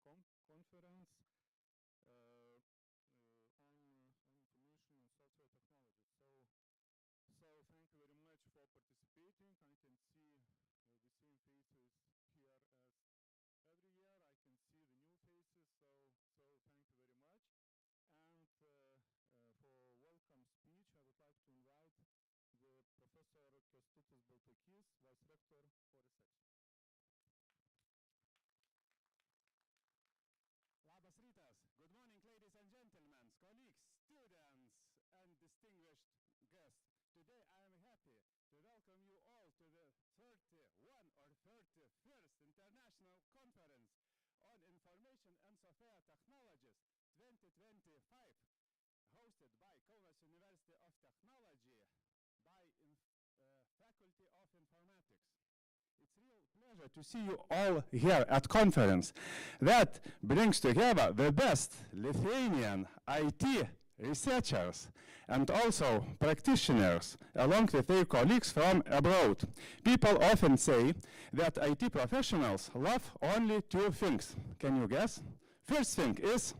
conference on information and software technology. So thank you very much for participating. I can see the same faces here as every year. I can see the new faces, so thank you very much. And for welcome speech, I would like to invite the Professor Kęstutis Baltakys, Vice Rector for Research. Labas rytas. Good morning, ladies and gentlemen, colleagues, students, and distinguished guests. Today I am happy to welcome you all to the 31 or 31st International Conference on Information and Software Technologies 2025, hosted by Kaunas University of Technology by Faculty of Informatics. It's a real pleasure to see you all here at conference that brings together the best Lithuanian IT researchers and also practitioners along with their colleagues from abroad. People often say that IT professionals love only two things. Can you guess? First thing is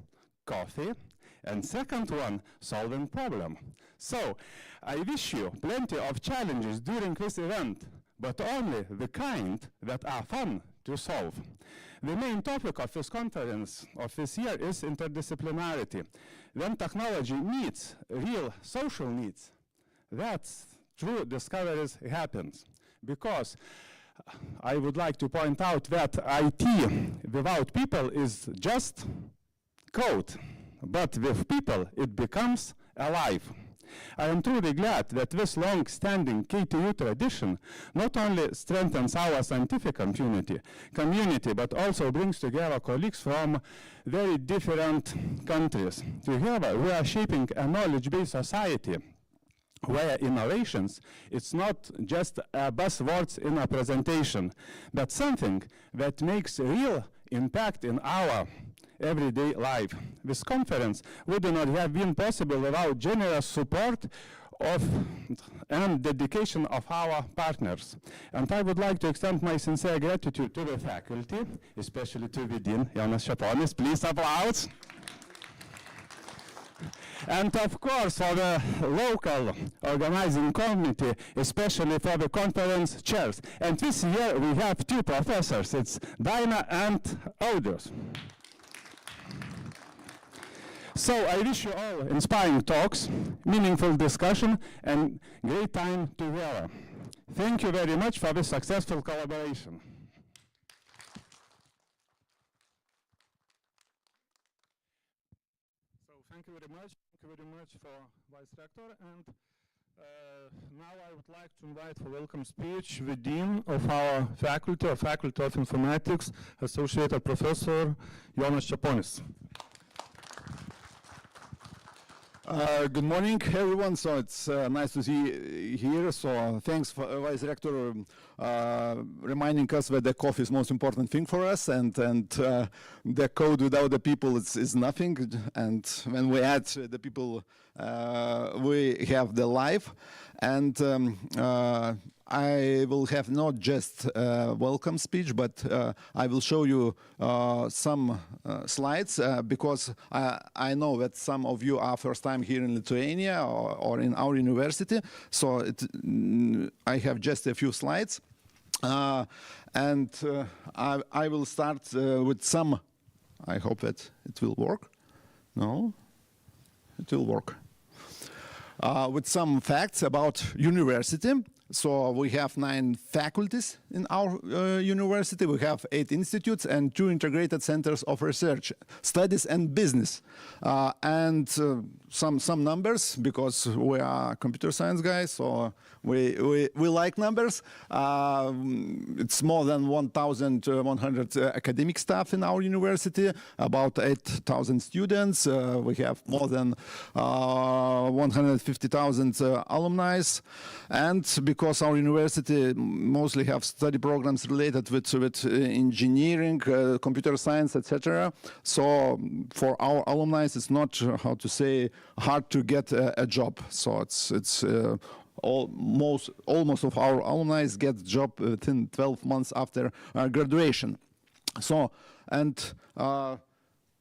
coffee, and second one, solving problem. So I wish you plenty of challenges during this event, but only the kind that are fun to solve. The main topic of this conference of this year is interdisciplinarity. When technology meets real social needs, that's true discoveries happens. Because I would like to point out that IT without people is just code, but with people it becomes alive. I am truly glad that this long-standing KTU tradition not only strengthens our scientific community, but also brings together colleagues from very different countries. Together, we are shaping a knowledge-based society where innovations, it's not just buzzwords in a presentation, but something that makes real impact in our everyday life. This conference would not have been possible without generous support of and dedication of our partners. And I would like to extend my sincere gratitude to the faculty, especially to the Dean, Jonas Čeponis. Please applause. And of course for the local organizing committee, especially for the conference chairs. And this year we have two professors, it's Daina and Audrius. So I wish you all inspiring talks, meaningful discussion, and great time together. Thank you very much for this successful collaboration. So thank you very much. Thank you very much for Vice Rector. And now I would like to invite for welcome speech the Dean of our Faculty of Informatics, Associate Professor Jonas Čeponis. Good morning, everyone. So it's nice to see you here. So thanks, for, Vice Rector, reminding us that the coffee is the most important thing for us, and the code without the people is nothing. And when we add the people, we have the life. And I will have not just a welcome speech, but I will show you some slides because I know that some of you are first time here in Lithuania or in our university. So I have just a few slides. And I will start with some, I hope that it will work. No, it will work. With some facts about university. So we have 9 faculties in our university. We have 8 institutes and 2 integrated centers of research, studies and business. And some numbers, because we are computer science guys, so we like numbers. It's more than 1,100 academic staff in our university, about 8,000 students. We have more than 150,000 alumni. And because our university mostly have study programs related with engineering, computer science, etc. So for our alumni, it's not, how to say, hard to get a job. So it's almost of our alumni get job within 12 months after graduation. So and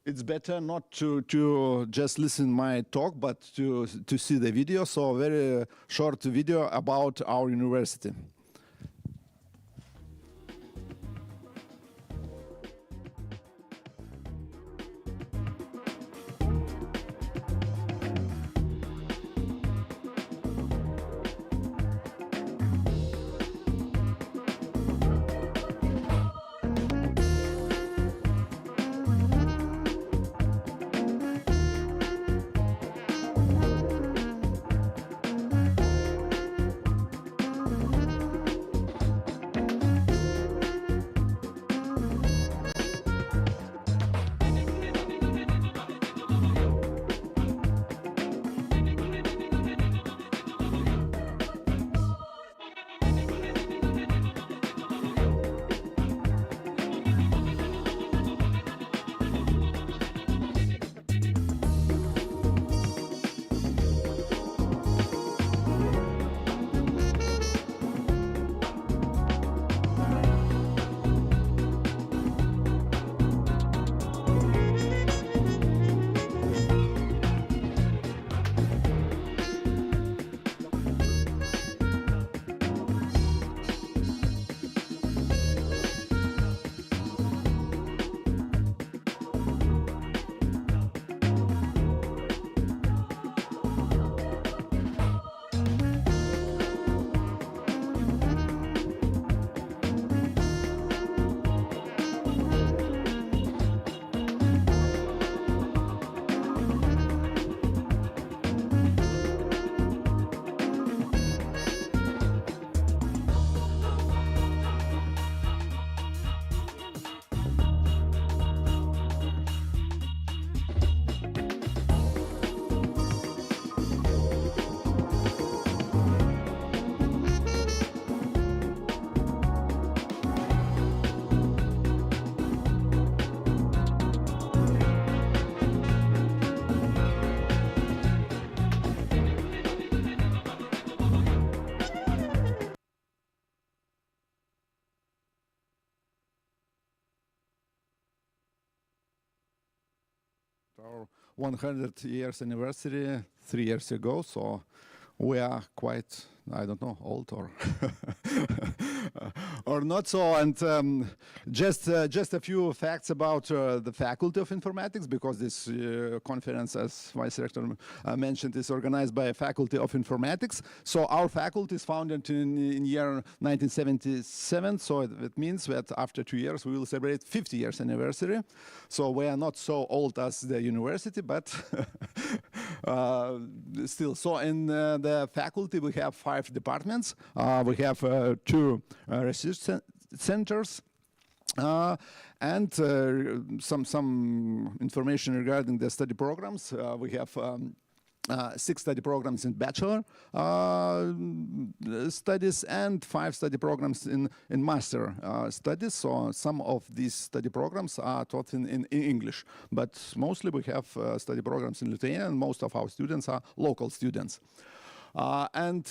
it's better not to just listen my talk, but to see the video. So a very short video about our university. Our 100 years anniversary 3 years ago, so we are quite, I don't know, old or or not so. And just a few facts about the Faculty of Informatics, because this conference, as Vice Rector mentioned, is organized by a Faculty of Informatics. So our faculty is founded in year 1977. So it means that after 2 years we will celebrate 50 years anniversary. So we are not so old as the university, but still. So in the faculty we have 5 departments. We have 2 research centers. And some information regarding the study programs. We have 6 study programs in bachelor studies and 5 study programs in master studies. So some of these study programs are taught in English, but mostly we have study programs in Lithuanian, and most of our students are local students. And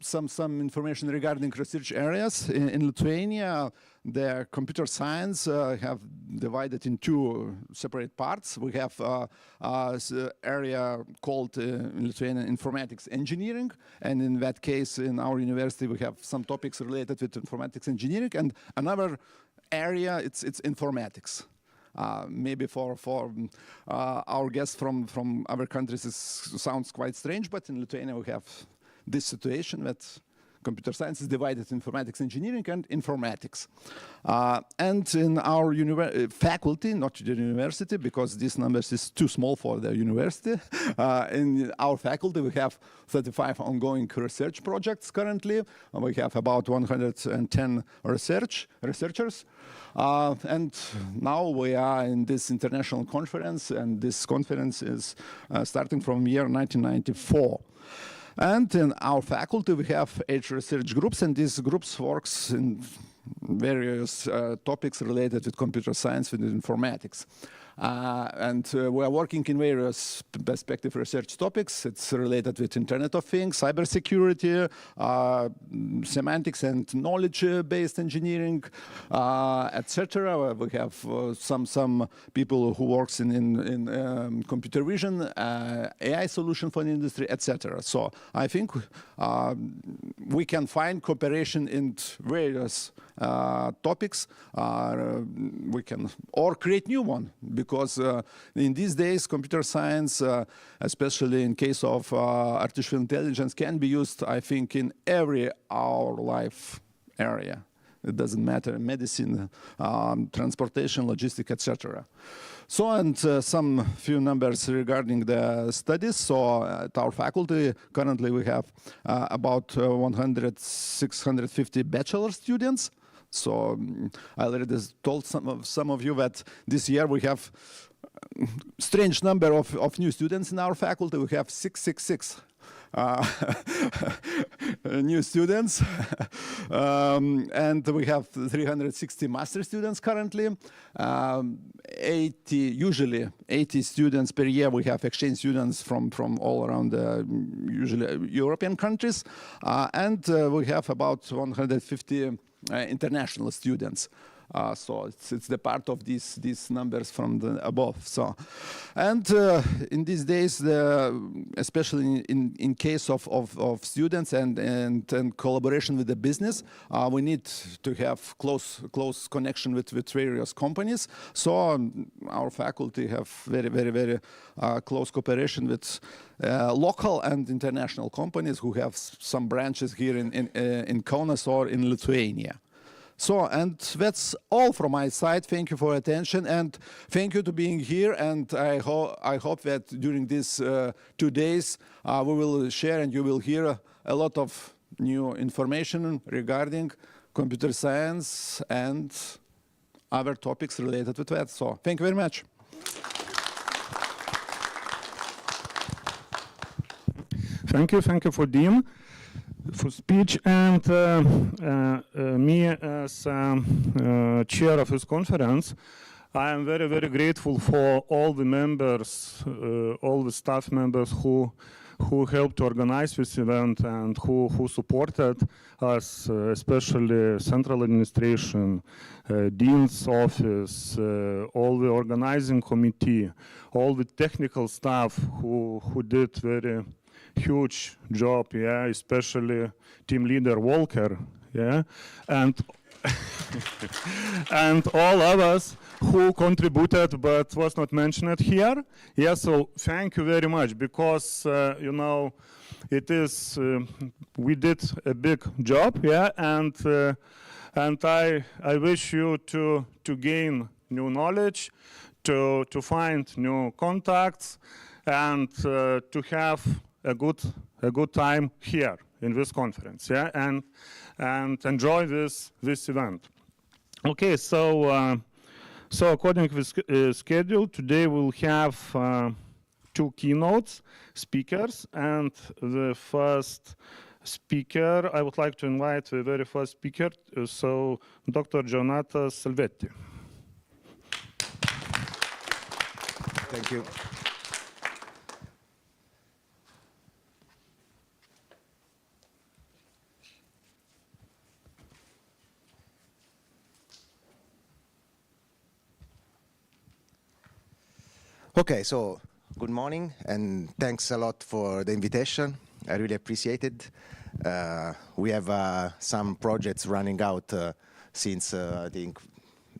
some information regarding research areas. In Lithuania, the computer science have divided in 2 separate parts. We have an area called in Lithuania informatics engineering, and in that case, in our university, we have some topics related with informatics engineering, and another area, it's informatics. Maybe for our guests from other countries, it sounds quite strange, but in Lithuania we have this situation that computer science is divided in informatics engineering and informatics. And in our faculty, not the university, because this number is too small for the university, in our faculty we have 35 ongoing research projects currently. We have about 110 researchers. And now we are in this international conference, and this conference is starting from year 1994. And in our faculty we have 8 research groups, and these groups works in various topics related with computer science and informatics. We are working in various perspective research topics. It's related with Internet of Things, cybersecurity, semantics and knowledge-based engineering, etc. We have some people who works in computer vision, AI solution for the industry, etc. So I think we can find cooperation in various topics. We can or create new one, because in these days computer science, especially in case of artificial intelligence, can be used, I think, in every our life area. It doesn't matter, medicine, transportation, logistics, etc. So, and some few numbers regarding the studies. So at our faculty, currently we have about 650 bachelor students. So I already told some of you that this year we have strange number of new students in our faculty. We have 666 new students, and we have 360 master students currently. Usually 80 students per year. We have exchange students from all around usually European countries, and we have about 150 international students. So it's the part of these numbers from the above. So, and in these days, especially in case of students and collaboration with the business, we need to have close connection with various companies. So our faculty have very close cooperation with local and international companies who have some branches here in Kaunas or in Lithuania. So, and that's all from my side. Thank you for attention, and thank you to being here. And I hope that during these 2 days we will share and you will hear a lot of new information regarding computer science and other topics related with that. So, thank you very much. Thank you for Dean for speech, and me as chair of this conference. I am very grateful for all the members, all the staff members who helped to organize this event and who supported us, especially central administration, dean's office, all the organizing committee, all the technical staff who did very huge job, yeah, especially team leader Walker, yeah, and and all others who contributed but was not mentioned here. Yeah, so thank you very much, because you know, it is we did a big job, yeah, and I wish you to gain new knowledge, to find new contacts, and to have a good time here in this conference, yeah, and enjoy this event. Okay, so according to the schedule, today we'll have 2 keynote speakers, and the first speaker, I would like to invite the very first speaker, so Dr. Jonata Salvetti. Thank you. Okay, so good morning, and thanks a lot for the invitation. I really appreciate it. We have some projects running out since I think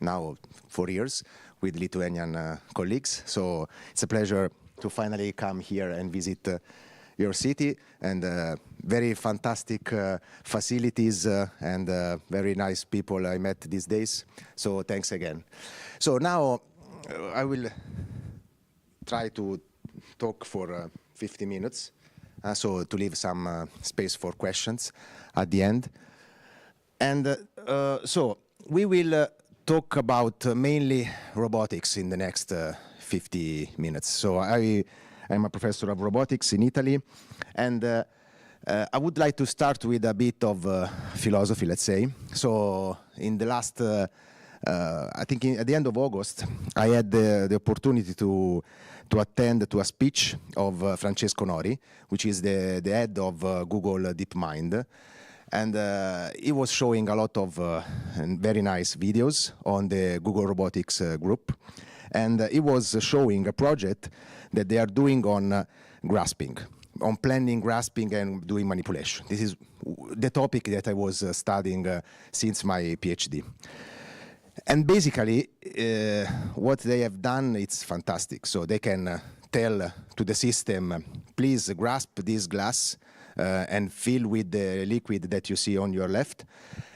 now 4 years with Lithuanian colleagues. So it's a pleasure to finally come here and visit your city, and very fantastic facilities and very nice people I met these days. So thanks again. So now I will try to talk for 50 minutes, so to leave some space for questions at the end. And so we will talk about mainly robotics in the next 50 minutes. So I'm a professor of robotics in Italy, and I would like to start with a bit of philosophy, let's say. So in the last, I think at the end of August, I had the opportunity to attend to a speech of Francesco Nori, which is the head of Google DeepMind. And he was showing a lot of very nice videos on the Google Robotics group. And he was showing a project that they are doing on grasping, on planning, grasping, and doing manipulation. This is the topic that I was studying since my PhD. And basically, what they have done, it's fantastic. So they can tell to the system, please grasp this glass and fill with the liquid that you see on your left.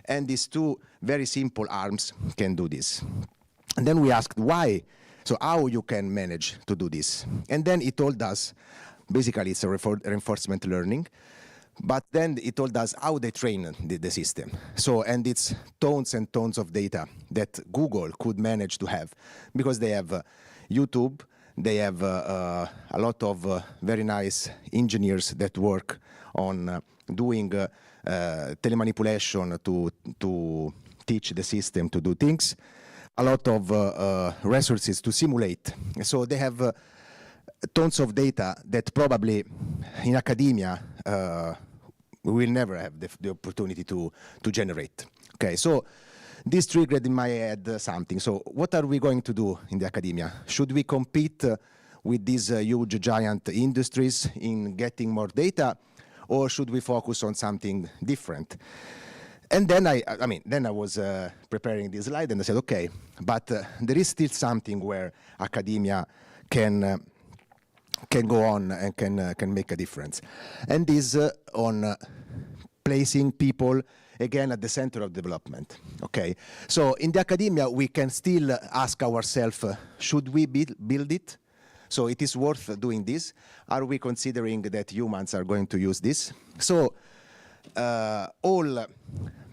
And these two very simple arms can do this. And then we asked why, so how you can manage to do this. And then he told us, basically it's a reinforcement learning, but then he told us how they train the system. So, and it's tons and tons of data that Google could manage to have, because they have YouTube, they have a lot of very nice engineers that work on doing telemanipulation to teach the system to do things, a lot of resources to simulate. So they have tons of data that probably in academia we will never have the opportunity to generate. Okay, so this triggered in my head something. So what are we going to do in the academia? Should we compete with these huge giant industries in getting more data, or should we focus on something different? And then I was preparing this slide and I said, okay, but there is still something where academia can go on and can make a difference. And this on placing people again at the center of development. Okay, so in the academia we can still ask ourselves, should we build it? So it is worth doing this. Are we considering that humans are going to use this? So all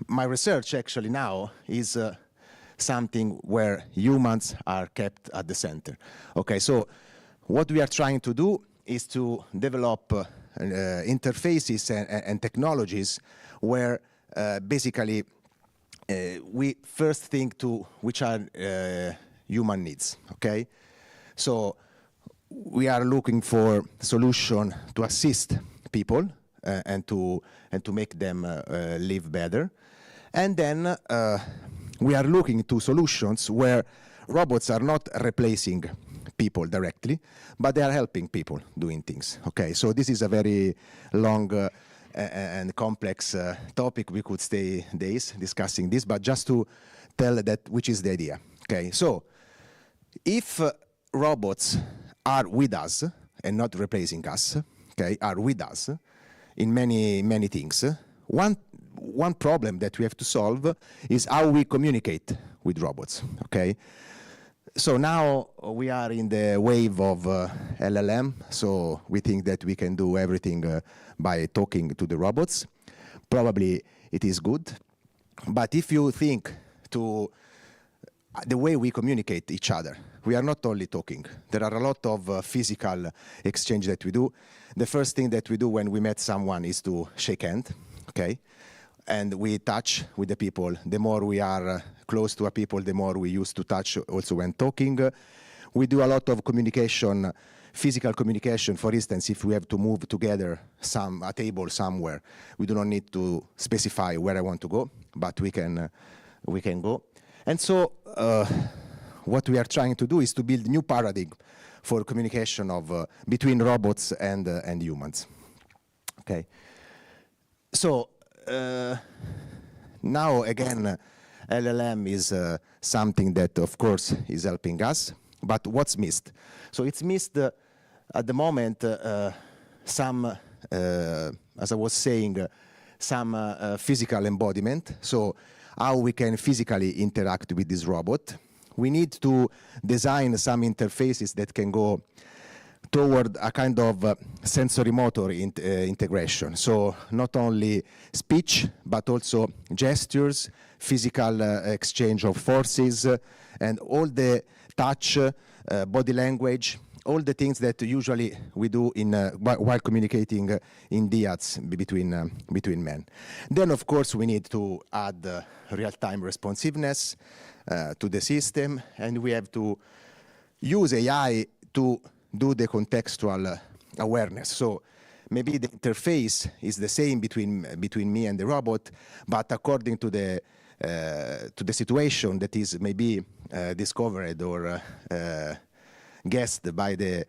my research actually now is something where humans are kept at the center. Okay, so what we are trying to do is to develop interfaces and technologies where basically we first think to which are human needs. Okay, so we are looking for solution to assist people and to make them live better, and then we are looking to solutions where robots are not replacing people directly, but they are helping people doing things. Okay, so this is a very long and complex topic. We could stay days discussing this, but just to tell that which is the idea. Okay, so if robots are with us and not replacing us, okay, are with us in many things, one problem that we have to solve is how we communicate with robots. Okay. So now we are in the wave of LLM, so we think that we can do everything by talking to the robots. Probably it is good, but if you think to the way we communicate each other, we are not only talking. There are a lot of physical exchange that we do. The first thing that we do when we met someone is to shake hand, okay? And we touch with the people. The more we are close to a people, the more we used to touch also when talking. We do a lot of communication, physical communication. For instance, if we have to move together a table somewhere, we do not need to specify where I want to go, but we can go. And so what we are trying to do is to build new paradigm for communication of between robots and humans. Okay. So now again, LLM is something that, of course, is helping us. But what's missed? So it's missed at the moment some, as I was saying, some physical embodiment. So how we can physically interact with this robot. We need to design some interfaces that can go toward a kind of sensory motor integration. So not only speech, but also gestures, physical exchange of forces, and all the touch, body language, all the things that usually we do in, while communicating in dyads between men. Then, of course, we need to add real-time responsiveness to the system, and we have to use AI to do the contextual awareness. So maybe the interface is the same between me and the robot, but according to the situation that is maybe discovered or guessed by the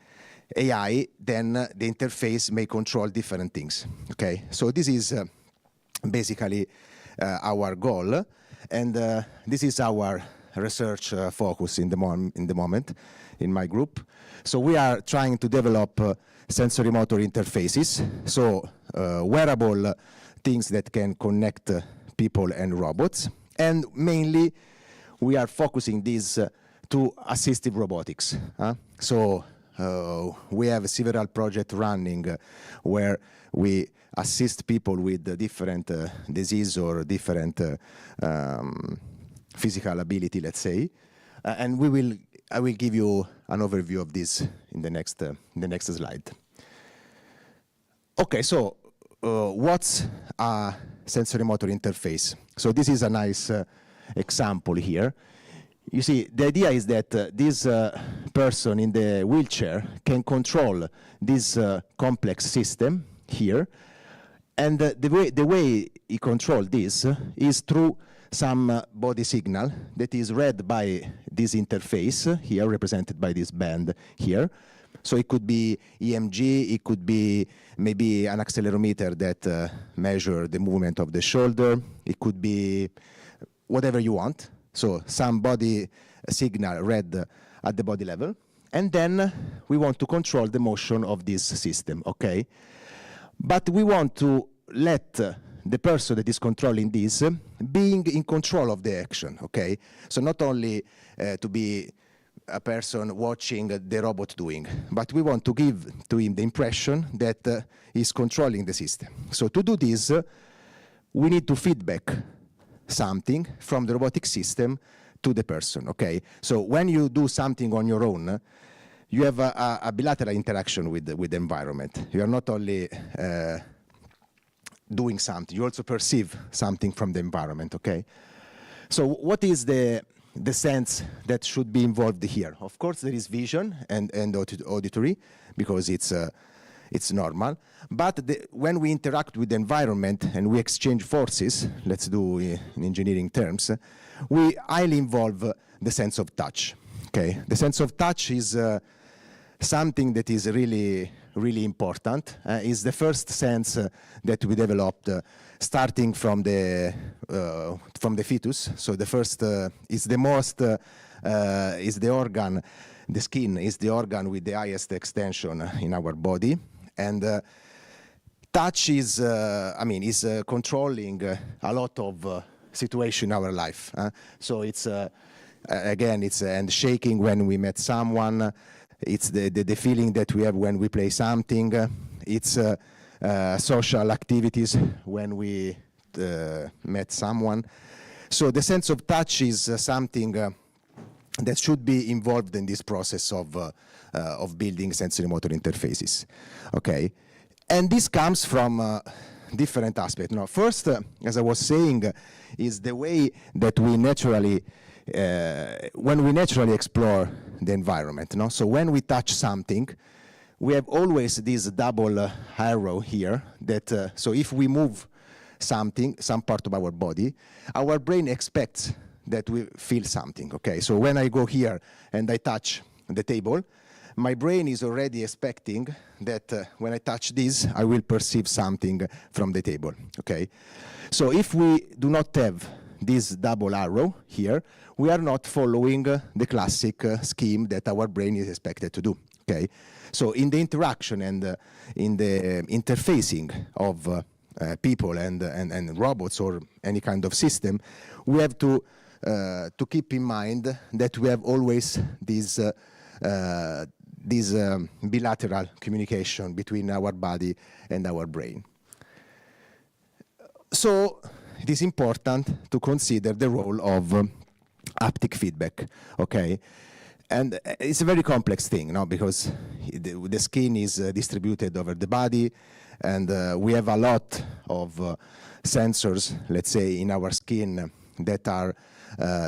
AI, then the interface may control different things. Okay, so this is basically our goal, and this is our research focus in the moment in my group. So we are trying to develop sensory motor interfaces, so wearable things that can connect people and robots, and mainly we are focusing this to assistive robotics. So we have several projects running where we assist people with different disease or different physical ability, let's say, and I will give you an overview of this in the next slide. Okay, so what's a sensory motor interface? So this is a nice example here. You see, the idea is that this person in the wheelchair can control this complex system here, and the way he controls this is through some body signal that is read by this interface here, represented by this band here. So it could be EMG, it could be maybe an accelerometer that measures the movement of the shoulder, it could be whatever you want. So some body signal read at the body level. And then we want to control the motion of this system, okay? But we want to let the person that is controlling this being in control of the action, okay? So not only to be a person watching the robot doing, but we want to give to him the impression that he's controlling the system. So to do this, we need to feedback something from the robotic system to the person, okay? So when you do something on your own, you have a bilateral interaction with the environment. You are not only doing something, you also perceive something from the environment, okay? So what is the sense that should be involved here? Of course, there is vision and auditory, because it's normal. But when we interact with the environment and we exchange forces, let's do in engineering terms, we highly involve the sense of touch, okay? The sense of touch is something that is really, really important. Is the first sense that we developed starting from the fetus. So the first is the most, is the organ, the skin is the organ with the highest extension in our body. And touch is, is controlling a lot of situation in our life. So it's, again, it's and shaking when we met someone. It's the feeling that we have when we play something. It's social activities when we met someone. So the sense of touch is something that should be involved in this process of building sensory motor interfaces. Okay, and this comes from different aspects. Now, first, as I was saying, is the way that we naturally, when we naturally explore the environment. No? So when we touch something, we have always this double arrow here that, so if we move something, some part of our body, our brain expects that we feel something, okay? So when I go here and I touch the table, my brain is already expecting that when I touch this, I will perceive something from the table, okay? So if we do not have this double arrow here, we are not following the classic scheme that our brain is expected to do, okay? So in the interaction and in the interfacing of people and robots or any kind of system, we have to keep in mind that we have always this bilateral communication between our body and our brain. So it is important to consider the role of haptic feedback, okay? And it's a very complex thing, no? Because the skin is distributed over the body, and we have a lot of sensors, let's say, in our skin that are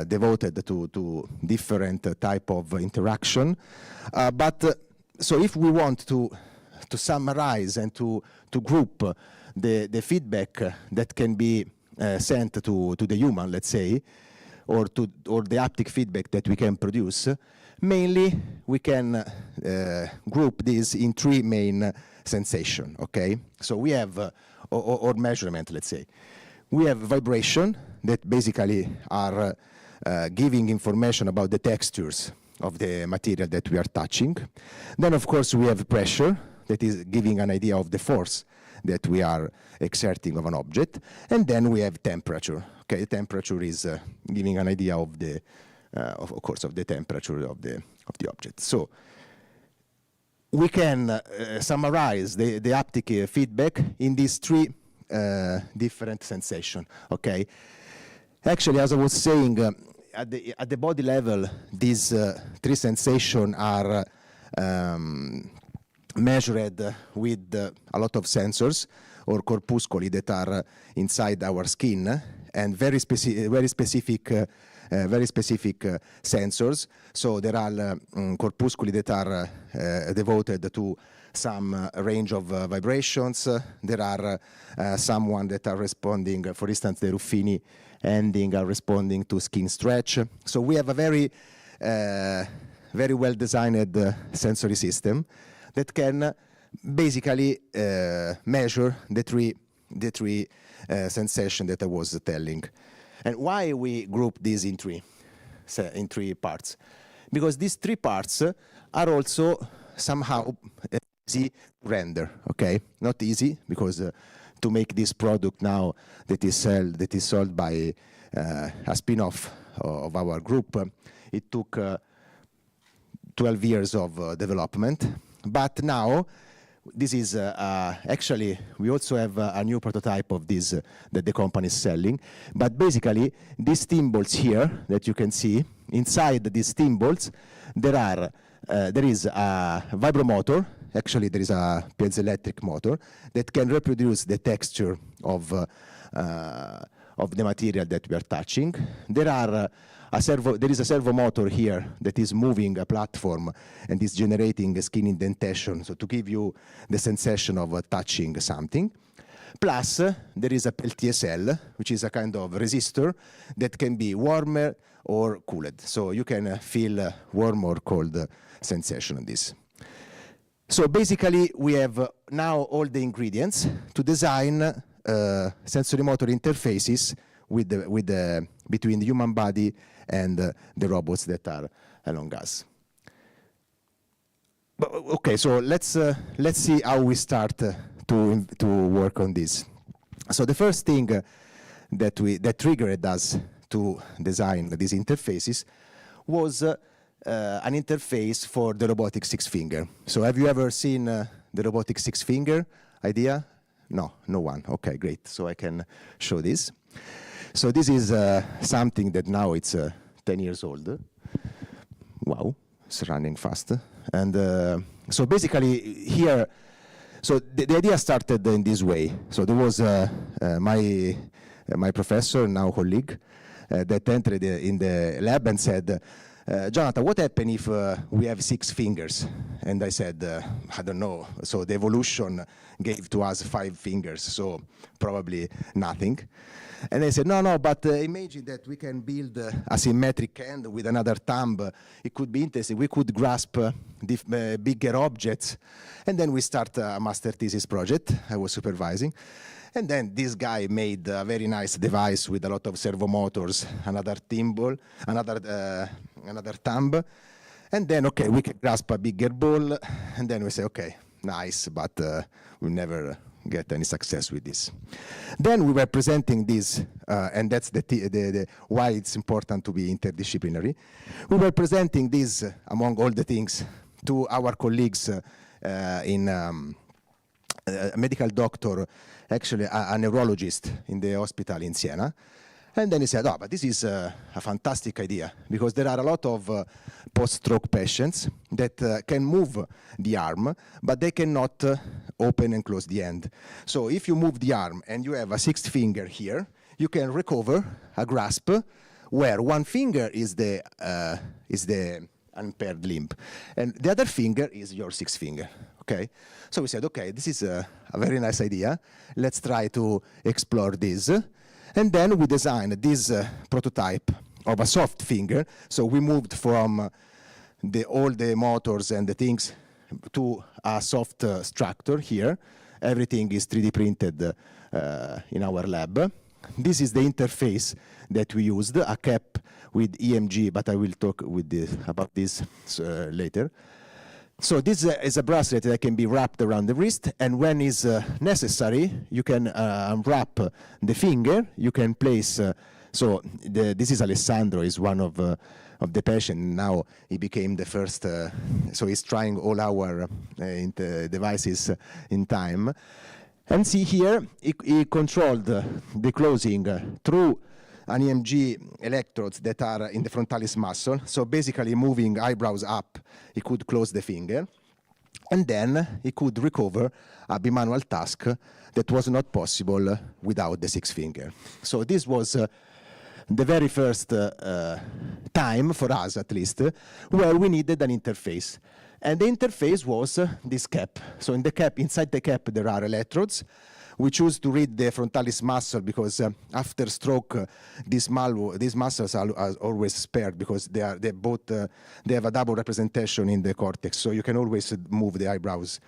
devoted to different type of interaction. So if we want to summarize and to group the feedback that can be sent to the human, let's say, or the haptic feedback that we can produce, mainly we can group this in three main sensation, okay? So we have, or measurement, let's say. We have vibration that basically are giving information about the textures of the material that we are touching. Then, of course, we have pressure that is giving an idea of the force that we are exerting of an object. And then we have temperature. Okay, temperature is giving an idea of the, of course, of the temperature of the object. So we can summarize the haptic feedback in these three different sensations. Okay, actually, as I was saying, at the body level, these three sensations are measured with a lot of sensors or corpusculi that are inside our skin, and very specific sensors. So there are corpusculi that are devoted to some range of vibrations. There are someone that are responding, for instance, the Ruffini ending are responding to skin stretch. So we have a very well-designed sensory system that can basically measure the three sensations that I was telling. And why we group these in three parts? Because these three parts are also somehow easy to render. Okay, not easy because to make this product now that is sold by a spin-off of our group, it took 12 years of development. But now, this is actually, we also have a new prototype of this that the company is selling. But basically, these thimbles here that you can see, inside these thimbles, there is a vibromotor. Actually, there is a piezoelectric motor that can reproduce the texture of the material that we are touching. There is a servo motor here that is moving a platform and is generating a skin indentation, so to give you the sensation of touching something. Plus, there is a Peltier cell, which is a kind of resistor that can be warmer or cooled. So you can feel warm or cold sensation on this. So basically, we have now all the ingredients to design sensory motor interfaces between the human body and the robots that are along us. But, okay, so let's see how we start to work on this. So the first thing that triggered us to design these interfaces was an interface for the robotic six finger. So have you ever seen the robotic six finger idea? No one. Okay, great. So I can show this. So this is something that now it's 10 years old. Wow, it's running fast. And so basically here, so the idea started in this way. So there was my professor, now colleague, that entered in the lab and said, Jonathan, what happens if we have 6 fingers? And I said, I don't know. So the evolution gave to us 5 fingers, so probably nothing. And they said, no, but imagine that we can build a symmetric hand with another thumb. It could be interesting. We could grasp bigger objects. And then we start a master thesis project I was supervising. And then this guy made a very nice device with a lot of servo motors, another thimble, another thumb. And then, okay, we can grasp a bigger ball. And then we say, okay, nice, but we'll never get any success with this. Then we were presenting this, and that's the why it's important to be interdisciplinary. We were presenting this, among all the things, to our colleagues in a medical doctor, actually a neurologist in the hospital in Siena. And then he said, oh, but this is a fantastic idea, because there are a lot of post-stroke patients that can move the arm, but they cannot open and close the hand. So if you move the arm and you have a sixth finger here, you can recover a grasp where one finger is the unimpaired limb, and the other finger is your sixth finger. Okay, so we said, okay, this is a very nice idea. Let's try to explore this. And then we designed this prototype of a soft finger. So we moved from all the motors and the things to a soft structure here. Everything is 3D printed in our lab. This is the interface that we used, a cap with EMG, but I will talk about this later. So this is a bracelet that can be wrapped around the wrist, and when is necessary, you can unwrap the finger. You can place. This is Alessandro. Is one of the patients. Now he became the first. So he's trying all our devices in time. And see here, he controlled the closing through an EMG electrodes that are in the frontalis muscle. So basically moving eyebrows up, he could close the finger. And then he could recover a bimanual task that was not possible without the sixth finger. So this was the very first time, for us at least, where we needed an interface. And the interface was this cap. So in the cap, inside the cap, there are electrodes. We choose to read the frontalis muscle because after stroke, these muscles are always spared because they have a double representation in the cortex. So you can always move the eyebrows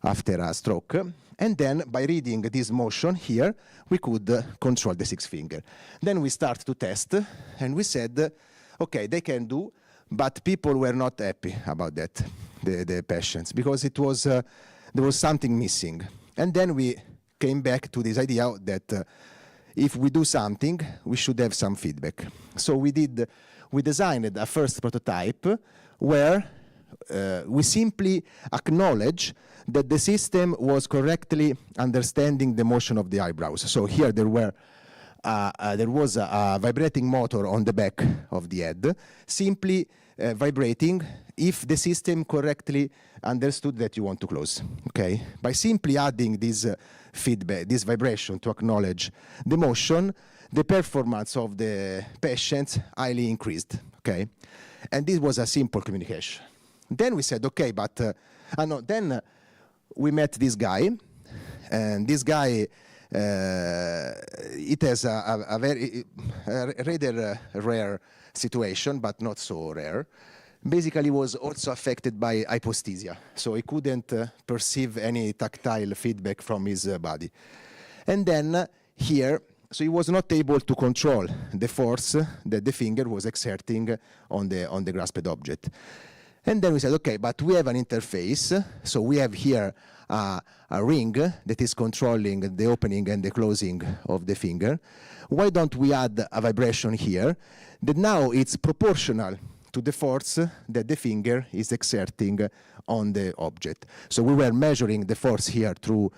after a stroke. And then by reading this motion here, we could control the sixth finger. Then we start to test, and we said, okay, they can do, but people were not happy about that, the patients, because there was something missing. And then we came back to this idea that if we do something, we should have some feedback. So we designed a first prototype where we simply acknowledge that the system was correctly understanding the motion of the eyebrows. So here there was a vibrating motor on the back of the head, simply vibrating if the system correctly understood that you want to close. Okay, by simply adding this feedback, this vibration to acknowledge the motion, the performance of the patient highly increased. Okay, and this was a simple communication. Then we said, okay, but then we met this guy, and this guy. It has a very rather rare situation, but not so rare. Basically, was also affected by hyposthesia, so he couldn't perceive any tactile feedback from his body. And then here, so he was not able to control the force that the finger was exerting on the grasped object. And then we said, okay, but we have an interface. So we have here a ring that is controlling the opening and the closing of the finger. Why don't we add a vibration here that now it's proportional to the force that the finger is exerting on the object. So we were measuring the force here through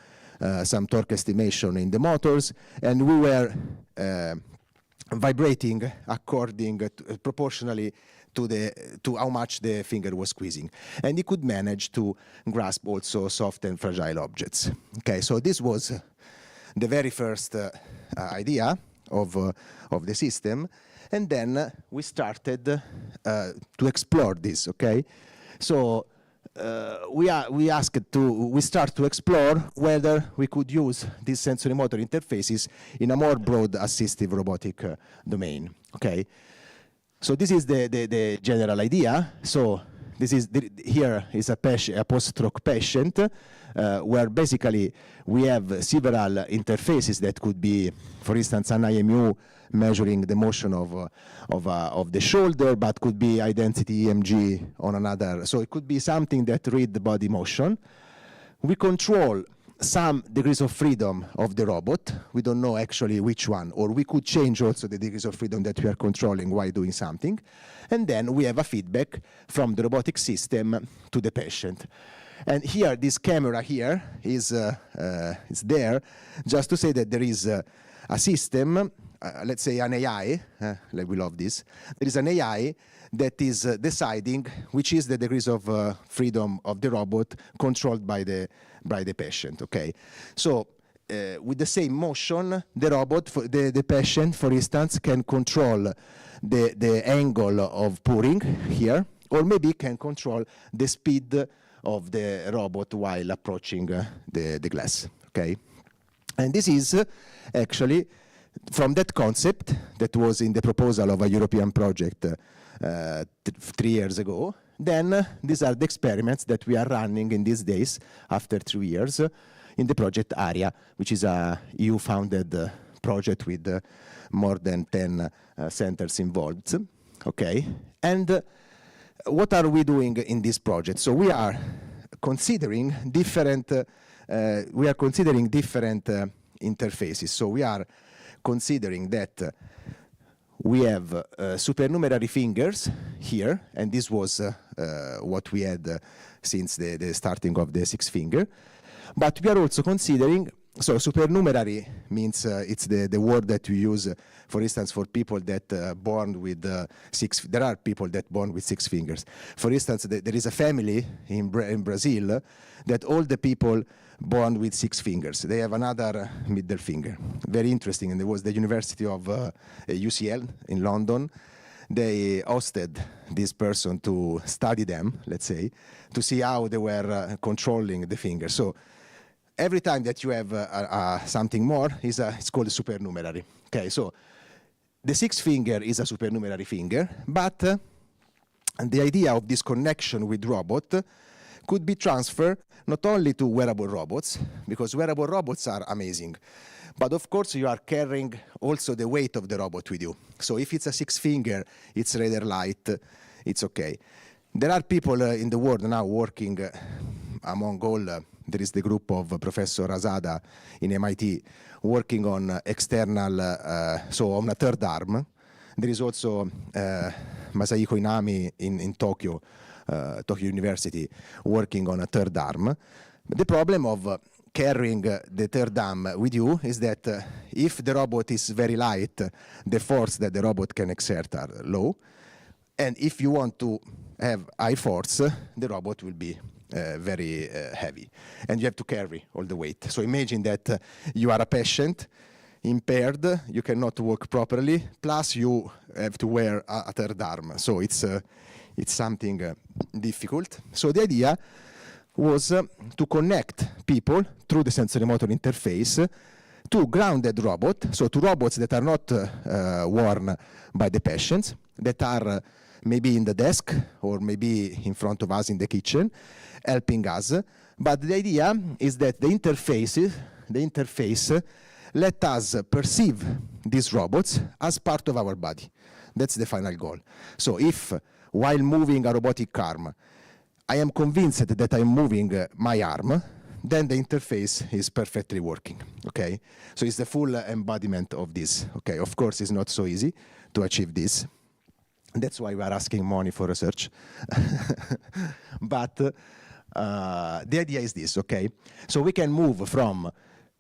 some torque estimation in the motors, and we were vibrating proportionally to how much the finger was squeezing. And he could manage to grasp also soft and fragile objects. Okay, so this was the very first idea of the system. And then we started to explore this, okay? So we start to explore whether we could use these sensory motor interfaces in a more broad assistive robotic domain, okay? So this is the general idea. So this is here is a post-stroke patient where basically we have several interfaces that could be, for instance, an IMU measuring the motion of the shoulder, but could be identity EMG on another. So it could be something that read the body motion. We control some degrees of freedom of the robot. We don't know actually which one, or we could change also the degrees of freedom that we are controlling while doing something. And then we have a feedback from the robotic system to the patient. And here, this camera here is there just to say that there is a system let's say an AI, like we love this, there is an AI that is deciding which is the degrees of freedom of the robot controlled by the patient, okay? So with the same motion, the robot, the patient, for instance, can control the angle of pouring here, or maybe can control the speed of the robot while approaching the glass, okay? And this is actually from that concept that was in the proposal of a European project 3 years ago. Then these are the experiments that we are running in these days after 3 years in the project ARIA, which is a EU-funded project with more than 10 centers involved, okay? And what are we doing in this project? So we are considering different interfaces. So we are considering that we have supernumerary fingers here, and this was what we had since the starting of the 6 finger. But we are also considering, so supernumerary means it's the word that we use, for instance, for people that born with there are people that born with 6 fingers. For instance, there is a family in Brazil that all the people born with 6 fingers. They have another middle finger. Very interesting. And there was the University of UCL in London. They hosted this person to study them, let's say, to see how they were controlling the finger. So every time that you have something more, it's called a supernumerary. Okay, so the 6th finger is a supernumerary finger, but the idea of this connection with robot could be transferred not only to wearable robots, because wearable robots are amazing, but of course you are carrying also the weight of the robot with you. So if it's a 6th finger, it's rather light, it's okay. There are people in the world now working among all, there is the group of Professor Asada in MIT working on external, so on a 3rd arm. There is also Masahiko Inami in Tokyo, Tokyo University, working on a 3rd arm. But the problem of carrying the 3rd arm with you is that if the robot is very light, the force that the robot can exert are low. And if you want to have high force, the robot will be very heavy. And you have to carry all the weight. So imagine that you are a patient, impaired, you cannot walk properly, plus you have to wear a 3rd arm. So it's something difficult. So the idea was to connect people through the sensory-motor interface to grounded robot, so to robots that are not worn by the patients, that are maybe in the desk or maybe in front of us in the kitchen, helping us. But the idea is that the interface let us perceive these robots as part of our body. That's the final goal. So if, while moving a robotic arm, I am convinced that I'm moving my arm, then the interface is perfectly working, okay? So it's the full embodiment of this, okay? Of course, it's not so easy to achieve this. That's why we are asking money for research. But the idea is this, okay? So we can move from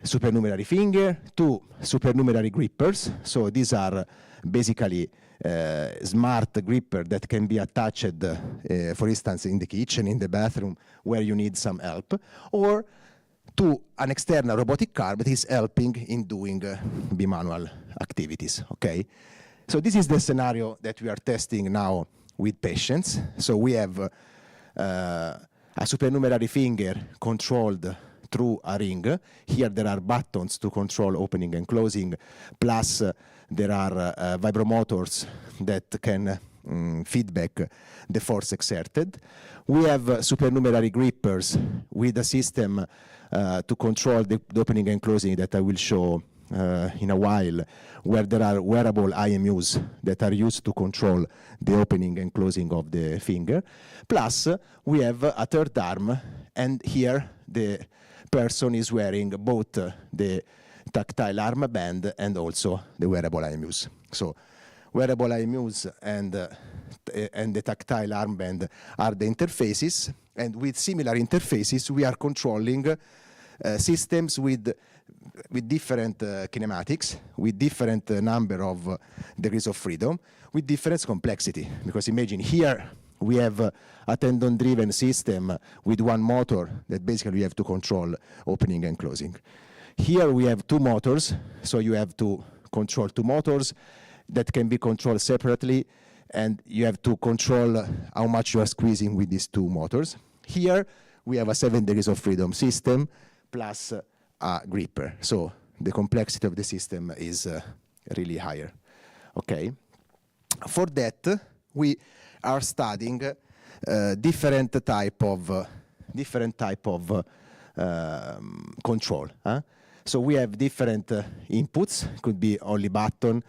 supernumerary finger to supernumerary grippers. So these are basically smart gripper that can be attached, for instance, in the kitchen, in the bathroom, where you need some help, or to an external robotic arm that is helping in doing bimanual activities, okay? So this is the scenario that we are testing now with patients. So we have a supernumerary finger controlled through a ring. Here there are buttons to control opening and closing, plus there are vibromotors that can feedback the force exerted. We have supernumerary grippers with a system to control the opening and closing that I will show in a while, where there are wearable IMUs that are used to control the opening and closing of the finger. Plus, we have a 3rd arm, and here the person is wearing both the tactile armband and also the wearable IMUs. So wearable IMUs and the tactile armband are the interfaces, and with similar interfaces we are controlling systems with kinematics, with different number of degrees of freedom, with different complexity. Because imagine here we have a tendon-driven system with one motor that basically you have to control opening and closing. Here we have two motors, so you have to control two motors that can be controlled separately, and you have to control how much you are squeezing with these two motors. Here we have a 7 degrees of freedom system plus a gripper. So the complexity of the system is really higher. Okay. For that, we are studying different type of control. So we have different inputs. Could be only button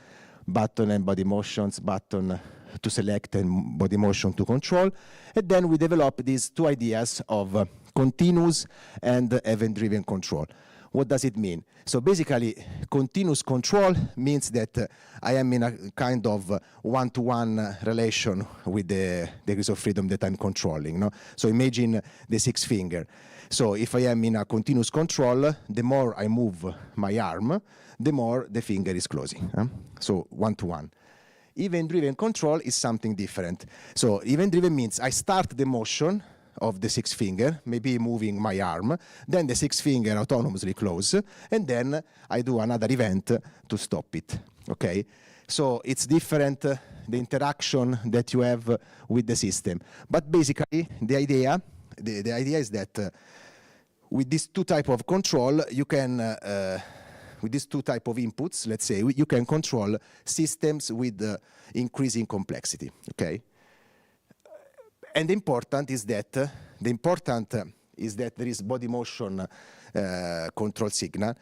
and body motions, button to select and body motion to control. And then we develop these two ideas of continuous and event-driven control. What does it mean? So basically, continuous control means that I am in a kind of one-to-one relation with the degrees of freedom that I'm controlling. No? So imagine the 6 finger. So if I am in a continuous control, the more I move my arm, the more the finger is closing. So one-to-one. Event-driven control is something different. So event-driven means I start the motion of the 6 finger, maybe moving my arm, then the 6 finger autonomously close, and then I do another event to stop it, okay? So it's different, the interaction that you have with the system. But basically, the idea is that with these two type of control, you can, with these two type of inputs, let's say, you can control systems with increasing complexity, okay? And the important is that there is body motion control signal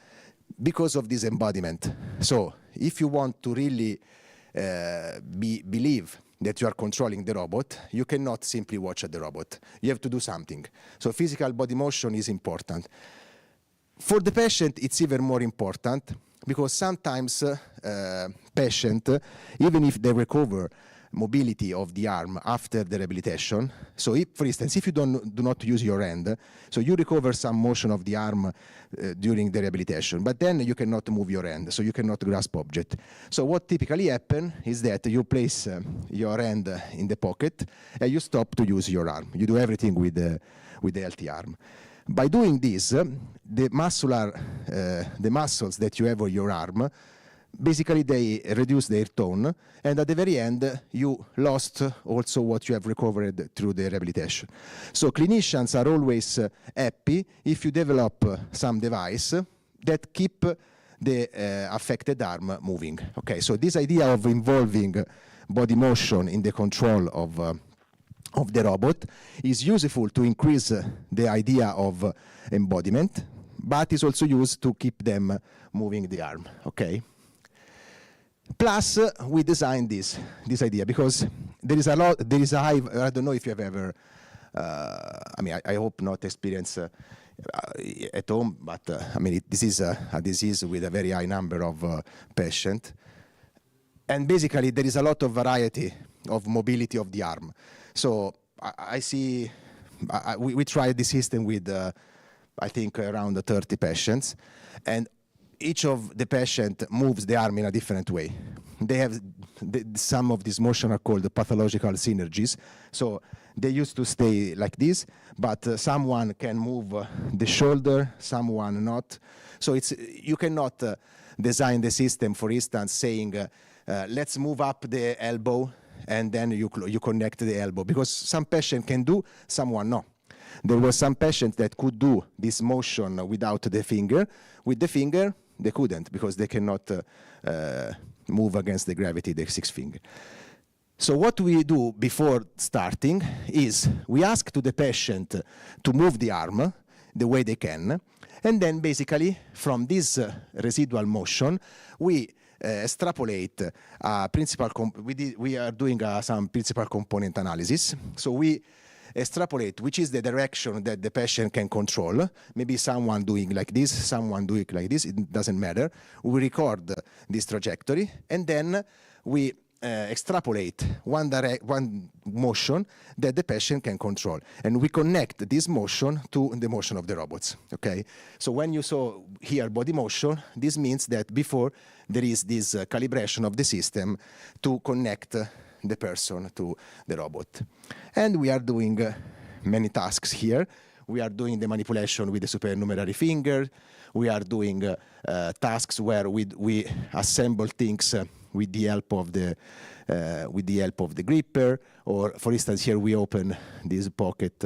because of this embodiment. So if you want to really believe that you are controlling the robot, you cannot simply watch the robot. You have to do something. So physical body motion is important. For the patient, it's even more important because sometimes patient, even if they recover mobility of the arm after the rehabilitation. So if, for instance, if you do not use your hand, so you recover some motion of the arm during the rehabilitation, but then you cannot move your hand, so you cannot grasp object. So what typically happens is that you place your hand in the pocket and you stop to use your arm. You do everything with the healthy arm. By doing this, the muscles that you have on your arm, basically they reduce their tone, and at the very end, you lost also what you have recovered through the rehabilitation. So clinicians are always happy if you develop some device that keep the affected arm moving. Okay, so this idea of involving body motion in the control of the robot is useful to increase the idea of embodiment, but is also used to keep them moving the arm, okay? Plus, we designed this idea because there is a high, I don't know if you have ever, I mean, I hope not experience at home, but I mean, this is a disease with a very high number of patients. And basically, there is a lot of variety of mobility of the arm. So I see, we tried the system with, I think, around 30 patients. And each of the patient moves the arm in a different way. They have, some of these motion are called pathological synergies. So they used to stay like this, but someone can move the shoulder, someone not. So it's, you cannot design the system, for instance, saying, let's move up the elbow, and then you connect the elbow. Because some patient can do, someone no. There were some patients that could do this motion without the finger. With the finger, they couldn't, because they cannot move against the gravity, the 6 finger. So what we do before starting is we ask to the patient to move the arm the way they can, and then basically from this residual motion, we extrapolate principal. We are doing some principal component analysis. So we extrapolate which is the direction that the patient can control. Maybe someone doing like this, someone doing like this, it doesn't matter. We record this trajectory, and then we extrapolate one motion that the patient can control. And we connect this motion to the motion of the robots, okay? So when you saw here body motion, this means that before there is this calibration of the system to connect the person to the robot. And we are doing many tasks here. We are doing the manipulation with the supernumerary finger. We are doing tasks where we assemble things with the help of the gripper, or for instance, here we open this pocket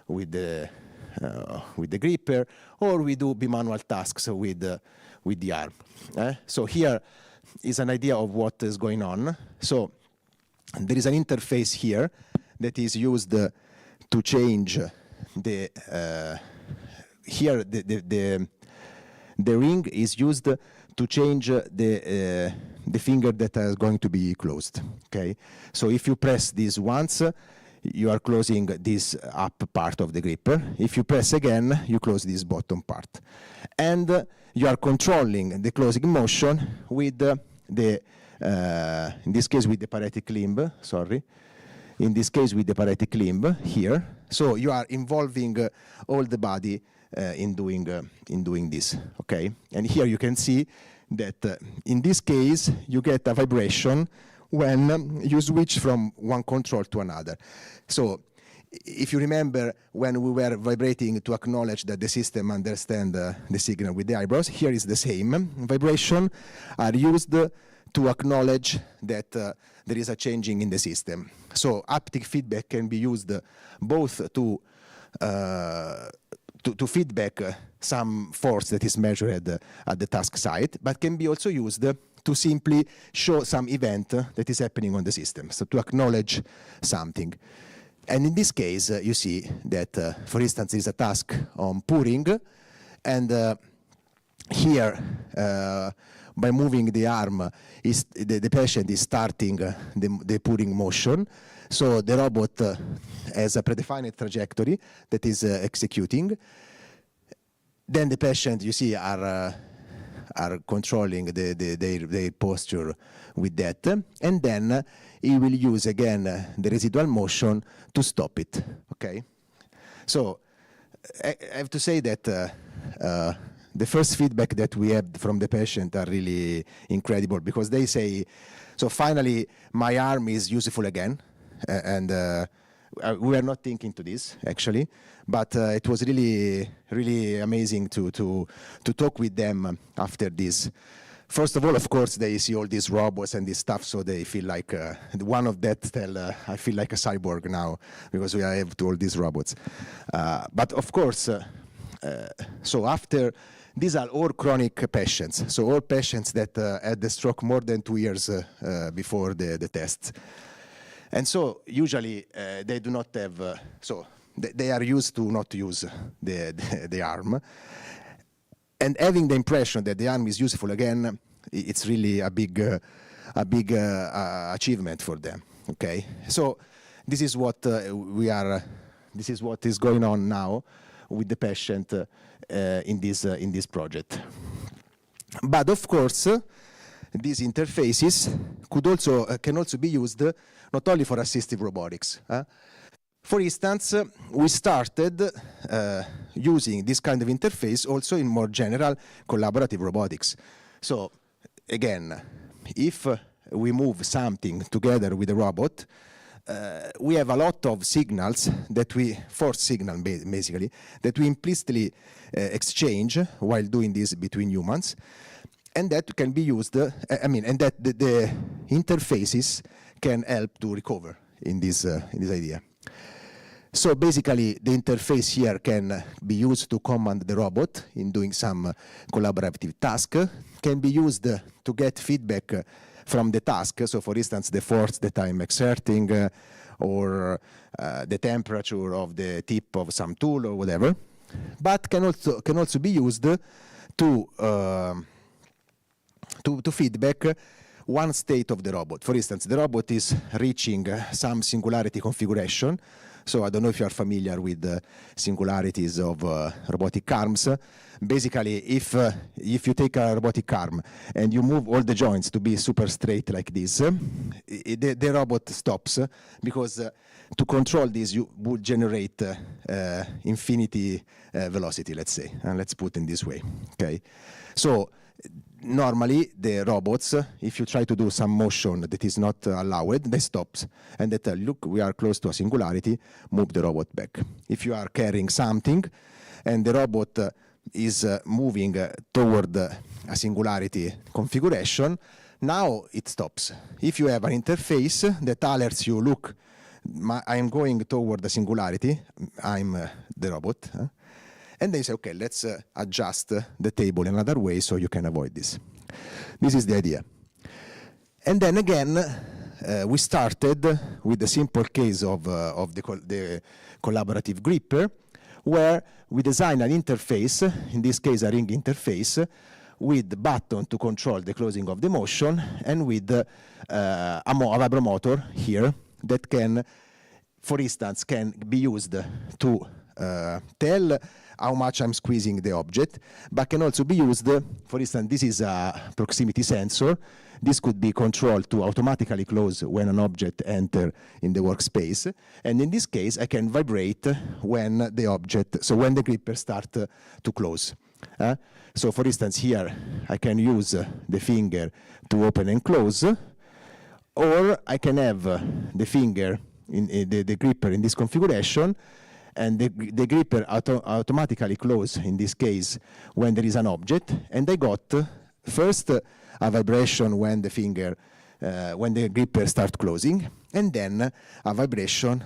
with the gripper, or we do bimanual tasks with the arm. So here is an idea of what is going on. So there is an interface here that is used to change the here the ring is used to change the finger that is going to be closed. Okay, so if you press this once, you are closing this up part of the gripper. If you press again, you close this bottom part, and you are controlling the closing motion with the in this case with the paretic limb. Sorry. In this case with the paretic limb here. So you are involving all the body in doing this, okay? And here you can see that in this case you get a vibration when you switch from one control to another. So if you remember when we were vibrating to acknowledge that the system understands the signal with the eyebrows, here is the same. Vibration are used to acknowledge that there is a changing in the system. So haptic feedback can be used both to feedback some force that is measured at the task site, but can be also used to simply show some event that is happening on the system, so to acknowledge something. And in this case, you see that, for instance, there is a task on pouring, and here, by moving the arm, the patient is starting the pouring motion. So the robot has a predefined trajectory that is executing. Then the patient, you see, are controlling their posture with that. And then he will use again the residual motion to stop it, okay? So I have to say that the first feedback that we had from the patient are really incredible, because they say, so finally my arm is useful again, and we were not thinking to this actually, but it was really amazing to talk with them after this. First of all, of course, they see all these robots and this stuff, so they feel like one of that tell, I feel like a cyborg now because we have all these robots. But of course, so after, these are all chronic patients, so all patients that had the stroke more than 2 years before the tests. And so usually they do not have, so they are used to not use the arm. And having the impression that the arm is useful again, it's really a big achievement for them, okay? So this is what this is what is going on now with the patient in this project. But of course, these interfaces can also be used not only for assistive robotics. For instance, we started using this kind of interface also in more general collaborative robotics. So again, if we move something together with a robot, we have a lot of signals that force signal basically, that we implicitly exchange while doing this between humans. And that can be used, and that the interfaces can help to recover in this idea. So basically, the interface here can be used to command the robot in doing some collaborative task, can be used to get feedback from the task. So for instance, the force that I'm exerting, or the temperature of the tip of some tool or whatever, but can also be used to feedback one state of the robot. For instance, the robot is reaching some singularity configuration, So I don't know if you are familiar with the singularities of robotic arms. Basically, if you take a robotic arm and you move all the joints to be super straight like this, the robot stops because to control this, you would generate infinity velocity, let's say, and let's put it in this way, okay? So normally the robots, if you try to do some motion that is not allowed, they stop and they tell, look, we are close to a singularity, move the robot back. If you are carrying something and the robot is moving toward a singularity configuration, now it stops. If you have an interface that alerts you, look, I'm going toward the singularity, I'm the robot, and they say, okay, let's adjust the table in another way so you can avoid this. This is the idea. And then again, we started with the simple case of the collaborative gripper, where we design an interface, in this case a ring interface, with the button to control the closing of the motion, and with a vibromotor here that can, for instance, can be used to tell how much I'm squeezing the object, but can also be used, for instance, this is a proximity sensor. This could be controlled to automatically close when an object enters in the workspace. And in this case, I can vibrate when the object, so when the gripper starts to close. So for instance, here, I can use the finger to open and close, or I can have the finger, in the gripper in this configuration, and the gripper automatically close, in this case, when there is an object. And I got first a vibration when the finger, when the gripper starts closing, and then a vibration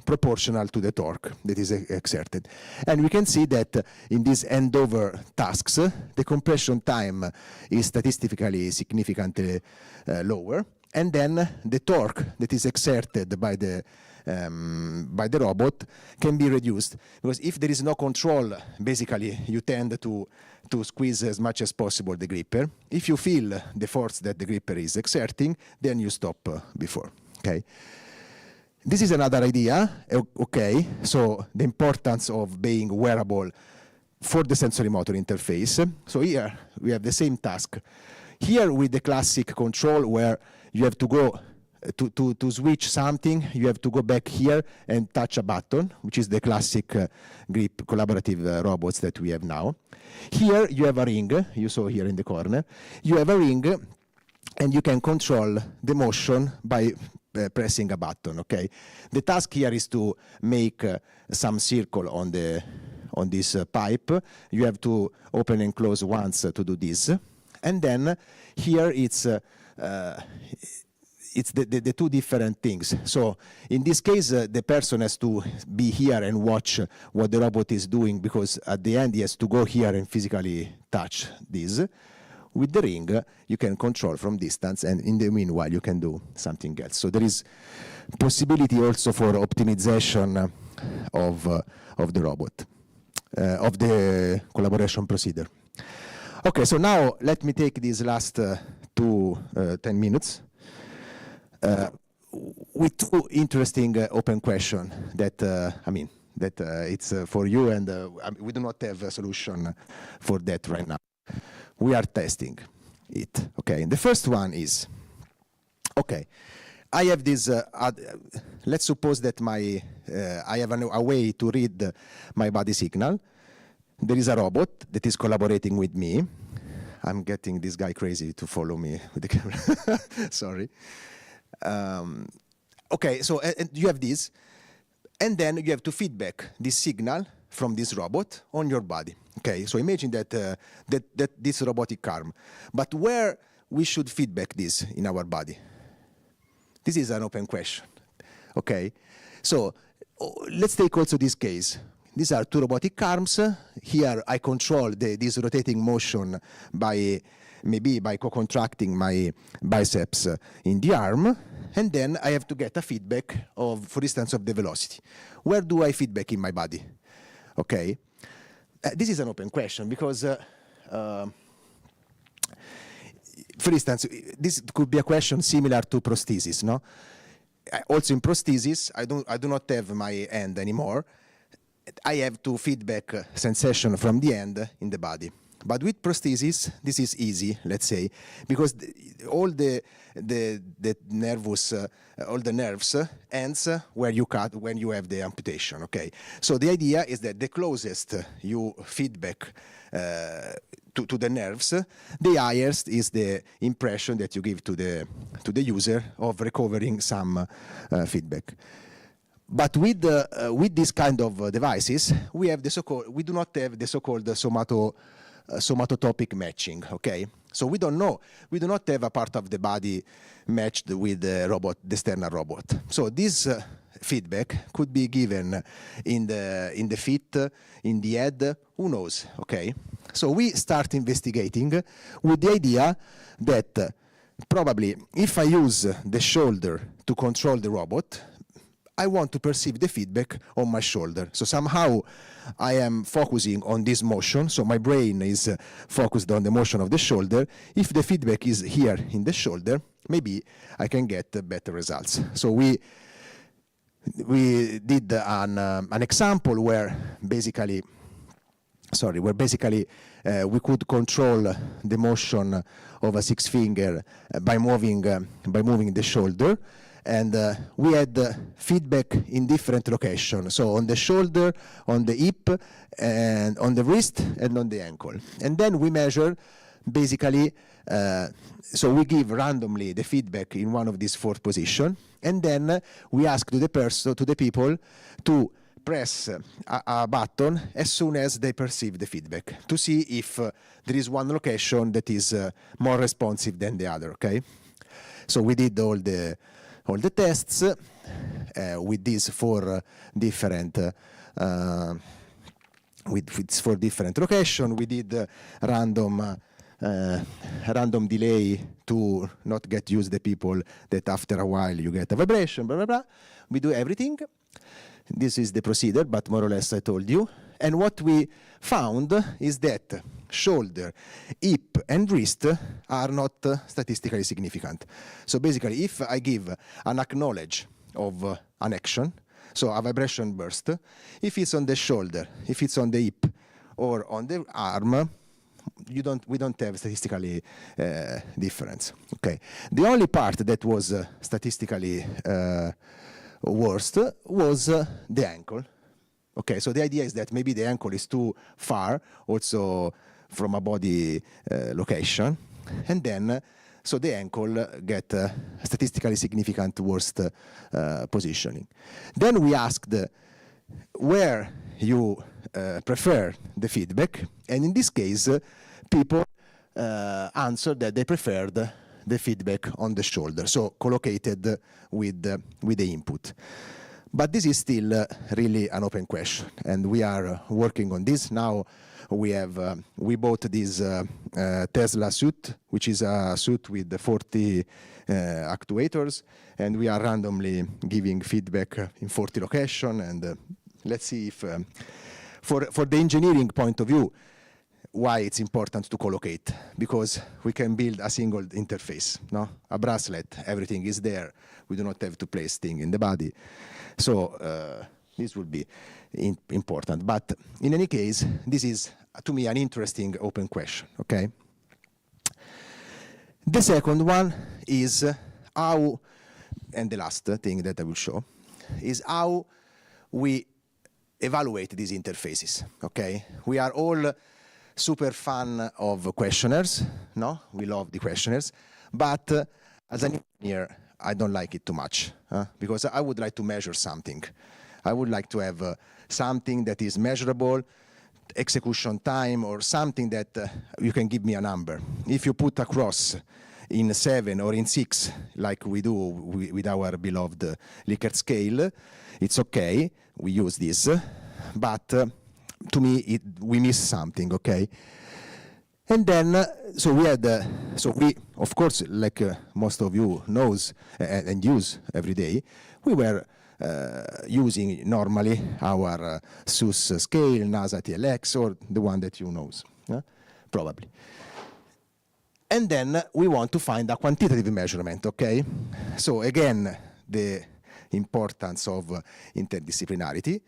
proportional to the torque that is exerted. And we can see that in these end-over tasks, the compression time is statistically significantly lower. And then the torque that is exerted by the robot can be reduced, because if there is no control, basically you tend to squeeze as much as possible the gripper. If you feel the force that the gripper is exerting, then you stop before. Okay. This is another idea. Okay. So the importance of being wearable for the sensory motor interface. So here we have the same task. Here with the classic control where you have to go to switch something, you have to go back here and touch a button, which is the classic grip collaborative robots that we have now. Here you have a ring, you saw here in the corner. You have a ring, and you can control the motion by pressing a button, okay? The task here is to make some circle on this pipe. You have to open and close once to do this. And then here it's the two different things. So in this case, the person has to be here and watch what the robot is doing, because at the end he has to go here and physically touch this. With the ring, you can control from distance, and in the meanwhile, you can do something else. So there is possibility also for optimization of the robot, of the collaboration procedure. Okay, so now let me take these last 10 minutes with two interesting open questions that, it's for you, and we do not have a solution for that right now. We are testing it, okay? And the first one is, okay, I have this, let's suppose that I have a way to read my body signal. There is a robot that is collaborating with me. I'm getting this guy crazy to follow me with the camera. Sorry. Okay, so you have this, and then you have to feedback this signal from this robot on your body. Okay, so imagine that this robotic arm, but where we should feedback this in our body? This is an open question. Okay, so let's take also this case. These are two robotic arms. Here I control this rotating motion by co-contracting my biceps in the arm, and then I have to get a feedback of, for instance, of the velocity. Where do I feedback in my body? Okay, this is an open question because, for instance, this could be a question similar to prosthesis, no? also in prosthesis, I do not have my hand anymore. I have to feedback sensation from the hand in the body. But with prosthesis, this is easy, let's say, because all the nervous, all the nerves ends where you cut when you have the amputation. Okay, so the idea is that the closest you feedback to the nerves, the highest is the impression that you give to the user of recovering some feedback. But with this kind of devices, we do not have the so-called somatotopic matching. Okay, so we don't know. We do not have a part of the body matched with the robot, the external robot. So this feedback could be given in the feet, in the head. Who knows? Okay, so we start investigating with the idea that probably if I use the shoulder to control the robot, I want to perceive the feedback on my shoulder. So somehow I am focusing on this motion, so my brain is focused on the motion of the shoulder. If the feedback is here in the shoulder, maybe I can get better results. So we did an example where basically we could control the motion of a six finger by moving the shoulder. And we had feedback in different locations, so on the shoulder, on the hip, and on the wrist, and on the ankle. And then we measure, basically, so we give randomly the feedback in one of these four positions, and then we ask to the people to press a button as soon as they perceive the feedback, to see if there is one location that is more responsive than the other, okay? So we did all the tests with these four different locations. We did random delay to not get used the people that after a while you get a vibration, blah, blah, blah. We do everything. This is the procedure, but more or less I told you. And what we found is that shoulder, hip, and wrist are not statistically significant. So basically, if I give an acknowledge of an action, so a vibration burst, if it's on the shoulder, if it's on the hip, or on the arm, we don't have statistically difference. Okay. The only part that was statistically worst was the ankle. Okay, so the idea is that maybe the ankle is too far, also from a body location, and then so the ankle get statistically significant worst positioning. Then we asked where you prefer the feedback, and in this case, people answered that they preferred the feedback on the shoulder, so collocated with the input. But this is still really an open question, and we are working on this now. We bought this Tesla suit, which is a suit with 40 actuators, and we are randomly giving feedback in 40 locations. And let's see if, for the engineering point of view, why it's important to collocate, because we can build a single interface, no? A bracelet, everything is there. We do not have to place things in the body. So this would be important. But in any case, this is, to me, an interesting open question, okay? The second one is how, and the last thing that I will show, is how we evaluate these interfaces, okay? We are all super fan of questionnaires, no? We love the questionnaires, but as an engineer, I don't like it too much, because I would like to measure something. I would like to have something that is measurable, execution time, or something that you can give me a number. If you put a cross in 7 or in 6, like we do with our beloved Likert scale, it's okay, we use this, but to me, we miss something, okay? And then, so we, of course, like most of you knows and use every day, we were using normally our SUS scale, NASA TLX, or the one that you knows, probably. And then we want to find a quantitative measurement, okay? So again, the importance of interdisciplinarity.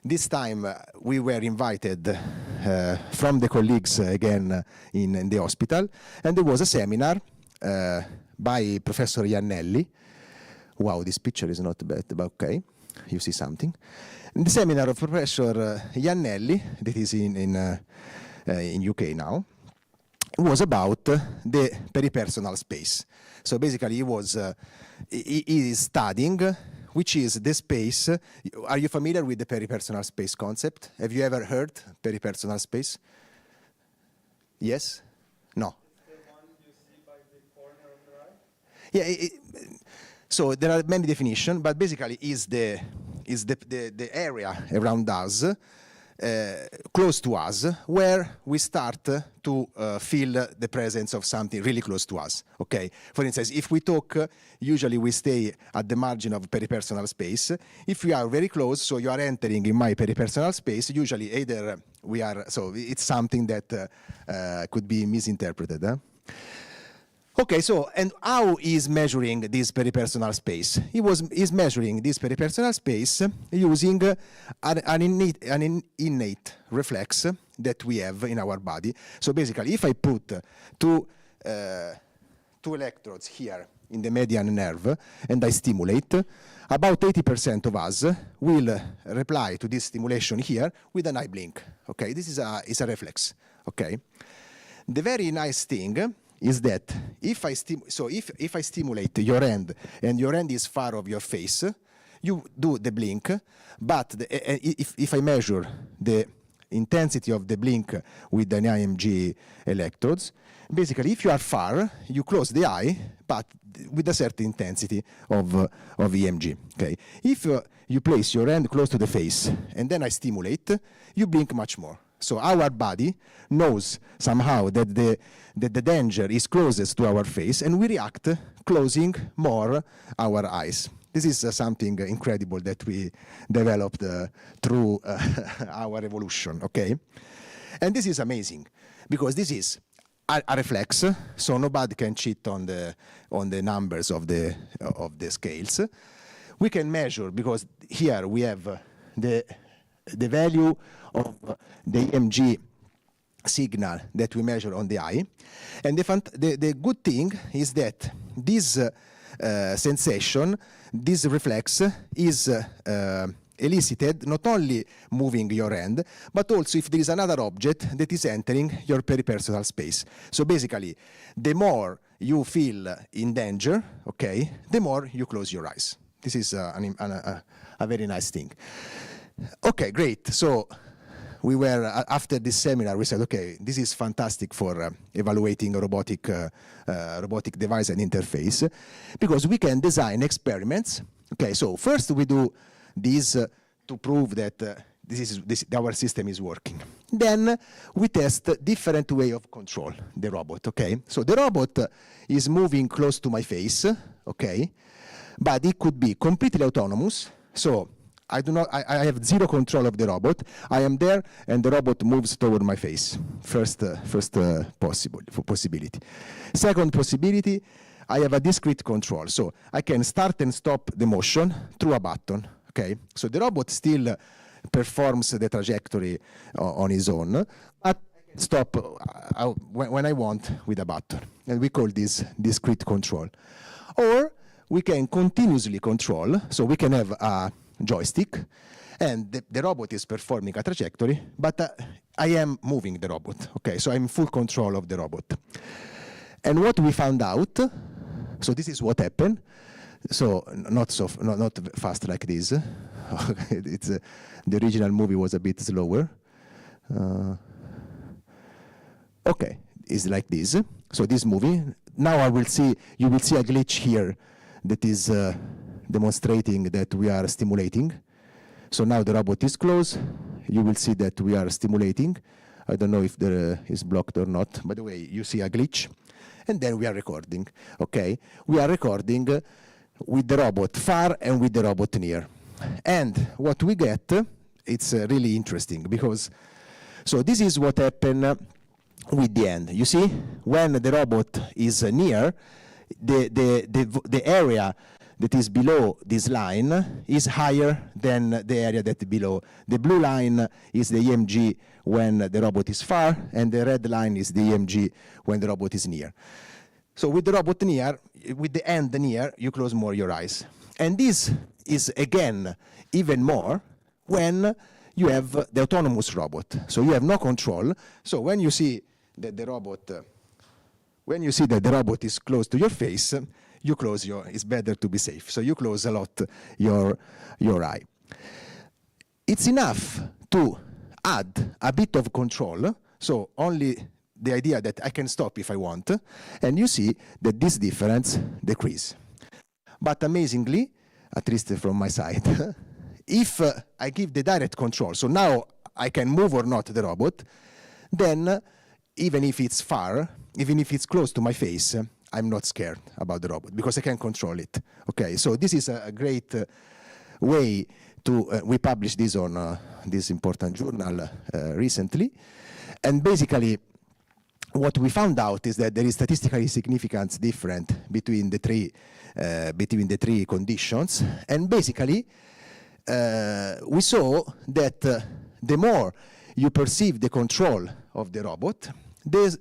This time we were invited from the colleagues again in the hospital, and there was a seminar by Professor Iannelli. Wow, this picture is not bad, but okay, you see something. In the seminar of Professor Iannelli, that is in UK now, was about the peripersonal space. So basically he is studying which is the space. Are you familiar with the peripersonal space concept? Have you ever heard peripersonal space? Yes? No? The one you see by the corner on the right? Yeah, so there are many definitions, but basically is the area around us, close to us, where we start to feel the presence of something really close to us, okay? For instance, if we talk, usually we stay at the margin of peripersonal space. If we are very close, so you are entering in my peripersonal space, usually either we are, so it's something that could be misinterpreted. Okay, so, and how is measuring this peripersonal space? He's measuring this peripersonal space using an innate reflex that we have in our body. So basically, if I put two electrodes here in the median nerve and I stimulate, about 80% of us will reply to this stimulation here with an eye blink. Okay, this is a reflex. Okay, the very nice thing is that if I stimulate your hand and your hand is far of your face, you do the blink, but if I measure the intensity of the blink with an IMG electrodes, basically if you are far, you close the eye, but with a certain intensity of EMG. Okay? If you place your hand close to the face and then I stimulate, you blink much more. So our body knows somehow that the danger is closest to our face, and we react closing more our eyes. This is something incredible that we developed through our evolution, okay? And this is amazing, because this is a reflex, so nobody can cheat on the numbers of the scales. We can measure, because here we have the value of the EMG signal that we measure on the eye. And the good thing is that this sensation, this reflex, is elicited not only moving your hand, but also if there is another object that is entering your peripersonal space. So basically, the more you feel in danger, okay, the more you close your eyes. This is a very nice thing. Okay, great. So we were, after this seminar, we said, okay, this is fantastic for evaluating a robotic device and interface, because we can design experiments. Okay, so first we do this to prove that our system is working. Then we test different way of control the robot, okay? So the robot is moving close to my face, okay? But it could be completely autonomous, so I have zero control of the robot. I am there, and the robot moves toward my face. First possibility. Second possibility, I have a discrete control. So I can start and stop the motion through a button, okay? So the robot still performs the trajectory on his own, but I can stop when I want with a button. And we call this discrete control. Or we can continuously control, so we can have a joystick, and the robot is performing a trajectory, but I am moving the robot, okay? So I'm in full control of the robot. And what we found out, so this is what happened, so not fast like this. The original movie was a bit slower. Okay, it's like this. So this movie, now you will see a glitch here that is demonstrating that we are stimulating. So now the robot is close. You will see that we are stimulating. I don't know if there is blocked or not. By the way, you see a glitch. And then we are recording, okay? We are recording with the robot far and with the robot near. And what we get, it's really interesting, because, so this is what happened with the end. You see, when the robot is near, the area that is below this line is higher than the area that below. The blue line is the EMG when the robot is far, and the red line is the EMG when the robot is near. So with the robot near, with the end near, you close more your eyes. And this is, again, even more when you have the autonomous robot. So you have no control. So when you see that the robot, is close to your face, you close it's better to be safe. So you close a lot your eye. It's enough to add a bit of control, so only the idea that I can stop if I want, and you see that this difference decreases. But amazingly, at least from my side, if I give the direct control, so now I can move or not the robot, then even if it's far, even if it's close to my face, I'm not scared about the robot because I can control it. Okay, so this is a great way to, we published this on this important journal recently, and basically what we found out is that there is statistically significant difference between the three conditions, and basically we saw that the more you perceive the control of the robot, the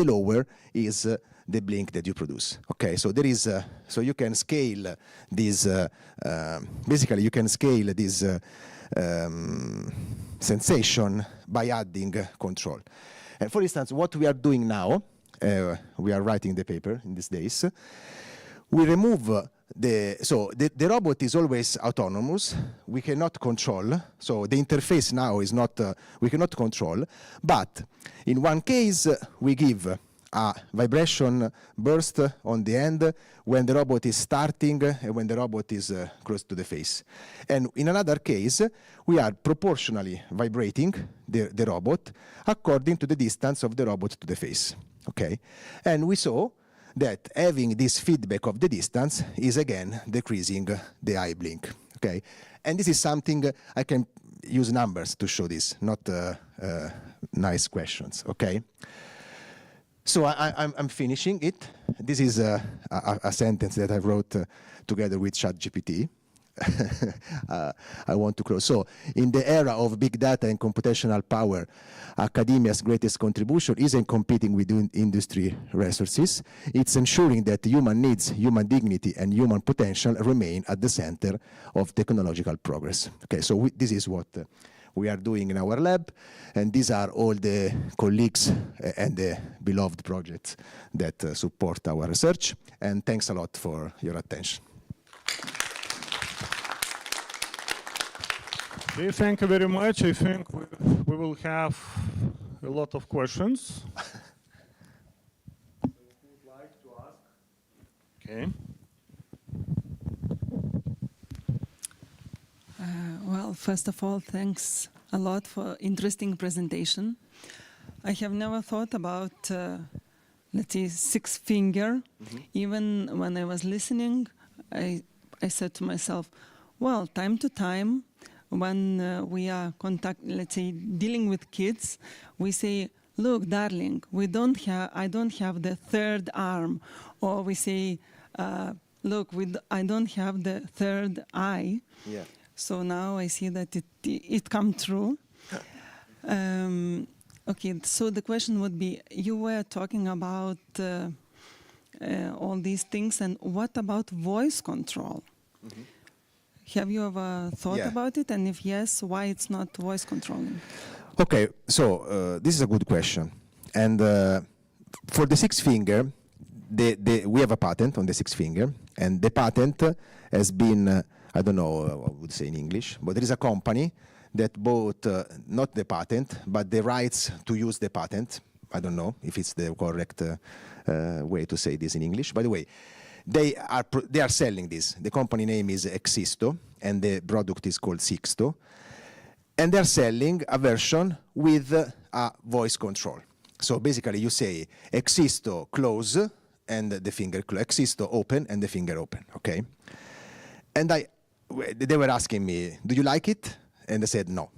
lower is the blink that you produce. Okay, so there is so you can scale this. Basically, you can scale this sensation by adding control. And for instance, what we are doing now, we are writing the paper in these days. We remove the robot is always autonomous. We cannot control. So the interface now is not, we cannot control. But in one case, we give a vibration burst on the end when the robot is starting and when the robot is close to the face. And in another case, we are proportionally vibrating the robot according to the distance of the robot to the face. Okay? And we saw that having this feedback of the distance is again decreasing the eye blink. Okay, and this is something I can use numbers to show this, not nice questions. Okay, so I'm finishing it. This is a sentence that I wrote together with ChatGPT. I want to close. So, in the era of big data and computational power, academia's greatest contribution isn't competing with industry resources. It's ensuring that human needs, human dignity, and human potential remain at the center of technological progress. Okay, so this is what we are doing in our lab, and these are all the colleagues and the beloved projects that support our research. And thanks a lot for your attention. Okay, thank you very much. I think we will have a lot of questions. Who would like to ask? Okay. Well, first of all, thanks a lot for interesting presentation. I have never thought about, let's say, six finger. Even when I was listening, I said to myself, well, time to time, when we are let's say, dealing with kids, we say, look, darling, I don't have the third arm. Or we say, look, I don't have the third eye. Yeah. So now I see that it come true. Okay, so the question would be, you were talking about all these things, and what about voice control? Have you ever thought about it? And if yes, why it's not voice controlling? Okay, so this is a good question. And for the six finger, we have a patent on the six finger, and the patent has been, I don't know what I would say in English, but there is a company that bought not the patent, but the rights to use the patent. I don't know if it's the correct way to say this in English. By the way, they are selling this. The company name is ICIST, and the product is called Sixto. And they're selling a version with a voice control. So basically you say ICIST close and the finger close, ICIST open and the finger open, okay? And they were asking me, do you like it? And I said, no.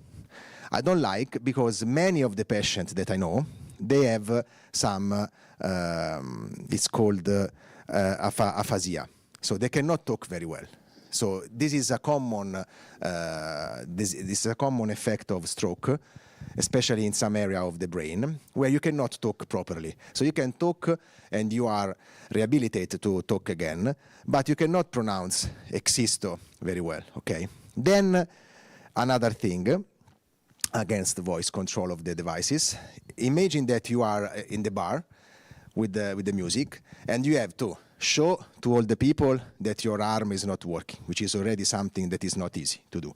I don't like, because many of the patients that I know, they have some, it's called aphasia. so they cannot talk very well. So this is a common this is a common effect of stroke, especially in some area of the brain where you cannot talk properly. So you can talk and you are rehabilitated to talk again, but you cannot pronounce existo very well. Okay. Then another thing against the voice control of the devices. Imagine that you are in the bar with the music, and you have to show to all the people that your arm is not working, which is already something that is not easy to do.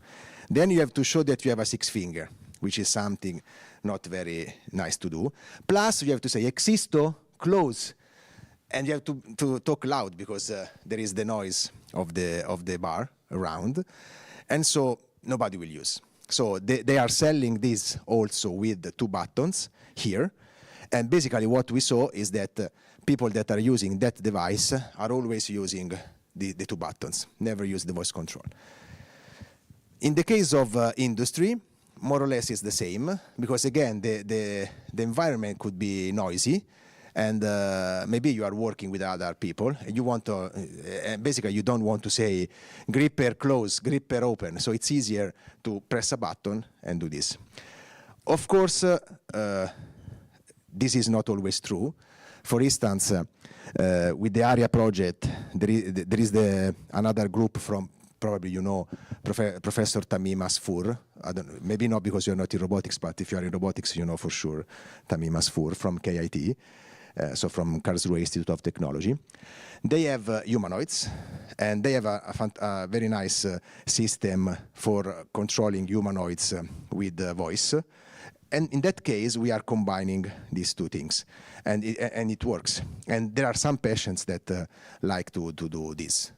Then you have to show that you have a 6 finger, which is something not very nice to do. Plus, you have to say existo, close, and you have to talk loud because there is the noise of the bar around, and so nobody will use. So they are selling this also with the 2 buttons here. And basically what we saw is that people that are using that device are always using the 2 buttons, never use the voice control. In the case of industry, more or less is the same, because again, the environment could be noisy, and maybe you are working with other people, and you want to, basically you don't want to say gripper close, gripper open, so it's easier to press a button and do this. Of course, this is not always true. For instance, with the ARIA project, there is another group from, probably you know, Professor Tamim Asfour. Maybe not because you're not in robotics, but if you are in robotics, you know for sure Tamim Asfour from KIT, so from Karlsruhe Institute of Technology. They have humanoids, and they have a very nice system for controlling humanoids with voice. And in that case, we are combining these 2 things, and it works. And there are some patients that like to do this.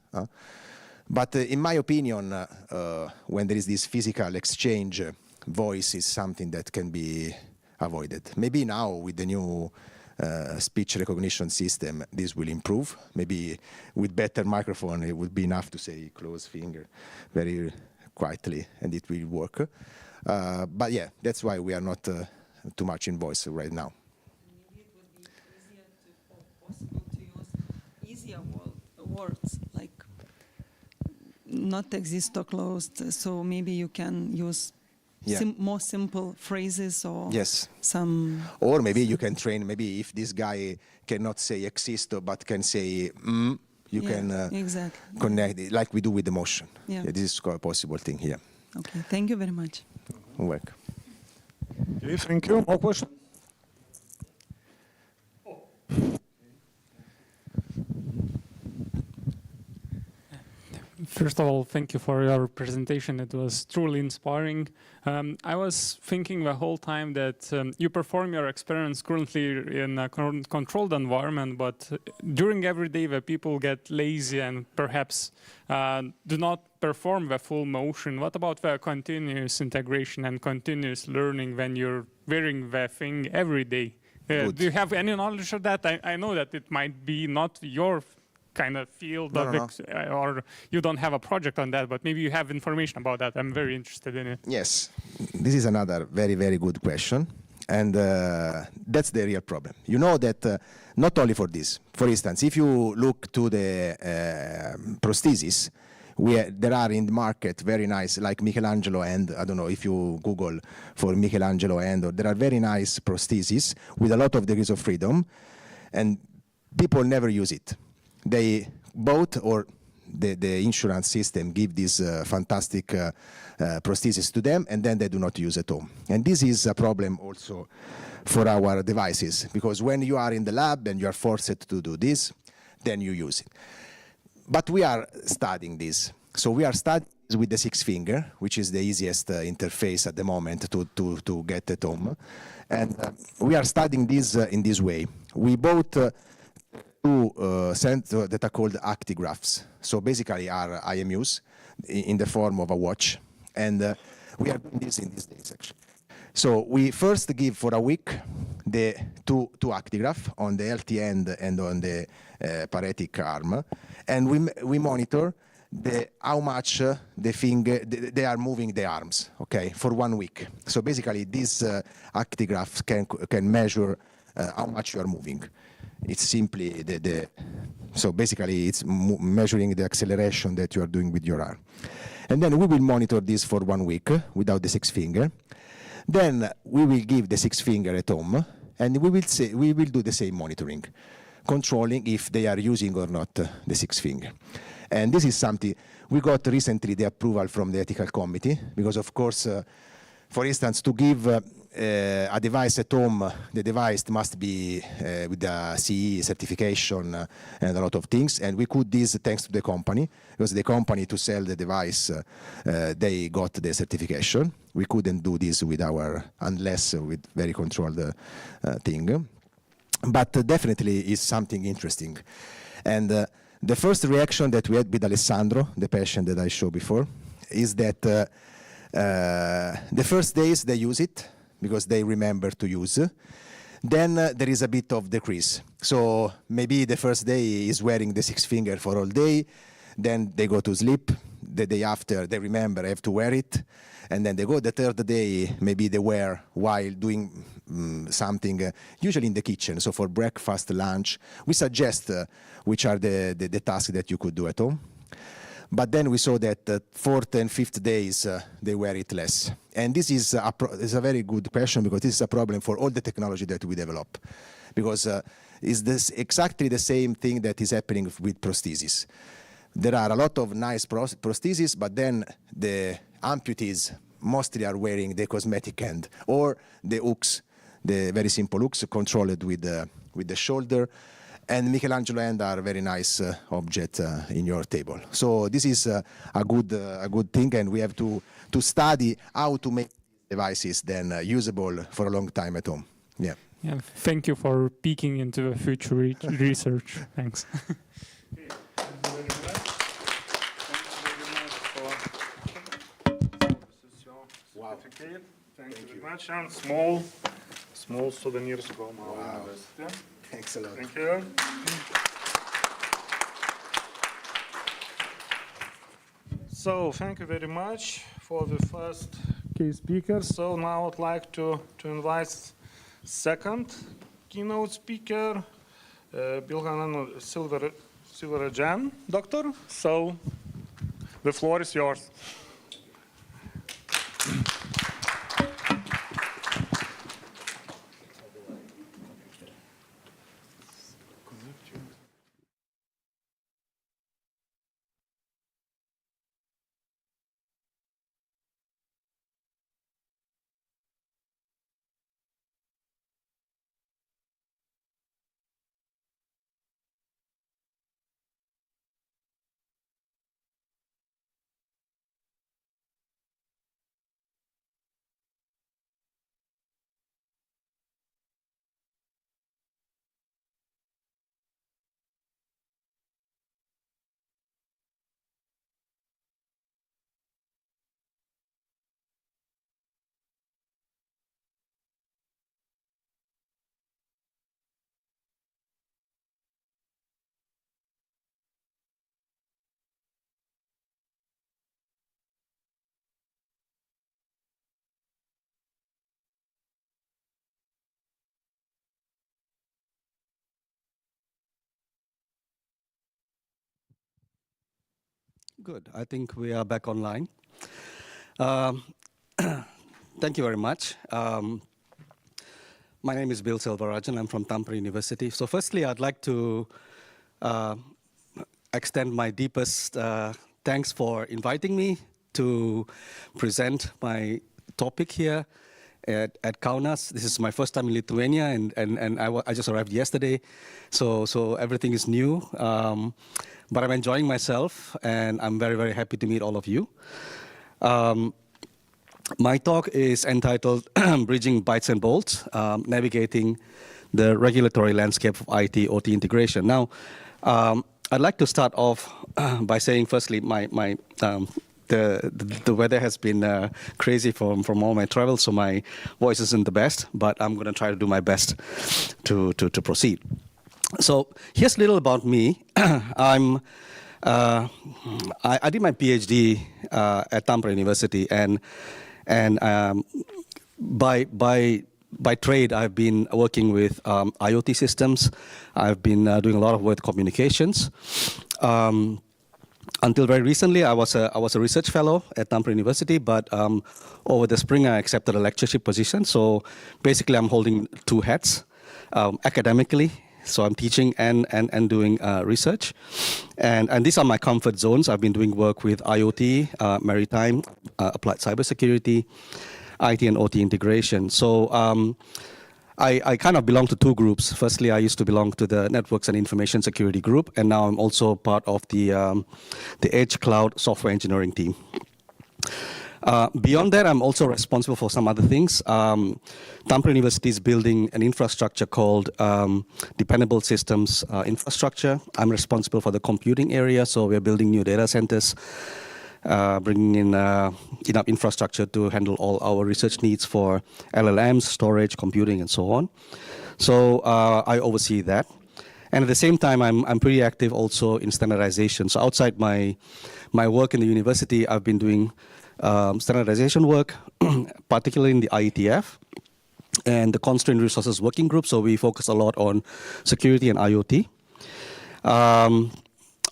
But in my opinion, when there is this physical exchange, voice is something that can be avoided. Maybe now with the new speech recognition system, this will improve. Maybe with better microphone, it would be enough to say close finger very quietly, and it will work. But yeah, that's why we are not too much in voice right now. Maybe it would be easier possible to use easier words, like not exist or closed. So maybe you can use more simple phrases or some... Or maybe you can train, maybe if this guy cannot say existo but can say you can exactly. connect it, like we do with the motion. Yeah. This is a possible thing here. Okay, thank you very much. You're welcome. Okay, thank you. More questions? First of all, thank you for your presentation. It was truly inspiring. I was thinking the whole time that you perform your experiments currently in a controlled environment, but during every day the people get lazy and perhaps do not perform the full motion. What about the continuous integration and continuous learning when you're wearing the thing every day? Do you have any knowledge of that? I know that it might be not your kind of field or you don't have a project on that, but maybe you have information about that. I'm very interested in it. Yes, this is another very, very good question. And that's the real problem. You know that not only for this. For instance, if you look to the prosthesis, there are in the market very nice, like Michelangelo hand. I don't know if you Google for Michelangelo hand, or there are very nice prostheses with a lot of degrees of freedom, and people never use it. They bought, or the insurance system give these fantastic prostheses to them, and then they do not use at home. And this is a problem also for our devices, because when you are in the lab and you are forced to do this, then you use it. But we are studying this. So we are studying with the 6 finger, which is the easiest interface at the moment to get at home. And we are studying this in this way. We bought 2 sensors that are called actigraphs. So basically are IMUs in the form of a watch. And we are doing this in these days, actually. So we first give for a week the two actigraph on the LT end and on the paretic arm. And we monitor how much they are moving the arms, okay, for 1 week. So basically these actigraphs can measure how much you are moving. it's simply so basically it's measuring the acceleration that you are doing with your arm. And then we will monitor this for 1 week without the 6 finger. Then we will give the 6 finger at home, and we will do the same monitoring, controlling if they are using or not the 6 finger. And this is something we got recently the approval from the ethical committee, because of course, for instance, to give a device at home, the device must be with a CE certification and a lot of things. And we could this thanks to the company, because the company to sell the device, they got the certification. We couldn't do this with unless with very controlled thing. But definitely is something interesting. And the first reaction that we had with Alessandro, the patient that I showed before, is that the first days they use it because they remember to use. Then there is a bit of decrease. So maybe the first day is wearing the 6 finger for all day, then they go to sleep. The day after they remember have to wear it, and then they go the third day, maybe they wear while doing something, usually in the kitchen. So for breakfast, lunch, we suggest which are the tasks that you could do at home. But then we saw that fourth and fifth days, they wear it less. And this is a very good question, because this is a problem for all the technology that we develop. Because it's exactly the same thing that is happening with prosthesis. There are a lot of nice prostheses, but then the amputees mostly are wearing the cosmetic end, or the hooks, the very simple hooks controlled with the shoulder. And Michelangelo hand are very nice object in your table. So this is a good thing, and we have to study how to make devices then usable for a long time at home. Yeah. Yeah. Thank you for peeking into the future research. Thanks. Wow. Thank you very much. And small souvenirs from our university. Thanks a lot. Thank you. So thank you very much for the first key speaker. So now I'd like to invite second keynote speaker, Bilganan Silverajan, doctor. So the floor is yours. Good. I think we are back online. Thank you very much. My name is Bill Silverajan. I'm from Tampere University. So firstly, I'd like to extend my deepest thanks for inviting me to present my topic here at Kaunas. This is my first time in Lithuania, and I just arrived yesterday, so everything is new. But I'm enjoying myself, and I'm very, very happy to meet all of you. My talk is entitled Bridging Bytes and Bolts, Navigating the Regulatory Landscape of IT-OT Integration. Now, I'd like to start off by saying, firstly, the weather has been crazy from all my travels, so my voice isn't the best, but I'm going to try to do my best to proceed. So here's a little about me. I did my PhD at Tampere University, and by by trade, I've been working with IoT systems. I've been doing a lot of work with communications. Until very recently, I was a research fellow at Tampere University, but over the spring, I accepted a lectureship position. So basically, I'm holding two hats academically. So I'm teaching and doing research. And these are my comfort zones. I've been doing work with IoT, maritime, applied cybersecurity, IT and OT integration. So I kind of belong to two groups. Firstly, I used to belong to the Networks and Information Security group, and now I'm also part of the Edge Cloud Software Engineering team. Beyond that, I'm also responsible for some other things. Tampere University is building an infrastructure called Dependable Systems Infrastructure. I'm responsible for the computing area, so we're building new data centers, bringing in enough infrastructure to handle all our research needs for LLMs, storage, computing, and so on. So I oversee that. And at the same time, I'm pretty active also in standardization. So outside my work in the university, I've been doing standardization work, particularly in the IETF and the Constrained Resources Working Group. So we focus a lot on security and IoT. I'm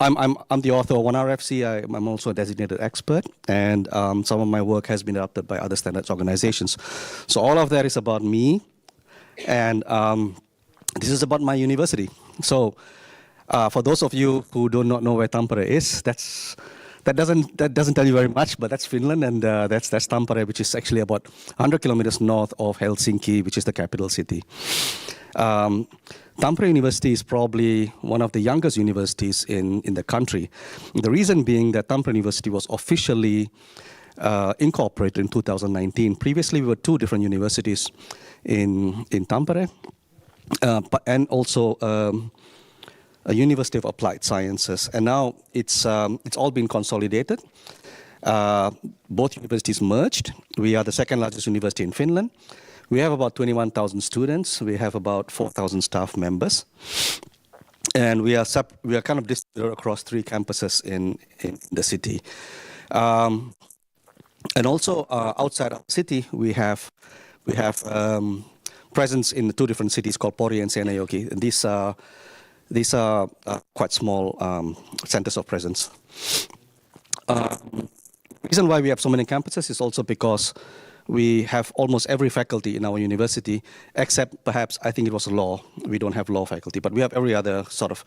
the author of 1RFC. I'm also a designated expert, and some of my work has been adopted by other standards organizations. So all of that is about me, and this is about my university. So for those of you who do not know where Tampere is, that doesn't tell you very much, but that's Finland, and that's Tampere, which is actually about 100 kilometers north of Helsinki, which is the capital city. Tampere University is probably one of the youngest universities in the country. The reason being that Tampere University was officially incorporated in 2019. Previously, we were two different universities in Tampere, and also a University of Applied Sciences, and now it's all been consolidated. Both universities merged. We are the second largest university in Finland. We have about 21,000 students. We have about 4,000 staff members, and we are kind of distributed across 3 campuses in the city. And also outside of the city, we have presence in 2 different cities called Pori and Seinäjoki. And these are quite small centers of presence. The reason why we have so many campuses is also because we have almost every faculty in our university, except perhaps, I think it was law. We don't have law faculty, but we have every other sort of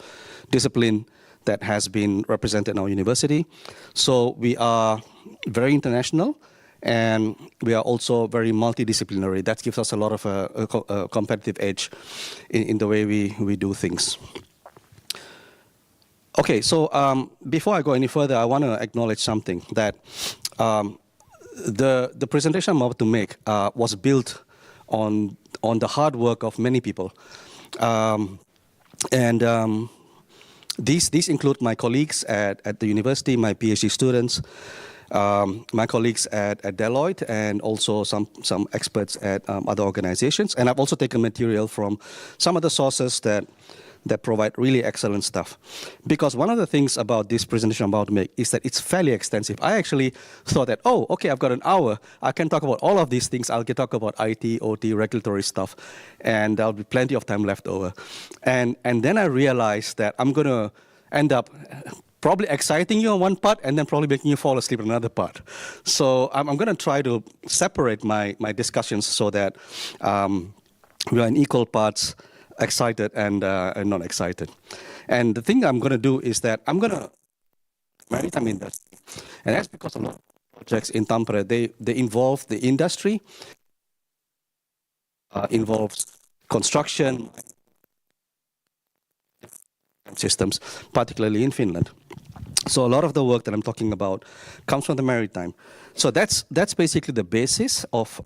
discipline that has been represented in our university. So we are very international, and we are also very multidisciplinary. That gives us a lot of a competitive edge in the way we do things. Okay, so before I go any further, I want to acknowledge something, that the presentation I'm about to make was built on the hard work of many people. These include my colleagues at the university, my PhD students, my colleagues at Deloitte, and also some experts at other organizations. And I've also taken material from some other sources that provide really excellent stuff. Because one of the things about this presentation I'm about to make is that it's fairly extensive. I actually thought that, oh, okay, I've got an hour. I can talk about all of these things. I'll talk about IT, OT, regulatory stuff, and there'll be plenty of time left over. And then I realized that I'm going to end up probably exciting you on one part and then probably making you fall asleep on another part. So I'm going to try to separate my discussions so that we are in equal parts excited and not excited. And the thing I'm going to do is that I'm going to maritime industry, and that's because a lot of projects in Tampere they involve the industry, involves construction systems, particularly in Finland. So a lot of the work that I'm talking about comes from the maritime. So that's basically the basis of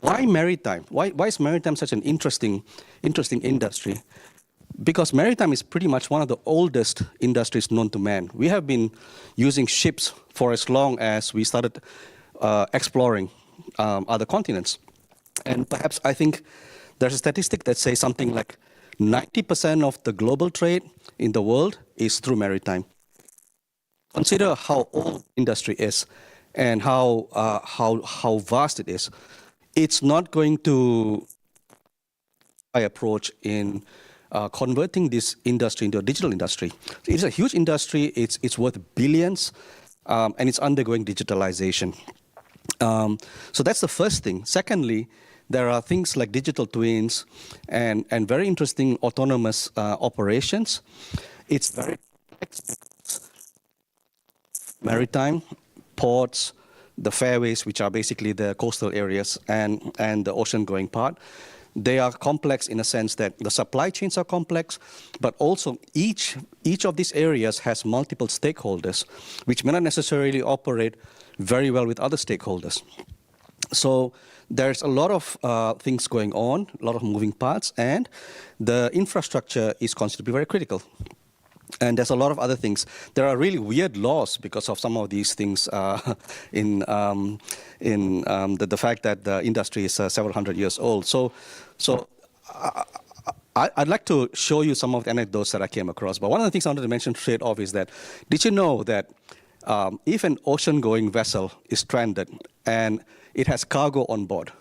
why maritime? Why is maritime such an interesting industry? Because maritime is pretty much one of the oldest industries known to man. We have been using ships for as long as we started exploring other continents. And perhaps I think there's a statistic that says something like 90% of the global trade in the world is through maritime. Consider how old industry is and how vast it is. it's not going to approach in converting this industry into a digital industry. It's a huge industry. It's worth billions, and it's undergoing digitalization. So that's the first thing. Secondly, there are things like digital twins and very interesting autonomous operations. It's very maritime, ports, the fairways, which are basically the coastal areas, and the ocean-going part. They are complex in a sense that the supply chains are complex, but also each of these areas has multiple stakeholders, which may not necessarily operate very well with other stakeholders. So there's a lot of things going on, a lot of moving parts, and the infrastructure is considered to be very critical. And there's a lot of other things. There are really weird laws because of some of these things in the fact that the industry is several hundred years old. So I'd like to show you some of the anecdotes that I came across. But one of the things I wanted to mention straight off is that, did you know that if an ocean-going vessel is stranded and it has cargo on board,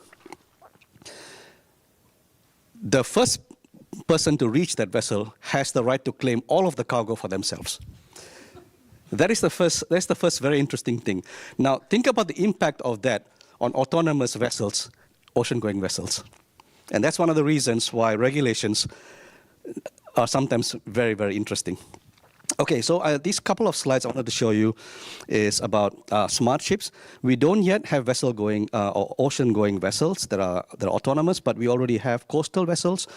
the first person to reach that vessel has the right to claim all of the cargo for themselves. That's the first very interesting thing. Now, think about the impact of that on autonomous vessels, ocean-going vessels. And that's one of the reasons why regulations are sometimes very, very interesting. Okay, so these couple of slides I wanted to show you is about smart ships. We don't yet have vessel-going or ocean-going vessels that are autonomous, but we already have coastal vessels,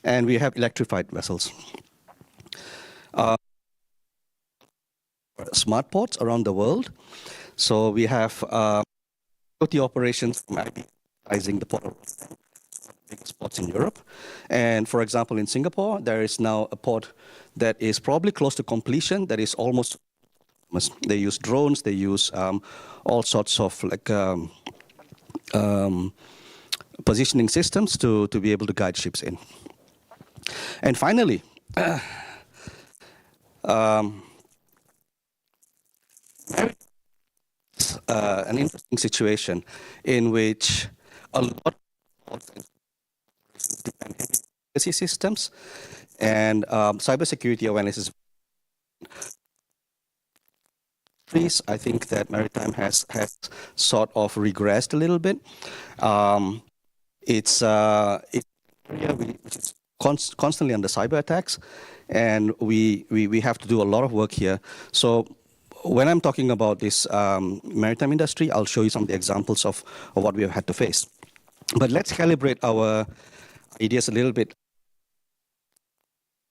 and we have electrified vessels. Smart ports around the world. So we have IoT operations utilizing the port of biggest ports in Europe. And for example, in Singapore, there is now a port that is probably close to completion, that is almost, they use drones, they use all sorts of like positioning systems to be able to guide ships in. And finally, an interesting situation in which a lot of systems and cybersecurity awareness is. I think that maritime has sort of regressed a little bit. It's area which is constantly under cyber attacks, and we have to do a lot of work here. So when I'm talking about this maritime industry, I'll show you some of the examples of what we have had to face. But let's calibrate our ideas a little bit.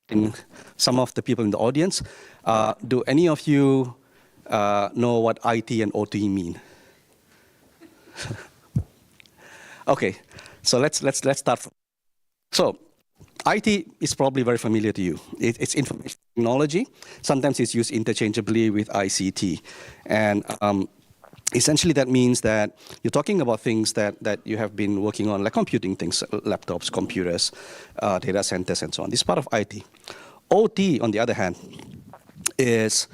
In some of the people in the audience, do any of you know what IT and OT mean? Okay, so let's start. So IT is probably very familiar to you. It's information technology. Sometimes it's used interchangeably with ICT. And essentially that means that you're talking about things that you have been working on, like computing things, laptops, computers, data centers, and so on. This is part of IT. OT, on the other hand, is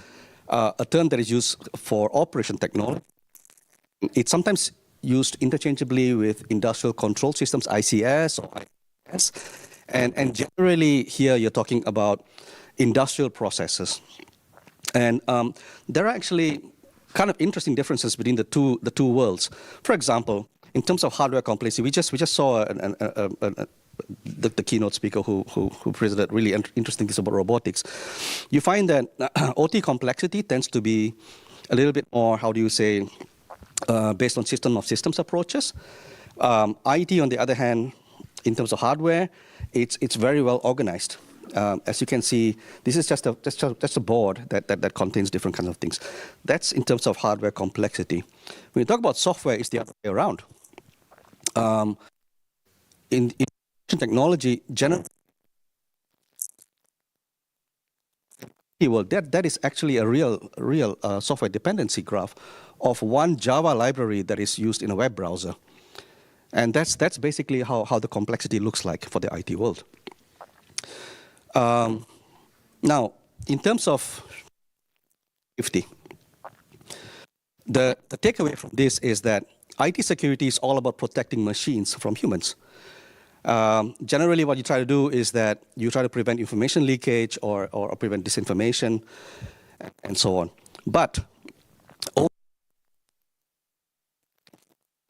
a term that is used for operation technology. It's sometimes used interchangeably with industrial control systems, ICS or ICIST. And generally here you're talking about industrial processes. And there are actually kind of interesting differences between the two worlds. For example, in terms of hardware complexity, we just saw the keynote speaker who presented really interesting things about robotics. You find that OT complexity tends to be a little bit more, how do you say, based on system of systems approaches. IT, on the other hand, in terms of hardware, it's very well organized. As you can see, this is just a board that contains different kinds of things. That's in terms of hardware complexity. When you talk about software, it's the other way around. In technology, generally, well, that is actually a real software dependency graph of one Java library that is used in a web browser. And that's basically how the complexity looks like for the IT world. Now, in terms of safety, the takeaway from this is that IT security is all about protecting machines from humans. Generally, what you try to do is that you try to prevent information leakage or prevent disinformation and so on. But all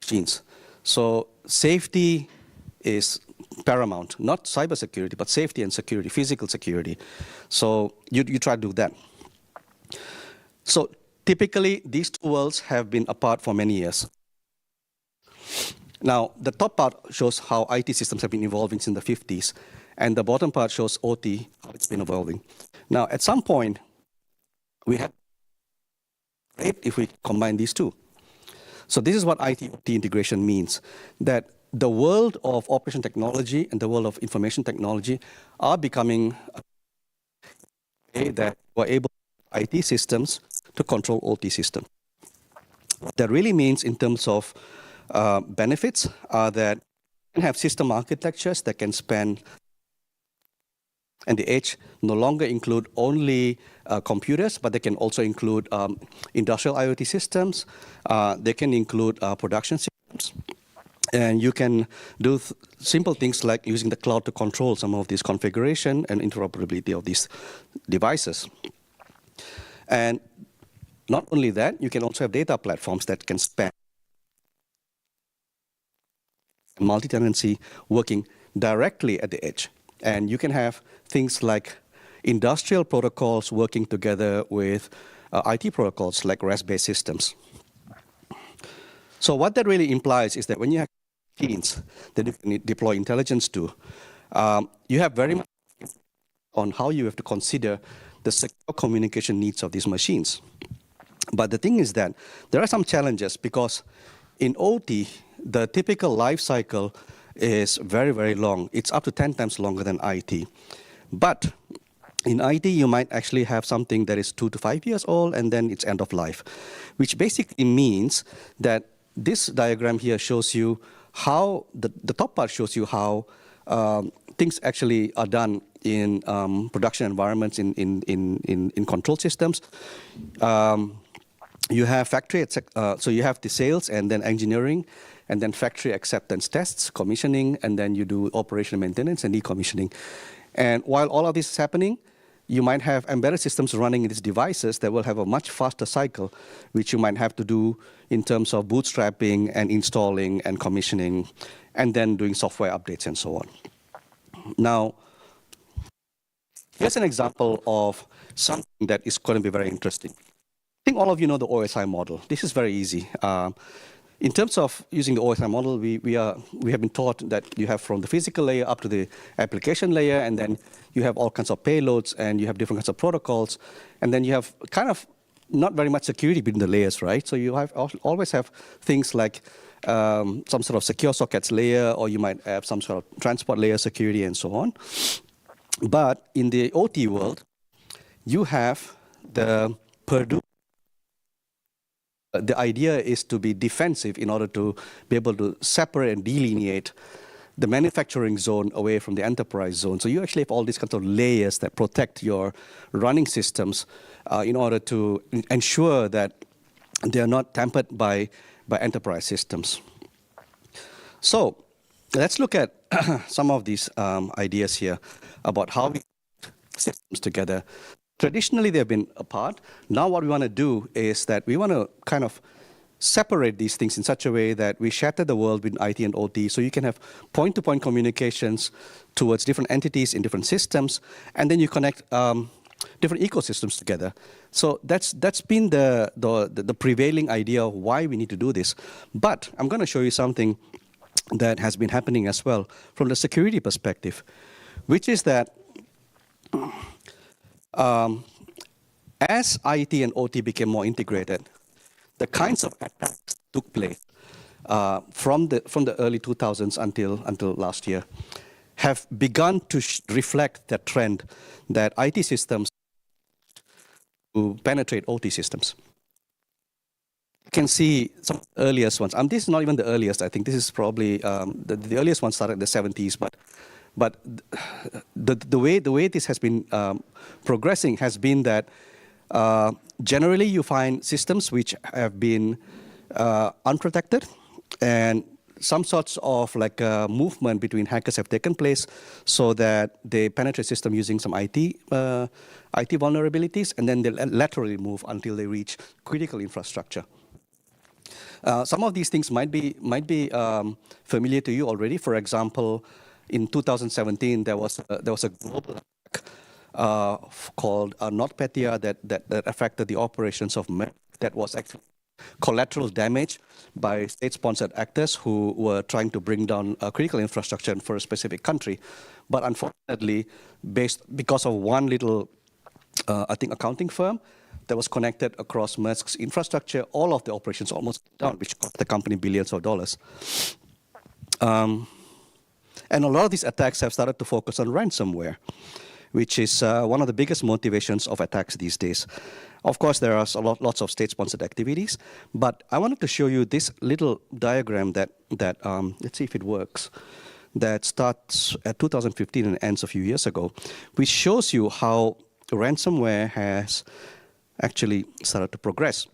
machines. So safety is paramount, not cybersecurity, but safety and security, physical security. So you try to do that. So typically, these two worlds have been apart for many years. Now, the top part shows how IT systems have been evolving since the 50s, and the bottom part shows OT, how it's been evolving. Now, at some point, we have great if we combine these two. So this is what IT-OT integration means, that the world of operation technology and the world of information technology are becoming a way that we're able to IT systems to control OT systems. What that really means in terms of benefits are that you can have system architectures that can span, and the edge no longer include only computers, but they can also include industrial IoT systems. They can include production systems. And you can do simple things like using the cloud to control some of this configuration and interoperability of these devices. And not only that, you can also have data platforms that can span multi-tenancy working directly at the edge. And you can have things like industrial protocols working together with IT protocols like REST-based systems. So what that really implies is that when you have machines that you can deploy intelligence to, you have very much on how you have to consider the secure communication needs of these machines. But the thing is that there are some challenges because in OT, the typical life cycle is very, very long. It's up to 10 times longer than IT. But in IT, you might actually have something that is 2 to 5 years old, and then it's end of life, which basically means that this diagram here shows you how, the top part shows you how things actually are done in production environments, in control systems. You have factory, so you have the sales and then engineering, and then factory acceptance tests, commissioning, and then you do operation maintenance and decommissioning. And while all of this is happening, you might have embedded systems running in these devices that will have a much faster cycle, which you might have to do in terms of bootstrapping and installing and commissioning, and then doing software updates and so on. Now, here's an example of something that is going to be very interesting. I think all of you know the OSI model. This is very easy. In terms of using the OSI model, we have been taught that you have from the physical layer up to the application layer, and then you have all kinds of payloads, and you have different kinds of protocols, and then you have kind of not very much security between the layers, right? So you always have things like some sort of secure sockets layer, or you might have some sort of transport layer security and so on. But in the OT world, you have the Purdue. The idea is to be defensive in order to be able to separate and delineate the manufacturing zone away from the enterprise zone. So you actually have all these kinds of layers that protect your running systems in order to ensure that they are not tampered by enterprise systems. So let's look at some of these ideas here about how we put systems together. Traditionally, they've been apart. Now what we want to do is that we want to kind of separate these things in such a way that we shatter the world between IT and OT, so you can have point-to-point communications towards different entities in different systems, and then you connect different ecosystems together. So that's been the prevailing idea of why we need to do this. But I'm going to show you something that has been happening as well from the security perspective, which is that as IT and OT became more integrated, the kinds of attacks took place from the early 2000s until last year have begun to reflect that trend that IT systems to penetrate OT systems. You can see some earliest ones. This is not even the earliest. I think this is probably the earliest one started in the 70s, but the way this has been progressing has been that generally you find systems which have been unprotected, And some sorts of like a movement between hackers have taken place so that they penetrate system using some IT vulnerabilities, and then they laterally move until they reach critical infrastructure. Some of these things might be familiar to you already. For example, in 2017, there was a global attack called NotPetya that affected the operations of Merck. That was actually collateral damage by state-sponsored actors who were trying to bring down critical infrastructure for a specific country. But unfortunately, because of one little, I think, accounting firm that was connected across Merck's infrastructure, all of the operations almost down, which cost the company billions of dollars. And a lot of these attacks have started to focus on ransomware, which is one of the biggest motivations of attacks these days. Of course, there are lots of state-sponsored activities, but I wanted to show you this little diagram that let's see if it works, that starts at 2015 and ends a few years ago, which shows you how ransomware has actually started to progress.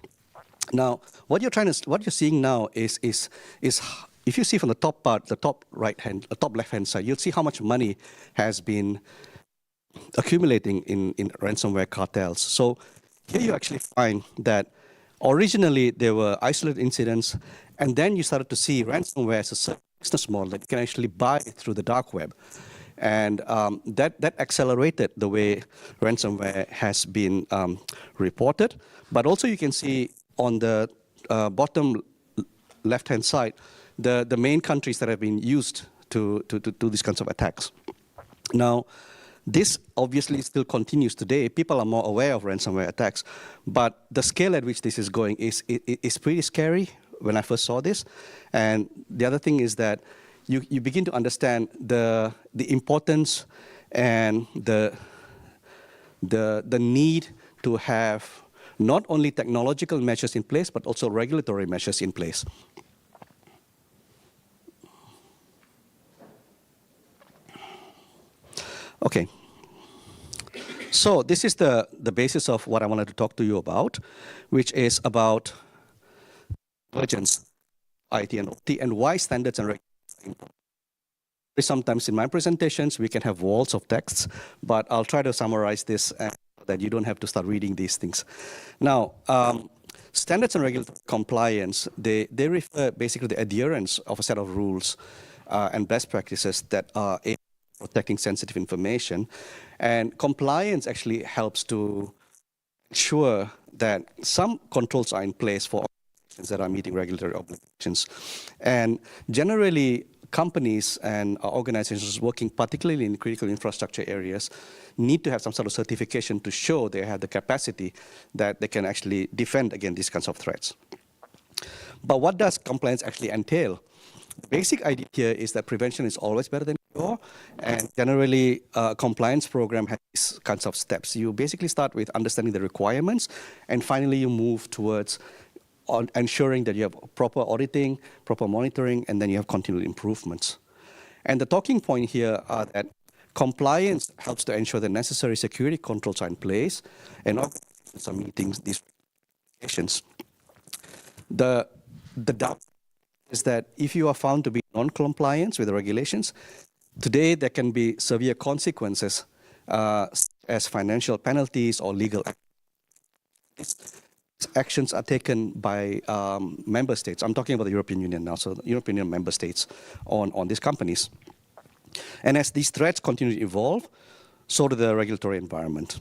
Now, what you're seeing now is if you see from the top part, the top left-hand side, you'll see how much money has been accumulating in ransomware cartels. So here you actually find that originally there were isolated incidents, and then you started to see ransomware as a business model that you can actually buy through the dark web. And that accelerated the way ransomware has been reported. But also you can see on the bottom left-hand side, the main countries that have been used to do these kinds of attacks. Now, this obviously still continues today. People are more aware of ransomware attacks, but the scale at which this is going is pretty scary when I first saw this. And the other thing is that you begin to understand the importance and the need to have not only technological measures in place, but also regulatory measures in place. Okay. So this is the basis of what I wanted to talk to you about, which is about convergence, IT and OT, and why standards and regulations. Sometimes in my presentations, we can have walls of texts, but I'll try to summarize this so that you don't have to start reading these things. Now, standards and regulatory compliance, they refer basically to the adherence of a set of rules and best practices that are protecting sensitive information. And compliance actually helps to ensure that some controls are in place for organizations that are meeting regulatory obligations. And generally, companies and organizations working particularly in critical infrastructure areas need to have some sort of certification to show they have the capacity that they can actually defend against these kinds of threats. But what does compliance actually entail? The basic idea here is that prevention is always better than cure, and generally a compliance program has these kinds of steps. You basically start with understanding the requirements, and finally you move towards ensuring that you have proper auditing, proper monitoring, and then you have continual improvements. And the talking point here are that compliance helps to ensure the necessary security controls are in place and organizations are meeting these regulations. The doubt is that if you are found to be non-compliance with the regulations, today there can be severe consequences as financial penalties or legal actions are taken by member states. I'm talking about the European Union now, so the European Union member states on these companies. And as these threats continue to evolve, so do the regulatory environment.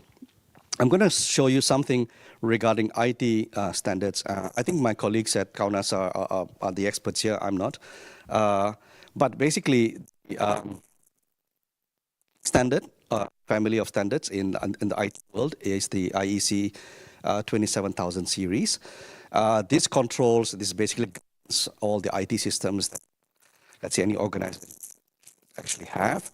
I'm going to show you something regarding IT standards. I think my colleagues at Kaunas are the experts here. I'm not. But basically, standard family of standards in the IT world is the IEC 27000 series. This basically governs all the IT systems that, let's say, any organization actually have.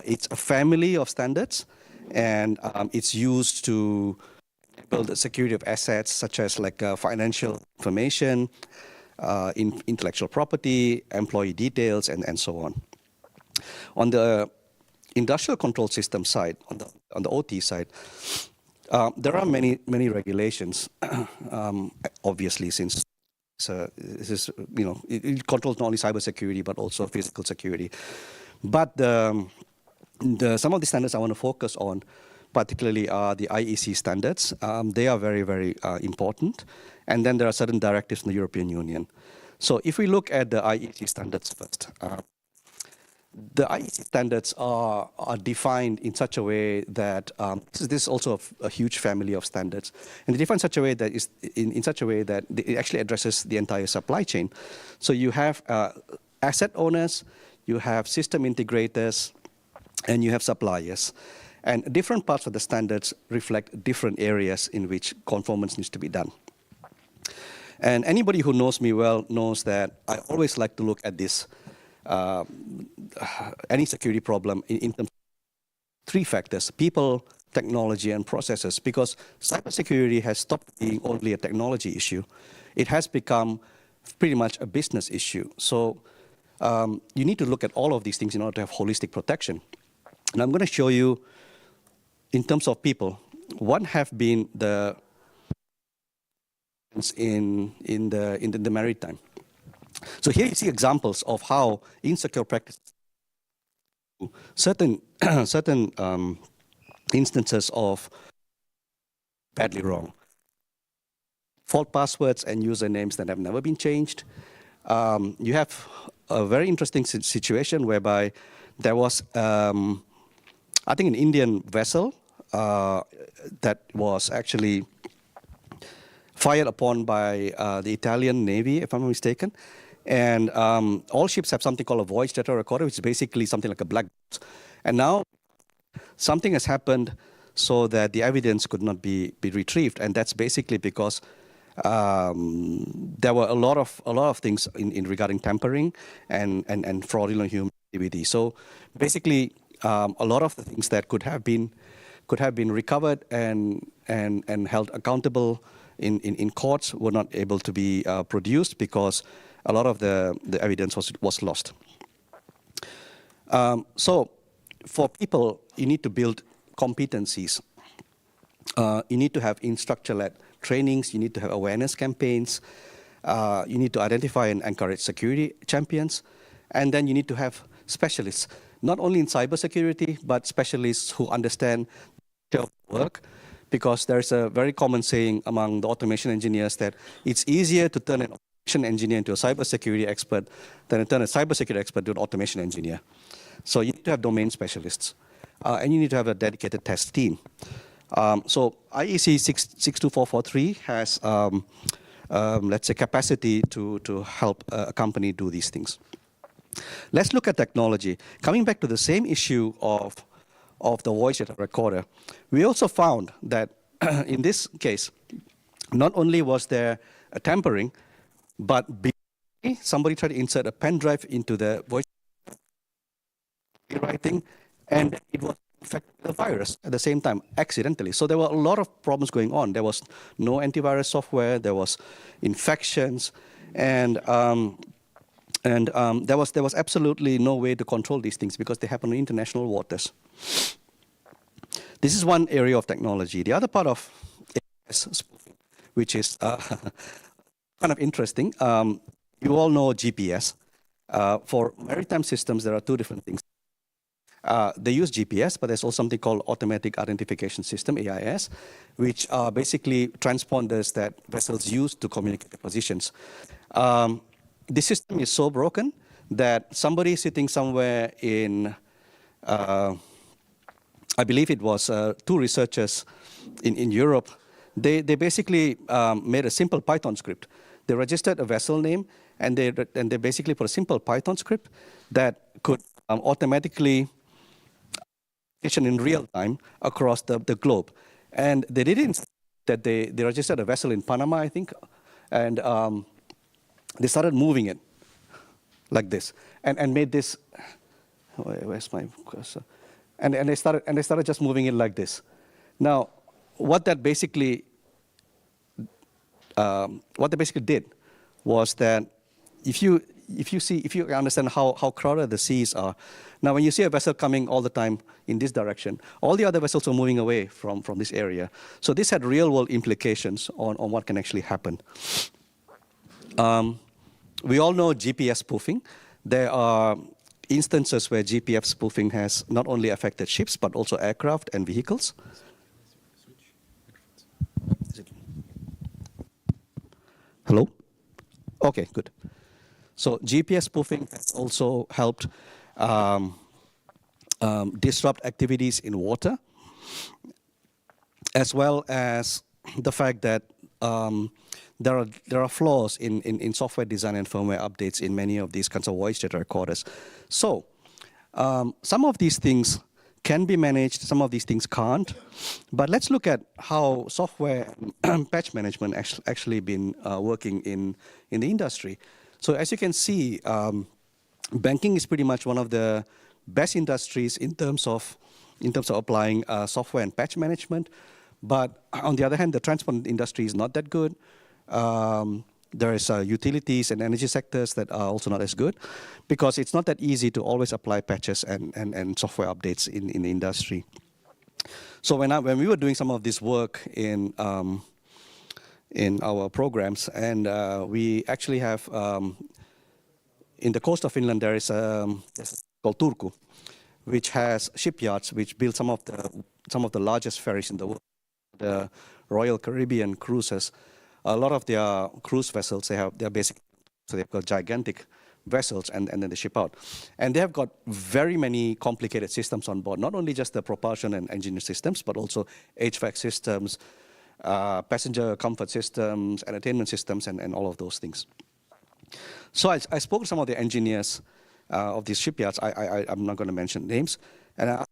It's a family of standards, and it's used to build the security of assets such as like financial information, intellectual property, employee details, and so on. On the industrial control system side, on the OT side, there are many regulations, obviously, since So this is, it controls not only cybersecurity but also physical security. But some of the standards I want to focus on, particularly are the IEC standards. They are very, very important. And then there are certain directives in the European Union. So if we look at the IEC standards first, the IEC standards are defined in such a way that this is also a huge family of standards, and they define such a way that is in such a way that it actually addresses the entire supply chain. So you have asset owners, you have system integrators, and you have suppliers. And different parts of the standards reflect different areas in which conformance needs to be done. And anybody who knows me well knows that I always like to look at this, any security problem in terms of three factors: people, technology, and processes. Because cybersecurity has stopped being only a technology issue. It has become pretty much a business issue. So you need to look at all of these things in order to have holistic protection. And I'm going to show you, in terms of people, what have been the in the maritime. So here you see examples of how insecure practices, certain instances of badly wrong. Fault passwords and usernames that have never been changed. You have a very interesting situation whereby there was, I think, an Indian vessel that was actually fired upon by the Italian Navy, if I'm not mistaken. And all ships have something called a voyage data recorder, which is basically something like a black box. And now something has happened so that the evidence could not be retrieved, and that's basically because there were a lot of things in regarding tampering and fraudulent human activity. So basically, a lot of the things that could have been recovered and held accountable in courts were not able to be produced because a lot of the evidence was lost. So for people, you need to build competencies. You need to have instructor-led trainings. You need to have awareness campaigns. You need to identify and encourage security champions. And then you need to have specialists, not only in cybersecurity, but specialists who understand their work. Because there's a very common saying among the automation engineers that it's easier to turn an automation engineer into a cybersecurity expert than to turn a cybersecurity expert to an automation engineer. So you need to have domain specialists. And you need to have a dedicated test team. So IEC 62443 has, let's say, capacity to help a company do these things. Let's look at technology. Coming back to the same issue of the voice data recorder, we also found that in this case, not only was there a tampering, but somebody tried to insert a pen drive into the voice writing, and it was infected with a virus at the same time, accidentally. So there were a lot of problems going on. There was no antivirus software, there was infections, and there was absolutely no way to control these things because they happen in international waters. This is one area of technology. The other part of AIS, which is kind of interesting, you all know GPS. For maritime systems, there are two different things. They use GPS, but there's also something called Automatic Identification System, AIS, which are basically transponders that vessels use to communicate their positions. This system is so broken that somebody sitting somewhere in, I believe it was two researchers in Europe, they basically made a simple Python script. They registered a vessel name, and they basically put a simple Python script that could automatically in real time across the globe. And they didn't that they registered a vessel in Panama, I think, and they started moving it like this and made this. Where's my cursor? And they started just moving it like this. Now, what they basically did was that if you understand how crowded the seas are, now when you see a vessel coming all the time in this direction, all the other vessels are moving away from this area. So this had real world implications on what can actually happen. We all know GPS spoofing. There are instances where GPS spoofing has not only affected ships, but also aircraft and vehicles. Hello? Okay, good. So GPS spoofing has also helped disrupt activities in water, as well as the fact that there are flaws in software design and firmware updates in many of these kinds of voice data recorders. So some of these things can be managed, some of these things can't. But let's look at how software patch management actually been working in the industry. So as you can see, banking is pretty much one of the best industries in terms of applying software and patch management. But on the other hand, the transport industry is not that good. There is utilities and energy sectors that are also not as good, because it's not that easy to always apply patches and software updates in the industry. So when we were doing some of this work in our programs, and we actually have in the coast of Finland there is called Turku, which has shipyards which build some of the largest ferries in the world. The Royal Caribbean cruises, a lot of their cruise vessels, they're basically, so they've got gigantic vessels and then they ship out. And they have got very many complicated systems on board, not only just the propulsion and engine systems, but also HVAC systems, passenger comfort systems, entertainment systems, and all of those things. So I spoke to some of the engineers of these shipyards. I'm not going to mention names. And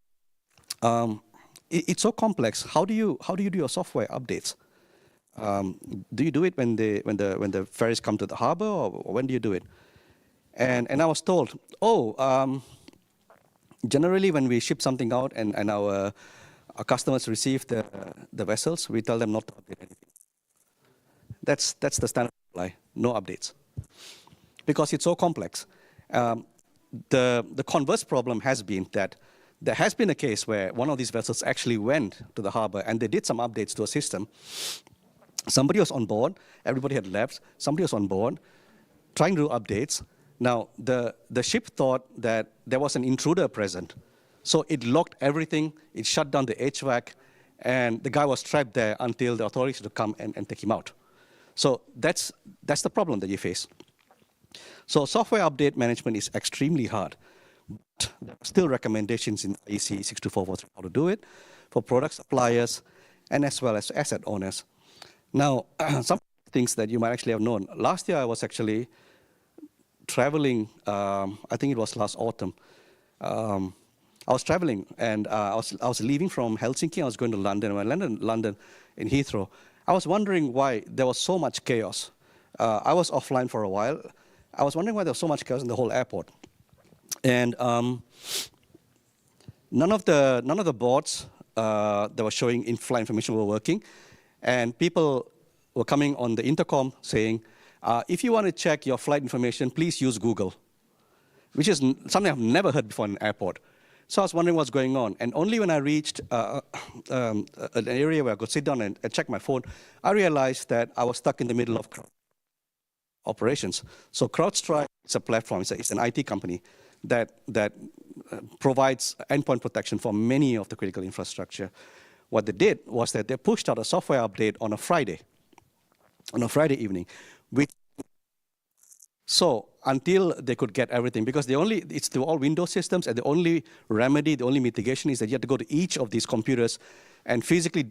it's so complex. How do you do your software updates? Do you do it when the ferries come to the harbor, or when do you do it? And I was told, generally when we ship something out and our customers receive the vessels, we tell them not to update anything. That's the standard reply, no updates, because it's so complex. The converse problem has been that there has been a case where one of these vessels actually went to the harbor and they did some updates to a system. Somebody was on board, everybody had left, somebody was on board, trying to do updates. Now, the ship thought that there was an intruder present. So it locked everything, it shut down the HVAC, and the guy was trapped there until the authorities would come and take him out. So that's the problem that you face. So software update management is extremely hard. But there are still recommendations in IEC 62443 how to do it for product suppliers and as well as asset owners. Now, some things that you might actually have known. Last year, I was actually traveling, I think it was last autumn. I was traveling, and I was leaving from Helsinki. I was going to London. When I landed in London, in Heathrow, I was wondering why there was so much chaos. I was offline for a while. I was wondering why there was so much chaos in the whole airport. And none of the boards that were showing in-flight information were working. And people were coming on the intercom saying, if you want to check your flight information, please use Google, which is something I've never heard before in an airport. So I was wondering what's going on. And only when I reached an area where I could sit down and check my phone, I realized that I was stuck in the middle of operations. So CrowdStrike is a platform, it's an IT company that provides endpoint protection for many of the critical infrastructure. What they did was that they pushed out a software update on a Friday evening. So until they could get everything, because it's all Windows systems, and the only remedy, the only mitigation is that you have to go to each of these computers and physically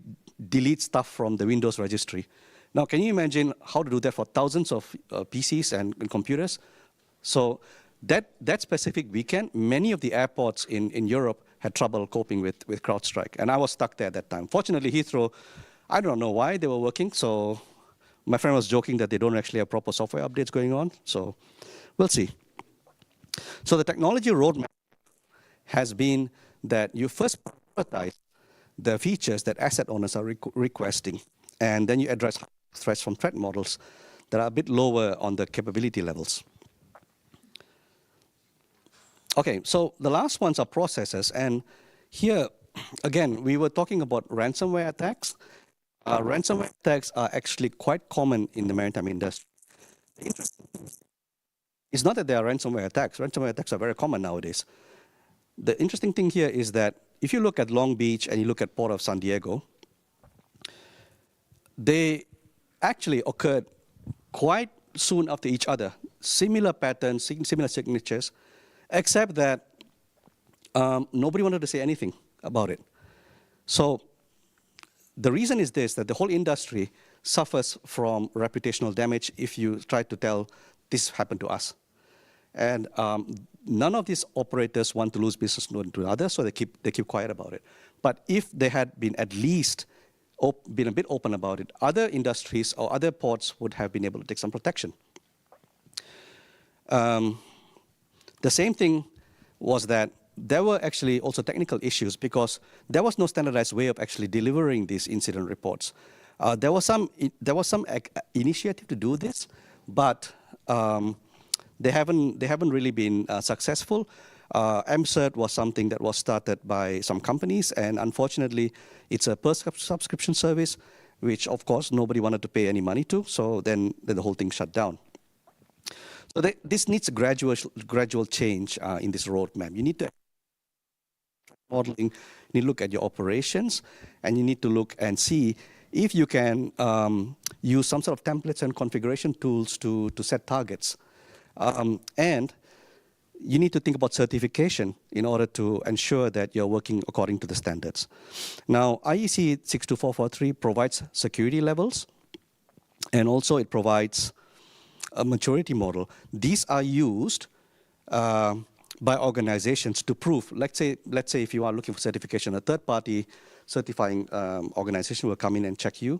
delete stuff from the Windows registry. Now, can you imagine how to do that for thousands of PCs and computers? So that specific weekend, many of the airports in Europe had trouble coping with CrowdStrike, and I was stuck there at that time. Fortunately, Heathrow, I don't know why they were working, so my friend was joking that they don't actually have proper software updates going on, so we'll see. So the technology roadmap has been that you first prioritize the features that asset owners are requesting, and then you address threats from threat models that are a bit lower on the capability levels. Okay, so the last ones are processes, and here, again, we were talking about ransomware attacks. Ransomware attacks are actually quite common in the maritime industry. It's not that there are ransomware attacks. Ransomware attacks are very common nowadays. The interesting thing here is that if you look at Long Beach and you look at Port of San Diego, they actually occurred quite soon after each other. Similar patterns, similar signatures, except that nobody wanted to say anything about it. So the reason is this, that the whole industry suffers from reputational damage if you try to tell this happened to us. And none of these operators want to lose business to others, so they keep quiet about it. But if they had been at least been a bit open about it, other industries or other ports would have been able to take some protection. The same thing was that there were actually also technical issues because there was no standardized way of actually delivering these incident reports. There was some initiative to do this, but they haven't really been successful. MCERT was something that was started by some companies, and unfortunately, it's a per subscription service, which of course nobody wanted to pay any money to. So then the whole thing shut down. So this needs a gradual change in this roadmap. You need to modeling, you need to look at your operations, and you need to look and see if you can use some sort of templates and configuration tools to set targets. And you need to think about certification in order to ensure that you're working according to the standards. Now, IEC 62443 provides security levels, and also it provides a maturity model. These are used by organizations to prove. Let's say if you are looking for certification, a third-party certifying organization will come in and check you,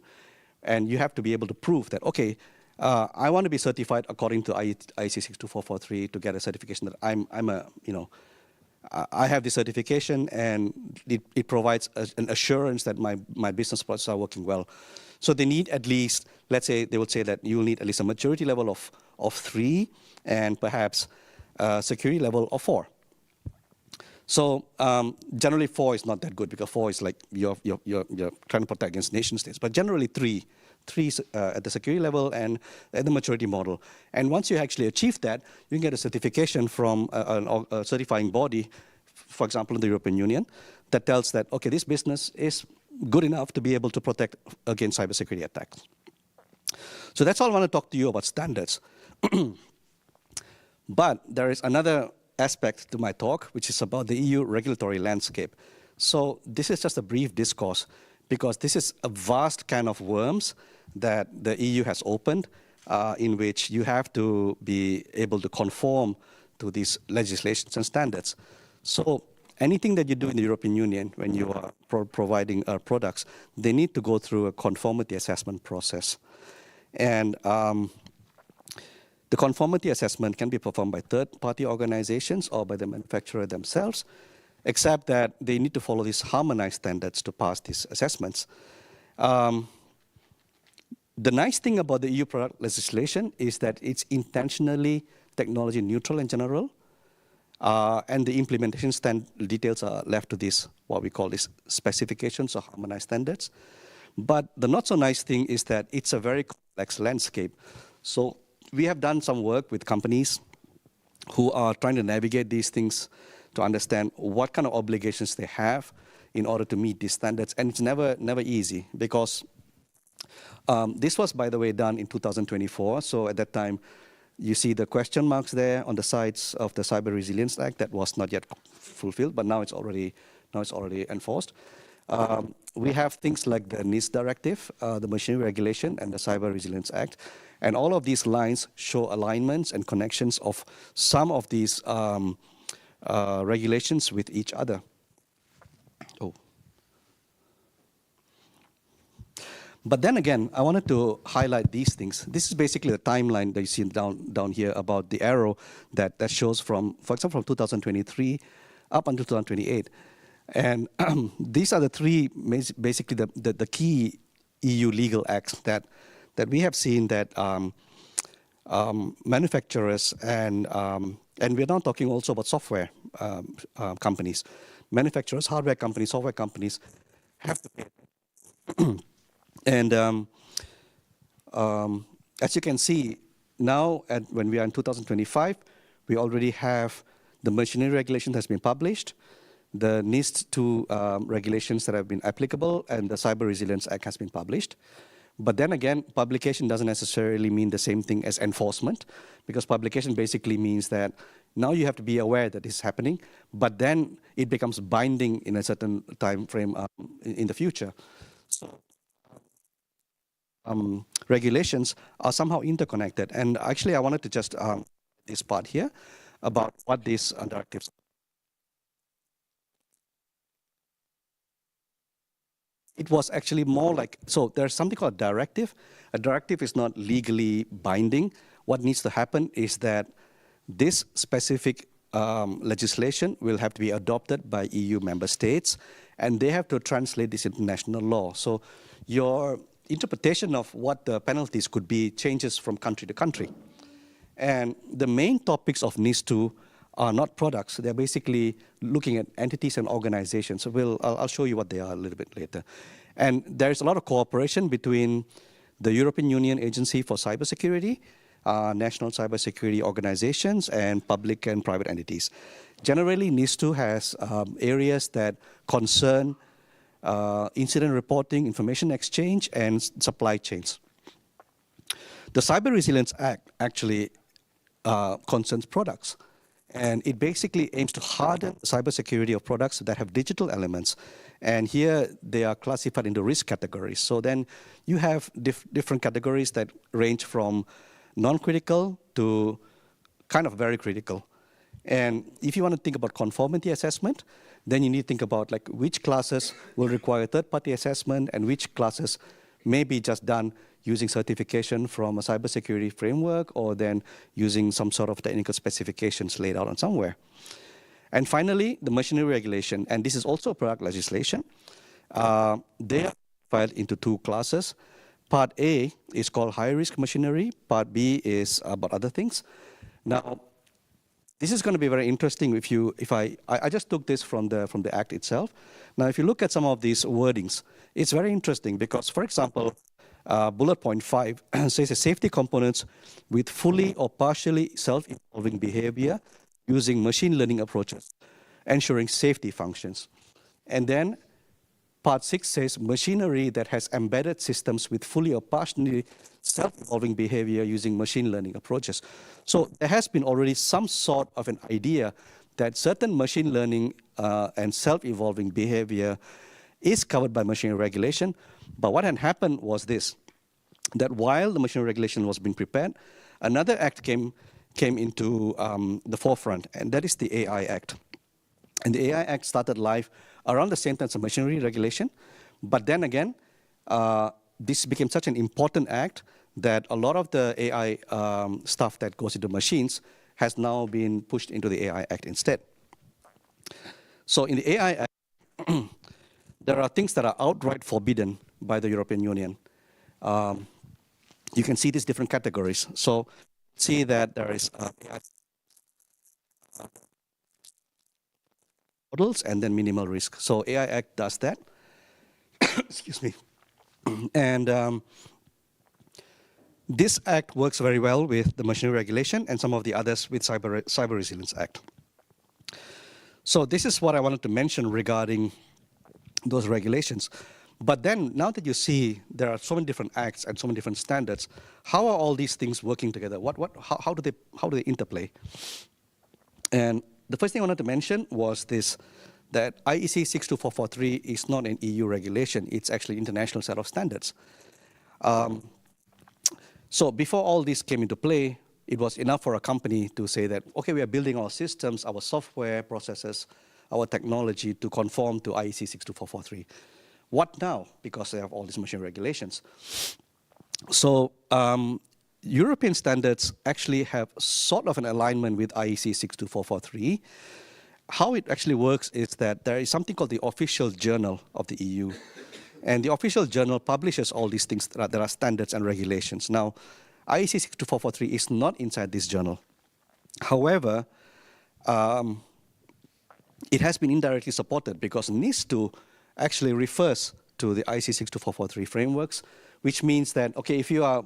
and you have to be able to prove that, okay, I want to be certified according to IEC 62443 to get a certification that I have the certification, and it provides an assurance that my business processes are working well. So they need at least, let's say, they would say that you'll need at least a maturity level of 3 and perhaps a security level of 4. So generally 4 is not that good because 4 is like you're trying to protect against nation states. But generally 3 at the security level and at the maturity model. And once you actually achieve that, you can get a certification from a certifying body, for example, in the European Union, that tells that, okay, this business is good enough to be able to protect against cybersecurity attacks. So that's all I want to talk to you about standards. But there is another aspect to my talk, which is about the EU regulatory landscape. So this is just a brief discourse, because this is a vast can of worms that the EU has opened, in which you have to be able to conform to these legislations and standards. So anything that you do in the European Union when you are providing products, they need to go through a conformity assessment process. And the conformity assessment can be performed by third-party organizations or by the manufacturer themselves, except that they need to follow these harmonized standards to pass these assessments. The nice thing about the EU product legislation is that it's intentionally technology neutral in general, and the implementation details are left to this, what we call these specifications or harmonized standards. But the not so nice thing is that it's a very complex landscape. So we have done some work with companies who are trying to navigate these things to understand what kind of obligations they have in order to meet these standards. And it's never easy, because this was, by the way, done in 2024. So at that time, you see the question marks there on the sides of the Cyber Resilience Act that was not yet fulfilled, but now it's already enforced. We have things like the NIST directive, the Machinery Regulation, and the Cyber Resilience Act. And all of these lines show alignments and connections of some of these regulations with each other. Oh. But then again, I wanted to highlight these things. This is basically the timeline that you see down here about the arrow that shows from, for example, from 2023 up until 2028. And these are the three, basically the key EU legal acts that we have seen that manufacturers and we're now talking also about software companies, manufacturers, hardware companies, software companies have to pay. And as you can see, now, when we are in 2025, we already have the machinery regulation has been published, the NIST-2 regulations that have been applicable, and the Cyber Resilience Act has been published. But then again, publication doesn't necessarily mean the same thing as enforcement, because publication basically means that now you have to be aware that this is happening, but then it becomes binding in a certain time frame in the future. So regulations are somehow interconnected. And actually, I wanted to just this part here about what these directives are. It was actually more like, so there's something called a directive. A directive is not legally binding. What needs to happen is that this specific legislation will have to be adopted by EU member states, and they have to translate this into national law. So your interpretation of what the penalties could be changes from country to country. And the main topics of NIS2 are not products. They're basically looking at entities and organizations. So I'll show you what they are a little bit later. And there's a lot of cooperation between the European Union Agency for Cybersecurity, national cybersecurity organizations, and public and private entities. Generally, NIS2 has areas that concern incident reporting, information exchange, and supply chains. The Cyber Resilience Act actually concerns products. And it basically aims to harden the cybersecurity of products that have digital elements. And here they are classified into risk categories. So then you have different categories that range from non-critical to kind of very critical. And if you want to think about conformity assessment, then you need to think about like which classes will require third-party assessment and which classes may be just done using certification from a cybersecurity framework or then using some sort of technical specifications laid out on somewhere. And finally, the machinery regulation, and this is also product legislation. They are divided into two classes. Part A is called high-risk machinery. Part B is about other things. Now, this is going to be very interesting if I just took this from the Act itself. Now, if you look at some of these wordings, it's very interesting because, for example, bullet point 5 says safety components with fully or partially self-evolving behavior using machine learning approaches, ensuring safety functions. And then part 6 says machinery that has embedded systems with fully or partially self-evolving behavior using machine learning approaches. So there has been already some sort of an idea that certain machine learning and self-evolving behavior is covered by machinery regulation. But what had happened was this, that while the machinery regulation was being prepared, another act came into the forefront, and that is the AI Act. And the AI Act started live around the same time as the machinery regulation. But then again, this became such an important act that a lot of the AI stuff that goes into machines has now been pushed into the AI Act instead. So in the AI Act, there are things that are outright forbidden by the European Union. You can see these different categories. So see that there is models and then minimal risk. So AI Act does that. Excuse me. And this act works very well with the machinery regulation and some of the others with Cyber Resilience Act. So this is what I wanted to mention regarding those regulations. But then now that you see there are so many different acts and so many different standards, how are all these things working together? How do they interplay? And the first thing I wanted to mention was this, that IEC 62443 is not an EU regulation. It's actually an international set of standards. So before all this came into play, it was enough for a company to say that, okay, we are building our systems, our software processes, our technology to conform to IEC 62443. What now? Because they have all these machine regulations. So European standards actually have sort of an alignment with IEC 62443. How it actually works is that there is something called the official journal of the EU. And the official journal publishes all these things that are standards and regulations. Now, IEC 62443 is not inside this journal. However, it has been indirectly supported because NIS2 actually refers to the IC 62443 frameworks, which means that, okay, if you are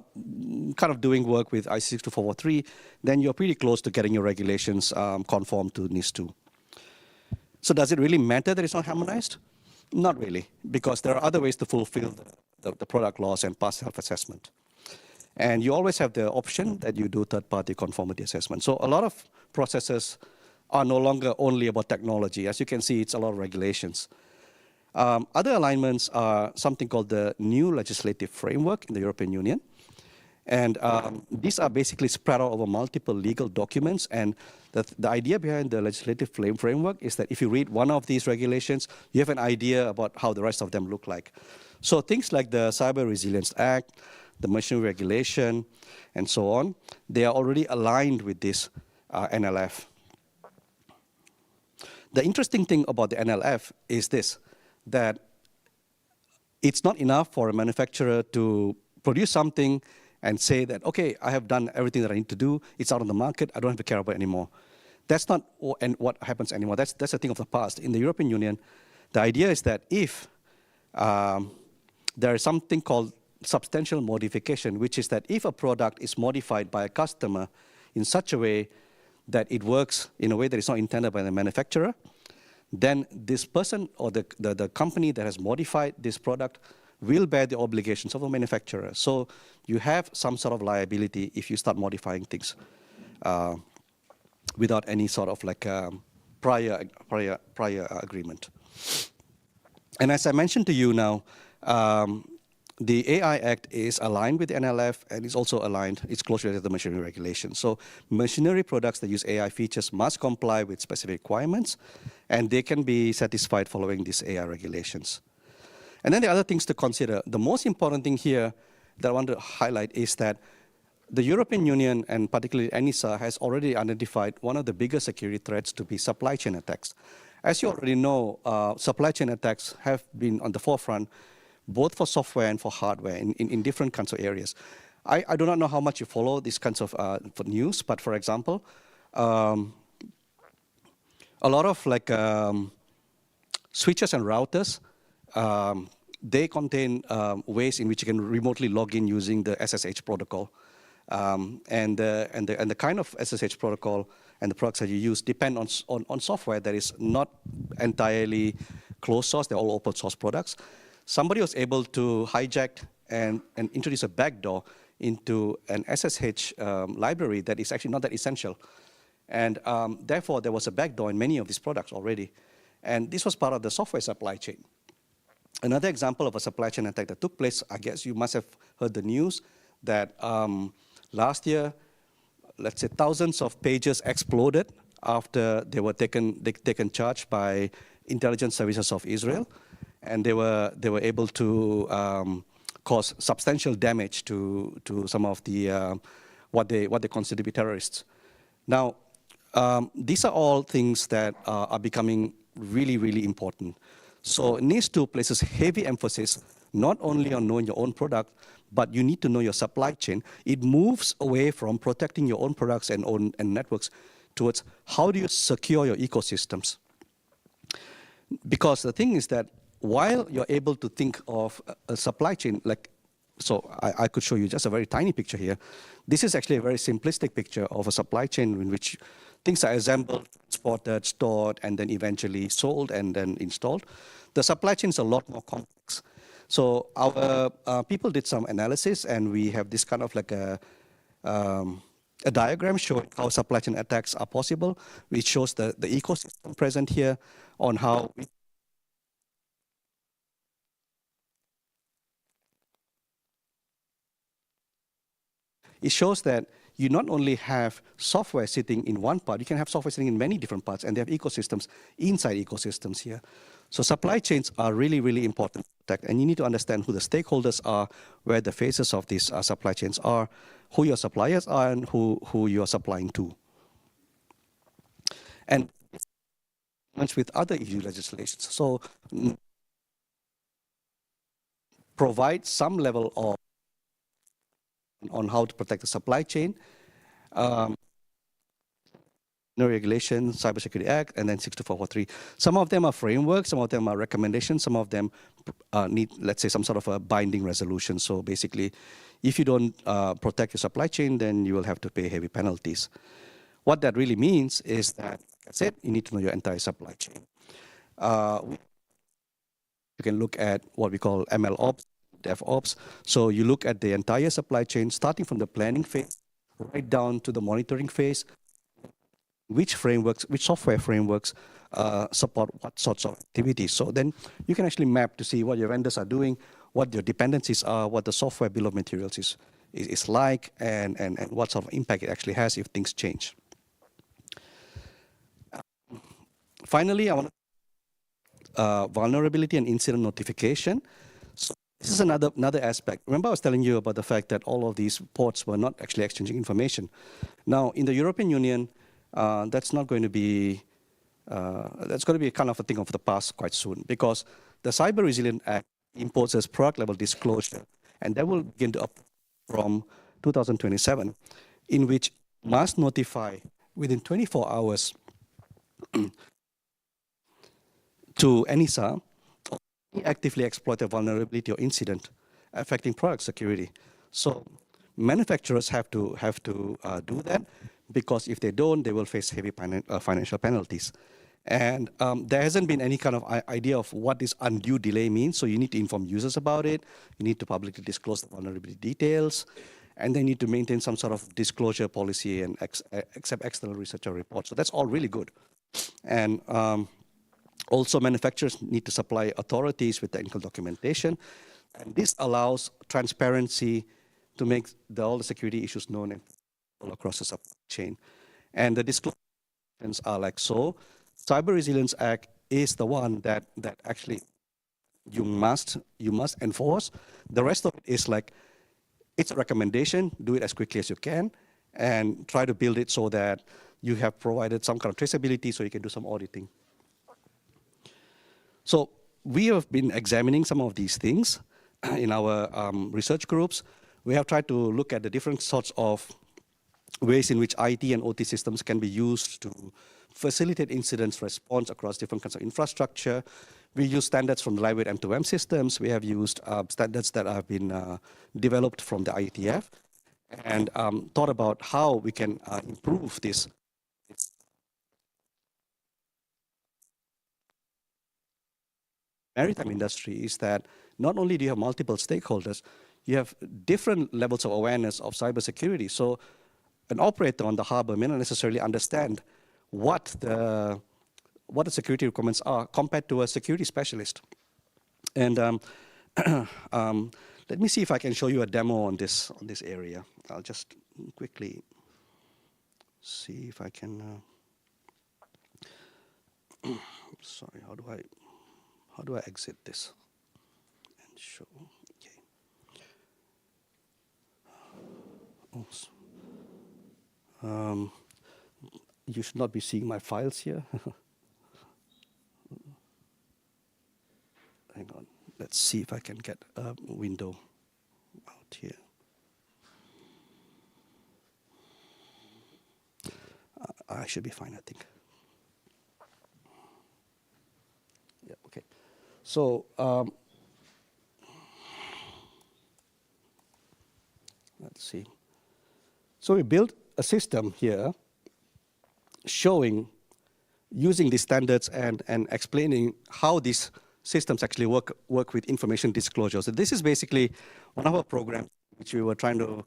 kind of doing work with IC 62443, then you're pretty close to getting your regulations conform to NIS2. So does it really matter that it's not harmonized? Not really, because there are other ways to fulfill the product laws and pass self-assessment. And you always have the option that you do third-party conformity assessment. So a lot of processes are no longer only about technology. As you can see, it's a lot of regulations. Other alignments are something called the new legislative framework in the European Union. And these are basically spread out over multiple legal documents. And the idea behind the legislative framework is that if you read one of these regulations, you have an idea about how the rest of them look like. So things like the Cyber Resilience Act, the machinery regulation, and so on, they are already aligned with this NLF. The interesting thing about the NLF is this, that it's not enough for a manufacturer to produce something and say that, okay, I have done everything that I need to do, it's out on the market, I don't have to care about it anymore. That's not what happens anymore. That's a thing of the past. In the European Union, the idea is that if there is something called substantial modification, which is that if a product is modified by a customer in such a way that it works in a way that is not intended by the manufacturer, then this person or the company that has modified this product will bear the obligations of the manufacturer. So you have some sort of liability if you start modifying things without any sort of like prior agreement. And as I mentioned to you now, the AI Act is aligned with the NLF and is also aligned, it's closely related to the machinery regulation. So machinery products that use AI features must comply with specific requirements, and they can be satisfied following these AI regulations. And then the other things to consider, the most important thing here that I want to highlight is that the European Union, and particularly ENISA, has already identified one of the biggest security threats to be supply chain attacks. As you already know, supply chain attacks have been on the forefront both for software and for hardware in different kinds of areas. I do not know how much you follow these kinds of for news, but for example, a lot of like switches and routers, they contain ways in which you can remotely log in using the SSH protocol. And the kind of SSH protocol and the products that you use depend on software that is not entirely closed source, they're all open source products. Somebody was able to hijack and introduce a backdoor into an SSH library that is actually not that essential. And therefore, there was a backdoor in many of these products already. And this was part of the software supply chain. Another example of a supply chain attack that took place, I guess you must have heard the news, that last year, let's say thousands of pages exploded after they were taken charge by intelligence services of Israel. And they were able to cause substantial damage to some of the what they consider to be terrorists. Now, these are all things that are becoming really, really important. So NIS2 places heavy emphasis not only on knowing your own product, but you need to know your supply chain. It moves away from protecting your own products and networks towards how do you secure your ecosystems. Because the thing is that while you're able to think of a supply chain, like, so I could show you just a very tiny picture here. This is actually a very simplistic picture of a supply chain in which things are assembled, transported, stored, and then eventually sold and then installed. The supply chain is a lot more complex. So our people did some analysis, and we have this kind of like a diagram showing how supply chain attacks are possible, which shows the ecosystem present here on how it shows that you not only have software sitting in one part, you can have software sitting in many different parts, and they have ecosystems inside ecosystems here. So supply chains are really, really important, and you need to understand who the stakeholders are, where the phases of these supply chains are, who your suppliers are, and who you are supplying to. And with other EU legislations, so provide some level of on how to protect the supply chain. No Regulation, Cybersecurity Act, and then 62443. Some of them are frameworks, some of them are recommendations, some of them need, let's say, some sort of a binding resolution. So basically, if you don't protect your supply chain, then you will have to pay heavy penalties. What that really means is that, like I said, you need to know your entire supply chain. You can look at what we call ML ops, DevOps. So you look at the entire supply chain, starting from the planning phase, right down to the monitoring phase, which frameworks, which software frameworks support what sorts of activities. So then you can actually map to see what your vendors are doing, what your dependencies are, what the software bill of materials is like, and what sort of impact it actually has if things change. Finally, I want vulnerability and incident notification. So this is another aspect. Remember I was telling you about the fact that all of these ports were not actually exchanging information. Now, in the European Union, that's not going to be, that's going to be a kind of a thing of the past quite soon, because the Cyber Resilience Act imposes product level disclosure, and that will begin to up from 2027, in which must notify within 24 hours to NISA actively exploit a vulnerability or incident affecting product security. So manufacturers have to do that, because if they don't, they will face heavy financial penalties. And there hasn't been any kind of idea of what this undue delay means, so you need to inform users about it, you need to publicly disclose the vulnerability details, and they need to maintain some sort of disclosure policy and accept external researcher reports. So that's all really good. And also manufacturers need to supply authorities with technical documentation, and this allows transparency to make all the security issues known all across the supply chain. And the disclosures are like so. Cyber Resilience Act is the one that actually you must enforce. The rest of it is like, it's a recommendation, do it as quickly as you can, and try to build it so that you have provided some kind of traceability so you can do some auditing. So we have been examining some of these things in our research groups. We have tried to look at the different sorts of ways in which IT and OT systems can be used to facilitate incidents response across different kinds of infrastructure. We use standards from the lightweight M2M systems. We have used standards that have been developed from the IETF, and thought about how we can improve this. Maritime industry is that not only do you have multiple stakeholders, you have different levels of awareness of cybersecurity. So an operator on the harbor may not necessarily understand what the security requirements are compared to a security specialist. And let me see if I can show you a demo on this area. I'll just quickly see if I can. Sorry, how do I exit this and show? Okay. Oh, you should not be seeing my files here. Hang on. Let's see if I can get a window out here. I should be fine, I think. Yeah, okay. So let's see. So we built a system here showing, using these standards and explaining how these systems actually work with information disclosure. So this is basically one of our programs which we were trying to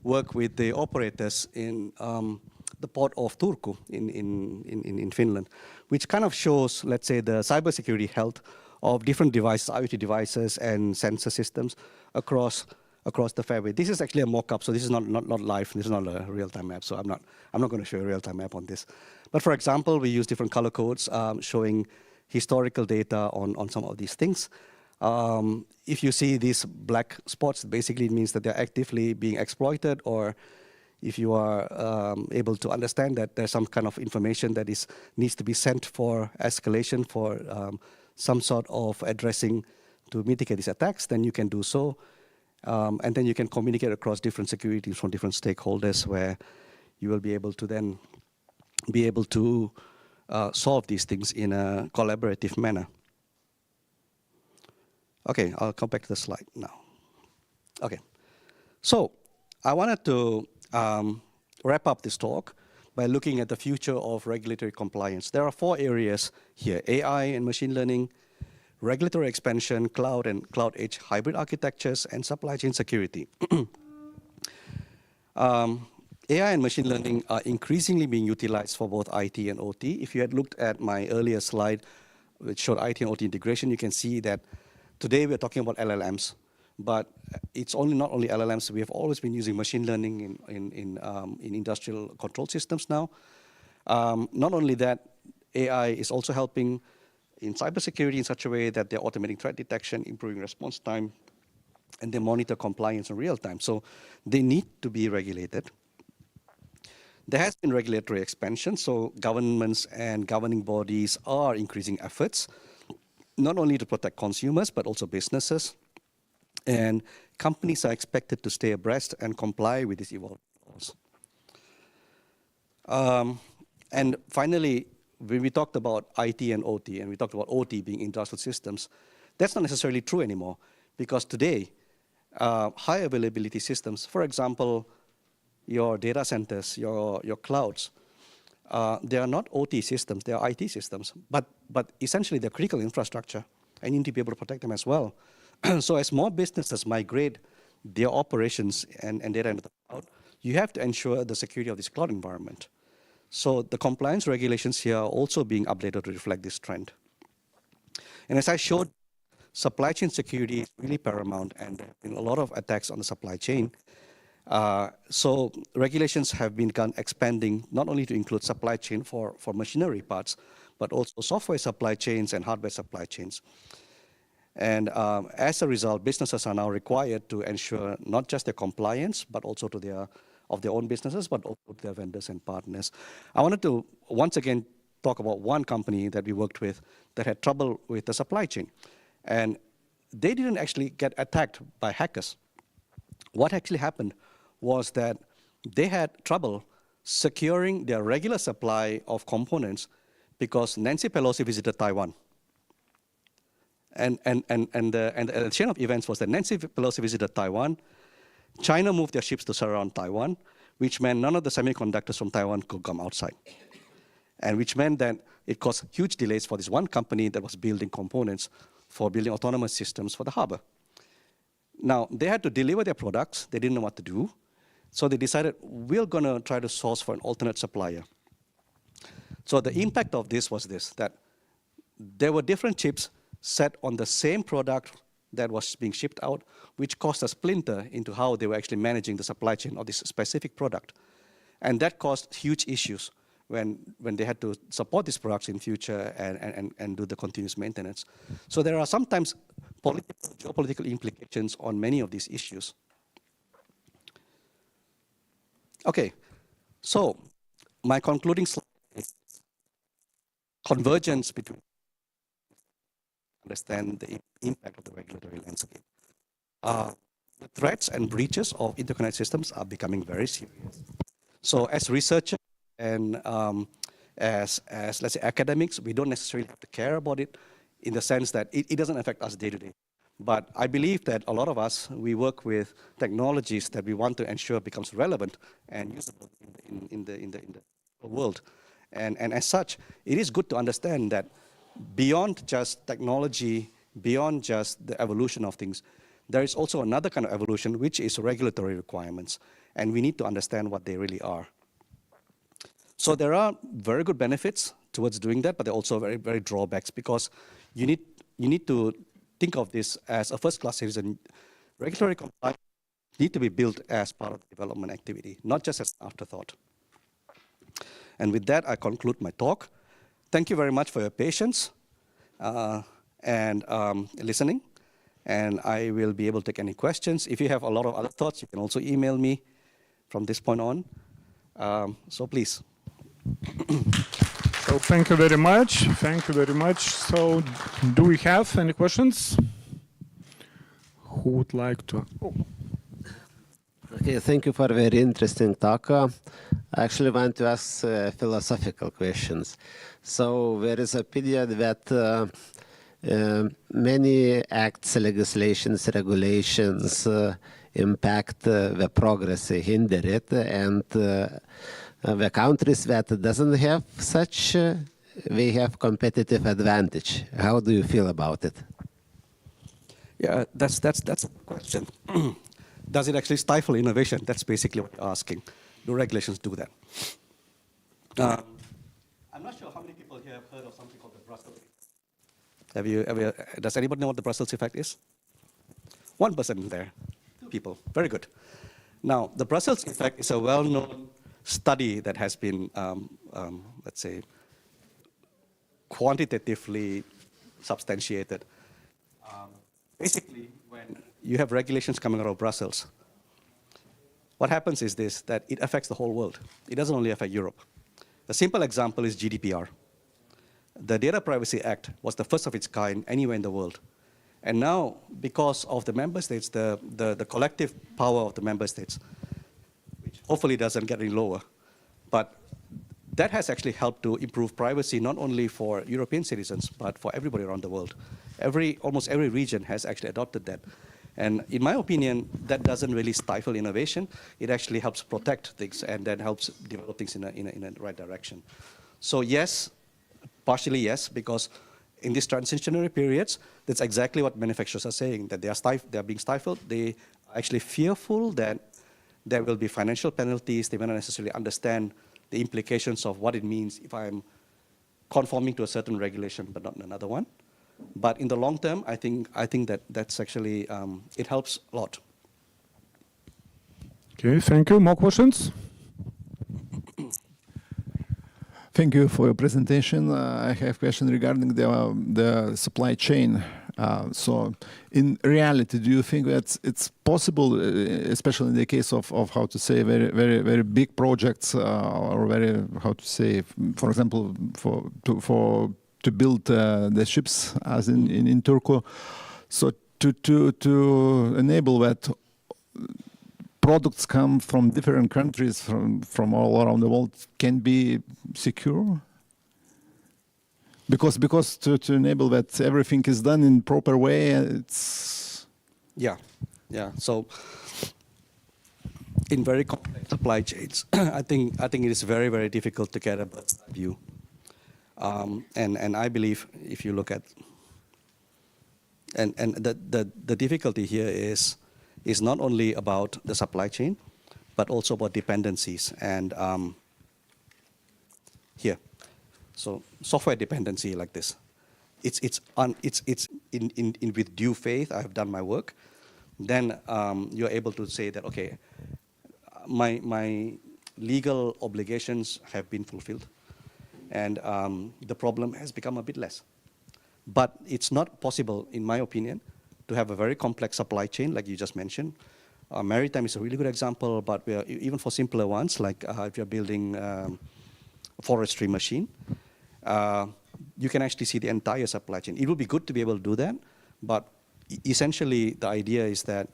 work with the operators in the port of Turku in Finland, which kind of shows, let's say, the cybersecurity health of different devices, IoT devices and sensor systems across the fairway. This is actually a mock-up, so this is not live. This is not a real-time map, so I'm not going to show a real-time map on this. But for example, we use different color codes showing historical data on some of these things. If you see these black spots, basically it means that they're actively being exploited, or if you are able to understand that there's some kind of information that needs to be sent for escalation, for some sort of addressing to mitigate these attacks, then you can do so. And then you can communicate across different securities from different stakeholders, where you will be able to then be able to solve these things in a collaborative manner. Okay, I'll come back to the slide now. Okay, so I wanted to wrap up this talk by looking at the future of regulatory compliance. There are 4 areas here: AI and machine learning, regulatory expansion, cloud and cloud edge hybrid architectures, and supply chain security. AI and machine learning are increasingly being utilized for both IT and OT. If you had looked at my earlier slide, which showed IT and OT integration, you can see that today we're talking about LLMs, but it's not only LLMs. We have always been using machine learning in industrial control systems now. Not only that, AI is also helping in cybersecurity in such a way that they're automating threat detection, improving response time, and they monitor compliance in real time. So they need to be regulated. There has been regulatory expansion, so governments and governing bodies are increasing efforts, not only to protect consumers, but also businesses. And companies are expected to stay abreast and comply with these evolving laws. And finally, when we talked about IT and OT, and we talked about OT being industrial systems, that's not necessarily true anymore, because today, high availability systems, for example, your data centers, your clouds, they are not OT systems, they are IT systems, but essentially they're critical infrastructure, and you need to be able to protect them as well. So as more businesses migrate their operations and data into the cloud, you have to ensure the security of this cloud environment. So the compliance regulations here are also being updated to reflect this trend. And as I showed, supply chain security is really paramount, and there have been a lot of attacks on the supply chain. So regulations have been expanding not only to include supply chain for machinery parts, but also software supply chains and hardware supply chains. And as a result, businesses are now required to ensure not just their compliance, but also to their own businesses, but also to their vendors and partners. I wanted to once again talk about one company that we worked with that had trouble with the supply chain. And they didn't actually get attacked by hackers. What actually happened was that they had trouble securing their regular supply of components because Nancy Pelosi visited Taiwan. And the chain of events was that Nancy Pelosi visited Taiwan, China moved their ships to surround Taiwan, which meant none of the semiconductors from Taiwan could come outside. And which meant that it caused huge delays for this one company that was building components for building autonomous systems for the harbor. Now, they had to deliver their products. They didn't know what to do. So they decided, we're going to try to source for an alternate supplier. So the impact of this was this, that there were different chips set on the same product that was being shipped out, which caused a splinter into how they were actually managing the supply chain of this specific product. And that caused huge issues when they had to support these products in future and do the continuous maintenance. So there are sometimes geopolitical implications on many of these issues. Okay, so my concluding slide is convergence between understand the impact of the regulatory landscape. The threats and breaches of interconnected systems are becoming very serious. So as researchers and as let's say academics, we don't necessarily have to care about it in the sense that it doesn't affect us day to day. But I believe that a lot of us, we work with technologies that we want to ensure becomes relevant and usable in the world. And as such, it is good to understand that beyond just technology, beyond just the evolution of things, there is also another kind of evolution, which is regulatory requirements. And we need to understand what they really are. So there are very good benefits towards doing that, but there are also very, very drawbacks, because you need to think of this as a first-class citizen. Regulatory compliance need to be built as part of the development activity, not just as an afterthought. And with that, I conclude my talk. Thank you very much for your patience and listening. And I will be able to take any questions. If you have a lot of other thoughts, you can also email me from this point on. So please. So thank you very much. Thank you very much. So do we have any questions? Who would like to? Oh. Okay, thank you for a very interesting talk. I actually want to ask philosophical questions. So there is opinion that many acts, legislations, regulations impact the progress, hinder it, and the countries that doesn't have such, they have competitive advantage. How do you feel about it? Yeah, that's a question. Does it actually stifle innovation? That's basically what you're asking. Do regulations do that? I'm not sure how many people here have heard of something called the Brussels effect. Does anybody know what the Brussels effect is? One person there. Two people. Very good. Now, the Brussels effect is a well-known study that has been, let's say, quantitatively substantiated. Basically, when you have regulations coming out of Brussels, what happens is this, that it affects the whole world. It doesn't only affect Europe. A simple example is GDPR. The Data Privacy Act was the first of its kind anywhere in the world. And now, because of the member states, the collective power of the member states, which hopefully doesn't get any lower, but that has actually helped to improve privacy not only for European citizens, but for everybody around the world. Almost every region has actually adopted that. And in my opinion, that doesn't really stifle innovation. It actually helps protect things and then helps develop things in a right direction. So yes, partially yes, because in these transitionary periods, that's exactly what manufacturers are saying, that they are being stifled. They are actually fearful that there will be financial penalties. They may not necessarily understand the implications of what it means if I'm conforming to a certain regulation but not another one. But in the long term, I think that's actually, it helps a lot. Okay, thank you. More questions? Thank you for your presentation. I have a question regarding the supply chain. So in reality, do you think that it's possible, especially in the case of how to say, very big projects or very, how to say, for example, to build the ships as in Turku, so to enable that products come from different countries from all around the world can be secure? Because to enable that everything is done in proper way, it's... Yeah. So in very complex supply chains, I think it is very, very difficult to get a view. And I believe if you look at, and the difficulty here is not only about the supply chain, but also about dependencies. And here, so software dependency like this, it's in with due faith. I have done my work. Then you're able to say that, okay, my legal obligations have been fulfilled, and the problem has become a bit less. But it's not possible, in my opinion, to have a very complex supply chain like you just mentioned. Maritime is a really good example, but even for simpler ones, like if you're building a forestry machine, you can actually see the entire supply chain. It would be good to be able to do that, but essentially the idea is that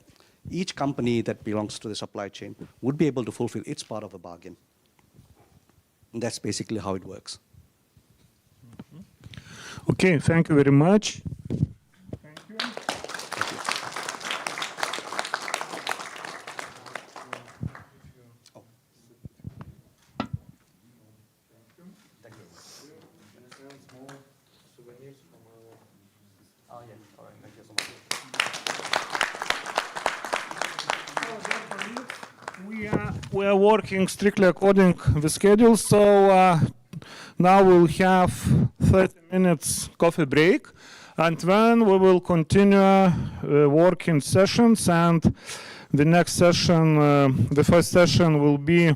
each company that belongs to the supply chain would be able to fulfill its part of the bargain. And that's basically how it works. Okay, thank you very much. Thank you. We are working strictly according to the schedule, so now we'll have 30 minutes coffee break, and then we will continue working sessions. And the next session, the first session will be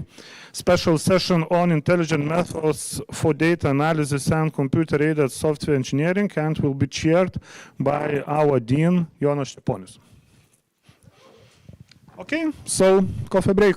special session on intelligent methods for data analysis and computer-aided software engineering, and will be chaired by our Dean, Jonas Steponis. Okay, so coffee break.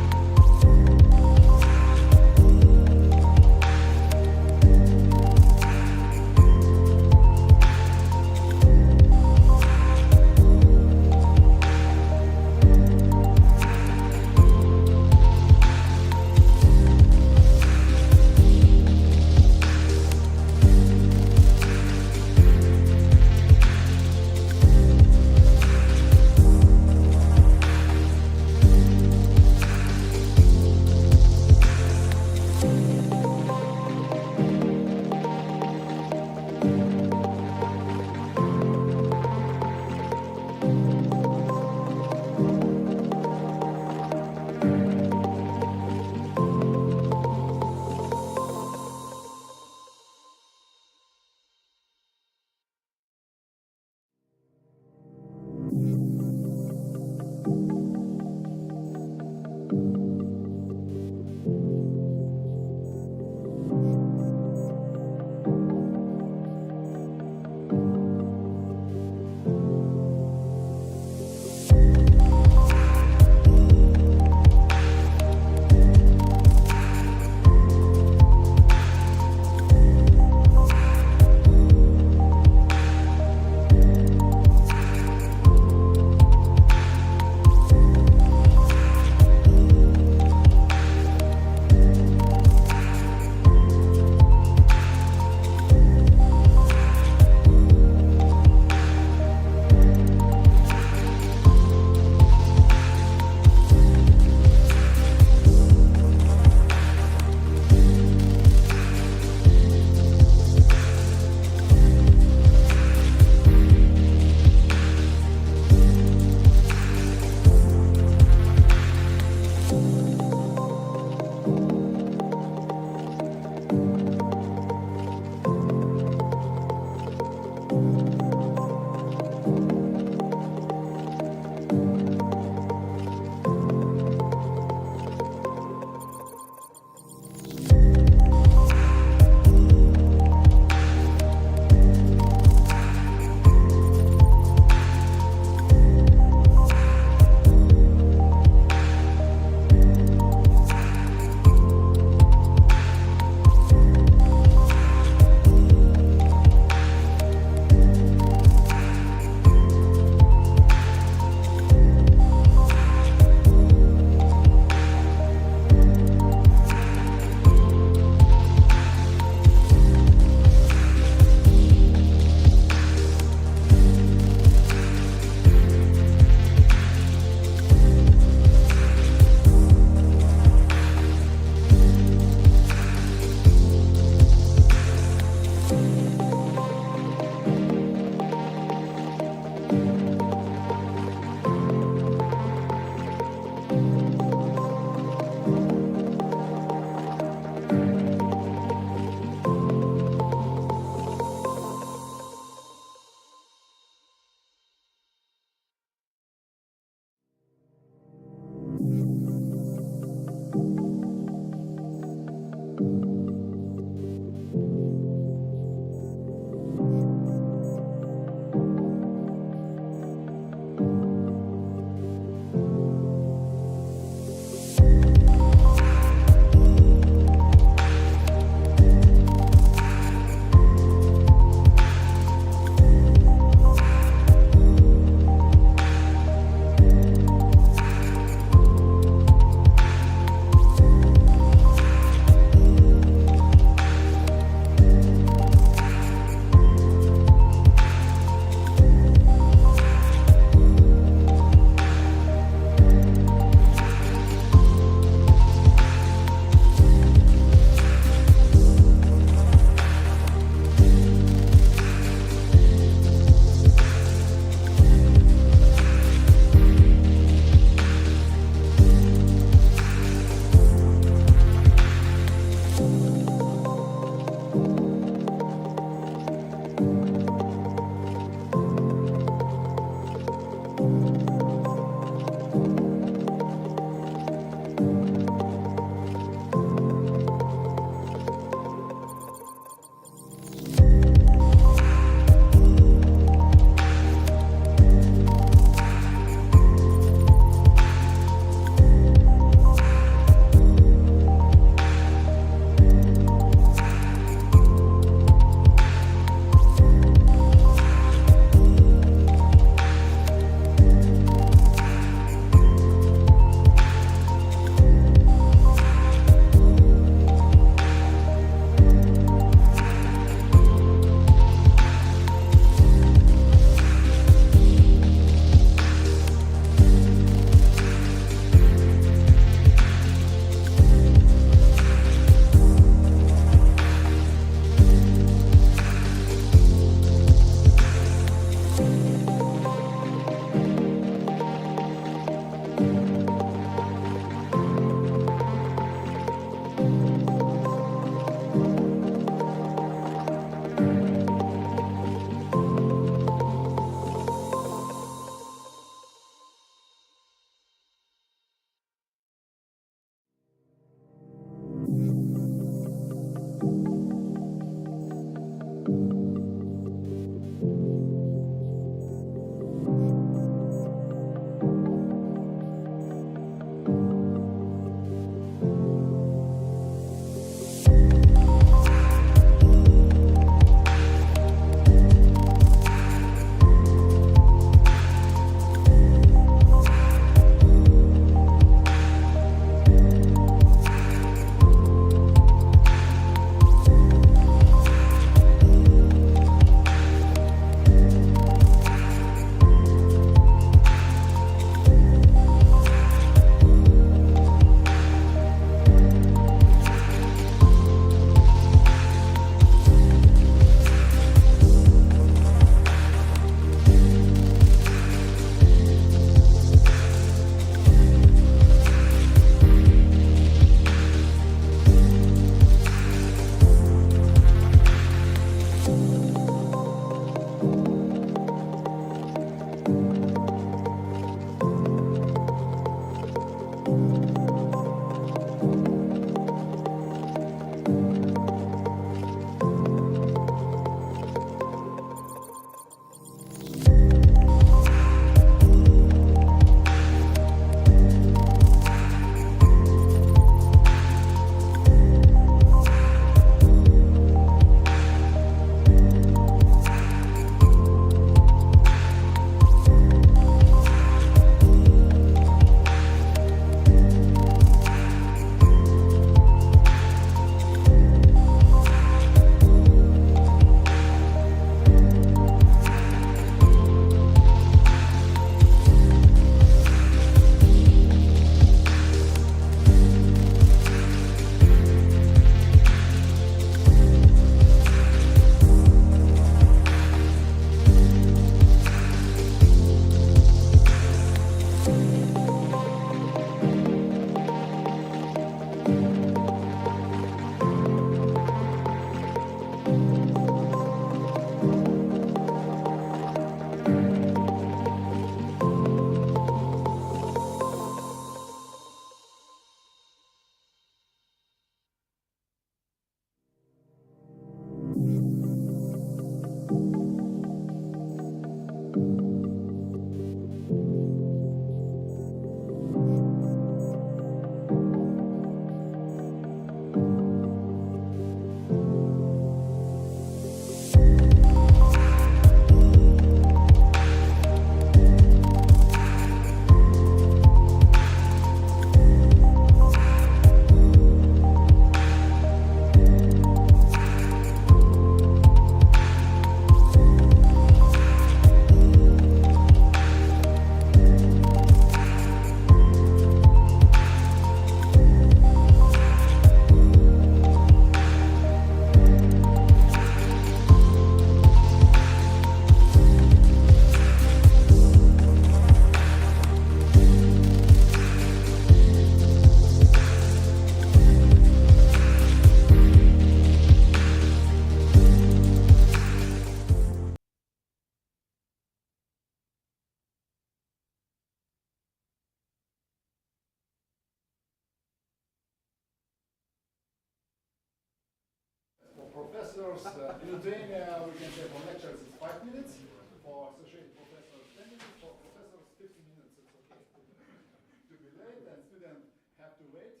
professors in Lithuania, we can say for lectures it's 5 minutes, for associate professors 10 minutes, for professors 15 minutes, it's okay to be late, and students have to wait.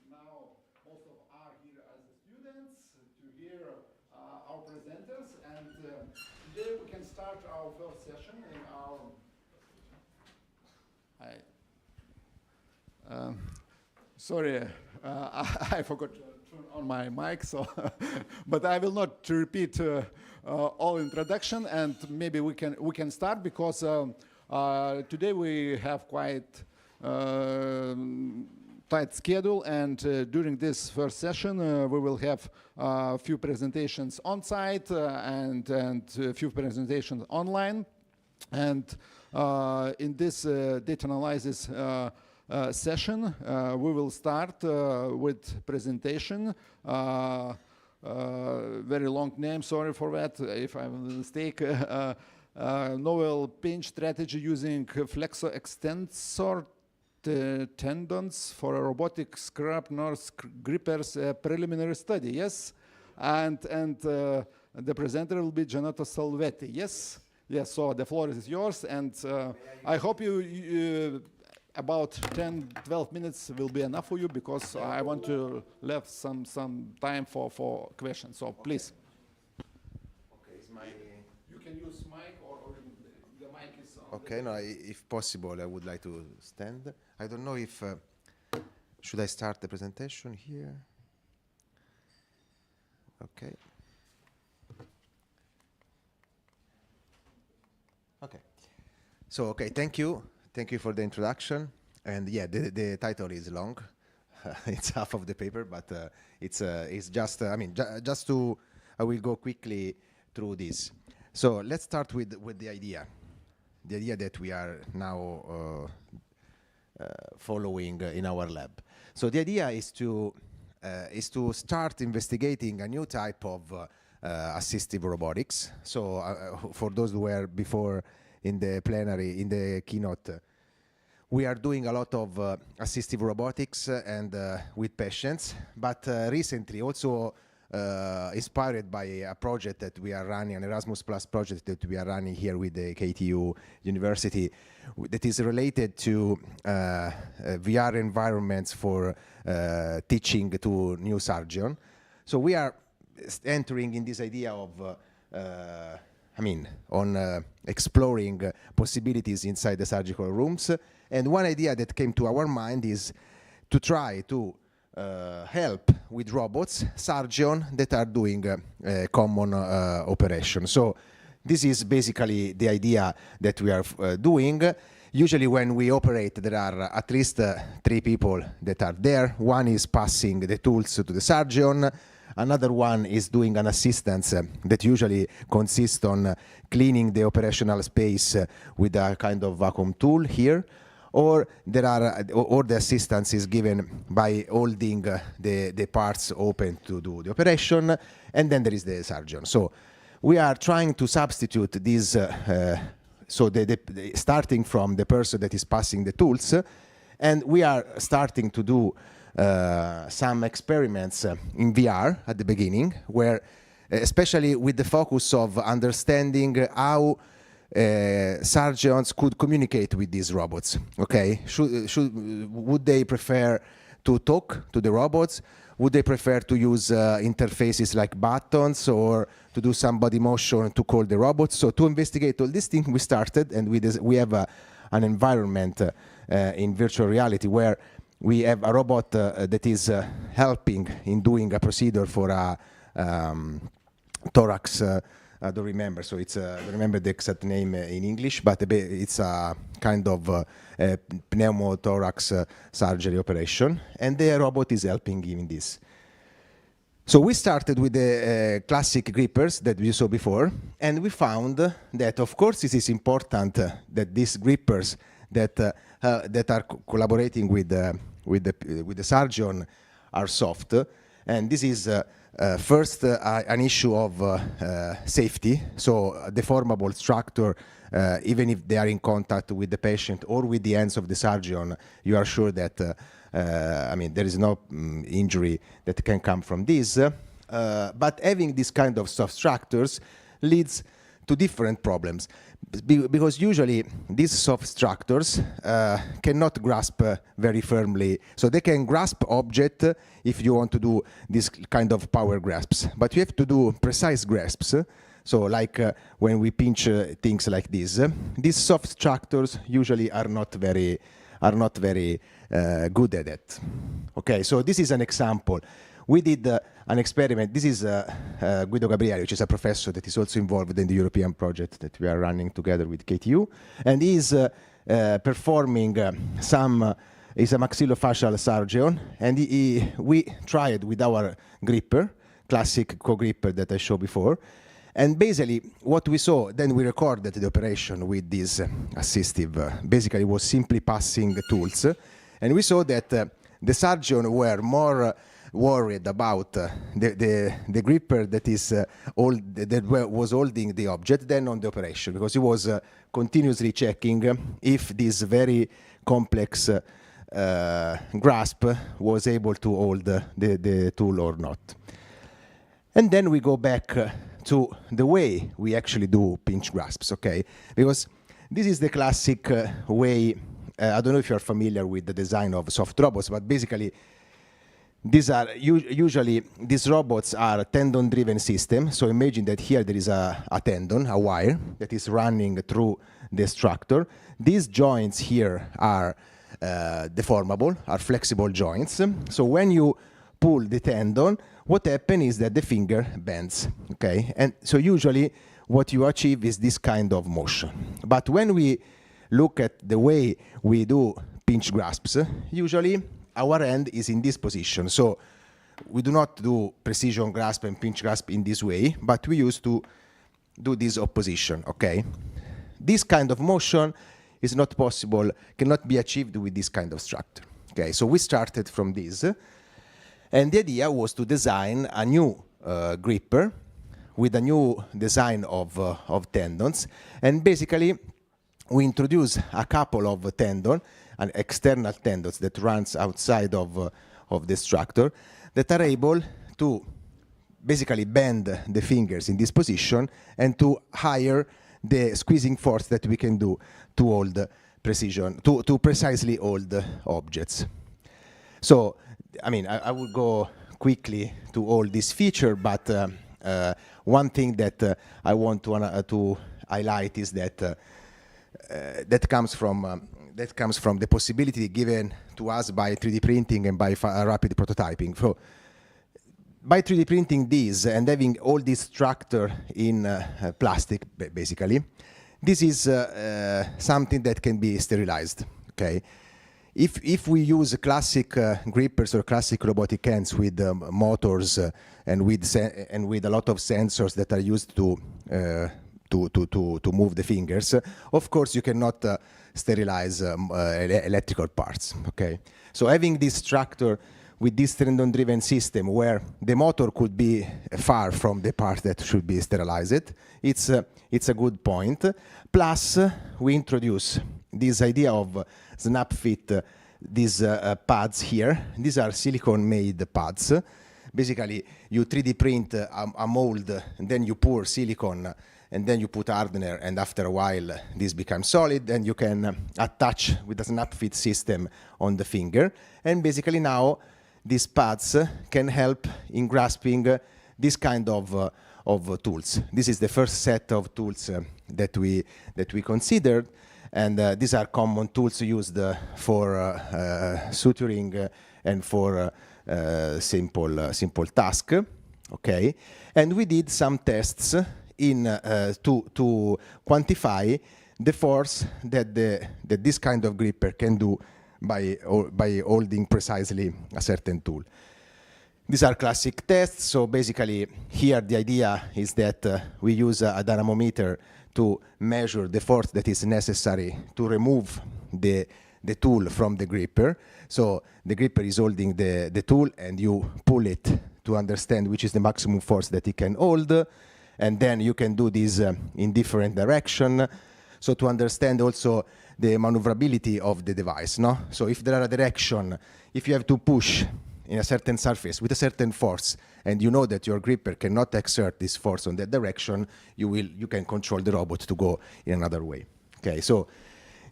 Now most of are here as the students to hear our presenters, and today we can start our first session in our sorry, I forgot to turn on my mic, so but I will not repeat all introduction, and maybe we can start because today we have quite tight schedule, and during this first session we will have a few presentations on site and a few presentations online, and in this data analysis session, we will start with presentation. Very long name, sorry for that if I'm a mistake. Novel pinch strategy using flexo extensor tendons for a robotic scrap nurse grippers preliminary study. Yes, and the presenter will be Gianotto Salvetti. Yes. Yes, so the floor is yours, and I hope you about 10-12 minutes will be enough for you, because I want to leave some time for questions. So please. Okay, you can use mic or the mic is on. Okay, no, if possible, I would like to stand. I don't know if should I start the presentation here? Okay. Okay. So, okay, thank you. Thank you for the introduction. And yeah, the title is long. It's half of the paper, but it's just, I mean, just to, I will go quickly through this. So let's start with the idea that we are now following in our lab. So the idea is to start investigating a new type of assistive robotics. So for those who were before in the plenary, in the keynote, we are doing a lot of assistive robotics and with patients, but recently also inspired by a project that we are running, an Erasmus Plus project that we are running here with the KTU University, that is related to VR environments for teaching to new surgeons. So we are entering in this idea of exploring possibilities inside the surgical rooms. And one idea that came to our mind is to try to help with robots surgeons that are doing common operation. So this is basically the idea that we are doing. Usually when we operate, there are at least 3 people that are there. One is passing the tools to the surgeon. Another one is doing an assistance that usually consists on cleaning the operational space with a kind of vacuum tool here. Or the assistance is given by holding the parts open to do the operation, and then there is the surgeon. So we are trying to substitute this, starting from the person that is passing the tools, and we are starting to do some experiments in VR at the beginning, where especially with the focus of understanding how surgeons could communicate with these robots. Okay, would they prefer to talk to the robots? Would they prefer to use interfaces like buttons, or to do some body motion to call the robots? So to investigate all these things, we started, and we have an environment in virtual reality where we have a robot that is helping in doing a procedure for a thorax. I don't remember, so it's I don't remember the exact name in English, but it's a kind of pneumothorax surgery operation, and the robot is helping in this. So we started with the classic grippers that we saw before, and we found that, of course, it is important that these grippers that are collaborating with the surgeon are soft, and this is first an issue of safety. So a deformable structure, even if they are in contact with the patient or with the hands of the surgeon, you are sure that there is no injury that can come from this. But having this kind of soft structures leads to different problems. Because usually these soft structures cannot grasp very firmly. So they can grasp object if you want to do this kind of power grasps. But you have to do precise grasps. So like when we pinch things like this, these soft structures usually are not very good at it. Okay, so this is an example. We did an experiment. This is Guido Gabrieli, which is a professor that is also involved in the European project that we are running together with KTU. And he's performing he's a maxillofacial surgeon. And we tried with our gripper, classic co-gripper that I showed before. And basically, what we saw, then we recorded the operation with this assistive. Basically, it was simply passing tools. And we saw that the surgeon were more worried about the gripper that was holding the object than on the operation, because he was continuously checking if this very complex grasp was able to hold the tool or not. And then we go back to the way we actually do pinch grasps, okay? Because this is the classic way. I don't know if you're familiar with the design of soft robots, but basically these are usually these robots are tendon-driven system. So imagine that here there is a tendon, a wire that is running through the structure. These joints here are deformable, are flexible joints. So when you pull the tendon, what happens is that the finger bends, okay? And so usually what you achieve is this kind of motion. But when we look at the way we do pinch grasps, usually our hand is in this position. So we do not do precision grasp and pinch grasp in this way, but we used to do this opposition, okay? This kind of motion is not possible, cannot be achieved with this kind of structure, okay? So we started from this, and the idea was to design a new gripper with a new design of tendons, and basically we introduce a couple of tendons, an external tendons that runs outside of the structure that are able to basically bend the fingers in this position and to higher the squeezing force that we can do to hold precision, to precisely hold objects. So, I mean, I will go quickly to all this feature, but one thing that I want to highlight is that that comes from the possibility given to us by 3D printing and by rapid prototyping. So, by 3D printing these and having all this structure in plastic, basically, this is something that can be sterilized. Okay, if we use classic grippers or classic robotic hands with motors and with a lot of sensors that are used to move the fingers, of course you cannot sterilize electrical parts. Okay, so having this structure with this tendon-driven system where the motor could be far from the part that should be sterilized, it's a good point. Plus, we introduce this idea of snap fit, these pads here. These are silicone-made pads. Basically, you 3D print a mold, and then you pour silicone, and then you put hardener, and after a while, this becomes solid, and you can attach with a snap fit system on the finger. And basically now, these pads can help in grasping this kind of tools. This is the first set of tools that we considered, and these are common tools used for suturing and for simple task. Okay, and we did some tests to quantify the force that this kind of gripper can do by holding precisely a certain tool. These are classic tests. So basically, here the idea is that we use a dynamometer to measure the force that is necessary to remove the tool from the gripper. So the gripper is holding the tool, and you pull it to understand which is the maximum force that it can hold. And then you can do this in different direction. So to understand also the maneuverability of the device, no? So if there are a direction, if you have to push in a certain surface with a certain force, and you know that your gripper cannot exert this force on that direction, you can control the robot to go in another way. Okay, so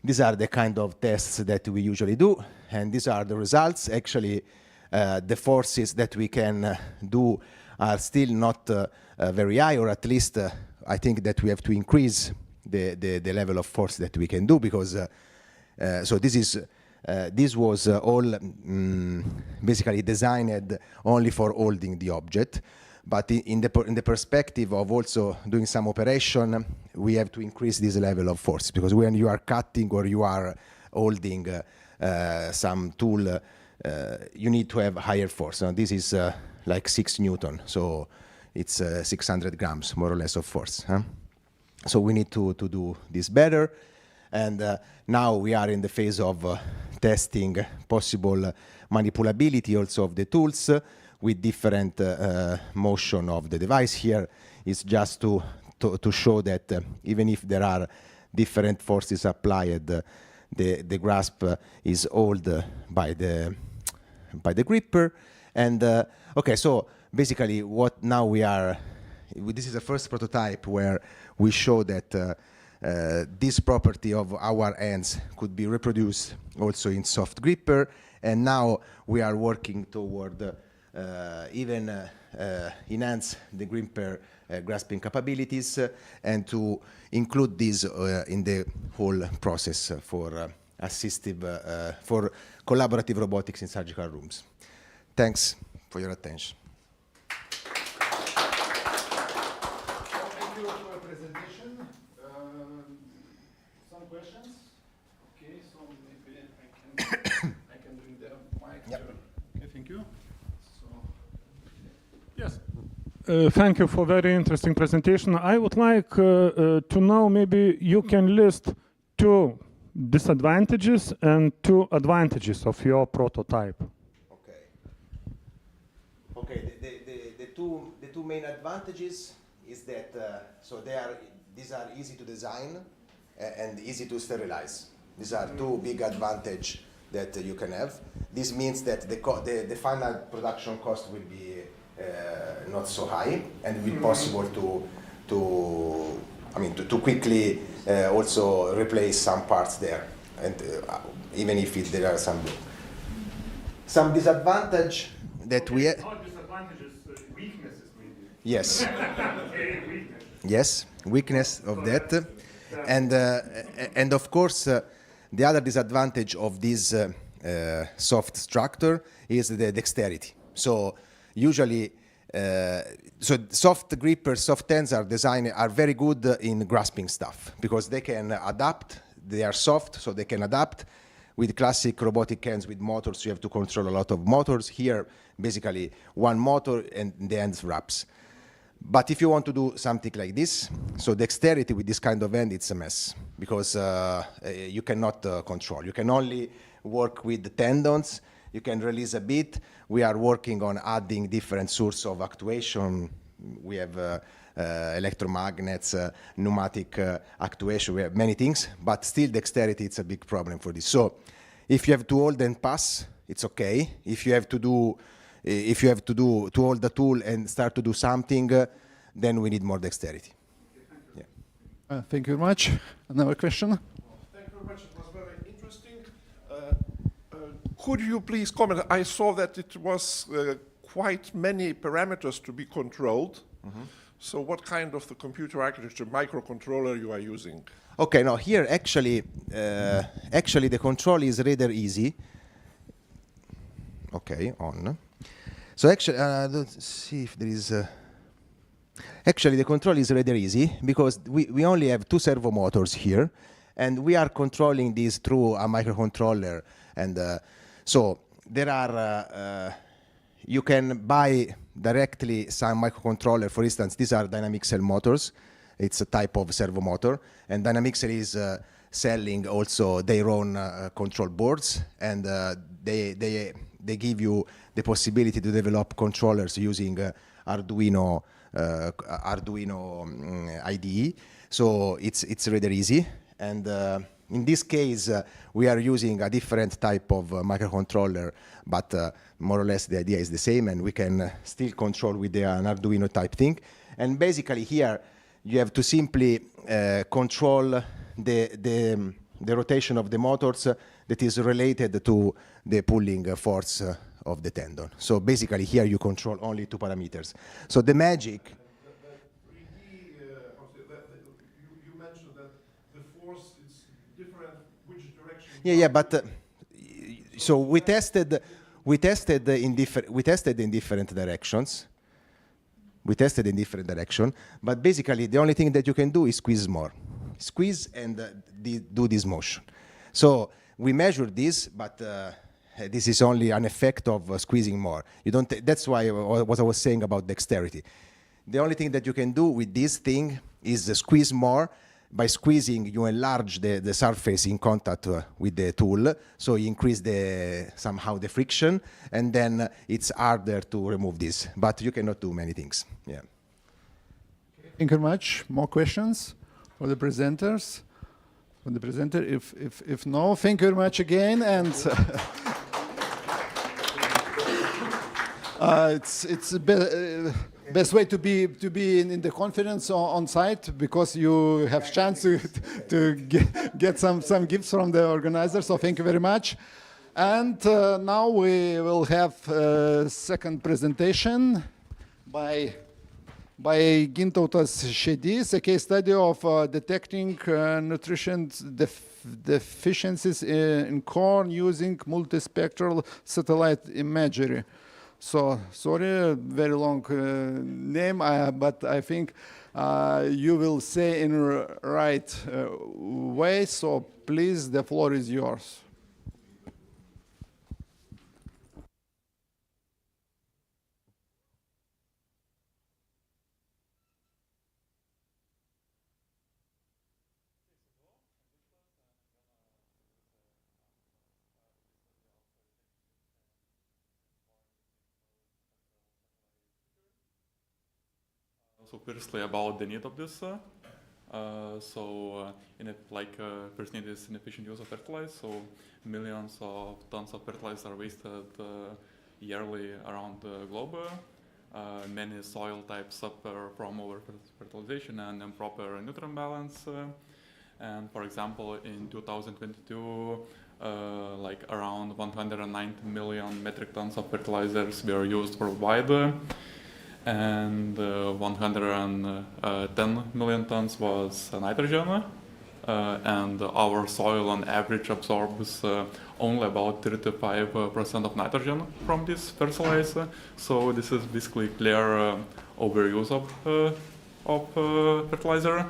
these are the kind of tests that we usually do, and these are the results. Actually, the forces that we can do are still not very high, or at least I think that we have to increase the level of force that we can do, because so this was all basically designed only for holding the object. But in the perspective of also doing some operation, we have to increase this level of force, because when you are cutting or you are holding some tool, you need to have higher force. Now this is like 6 Newton, so it's 600 grams more or less of force. Huh? So we need to do this better. And now we are in the phase of testing possible manipulability also of the tools with different motion of the device. Here is just to show that even if there are different forces applied, the grasp is held by the gripper. And okay, so basically what now we are, this is the first prototype where we show that this property of our hands could be reproduced also in soft gripper, and now we are working toward even enhance the gripper grasping capabilities and to include this in the whole process for assistive, for collaborative robotics in surgical rooms. Thanks for your attention. Thank you for your presentation. Some questions? Okay, so maybe I can bring the mic. Yep. Okay, thank you. So, Yes. Thank you for very interesting presentation. I would like to know, maybe you can list 2 disadvantages and 2 advantages of your prototype. Okay, the two main advantages is that these are easy to design and easy to sterilize. These are 2 big advantages that you can have. This means that the final production cost will be not so high, and will be possible to quickly also replace some parts there, and even if there are some disadvantage that we have. Weaknesses maybe. Yes. Okay, weakness. Yes, weakness of that, and of course the other disadvantage of this soft structure is the dexterity. So usually, so soft grippers, soft hands are very good in grasping stuff, because they can adapt. They are soft, so they can adapt. With classic robotic hands with motors, you have to control a lot of motors. Here, basically, one motor and the hands wraps. But if you want to do something like this, so dexterity with this kind of hand, it's a mess, because you cannot control. You can only work with the tendons. You can release a bit. We are working on adding different sources of actuation. We have electromagnets, pneumatic actuation. We have many things, but still dexterity, it's a big problem for this. So if you have to hold and pass, it's okay. If you have to hold the tool and start to do something, then we need more dexterity. thank you very much. Another question? Thank you very much. It was very interesting. Could you please comment? I saw that it was quite many parameters to be controlled. So what kind of the computer architecture microcontroller you are using? Okay, no, here actually the control is rather easy. Okay, on. So actually, let's see if there is... Actually, the control is rather easy, because we only have 2 servo motors here, and we are controlling these through a microcontroller. And so there are... you can buy directly some microcontroller. For instance, these are Dynamic Cell motors. It's a type of servo motor, and Dynamic Cell is selling also their own control boards, and they give you the possibility to develop controllers using Arduino IDE. So it's rather easy, and In this case, we are using a different type of microcontroller, but more or less the idea is the same, and we can still control with an Arduino type thing. And basically here, you have to simply control the rotation of the motors that is related to the pulling force of the tendon. So basically here you control only 2 parameters. So the magic... You mentioned that the force is different which direction. Yeah, but so we tested in different directions. We tested in different directions, but basically the only thing that you can do is squeeze more. Squeeze and do this motion. So we measured this, but this is only an effect of squeezing more. You don't. That's why what I was saying about dexterity. The only thing that you can do with this thing is squeeze more. By squeezing, you enlarge the surface in contact with the tool, so you increase somehow the friction, and then it's harder to remove this. But you cannot do many things. Yeah. Thank you very much. More questions for the presenters? For the presenter, if no, thank you very much again, and it's best way to be in the conference on site, because you have chance to get some gifts from the organizers. So thank you very much. And now we will have a second presentation by Gintautas Šedys, a case study of detecting nutrition deficiencies in corn using multispectral satellite imagery. So, sorry, very long name, but I think you will say in right way, so please, the floor is yours. So firstly, about the need of this. First need is inefficient use of fertilizer. So millions of tons of fertilizer are wasted yearly around the globe. Many soil types suffer from over-fertilization and improper nutrient balance. And for example, in 2022, around 190 million metric tons of fertilizers were used worldwide. And 110 million tons was nitrogen, and our soil on average absorbs only about 35% of nitrogen from this fertilizer. So this is basically clear overuse of fertilizer.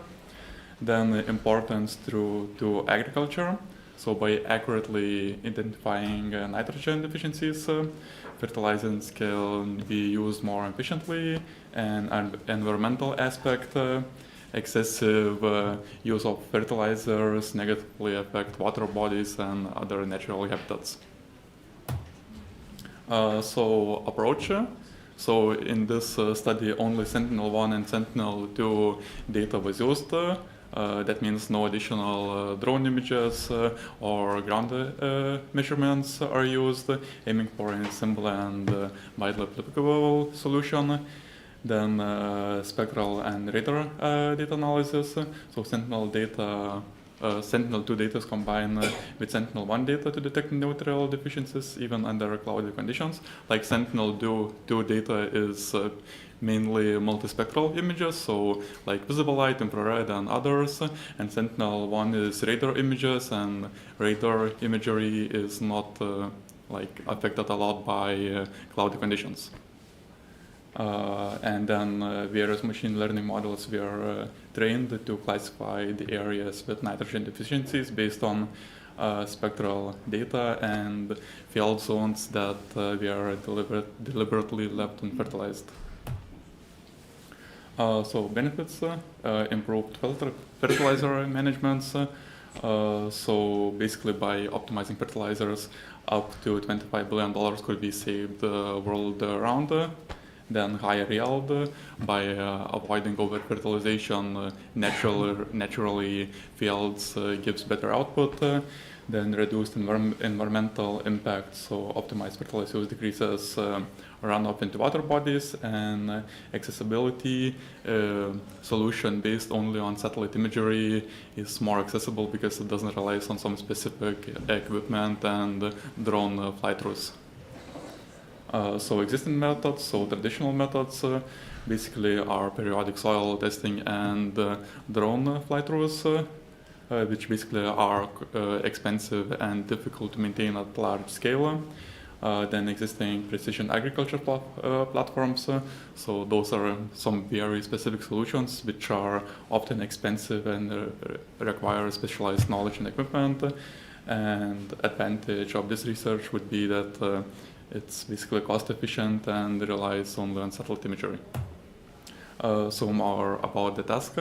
Then importance to agriculture. So by accurately identifying nitrogen deficiencies, fertilizers can be used more efficiently, and environmental aspect, excessive use of fertilizers negatively affect water bodies and other natural habitats. So approach. So in this study, only Sentinel-1 and Sentinel-2 data was used. That means no additional drone images or ground measurements are used, aiming for a simple and widely applicable solution. Then spectral and radar data analysis. So Sentinel-2 data is combined with Sentinel-1 data to detect neutral deficiencies even under cloudy conditions. Like Sentinel-2 data is mainly multispectral images, so like visible light, infrared, and others. And Sentinel-1 is radar images, and radar imagery is not affected a lot by cloudy conditions. And then various machine learning models were trained to classify the areas with nitrogen deficiencies based on spectral data and field zones that were deliberately left unfertilized. So benefits, improved fertilizer management. So basically by optimizing fertilizers, up to $25 billion could be saved world around. then higher yield by avoiding over-fertilization. Naturally, fields gives better output. Then reduced environmental impact, so optimized fertilizer use decreases runoff into water bodies, and accessibility solution based only on satellite imagery is more accessible because it doesn't rely on some specific equipment and drone fly-throughs. So existing methods, so traditional methods, basically are periodic soil testing and drone fly-throughs, which basically are expensive and difficult to maintain at large scale. Then existing precision agriculture platforms. So those are some very specific solutions which are often expensive and require specialized knowledge and equipment. And advantage of this research would be that it's basically cost efficient and relies only on satellite imagery. So more about the task.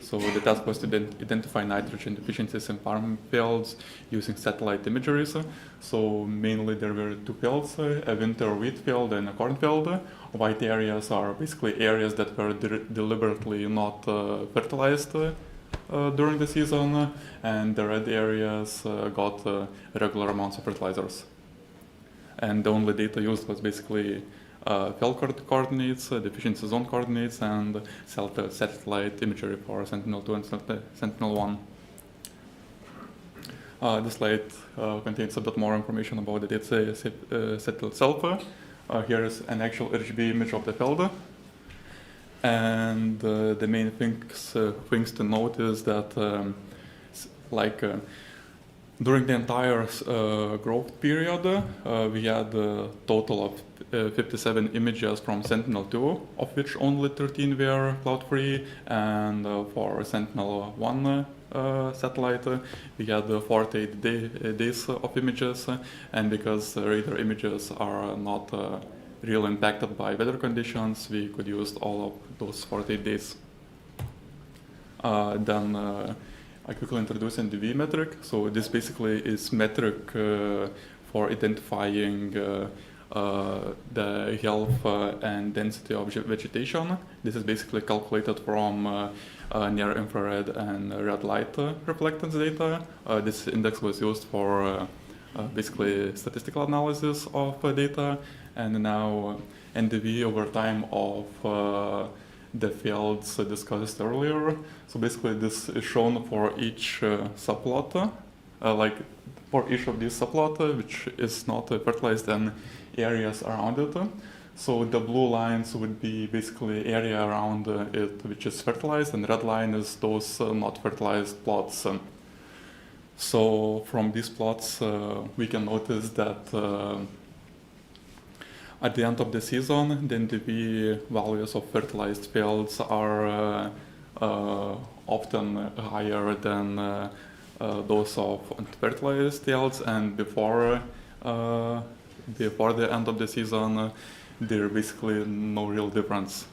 So the task was to identify nitrogen deficiencies in farm fields using satellite imageries. So mainly there were two fields, a winter wheat field and a corn field. White areas are basically areas that were deliberately not fertilized during the season, and the red areas got regular amounts of fertilizers. And the only data used was basically field coordinates, deficiency zone coordinates, and satellite imagery for Sentinel-2 and Sentinel-1. This slide contains a bit more information about the data set itself. Here is an actual RGB image of the field. And the main things to note is that during the entire growth period, we had a total of 57 images from Sentinel-2, of which only 13 were cloud-free, and for Sentinel-1 satellite, we had 48 days of images, and because radar images are not really impacted by weather conditions, we could use all of those 48 days. Then I quickly introduce NDV metric. So this basically is metric for identifying the health and density of vegetation. This is basically calculated from near-infrared and red light reflectance data. This index was used for basically statistical analysis of data, and now NDV over time of the fields discussed earlier. So basically this is shown for each subplot, like for each of these subplot, which is not fertilized, and areas around it. So the blue lines would be basically area around it which is fertilized, and the red line is those not fertilized plots. So from these plots we can notice that at the end of the season, the NDV values of fertilized fields are often higher than those of unfertilized fields, and before the end of the season, there's basically no real difference.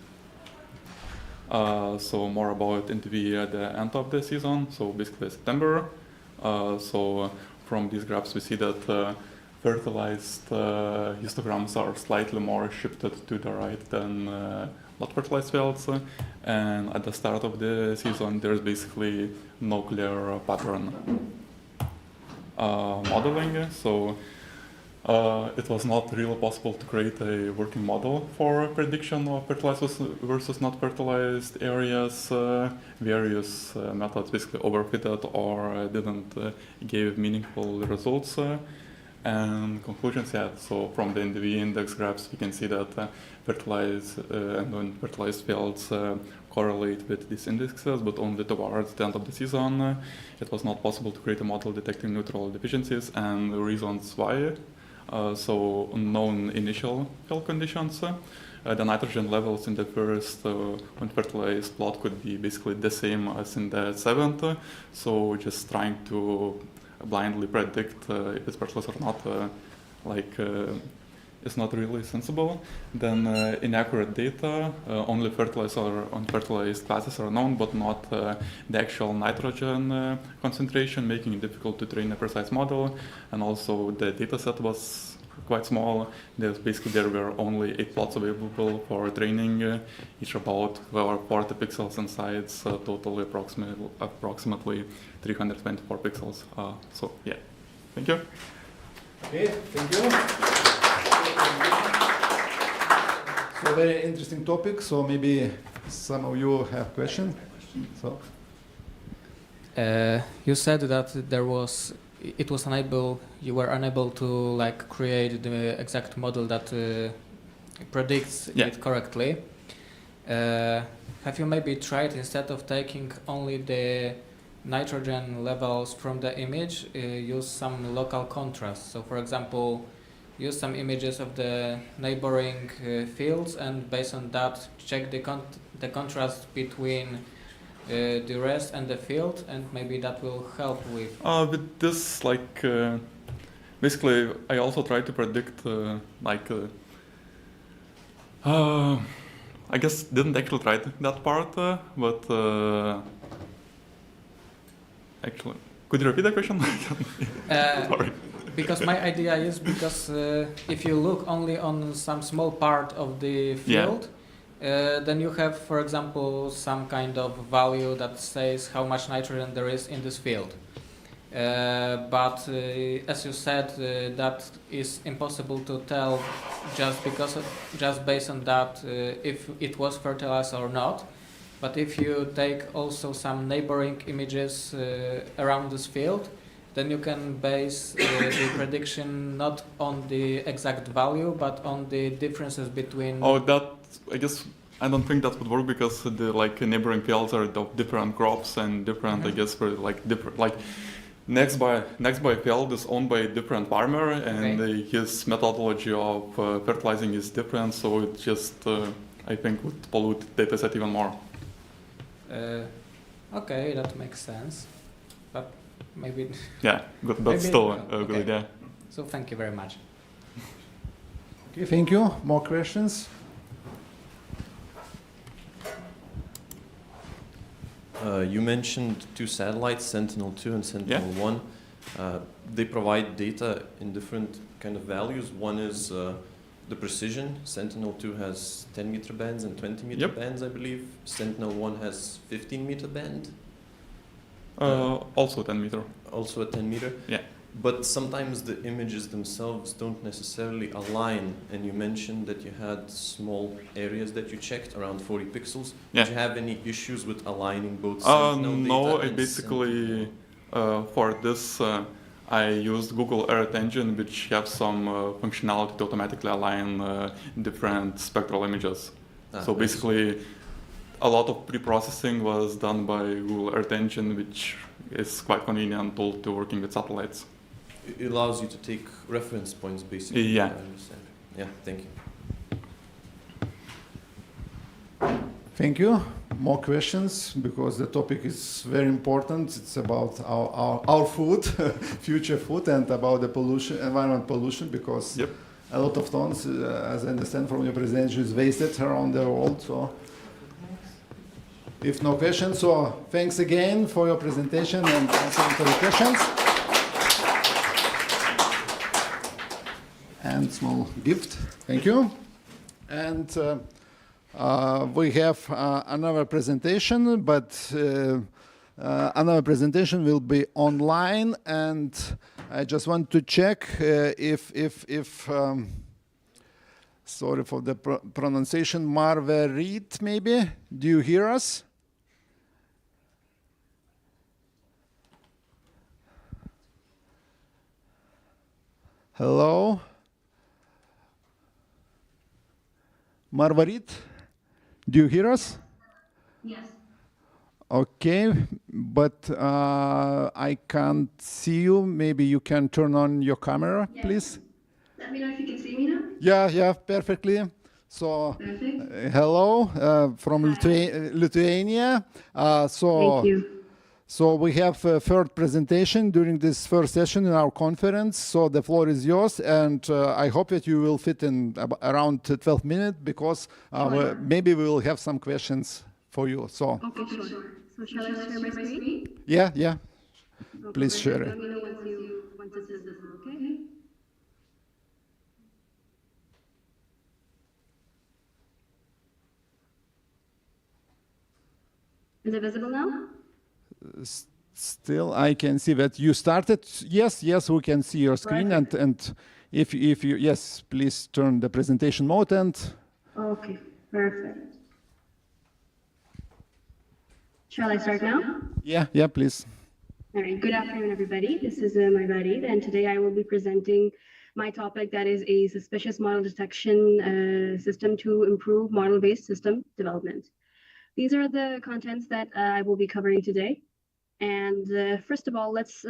So more about NDV at the end of the season, so basically September. So from these graphs we see that fertilized histograms are slightly more shifted to the right than not fertilized fields, and at the start of the season there's basically no clear pattern. Modeling, so it was not really possible to create a working model for prediction of fertilized versus not fertilized areas. Various methods basically overfitted or didn't give meaningful results. And conclusions, yeah, so from the NDV index graphs, we can see that fertilized and unfertilized fields correlate with these indexes, but only towards the end of the season. It was not possible to create a model detecting neutral deficiencies, and the reasons why. So unknown initial field conditions. The nitrogen levels in the first unfertilized plot could be basically the same as in the seventh. So just trying to blindly predict if it's fertilized or not, is not really sensible. Then inaccurate data, only fertilized or unfertilized classes are known, but not the actual nitrogen concentration, making it difficult to train a precise model. And also the data set was quite small. Basically there were only 8 plots available for training, each about 40 pixels in size, totally approximately 324 pixels. So yeah, thank you. Okay, thank you. So very interesting topic. So maybe some of you have questions. So. You said that you were unable to like create the exact model that predicts it correctly. Have you maybe tried, instead of taking only the nitrogen levels from the image, use some local contrast? So for example, use some images of the neighboring fields, and based on that check the contrast between the rest and the field, and maybe that will help with... With this, like, basically, I also try to predict, I guess didn't actually try that part, but actually, could you repeat the question? Sorry. Because my idea is, if you look only on some small part of the field, then you have, for example, some kind of value that says how much nitrogen there is in this field. But as you said, that is impossible to tell just based on that if it was fertilized or not. But if you take also some neighboring images around this field, then you can base the prediction not on the exact value, but on the differences between... Oh, that, I guess, I don't think that would work, because the neighboring fields are of different crops and different, I guess, next by field is owned by a different farmer, and his methodology of fertilizing is different, so it just, I think, would pollute the dataset even more. Okay, that makes sense, but maybe... Yeah, good, but still a good idea. So thank you very much. Okay, thank you. More questions? You mentioned 2 satellites, Sentinel-2 and Sentinel-1. They provide data in different kind of values. One is the precision. Sentinel-2 has 10 meter bands and 20 meter bands, I believe. Sentinel-1 has 15 meter band. Also 10 meter. Also a 10 meter? Yeah. But sometimes the images themselves don't necessarily align, and you mentioned that you had small areas that you checked, around 40 pixels. Did you have any issues with aligning both Sentinel data? No, I basically, for this, I used Google Earth Engine, which has some functionality to automatically align different spectral images. So basically, a lot of pre-processing was done by Google Earth Engine, which is quite convenient tool to working with satellites. It allows you to take reference points, basically. Yeah. I understand. Yeah, thank you. Thank you. More questions, because the topic is very important. It's about our food, future food, and about the pollution, environment pollution, because a lot of tons, as I understand from your presentation, is wasted around the world. So, if no questions, so thanks again for your presentation and answering to the questions. And small gift. Thank you. And we have another presentation, but another presentation will be online, and I just want to check if sorry for the pronunciation, Marverit, maybe? Do you hear us? Hello? Marvarit, do you hear us? Yes. Okay, but I can't see you. Maybe you can turn on your camera, please. Let me know if you can see me now. Yeah, perfectly. So, hello from Lithuania. Thank you. So we have a third presentation during this first session in our conference. So the floor is yours, and I hope that you will fit in around 12 minutes, because maybe we will have some questions for you. So. Okay, sure. So shall I share my screen? Yeah. Okay, Please share it. Let me know once it says this, okay? Is it visible now? Still, I can see that you started. Yes, yes, we can see your screen. Perfect. And if you, yes, please turn the presentation mode and. Okay, perfect. Shall I start now? Yeah, yeah, please. All right, good afternoon, everybody. This is Margarit, and today I will be presenting my topic that is a suspicious model detection system to improve model-based system development. These are the contents that I will be covering today. And first of all, let's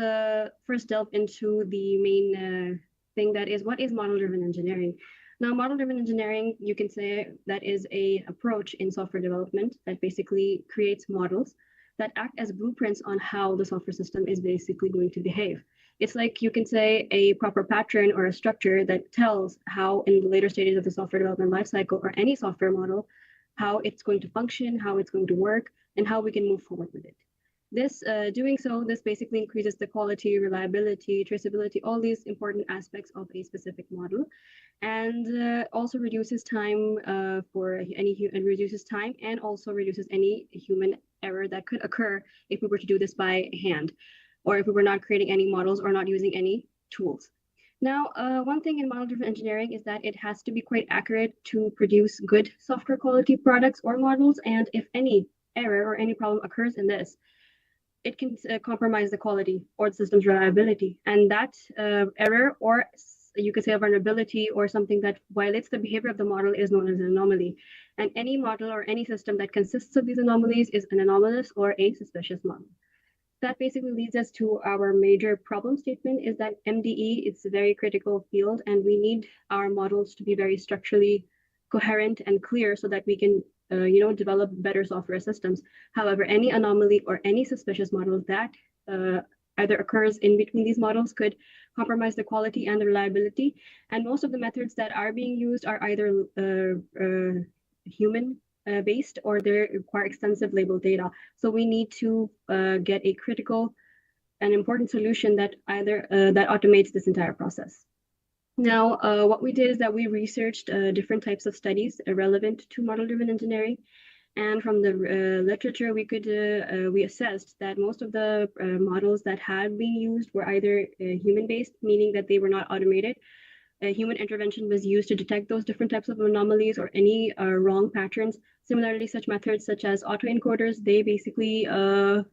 first delve into the main thing that is, what is model-driven engineering? Now, model-driven engineering, you can say that is an approach in software development that basically creates models that act as blueprints on how the software system is basically going to behave. It's like, you can say, a proper pattern or a structure that tells how in the later stages of the software development lifecycle or any software model, how it's going to function, how it's going to work, and how we can move forward with it. This doing so, this basically increases the quality, reliability, traceability, all these important aspects of a specific model, and also reduces time reduces time and also reduces any human error that could occur if we were to do this by hand, or if we were not creating any models or not using any tools. Now, one thing in model-driven engineering is that it has to be quite accurate to produce good software quality products or models, and if any error or any problem occurs in this, it can compromise the quality or the system's reliability. And that error, or you could say a vulnerability or something that violates the behavior of the model, is known as an anomaly. And any model or any system that consists of these anomalies is an anomalous or a suspicious model. That basically leads us to our major problem statement, is that MDE is a very critical field, and we need our models to be very structurally coherent and clear so that we can develop better software systems. However, any anomaly or any suspicious model that either occurs in between these models could compromise the quality and the reliability. And most of the methods that are being used are either human based, or they require extensive label data. So we need to get a critical and important solution that that automates this entire process. Now, what we did is that we researched different types of studies relevant to model-driven engineering, and from the literature, we assessed that most of the models that had been used were either human-based, meaning that they were not automated. Human intervention was used to detect those different types of anomalies or any wrong patterns. Similarly, such methods such as autoencoders, they basically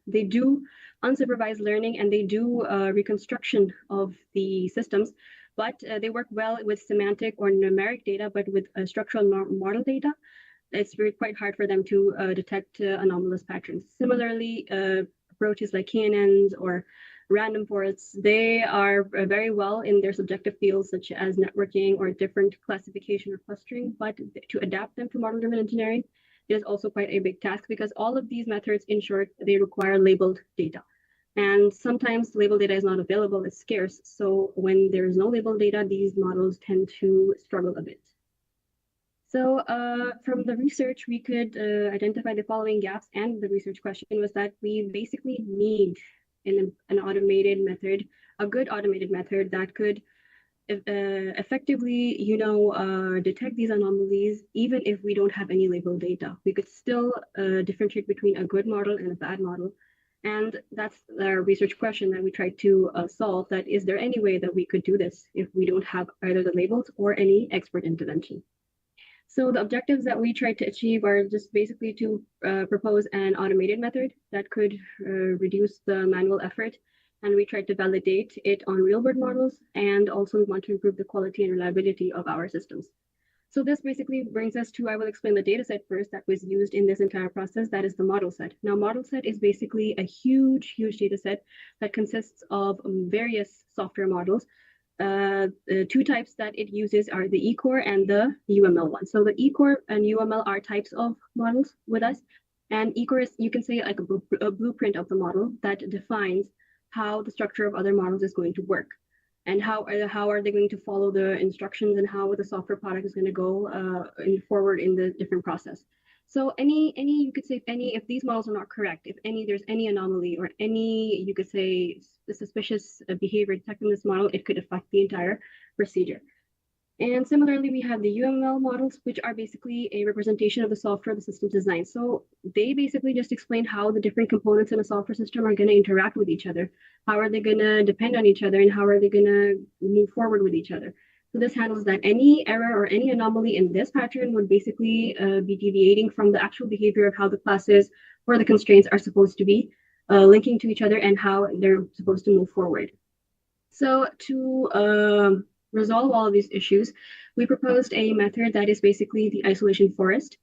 they do unsupervised learning, and they do reconstruction of the systems. But they work well with semantic or numeric data, but with structural model data, it's quite hard for them to detect anomalous patterns. Similarly, approaches like KNNs or random forests, they are very well in their subjective fields, such as networking or different classification or clustering, but to adapt them to model-driven engineering is also quite a big task, because all of these methods, in short, they require labeled data. And sometimes label data is not available, it's scarce. So when there is no label data, these models tend to struggle a bit. So from the research, we could identify the following gaps, and the research question was that we basically need an automated method, a good automated method that could effectively, detect these anomalies, even if we don't have any label data. We could still differentiate between a good model and a bad model. And that's our research question that we tried to solve, that is there any way that we could do this if we don't have either the labels or any expert intervention? So the objectives that we tried to achieve are just basically to propose an automated method that could reduce the manual effort. And we tried to validate it on real-world models, and also we want to improve the quality and reliability of our systems. So this basically brings us to, I will explain the data set first that was used in this entire process, that is the model set. Now, model set is basically a huge data set that consists of various software models. The two types that it uses are the E-core and the UML one. So the E-core and UML are types of models with us, and E-core is, you can say, like a blueprint of the model that defines how the structure of other models is going to work, and how are they going to follow the instructions, and how the software product is going to go forward in the different process. So you could say if these models are not correct, if there's any anomaly or any, you could say, the suspicious behavior detected in this model, it could affect the entire procedure. And similarly, we have the UML models, which are basically a representation of the software the system design. So they basically just explain how the different components in a software system are going to interact with each other. How are they going to depend on each other, and how are they going to move forward with each other? So this handles that any error or any anomaly in this pattern would basically be deviating from the actual behavior of how the classes or the constraints are supposed to be linking to each other and how they're supposed to move forward. So to resolve all of these issues, we proposed a method that is basically the isolation forest.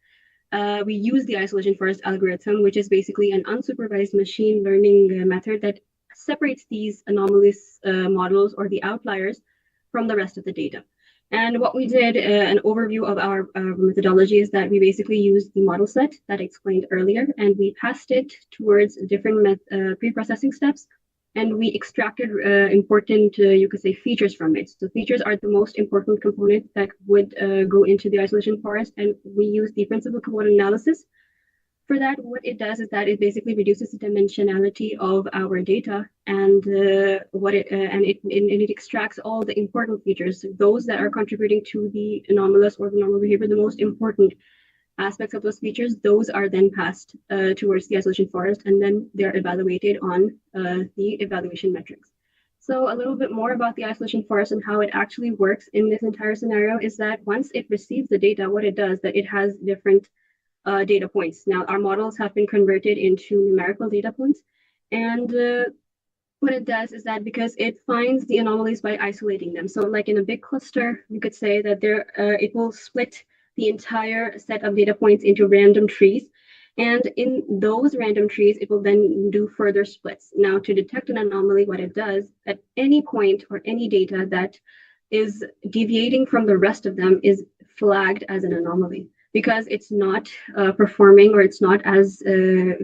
We use the isolation forest algorithm, which is basically an unsupervised machine learning method that separates these anomalous models or the outliers from the rest of the data. And what we did, an overview of our methodology, is that we basically used the model set that I explained earlier, and we passed it towards different pre-processing steps, and we extracted important, you could say, features from it. So features are the most important component that would go into the isolation forest, and we use the principal component analysis. For that, what it does is that it basically reduces the dimensionality of our data, and it extracts all the important features, those that are contributing to the anomalous or the normal behavior, the most important aspects of those features. Those are then passed towards the isolation forest, and then they're evaluated on the evaluation metrics. So a little bit more about the isolation forest and how it actually works in this entire scenario is that once it receives the data, what it does, that it has different data points. Now, our models have been converted into numerical data points, and what it does is that because it finds the anomalies by isolating them. So like in a big cluster, you could say that it will split the entire set of data points into random trees. And in those random trees, it will then do further splits. Now, to detect an anomaly, what it does at any point or any data that is deviating from the rest of them is flagged as an anomaly, because it's not performing, or it's not as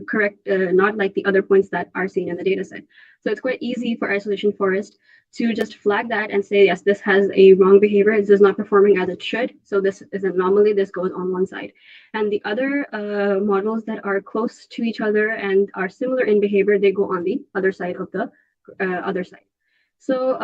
correct, not like the other points that are seen in the data set. So it's quite easy for isolation forest to just flag that and say, yes, this has a wrong behavior. This is not performing as it should. So this is an anomaly. This goes on one side. And the other models that are close to each other and are similar in behavior, they go on the other side of the other side. So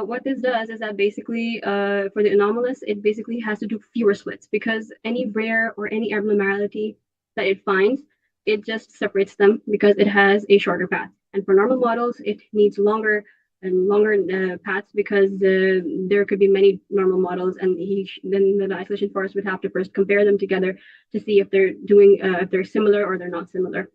what this does is that basically for the anomalous, it basically has to do fewer splits, because any rare or any abnormality that it finds, it just separates them because it has a shorter path. And for normal models, it needs longer and longer paths, because there could be many normal models, and then the isolation forest would have to first compare them together to see if they're doing if they're similar or they're not similar.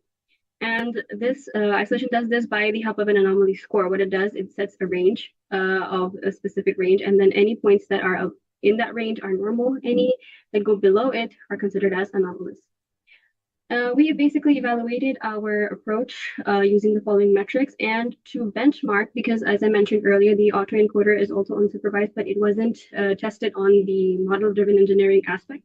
And this isolation does this by the help of an anomaly score. What it does, it sets a range of a specific range, and then any points that are in that range are normal. Any that go below it are considered as anomalous. We have basically evaluated our approach using the following metrics, and to benchmark, because as I mentioned earlier, the autoencoder is also unsupervised, but it wasn't tested on the model-driven engineering aspect.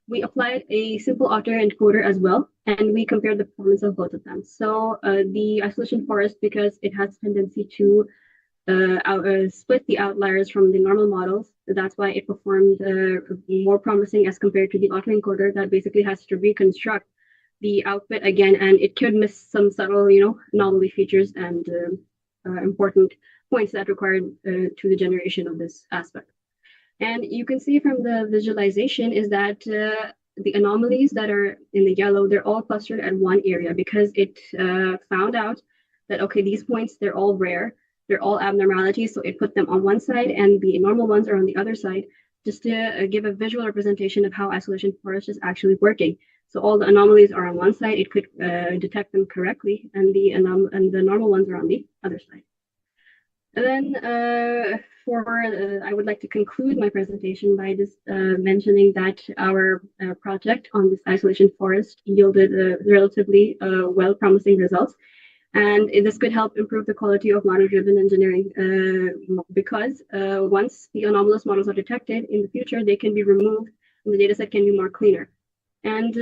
We applied a simple autoencoder as well, and we compared the performance of both of them. So the isolation forest, because it has tendency to split the outliers from the normal models, that's why it performed more promising as compared to the autoencoder that basically has to reconstruct the output again, and it could miss some subtle, anomaly features and important points that required to the generation of this aspect. And you can see from the visualization is that the anomalies that are in the yellow, they're all clustered at one area, because it found out that, okay, these points, they're all rare, they're all abnormalities, so it put them on one side and the normal ones are on the other side, just to give a visual representation of how isolation forest is actually working. So all the anomalies are on one side, it could detect them correctly, and the normal ones are on the other side. And then I would like to conclude my presentation by just mentioning that our project on this isolation forest yielded relatively well promising results. And this could help improve the quality of model-driven engineering because once the anomalous models are detected in the future, they can be removed and the data set can be more cleaner. And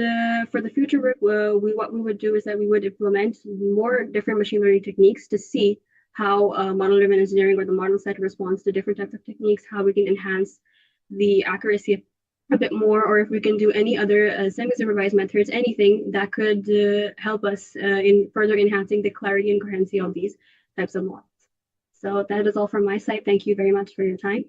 for the future work, what we would do is that we would implement more different machine learning techniques to see how model-driven engineering or the model set responds to different types of techniques, how we can enhance the accuracy a bit more, or if we can do any other semi-supervised methods, anything that could help us in further enhancing the clarity and coherency of these types of models. So that is all from my side. Thank you very much for your time.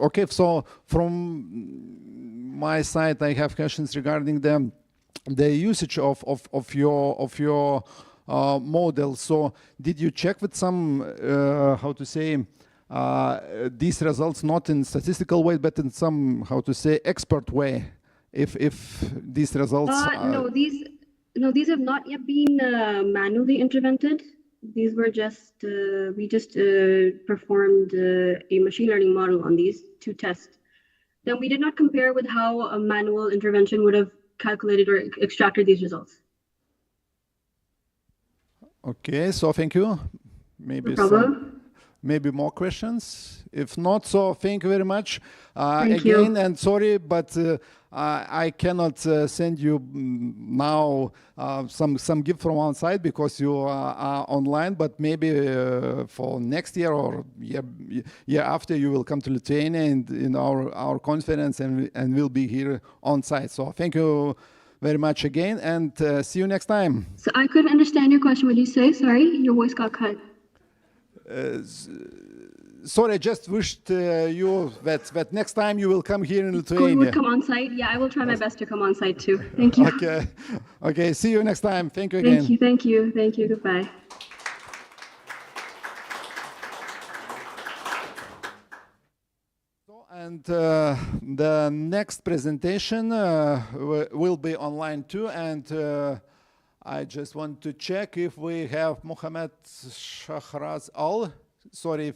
okay, so from my side, I have questions regarding the usage of your model. So did you check with some how to say these results not in statistical way, but in some how to say expert way? If these results these have not yet been manually intervented. These were just we just performed a machine learning model on these to test. Then we did not compare with how a manual intervention would have calculated or extracted these results. Okay, so thank you. Maybe no problem. Maybe more questions. If not, so thank you very much Thank again. you. And sorry, but I cannot send you now some gift from outside because you are online. But maybe for next year or year after, you will come to Lithuania and in our conference, and we'll be here on site. So thank you very much again, and see you next time. So I couldn't understand your question. What did you say? Sorry, your voice got cut. Sorry, I just wished you that next time you will come here in Lithuania. You would come on site? Yeah, I will try my best to come on site too. Thank you. Okay. Okay, see you next time. Thank you again. Thank you, goodbye. And the next presentation will be online too, and I just want to check if we have Mohamed Shahraz Al. Sorry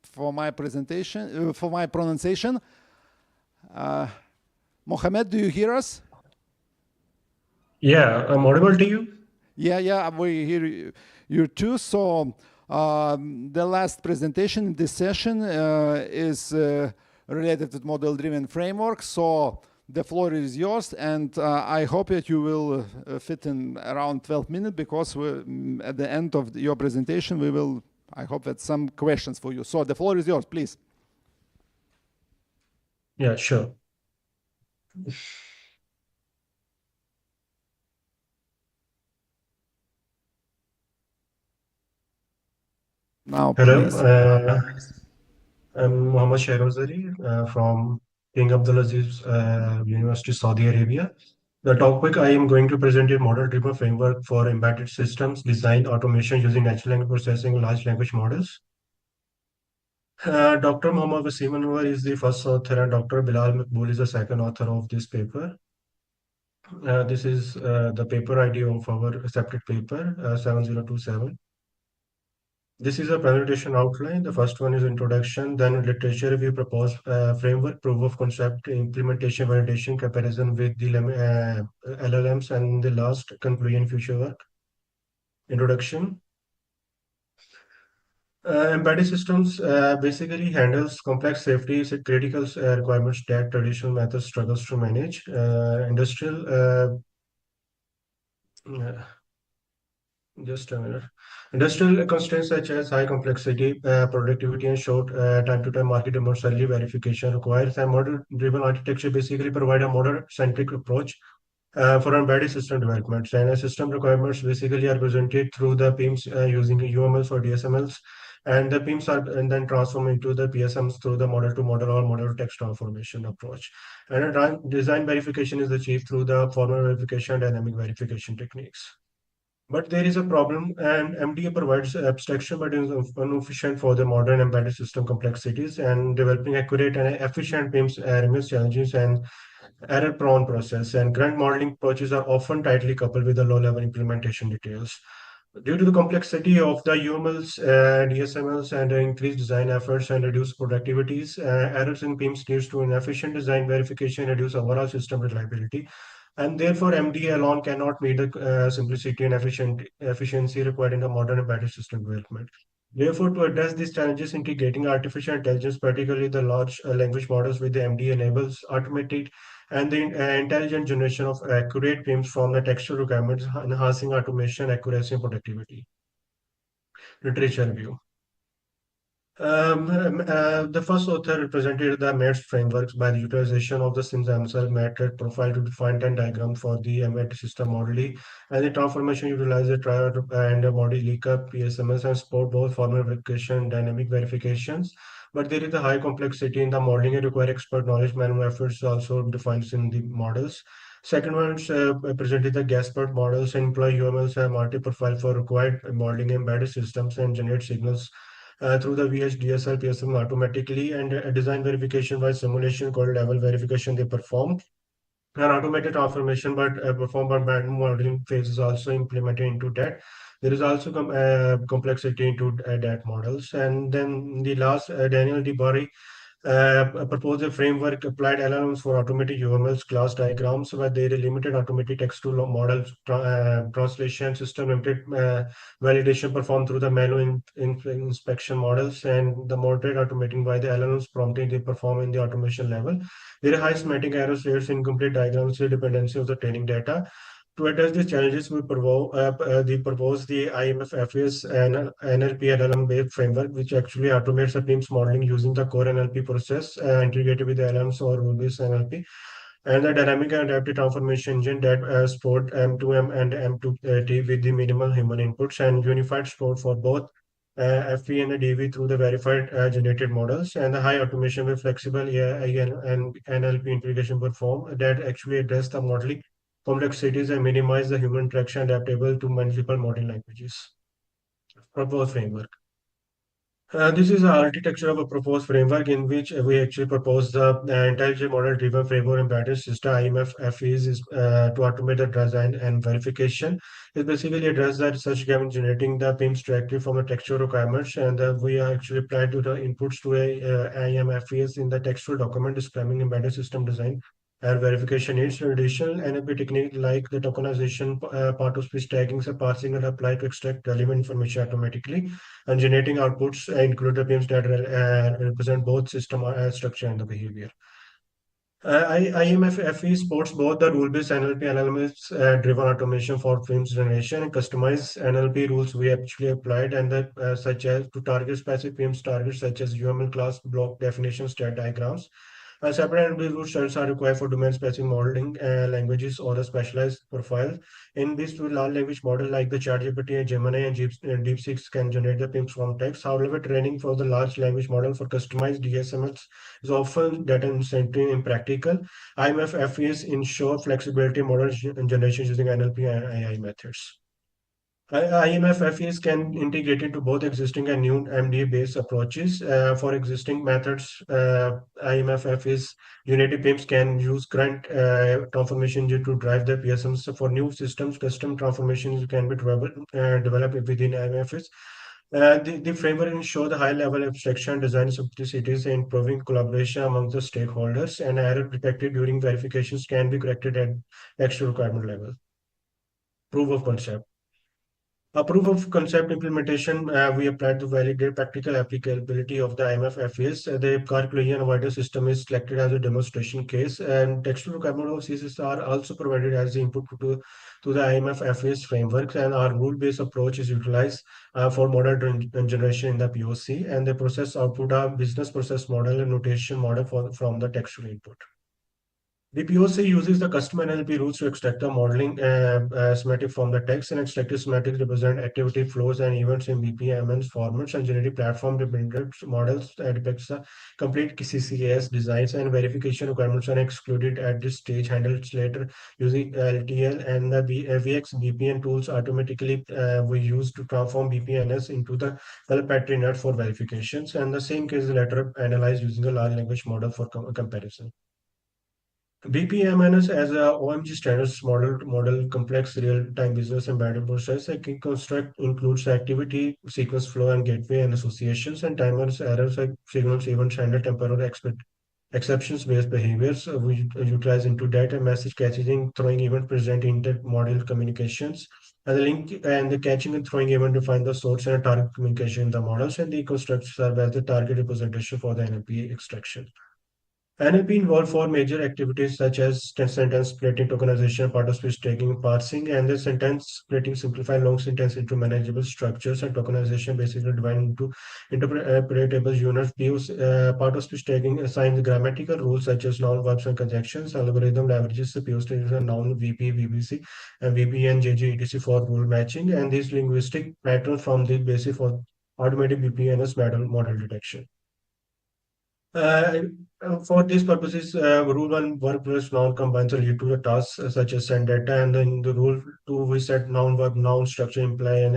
for my presentation, for my pronunciation. Mohamed, do you hear us? Yeah, I'm audible to you? Yeah, we hear you too. So the last presentation in this session is related with model-driven framework. So the floor is yours, and I hope that you will fit in around 12 minutes, because at the end of your presentation, we will, I hope, that some questions for you. So the floor is yours, please. Yeah, sure. Now, hello, please. I'm Mohammad Shahrazari from King Abdulaziz University, Saudi Arabia. The topic I am going to present is model-driven framework for embedded systems, design, automation using natural language processing and large language models. Dr. Mohammad Wasim Anwar is the first author, and Dr. Bilal Makboul is the second author of this paper. This is the paper ID of our accepted paper, 7027. This is a presentation outline. The first one is introduction, then literature review, proposed framework, proof of concept, implementation, validation, comparison with the LLMs, and the last conclusion, future work. Introduction. Embedded systems basically handles complex safety critical requirements that traditional methods struggles to manage. Just a minute. Industrial constraints such as high complexity, productivity, and short time-to-time market demands early verification requires a model-driven architecture basically provide a model-centric approach for embedded system development. And system requirements basically are presented through the PIMs using UMLs or DSMLs, and the PIMs are then transformed into the PSMs through the model-to-model or model-to-text transformation approach. And design verification is achieved through the formal verification and dynamic verification techniques. But there is a problem, and MDA provides abstraction but is inefficient for the modern embedded system complexities, and developing accurate and efficient PIMs remains challenges and error-prone process, and current modeling approaches are often tightly coupled with the low-level implementation details. Due to the complexity of the UMLs, DSMLs, and increased design efforts and reduced productivities, errors in PIMs leads to inefficient design verification, reduce overall system reliability. And therefore, MDA alone cannot meet the simplicity and efficiency required in a modern embedded system development. Therefore, to address these challenges, integrating artificial intelligence, particularly the large language models with the MDA, enables automated and the intelligent generation of accurate PIMs from the textual requirements, enhancing automation, accuracy, and productivity. Literature review. The first author represented the METS frameworks by the utilization of the Sims-Amsel metric profile to define 10 diagram for the MET system modelly, and the transformation utilized the triad and body lookup, PSMS, and support both formal verification and dynamic verifications. But there is a high complexity in the modeling and require expert knowledge. Manual efforts also defined in the models. Second one presented the Gaspard models and employ UMLs and multi-profile for required modeling embedded systems and generate signals through the VHDSL PSM automatically, and design verification by simulation called level verification they perform. An automated transformation but performed by manual modeling phase is also implemented into that. There is also complexity into that models. And then the last, Daniel DeBarry proposed a framework applied LLMs for automated UMLs class diagrams where there is limited automated text to model translation system, limited validation performed through the manual inspection models, and the moderate automating by the LLMs prompting they perform in the automation level. There are high semantic errors, rates, incomplete diagrams, the dependency of the training data. To address these challenges, we propose the IMF FAS and NLP LLM-based framework, which actually automates the team's modeling using the core NLP process integrated with the LLMs or rule-based NLP, and the dynamic and adaptive transformation engine that support M2M and M2T with the minimal human inputs, and unified support for both FE and DV through the verified generated models, and the high automation with flexible AI and NLP integration perform that actually address the modeling complexities and minimize the human interaction adaptable to multiple modern languages. Proposed framework. This is the architecture of a proposed framework in which we actually propose the intelligent model driven framework embedded system IMF FEs is to automate the design and verification. It basically addresses that such given generating the PIMS directly from the textual requirements, and we are actually applied to the inputs to a IMFEs in the textual document describing embedded system design and verification needs. Additional NLP technique like the tokenization, part of speech tagging, so parsing are applied to extract relevant information automatically, and generating outputs include the PIMs that represent both system structure and the behavior. IMFFE supports both the rule-based NLP and LLM-driven automation for PIMs generation and customized NLP rules we actually applied, and that such as to target specific PIMs targets such as UML class, block definitions, stat diagrams. Separate NLP root sets are required for domain-specific modeling languages or a specialized profile. In this large language model like the ChatGPT, Gemini, and DeepSeek can generate the PIMs from text. However, training for the large language model for customized DSMs is often data-intensive and impractical. IMF FEs ensure flexibility model generation using NLP and AI methods. IMF FEs can integrate into both existing and new MDA-based approaches. For existing methods, IMF FEs Unity PIMs can use current transformation engine to drive the PSMs. So for new systems, custom transformations can be developed within IMFs. The framework ensures the high level abstraction, design simplicities, and improving collaboration among the stakeholders, and error detected during verifications can be corrected at textual requirement level. Proof of concept. A proof of concept implementation, we applied to validate practical applicability of the IMF FES. The car collision avoider system is selected as a demonstration case, and textual requirement of CSS are also provided as the input to the IMF FES framework, and our rule-based approach is utilized for model generation in the POC, and the process output a business process model and notation model from the textual input. The POC uses the custom NLP rules to extract the modeling schematic from the text, and extracted schematics represent activity flows and events in BPMN formats, and generative platform dependent models depicts the complete CCAS designs, and verification requirements are excluded at this stage, handled later using LTL, and the VX BPN tools automatically we use to transform BPNS into the null pattern net for verifications, and the same case is later analyzed using a large language model for comparison. BPMNS as a OMG standards model complex real-time business embedded process. A key construct includes activity, sequence flow, and gateway and associations, and timers, errors, like signals, events, handle temporal exceptions-based behaviors. We utilize into data message catching, throwing event present inter-module communications, and the link and the catching and throwing event define the source and target communication in the models, and the constructs serve as the target representation for the NLP extraction. NLP involves four major activities such as sentence splitting, tokenization, part of speech tagging, parsing, and the sentence splitting simplify long sentence into manageable structures, and tokenization basically divided into interpretable units. Part of speech tagging assigns grammatical rules such as noun, verbs, and conjunctions. Algorithm leverages the POS noun, VP, VBC, and VPN, JJ, etc. for rule matching, and these linguistic patterns form the basis for automated BPNS model detection. Uh, for these purposes, rule one verb plus noun combines lead to the tasks such as send data, and then the rule two we set noun verb noun structure imply an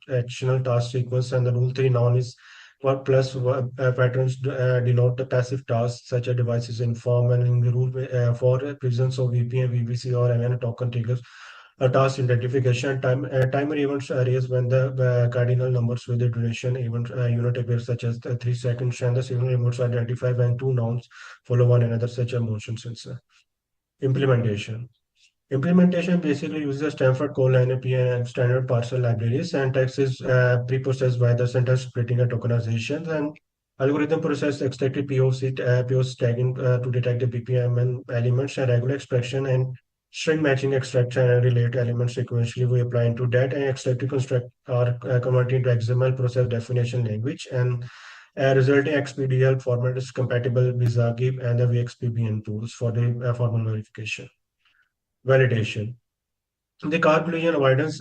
actional task sequence, and the rule three noun is verb plus verb, patterns denote the passive tasks such as devices inform, and in the rule for presence of VPN, VBC, or MN token triggers a task identification. Timer events are raised when the cardinal numbers with the duration event unit appears, such as 3 seconds, and the signal events identify when two nouns follow one another, such as motion sensor. Implementation. Implementation basically uses Stanford Code NLP and standard parser libraries, and text is pre-processed by the sentence splitting and tokenization, and algorithm process extracted POC tagging to detect the BPM and elements, and regular extraction and string matching extraction and relate elements sequentially we apply into that, and extracted construct are converted into XML process definition language, and resulting XPDL format is compatible with Zagib and the VXPBN tools for the formal verification. Validation. The car collision avoidance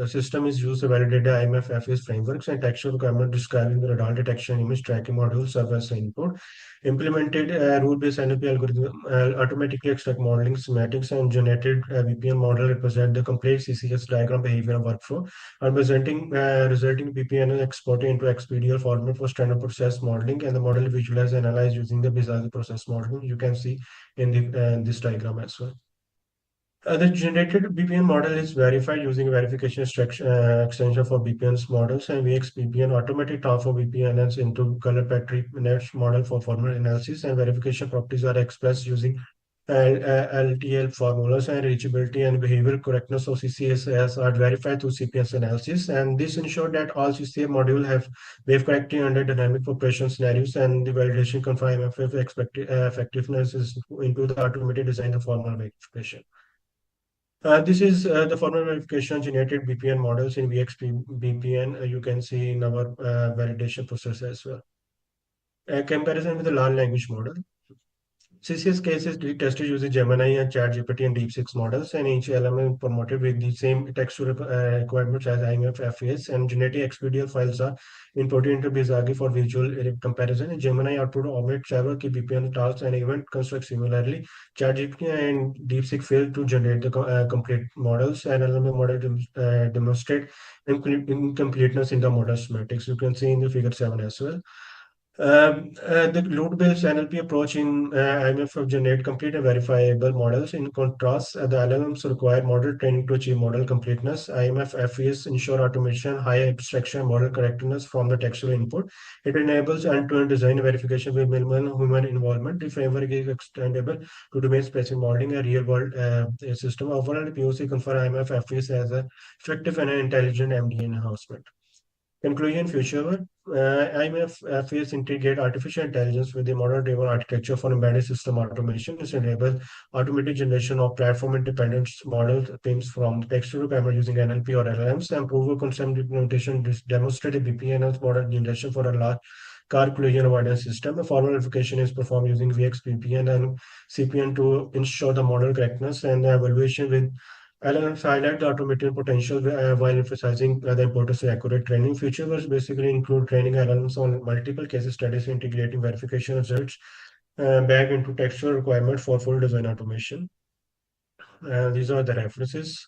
system is used to validate the IMF-FAS frameworks, and textual requirement describing the radar detection image tracking module serve as input. Implemented rule-based NLP algorithm automatically extract modeling schematics, and generated VPN model represent the complete CCS diagram behavior and workflow, and resulting VPN is exported into XPDL format for standard process modeling, and the model visualized and analyzed using the Bizarre process model. You can see in this diagram as well. The generated BPN model is verified using verification extension for BPN's models, and VXBPN automatic transform BPNs into color patronage model for formal analysis, and verification properties are expressed using LTL formulas, and reachability and behavioral correctness of CCSS are verified through CPS analysis, and this ensures that all CCA modules have wave correcting under dynamic operation scenarios, and the validation confirm effectiveness is into the automated design of formal verification. This is the formal verification generated BPN models in VXBPN. You can see in our validation process as well. Comparison with the large language model. CCS cases tested using Gemini and ChatGPT and DeepSeek models, and each element promoted with the same textual requirements as IMF-FAS, and genetic XPDL files are imported into Bizarre for visual comparison. And Gemini output omit several key BPN tasks and event construct similarly. ChatGPT and DeepSeek failed to generate the complete models, and LLM model demonstrate incompleteness in the model schematics. You can see in the figure 7 as well. The load-based NLP approach in IMF generate complete and verifiable models. In contrast, the LLMs require model training to achieve model completeness. IMF FES ensure automation, high abstraction, model correctness from the textual input. It enables end-to-end design verification with minimal human involvement. The framework is extendable to domain-specific modeling and real-world system. Overall, the POC confer IMF FES as an effective and intelligent MD enhancement. Conclusion, future IMF FES integrate artificial intelligence with the model-driven architecture for embedded system automation. This enables automated generation of platform-independent model themes from text to camera using NLP or LLMs, and proof of concept implementation demonstrated BPNS model generation for a large car collision avoidance system. A formal verification is performed using VXPPN and CPN to ensure the model correctness, and the evaluation with LLMs highlight the automated potential while emphasizing the importance of accurate training. Features basically include training LLMs on multiple case studies, integrating verification results back into textual requirements for full design automation. These are the references.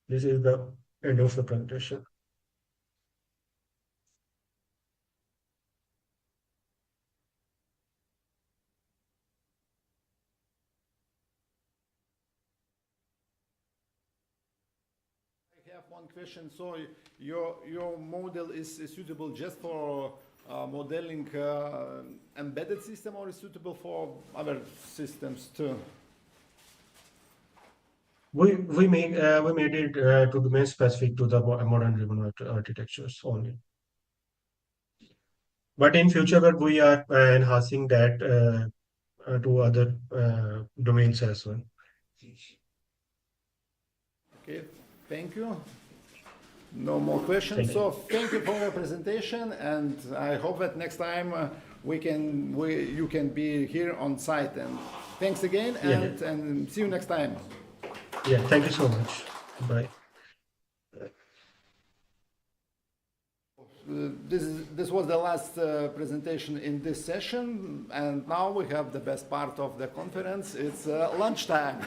This is the end of the presentation. I have one question. So your model is suitable just for modeling embedded system, or is suitable for other systems too? We made it to domain specific to the modern driven architectures only. But in future, we are enhancing that to other domains as well. Okay, thank you. No more questions. Thank you for your presentation, and I hope that next time you can be here on site. And thanks again, and see you next time. Yeah, thank you so much. Bye. This was the last presentation in this session, and now we have the best part of the conference. It's lunchtime.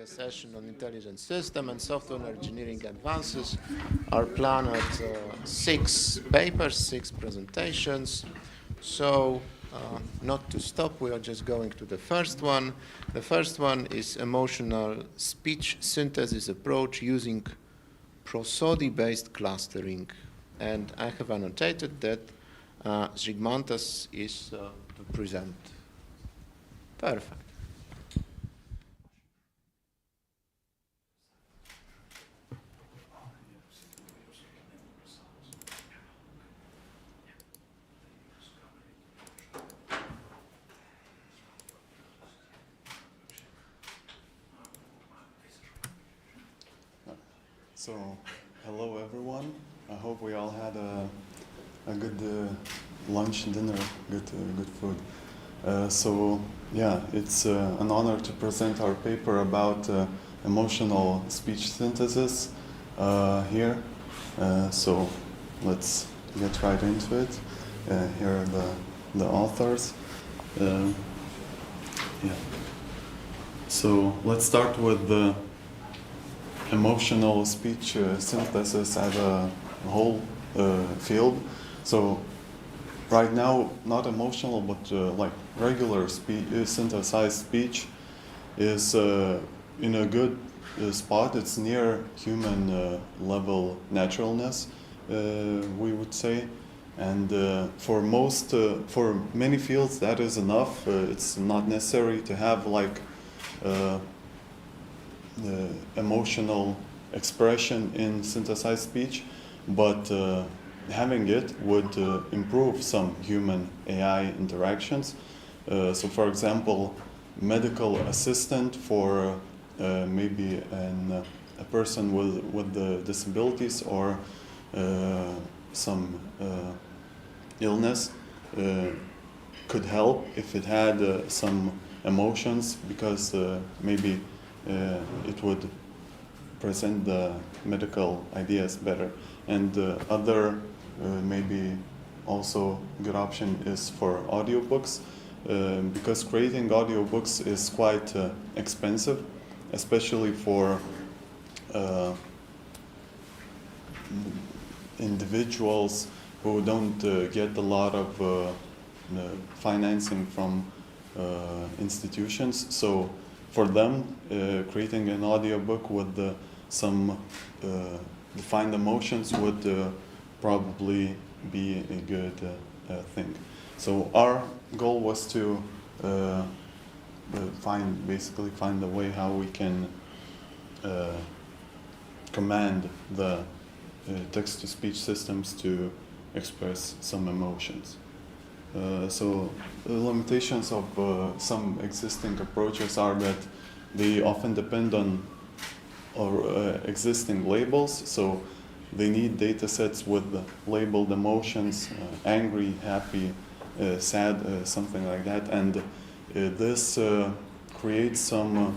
a session on intelligent system and software engineering advances. Our plan at 6 papers, 6 presentations. So not to stop, we are just going to the first one. The first one is emotional speech synthesis approach using prosody-based clustering. And I have annotated that Zygmantas is to present. Perfect. So, hello everyone. I hope we all had a good lunch, dinner, good food. So, yeah, it's an honor to present our paper about emotional speech synthesis here. So, let's get right into it. Here are the authors. Yeah. So, let's start with the emotional speech synthesis as a whole field. So right now, not emotional, but like regular synthesized speech is in a good spot. It's near human level naturalness, we would say. And for many fields, that is enough. It's not necessary to have like emotional expression in synthesized speech, but having it would improve some human AI interactions. So for example, medical assistant for maybe a person with the disabilities or some illness could help if it had some emotions, because maybe it would present the medical ideas better. And other maybe also good option is for audiobooks, because creating audiobooks is quite expensive, especially for individuals who don't get a lot of financing from institutions. So for them, creating an audiobook with some defined emotions would probably be a good thing. So our goal was to find a way how we can command the text-to-speech systems to express some emotions. So the limitations of some existing approaches are that they often depend on existing labels. So they need data sets with labeled emotions, angry, happy, sad, something like that. And this creates some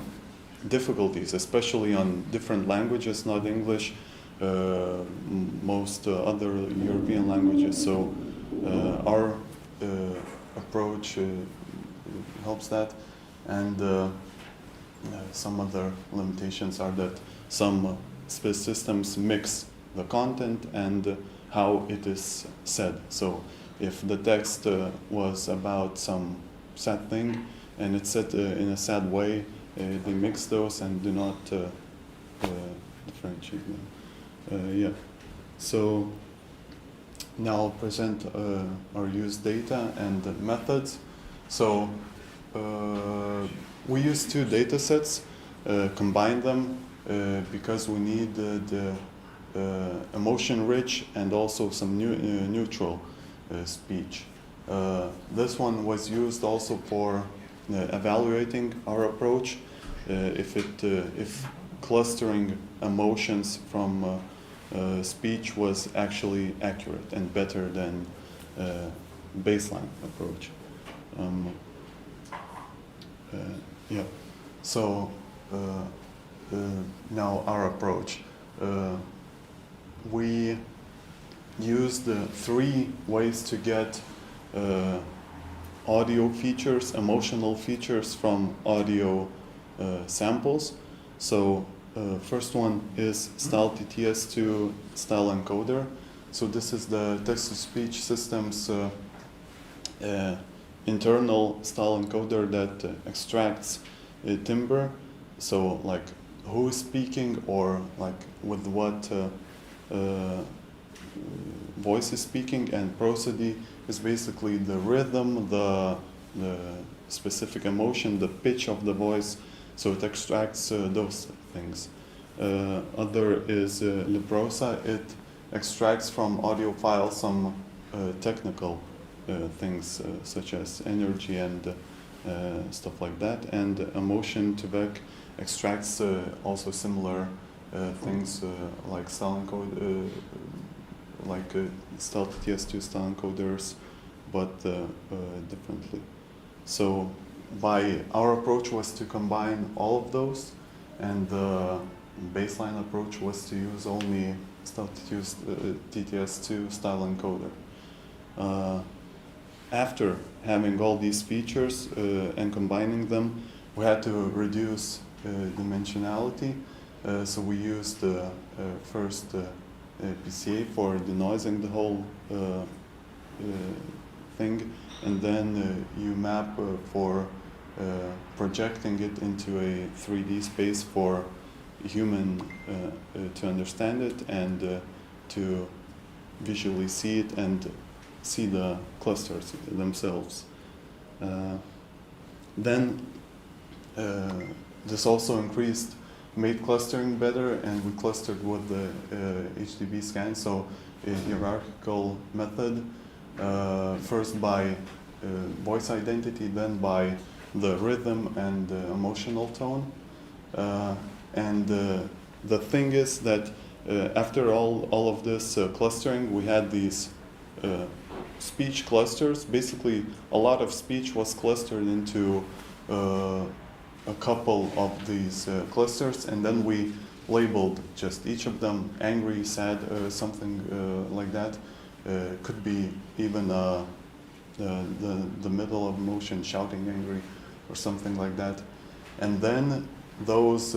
difficulties, especially on different languages, not English, most other European languages. So our approach helps that, and some other limitations are that some systems mix the content and how it is said. So if the text was about some sad thing and it's said in a sad way, they mix those and do not differentiate them. Yeah. So now I'll present or use data and methods. So we use two data sets, combine them because we need the emotion-rich and also some neutral speech. This one was used also for evaluating our approach, if clustering emotions from speech was actually accurate and better than baseline approach. Yeah. So now our approach. We used 3 ways to get audio features, emotional features from audio samples. So first one is style TTS2 style encoder. So this is the text-to-speech system's internal style encoder that extracts timbre. So like who is speaking or like with what voice is speaking, and prosody is basically the rhythm, the specific emotion, the pitch of the voice. So it extracts those things. Other is leprosa. It extracts from audio files some technical things such as energy and stuff like that. And emotion tvec extracts also similar things like style encode, like style TTS2 style encoders, but differently. So by our approach was to combine all of those, and the baseline approach was to use only style TTS2 style encoder. After having all these features and combining them, we had to reduce dimensionality. So we used first PCA for denoising the whole thing, and then UMAP for projecting it into a 3D space for a human to understand it and to visually see it and see the clusters themselves. Then this also made clustering better, and we clustered with the HDB scan, so a hierarchical method, first by voice identity, then by the rhythm and emotional tone. And the thing is that after all of this clustering, we had these speech clusters. Basically, a lot of speech was clustered into a couple of these clusters, and then we labeled just each of them angry, sad, something like that. Could be even the middle of emotion, shouting angry, or something like that. And then those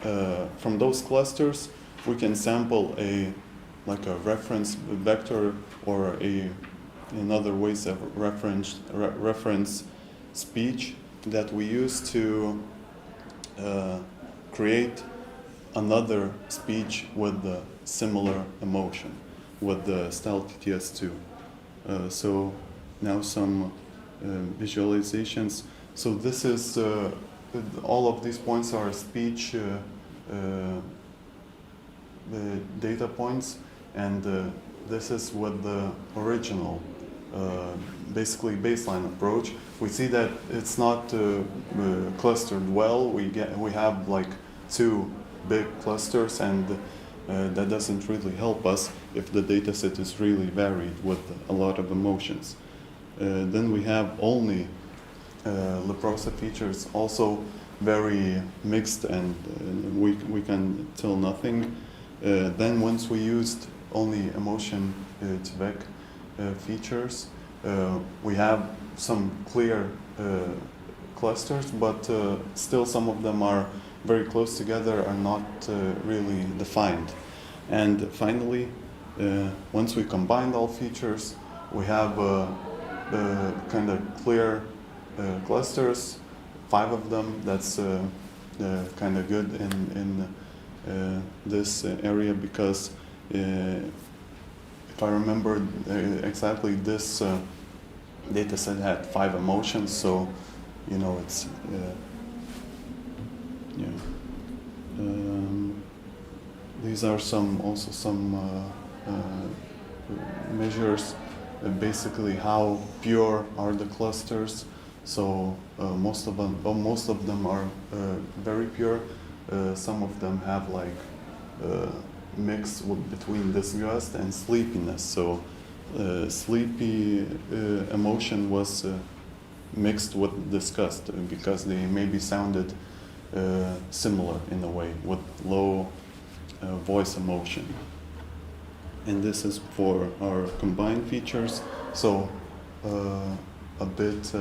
from those clusters, we can sample a reference vector, or in other ways of reference speech that we use to create another speech with the similar emotion with the style TTS2. So now some visualizations. So this is all of these points are speech data points, and this is with the original basically baseline approach. We see that it's not clustered well. We have like two big clusters, and that doesn't really help us if the data set is really varied with a lot of emotions. Then we have only leprosa features, also very mixed, and we can tell nothing. Then once we used only emotion tvec features, we have some clear clusters, but still some of them are very close together, are not really defined. And finally, once we combined all features, we have kind of clear clusters, 5 of them. That's kind of good in this area, because if I remember exactly, this data set had 5 emotions, so you know it's these are some measures, basically how pure are the clusters. So most of them are very pure. Some of them have like mix between disgust and sleepiness. So sleepy emotion was mixed with disgust, because they maybe sounded similar in a way, with low voice emotion. And this is for our combined features. So a bit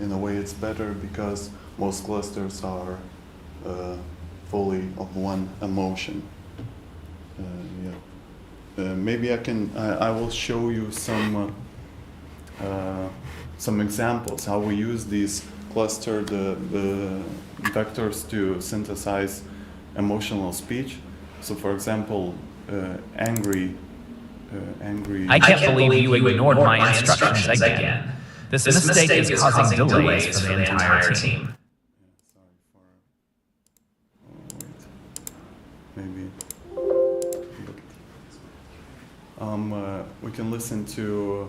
in a way it's better, because most clusters are fully of one emotion. Maybe I will show you some examples how we use these clustered vectors to synthesize emotional speech. So, for example, angry. I can't believe you ignored my instructions again. This mistake is causing delays for the entire team. Maybe. We can listen to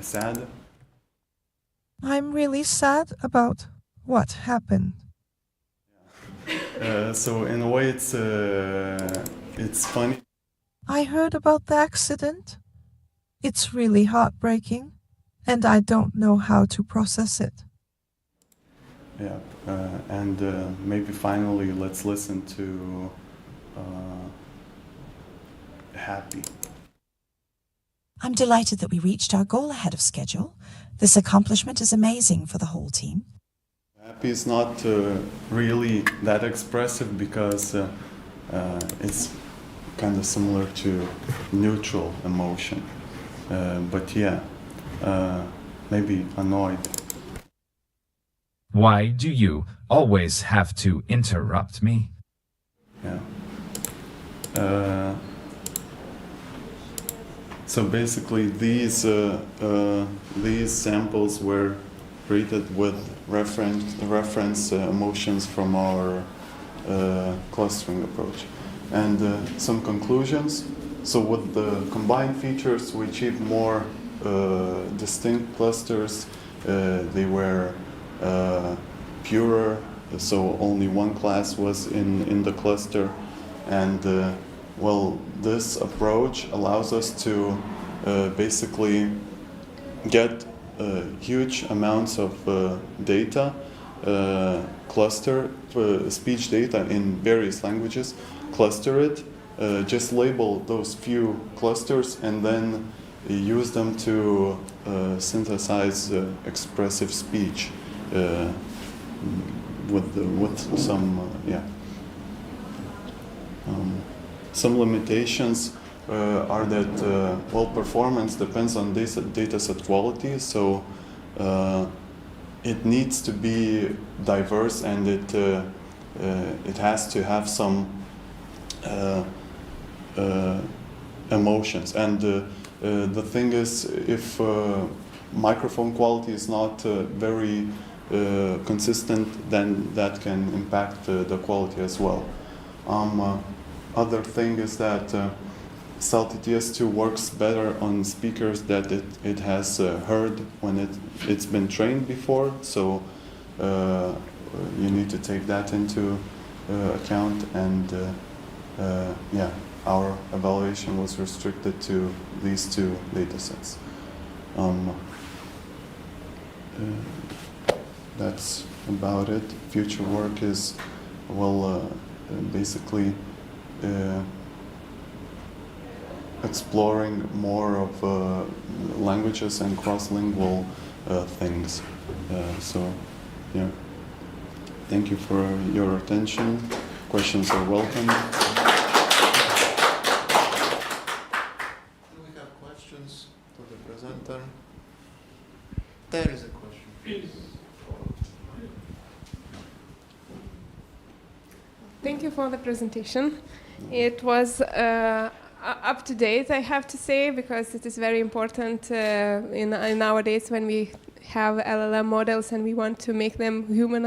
sad. I'm really sad about what happened. So in a way, it's funny. I heard about the accident. It's really heartbreaking, and I don't know how to process it. Yeah, and maybe finally, let's listen to happy. I'm delighted that we reached our goal ahead of schedule. This accomplishment is amazing for the whole team. Happy is not really that expressive because it's kind of similar to neutral emotion. But yeah, maybe annoyed. Why do you always have to interrupt me? Yeah. So basically, these samples were created with reference emotions from our clustering approach, and some conclusions. So with the combined features, we achieved more distinct clusters. They were purer, so only one class was in the cluster, and well, this approach allows us to basically get huge amounts of data, cluster speech data in various languages, cluster it, just label those few clusters, and then use them to synthesize expressive speech with some some limitations are that well, performance depends on data set quality, so it needs to be diverse, and it has to have some emotions. And the thing is, if microphone quality is not very consistent, then that can impact the quality as well. Other thing is that SALT-TTS2 works better on speakers that it has heard when it's been trained before, so you need to take that into account, and yeah, our evaluation was restricted to these two data sets. That's about it. Future work is, well, basically exploring more of languages and cross-lingual things. So, yeah. Thank you for your attention. Questions are welcome. Do we have questions to the presenter? There is a question. Please. Thank you for the presentation. It was up to date, I have to say, because it is very important in nowadays when we have LLM models and we want to make them human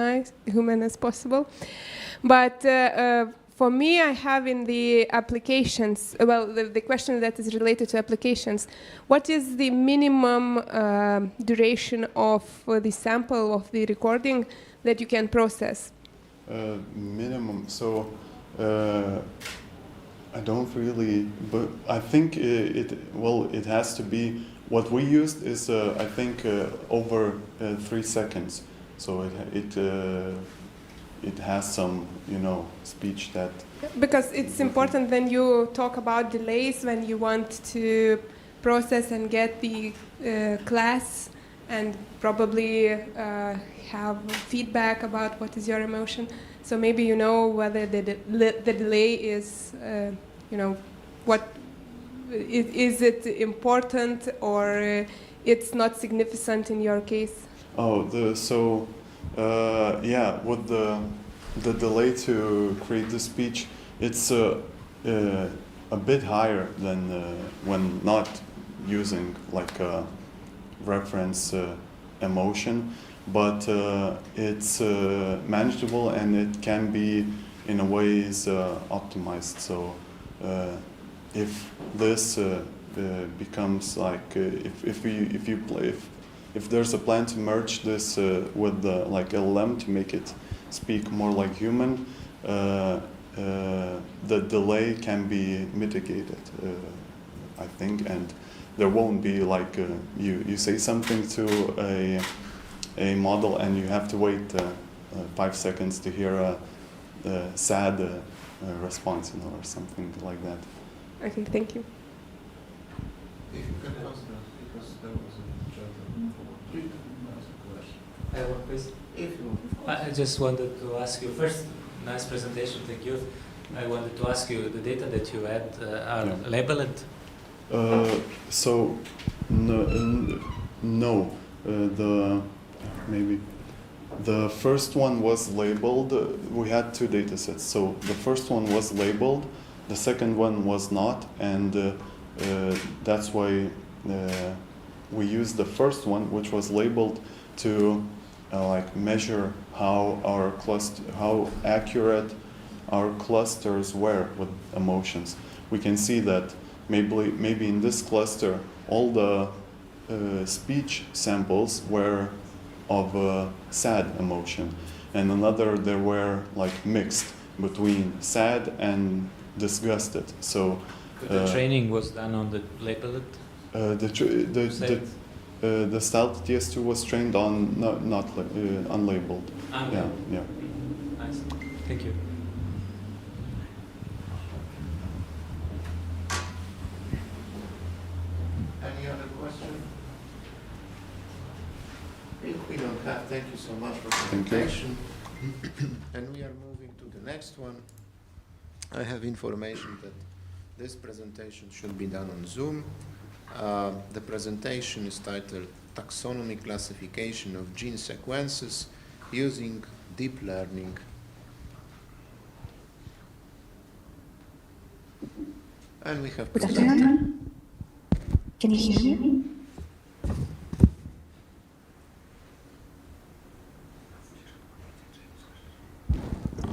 as possible. But for me, I have in the applications, well, the question that is related to applications, what is the minimum duration of the sample of the recording that you can process? Minimum, so I don't really, but I think it has to be, what we used is I think over 3 seconds, so it has some, speech that. Because it's important when you talk about delays, when you want to process and get the class and probably have feedback about what is your emotion. So maybe you know whether the delay is, what is it important or it's not significant in your case? Oh, yeah, with the delay to create the speech, it's a bit higher than when not using like a reference emotion, but it's manageable and it can be in a ways optimized. So if this becomes like if there's a plan to merge this with the like LLM to make it speak more like human, the delay can be mitigated, I think, and there won't be like you say something to a model and you have to wait 5 seconds to hear a sad response, or something like that. Okay, thank you. If you can answer, because there was a gentleman I have one question. If you I just wanted to ask you first, nice presentation, thank you. I wanted to ask you, the data that you had are labeled? So no, the first one was labeled. We had 2 data sets. So the first one was labeled, the second one was not, and that's why we used the first one, which was labeled, to like measure how accurate our clusters were with emotions. We can see that maybe in this cluster all the speech samples were of sad emotion, and another they were like mixed between sad and disgusted. So the training was done on the labeled? The Stealth TS2 was trained on not unlabeled. Yeah. Nice. Thank you. Any other question? If we don't have, thank you so much for the presentation. And we are moving to the next one. I have information that this presentation should be done on Zoom. The presentation is titled Taxonomy Classification of Gene Sequences Using Deep Learning. And we have presented. Can you hear me?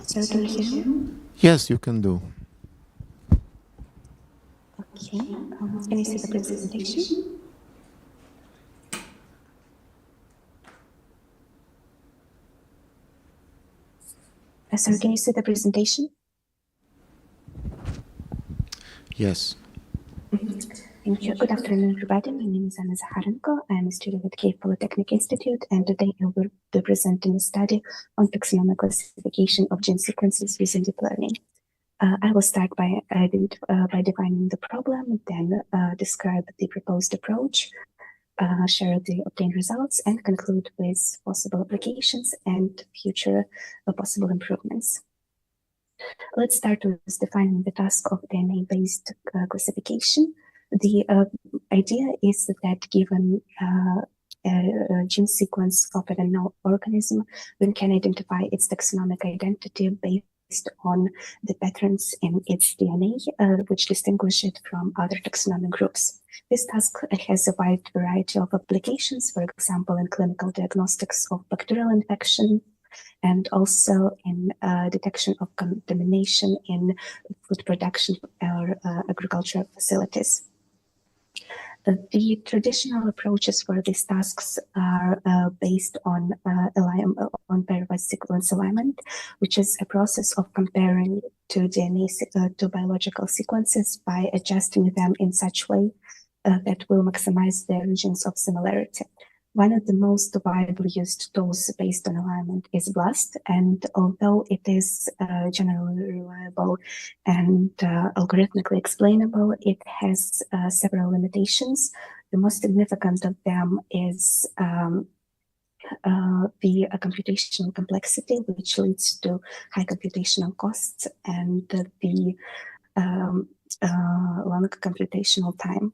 So can you hear me? Yes, you can do. Okay. Can you see the presentation? Sir, can you see the presentation? Yes. Thank you. Good afternoon, everybody. My name is Anna Zakharenko. I am a student at Kyiv Polytechnic Institute, and today I will be presenting a study on taxonomic classification of gene sequences using deep learning. I will start by defining the problem, then describe the proposed approach, share the obtained results, and conclude with possible applications and future possible improvements. Let's start with defining the task of DNA-based classification. The idea is that given a gene sequence of an unknown organism, one can identify its taxonomic identity based on the patterns in its DNA, which distinguish it from other taxonomic groups. This task has a wide variety of applications, for example, in clinical diagnostics of bacterial infection, and also in detection of contamination in food production or agricultural facilities. The traditional approaches for these tasks are based on pairwise sequence alignment, which is a process of comparing two biological sequences by adjusting them in such way that will maximize their regions of similarity. One of the most widely used tools based on alignment is BLAST, and although it is generally reliable and algorithmically explainable, it has several limitations. The most significant of them is the computational complexity, which leads to high computational costs and the long computational time.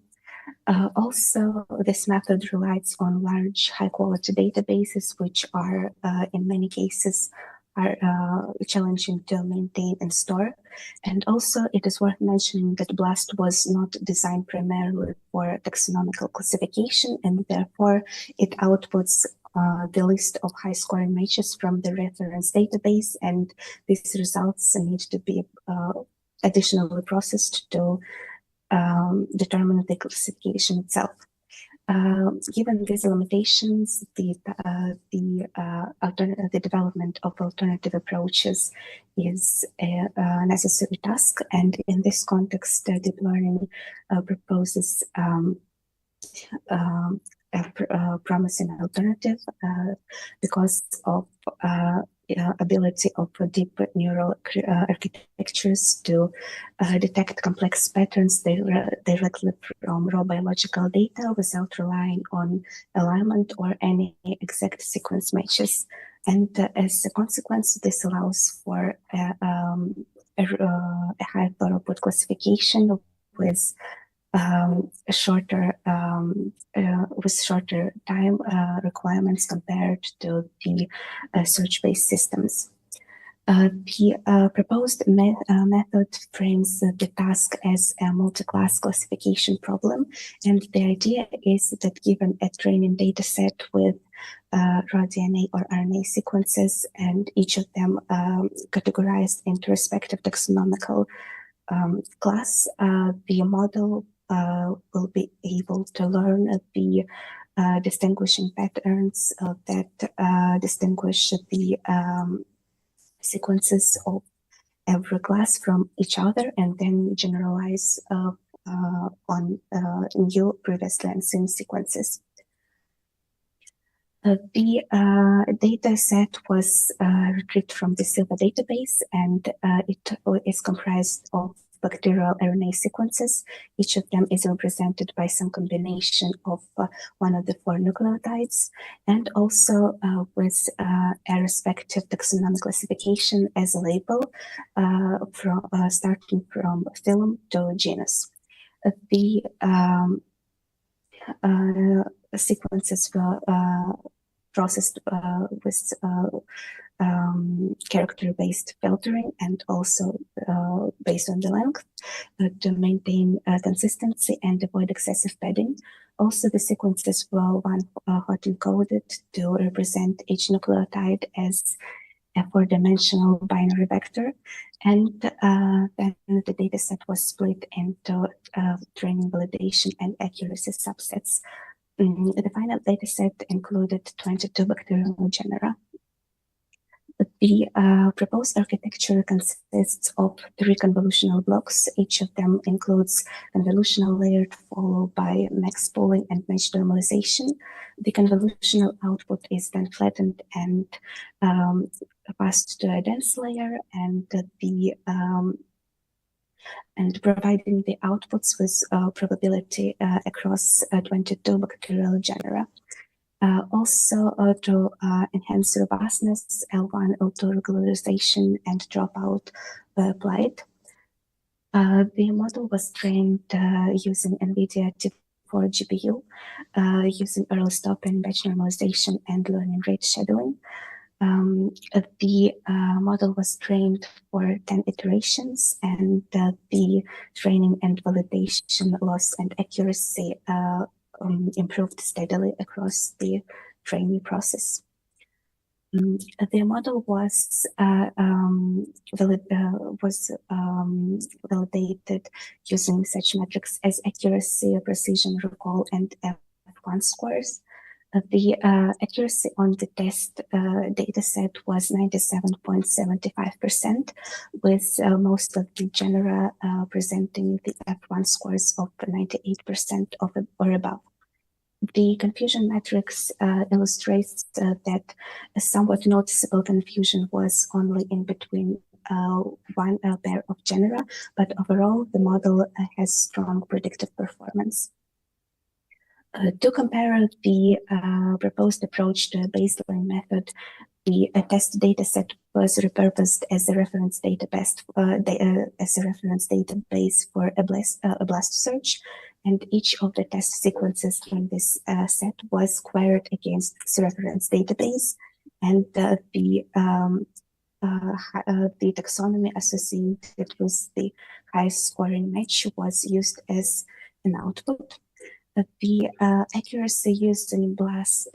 Also, this method relies on large, high-quality databases, which are, in many cases, are challenging to maintain and store. And also, it is worth mentioning that BLAST was not designed primarily for taxonomical classification, and therefore it outputs the list of high-scoring matches from the reference database, and these results need to be additionally processed to determine the classification itself. Given these limitations, the development of alternative approaches is a necessary task, and in this context, deep learning proposes a promising alternative because of ability of deep neural architectures to detect complex patterns directly from raw biological data without relying on alignment or any exact sequence matches. And as a consequence, this allows for a high throughput classification with shorter time requirements compared to the search-based systems. The proposed method frames the task as a multi-class classification problem, and the idea is that given a training data set with raw DNA or RNA sequences, and each of them categorized into respective taxonomical class, the model will be able to learn the distinguishing patterns that distinguish the sequences of every class from each other, and then generalize on new previously unseen sequences. The data set was retrieved from the Silva database, and it is comprised of bacterial RNA sequences. Each of them is represented by some combination of one of the 4 nucleotides, and also with a respective taxonomic classification as a label starting from phylum to genus. The sequences were processed with character-based filtering and also based on the length to maintain consistency and avoid excessive padding. Also, the sequences were hot encoded to represent each nucleotide as a 4-dimensional binary vector, and then the dataset was split into training, validation, and accuracy subsets. The final dataset included 22 bacterial genera. The proposed architecture consists of 3 convolutional blocks. Each of them includes convolutional layer followed by max pooling and match normalization. The convolutional output is then flattened and passed to a dense layer, and providing the outputs with probability across 22 bacterial genera. Also, to enhance robustness, L1, L2 regularization, and dropout were applied. The model was trained using NVIDIA T4 GPU, using early stop and batch normalization and learning rate scheduling. The model was trained for 10 iterations, and the training and validation loss and accuracy improved steadily across the training process. The model was validated using such metrics as accuracy, precision, recall, and F1 scores. The accuracy on the test dataset was 97.75%, with most of the genera presenting the F1 scores of 98% or above. The confusion matrix illustrates that a somewhat noticeable confusion was only in between one pair of genera, but overall the model has strong predictive performance. To compare the proposed approach to a baseline method, the test dataset was repurposed as a reference database for a blast search, and each of the test sequences in this set was queried against this reference database, and the taxonomy associated with the highest scoring match was used as an output. The accuracy used in BLAST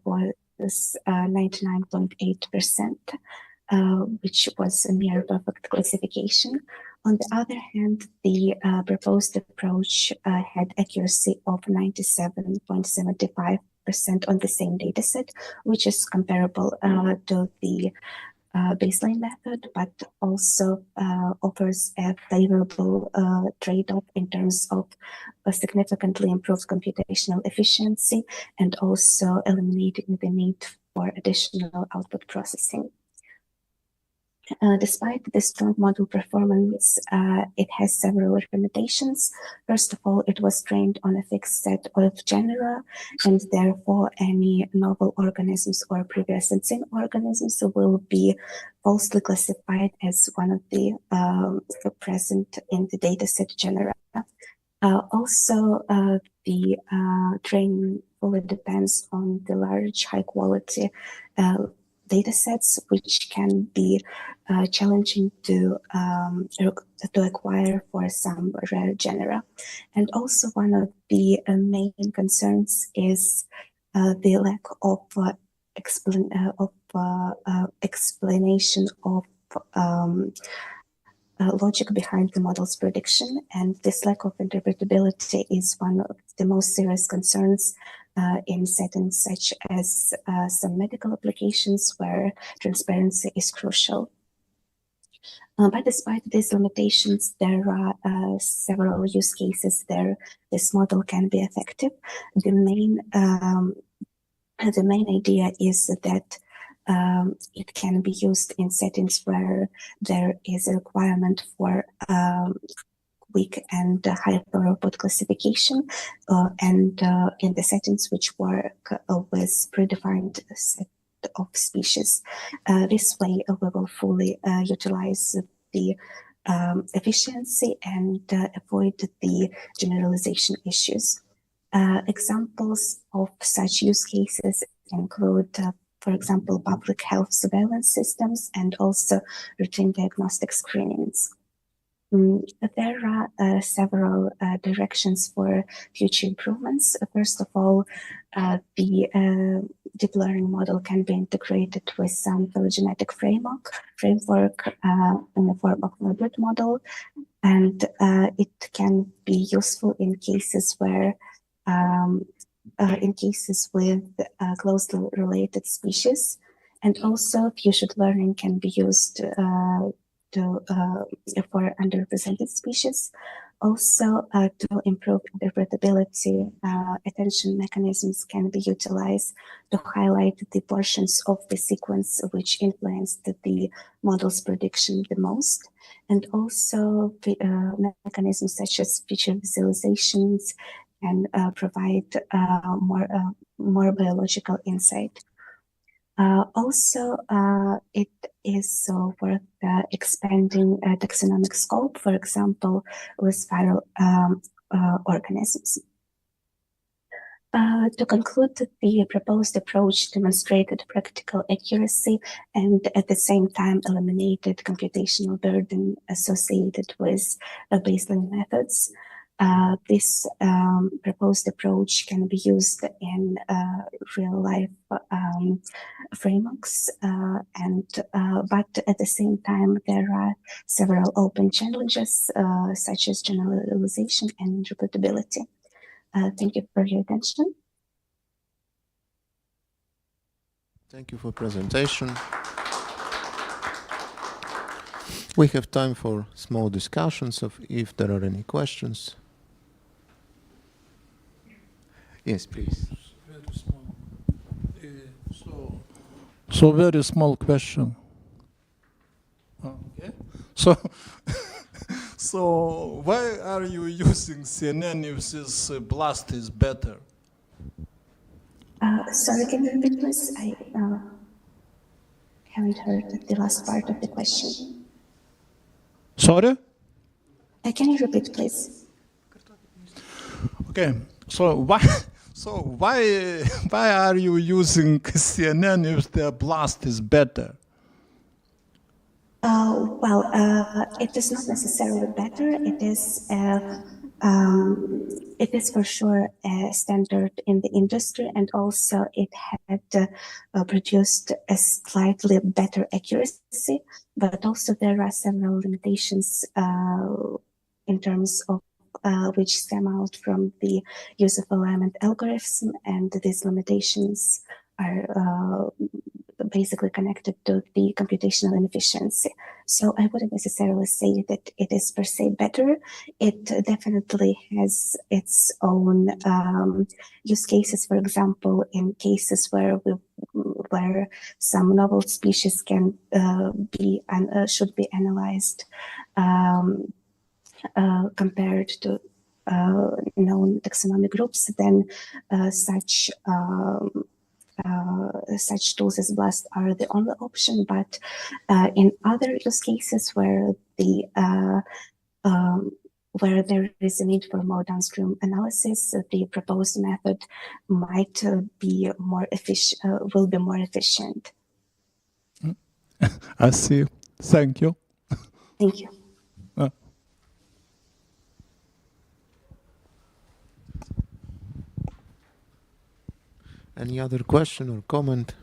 was 99.8%, which was a near perfect classification. On the other hand, the proposed approach had accuracy of 97.75% on the same dataset, which is comparable to the baseline method, but also offers a favorable trade-off in terms of a significantly improved computational efficiency and also eliminating the need for additional output processing. Despite the strong model performance, it has several limitations. First of all, it was trained on a fixed set of genera, and therefore any novel organisms or previous sensing organisms will be falsely classified as one of the present in the dataset genera. Also, the training fully depends on the large, high-quality datasets, which can be challenging to acquire for some rare genera. And also one of the main concerns is the lack of explanation of logic behind the model's prediction, and this lack of interpretability is one of the most serious concerns in settings such as some medical applications where transparency is crucial. But despite these limitations, there are several use cases there this model can be effective. The main idea is that it can be used in settings where there is a requirement for quick and high throughput classification, and in the settings which work with predefined set of species. This way, we will fully utilize the efficiency and avoid the generalization issues. Examples of such use cases include for example, public health surveillance systems and also routine diagnostic screenings. There are several directions for future improvements. First of all, the deep learning model can be integrated with some phylogenetic framework in the form of a hybrid model, and it can be useful in cases where with closely related species, and also future learning can be used for underrepresented species. Also, to improve interpretability, attention mechanisms can be utilized to highlight the portions of the sequence which influenced the model's prediction the most, and also mechanisms such as feature visualizations and provide more biological insight. Also, it is worth expanding taxonomic scope, for example, with viral organisms. To conclude, the proposed approach demonstrated practical accuracy and at the same time eliminated computational burden associated with baseline methods. This proposed approach can be used in real-life frameworks, but at the same time, there are several open challenges, such as generalization and interpretability. Thank you for your attention. Thank you for presentation. We have time for small discussions if there are any questions. Yes, please. Very small. So very small question. Okay. So why are you using CNN if this BLAST is better? Sorry, can you repeat, please? I haven't heard the last part of the question. Sorry? Can you repeat, please? Okay, so why are you using CNN if the blast is better? Well, it is not necessarily better. It is for sure a standard in the industry, and also it had produced a slightly better accuracy, but also there are several limitations in terms of which stem out from the use of alignment algorithm, and these limitations are basically connected to the computational inefficiency. So I wouldn't necessarily say that it is per se better. It definitely has its own use cases. For example, in cases where some novel species can should be analyzed compared to known taxonomic groups, then such tools as BLAST are the only option. But in other use cases where where there is a need for more downstream analysis, the proposed method might be more efficient. Will be more efficient. I see. Thank you. Thank you. Any other question or comment?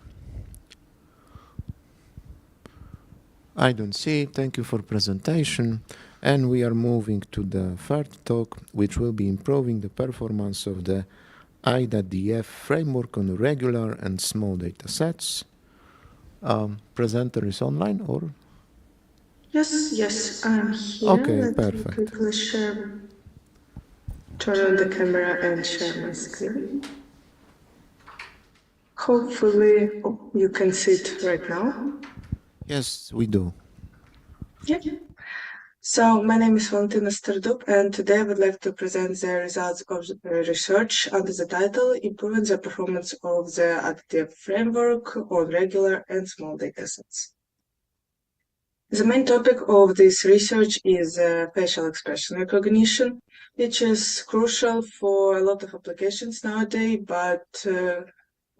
I don't see. Thank you for presentation. And we are moving to the third talk, which will be improving the performance of the IDA-DF framework on regular and small data sets. Presenter is online, or? Yes, I'm here. Okay, Let perfect. me quickly turn on the camera and share my screen. Hopefully you can see it right now. Yes, we do. Yeah. So my name is Valentina Stardup, and today I would like to present the results of research under the title Improving the Performance of the IDA Framework on Regular and Small Datasets. The main topic of this research is facial expression recognition, which is crucial for a lot of applications nowadays, but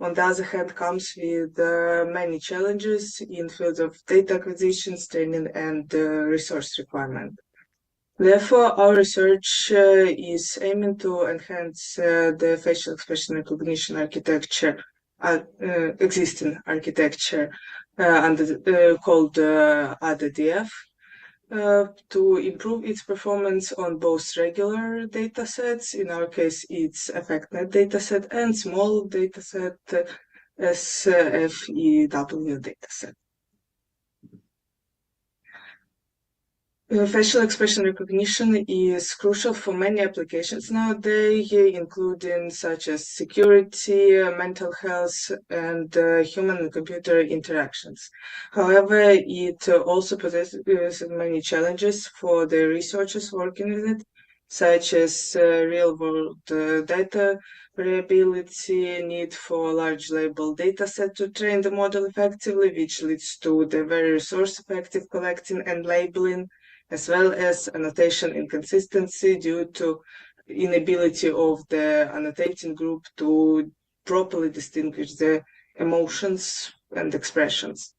on the other hand comes with many challenges in fields of data acquisition, training, and resource requirement. Therefore, our research is aiming to enhance the facial expression recognition architecture, existing architecture called IDA-DF, to improve its performance on both regular datasets, in our case it's AffectNet dataset, and small dataset, SFEW dataset. Facial expression recognition is crucial for many applications nowadays, including such as security, mental health, and human and computer interactions. However, it also possesses many challenges for the researchers working with it, such as real-world data variability, need for a large label dataset to train the model effectively, which leads to the very resource-effective collecting and labeling, as well as annotation inconsistency due to inability of the annotating group to properly distinguish the emotions and expressions.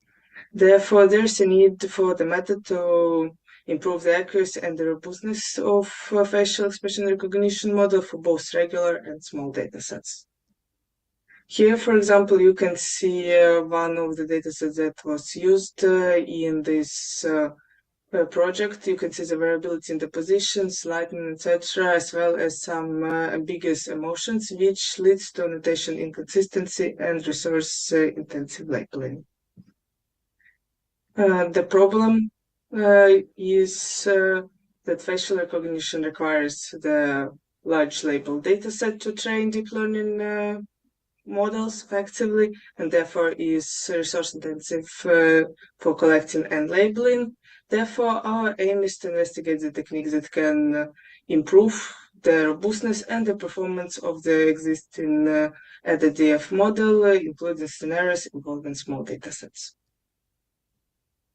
Therefore, there's a need for the method to improve the accuracy and the robustness of facial expression recognition model for both regular and small datasets. Here, for example, you can see one of the datasets that was used in this project. You can see the variability in the positions, lighting, etc., as well as some ambiguous emotions, which leads to annotation inconsistency and resource-intensive labeling. The problem is that facial recognition requires the large label dataset to train deep learning models effectively, and therefore is resource intensive for collecting and labeling. Therefore, our aim is to investigate the techniques that can improve the robustness and the performance of the existing ADDF model, including scenarios involving small datasets.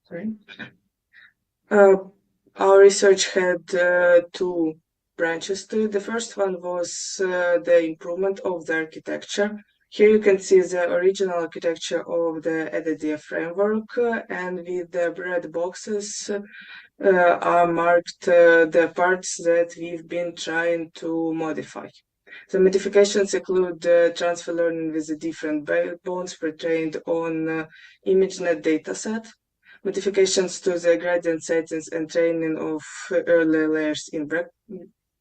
Sorry. Our research had two branches to it. The first one was the improvement of the architecture. Here you can see the original architecture of the ADDF framework, and with the red boxes are marked the parts that we've been trying to modify. The modifications include transfer learning with the different backbones pre-trained on ImageNet dataset, modifications to the gradient settings and training of early layers in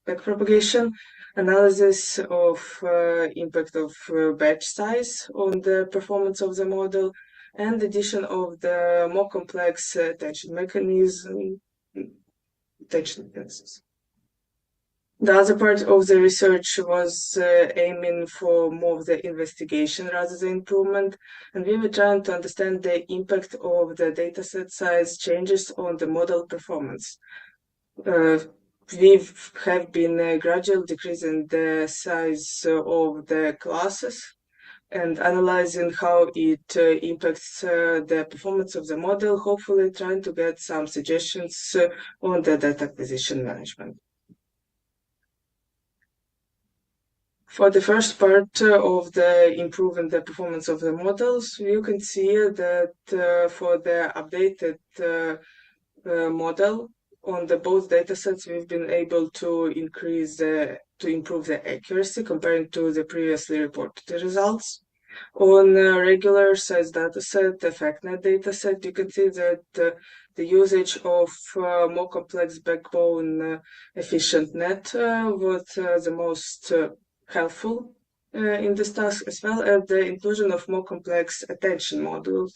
backpropagation, analysis of impact of batch size on the performance of the model, and addition of the more complex attention mechanism, attention mechanisms. The other part of the research was aiming for more of the investigation rather than improvement, and we were trying to understand the impact of the dataset size changes on the model performance. We have been gradually decreasing the size of the classes and analyzing how it impacts the performance of the model, hopefully trying to get some suggestions on the data acquisition management. For the first part of the improving the performance of the models, you can see that for the updated model on the both datasets, we've been able to improve the accuracy comparing to the previously reported results. On a regular size dataset, the FactNet dataset, you can see that the usage of more complex backbone efficient net was the most helpful in this task, as well as the inclusion of more complex attention modules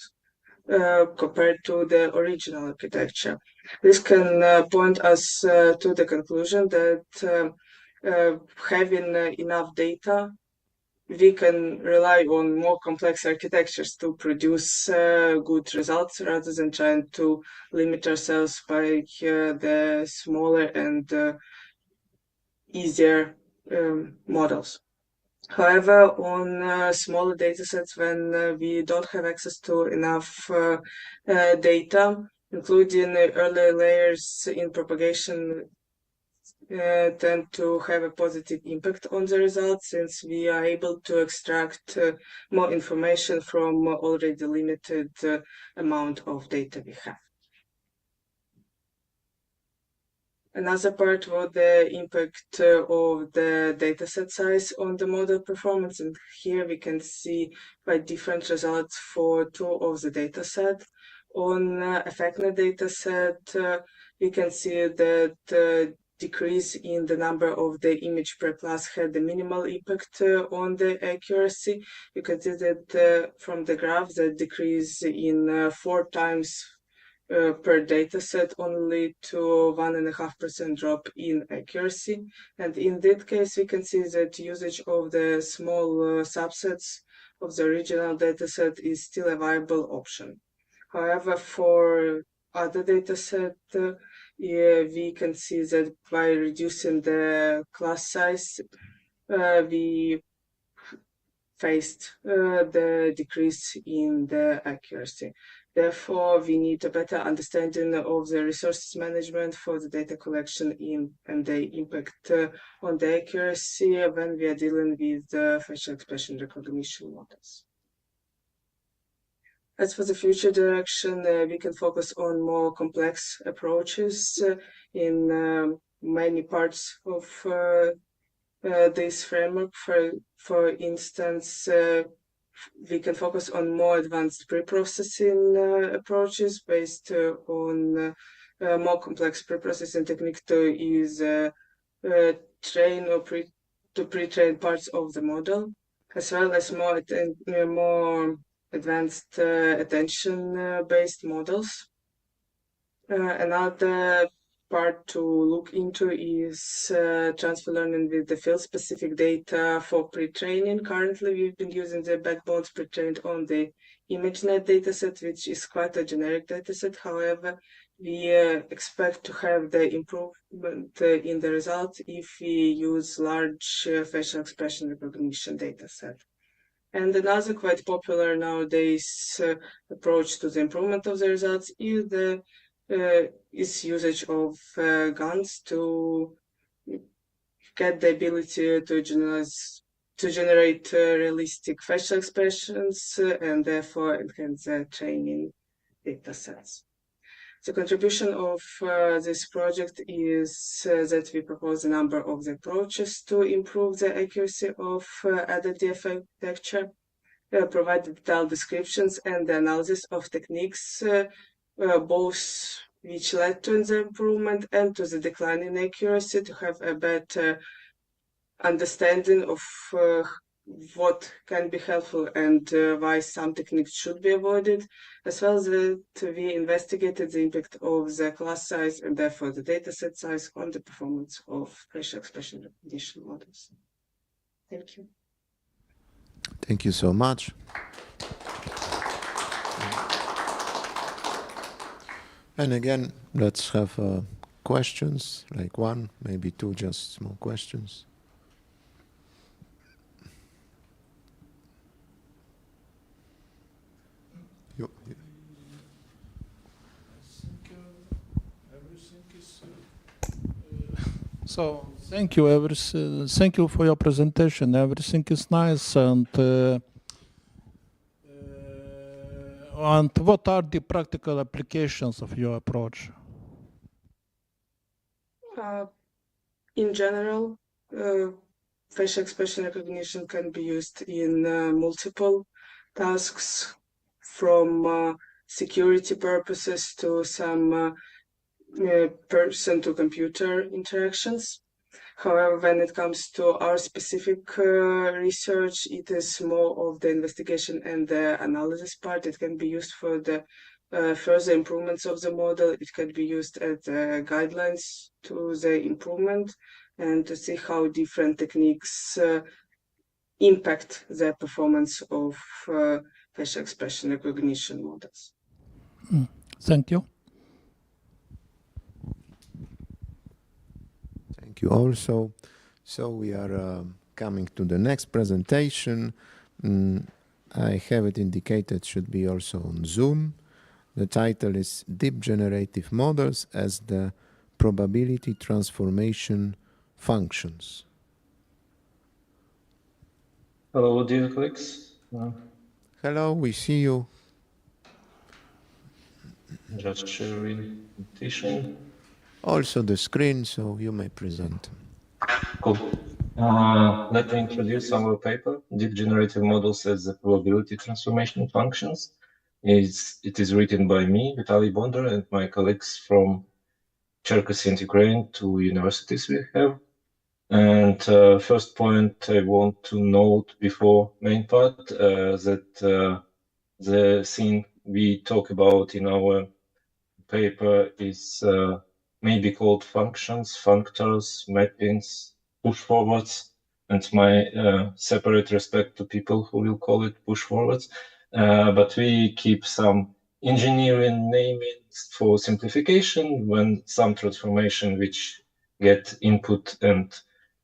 compared to the original architecture. This can point us to the conclusion that having enough data, we can rely on more complex architectures to produce good results rather than trying to limit ourselves by the smaller and easier models. However, on smaller datasets, when we don't have access to enough data, including early layers in propagation, tend to have a positive impact on the results, since we are able to extract more information from already limited amount of data we have. Another part was the impact of the dataset size on the model performance, and here we can see quite different results for two of the datasets. On a FactNet dataset, we can see that decrease in the number of the image per class had a minimal impact on the accuracy. You can see that from the graph, the decrease in 4 times per dataset only to 1.5% drop in accuracy. And in that case, we can see that usage of the small subsets of the original dataset is still a viable option. However, for other dataset, we can see that by reducing the class size, we faced the decrease in the accuracy. Therefore, we need a better understanding of the resources management for the data collection and the impact on the accuracy when we are dealing with the facial expression recognition models. As for the future direction, we can focus on more complex approaches in many parts of this framework. For instance, we can focus on more advanced pre-processing approaches based on more complex pre-processing technique to use train or pre-train parts of the model, as well as more advanced attention-based models. Another part to look into is transfer learning with the field-specific data for pre-training. Currently, we've been using the backbones pre-trained on the ImageNet dataset, which is quite a generic dataset. However, we expect to have the improvement in the results if we use large facial expression recognition data set. And another quite popular nowadays approach to the improvement of the results is usage of GANs to get the ability to generate realistic facial expressions and therefore enhance the training data sets. The contribution of this project is that we propose a number of the approaches to improve the accuracy of ADA-DF architecture, provide detailed descriptions and the analysis of techniques, both which led to the improvement and to the decline in accuracy, to have a better understanding of what can be helpful and why some techniques should be avoided, as well as that we investigated the impact of the class size and therefore the dataset size on the performance of facial expression recognition models. Thank you. Thank you so much. And again, let's have questions, like one, maybe two, just small questions. So thank you, thank you for your presentation. Everything is nice, and what are the practical applications of your approach? In general, facial expression recognition can be used in multiple tasks, from security purposes to some person-to-computer interactions. However, when it comes to our specific research, it is more of the investigation and the analysis part. It can be used for the further improvements of the model. It can be used as guidelines to the improvement and to see how different techniques impact the performance of facial expression recognition models. Thank you. Thank you also. So we are coming to the next presentation. I have it indicated, should be also on Zoom. The title is Deep Generative Models as the Probability Transformation Functions. Hello, dear colleagues. Hello, we see you. Just sharing invitation. Also the screen, so you may present. Cool. Let me introduce our paper, Deep Generative Models as the Probability Transformation Functions. It is written by me, Vitaly Bondar, and my colleagues from Cherkasy and Ukraine, two universities we have. And first point I want to note before main part that the thing we talk about in our paper is maybe called functions, functors, mappings, push forwards, and my separate respect to people who will call it push forwards. But we keep some engineering namings for simplification when some transformation which get input and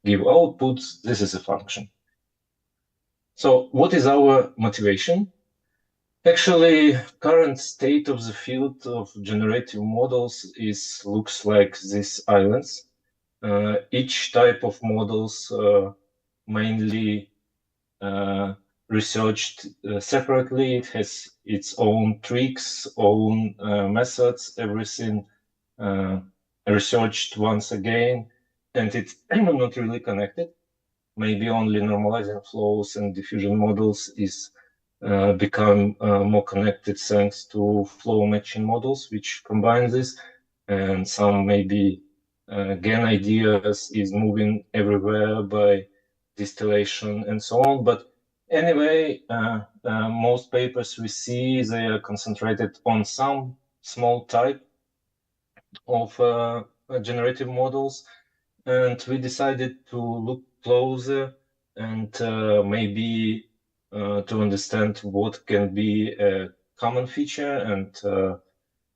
give outputs, this is a function. So what is our motivation? Actually, current state of the field of generative models looks like these islands. Each type of models mainly researched separately. It has its own tricks, own methods, everything researched once again, and it's not really connected. Maybe only normalizing flows and diffusion models is become more connected thanks to flow matching models, which combine this, and some maybe GAN ideas is moving everywhere by distillation and so on. But anyway, most papers we see, they are concentrated on some small type of generative models, and we decided to look closer and maybe to understand what can be a common feature and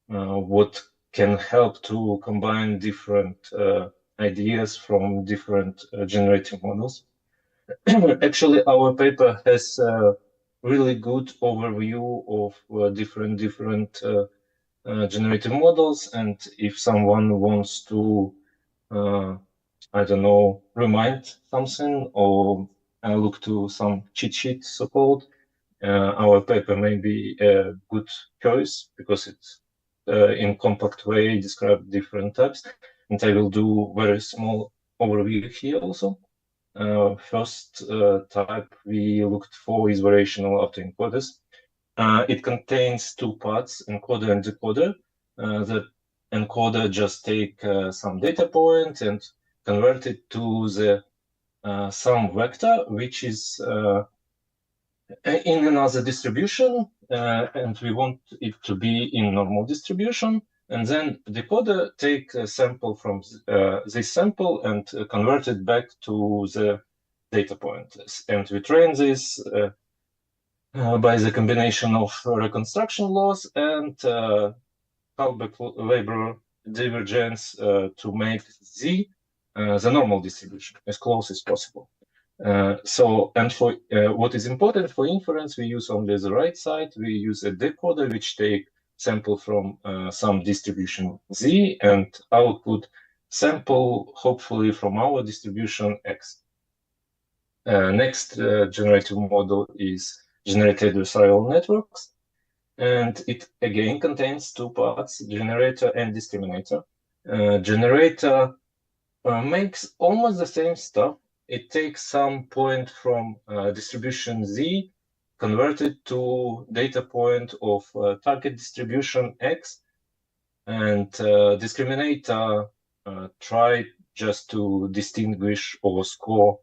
what can help to combine different ideas from different generative models. Actually, our paper has a really good overview of different generative models, and if someone wants to, I don't know, remind something or look to some cheat sheet, so-called, our paper may be a good choice because it's in compact way describe different types, and I will do very small overview here also. First type we looked for is variational autoencoders. It contains two parts, encoder and decoder. The encoder just take some data point and convert it to the some vector, which is in another distribution, and we want it to be in normal distribution. And then the decoder take a sample from this sample and convert it back to the data point. And we train this by the combination of reconstruction loss and Halbach-Weber divergence to make the normal distribution as close as possible. And for what is important for inference, we use only the right side. We use a decoder which take sample from some distribution Z and output sample, hopefully from our distribution X. Next generative model is generated adversarial networks, and it again contains two parts, generator and discriminator. Generator makes almost the same stuff. It takes some point from distribution Z, converted to data point of target distribution X, and discriminator try just to distinguish or score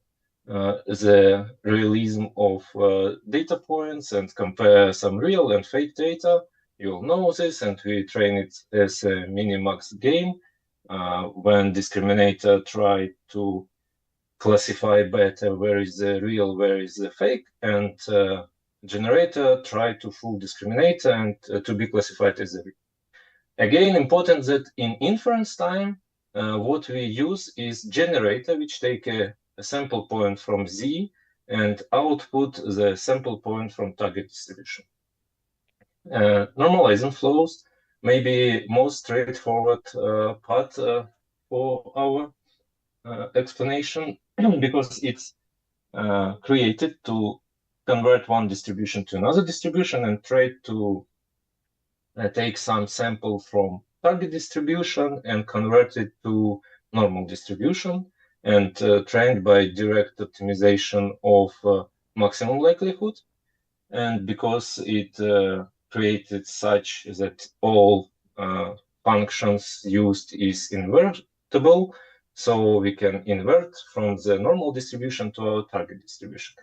the realism of data points and compare some real and fake data. You'll know this, and we train it as a minimax game when discriminator try to classify better where is the real, where is the fake, and generator try to fool discriminator and to be classified as a real. Again, important that in inference time, what we use is generator, which take a sample point from Z and output the sample point from target distribution. Normalizing flows may be most straightforward part for our explanation because it's created to convert one distribution to another distribution and try to take some sample from target distribution and convert it to normal distribution, and trained by direct optimization of maximum likelihood. And because it created such that all functions used is invertible, so we can invert from the normal distribution to our target distribution.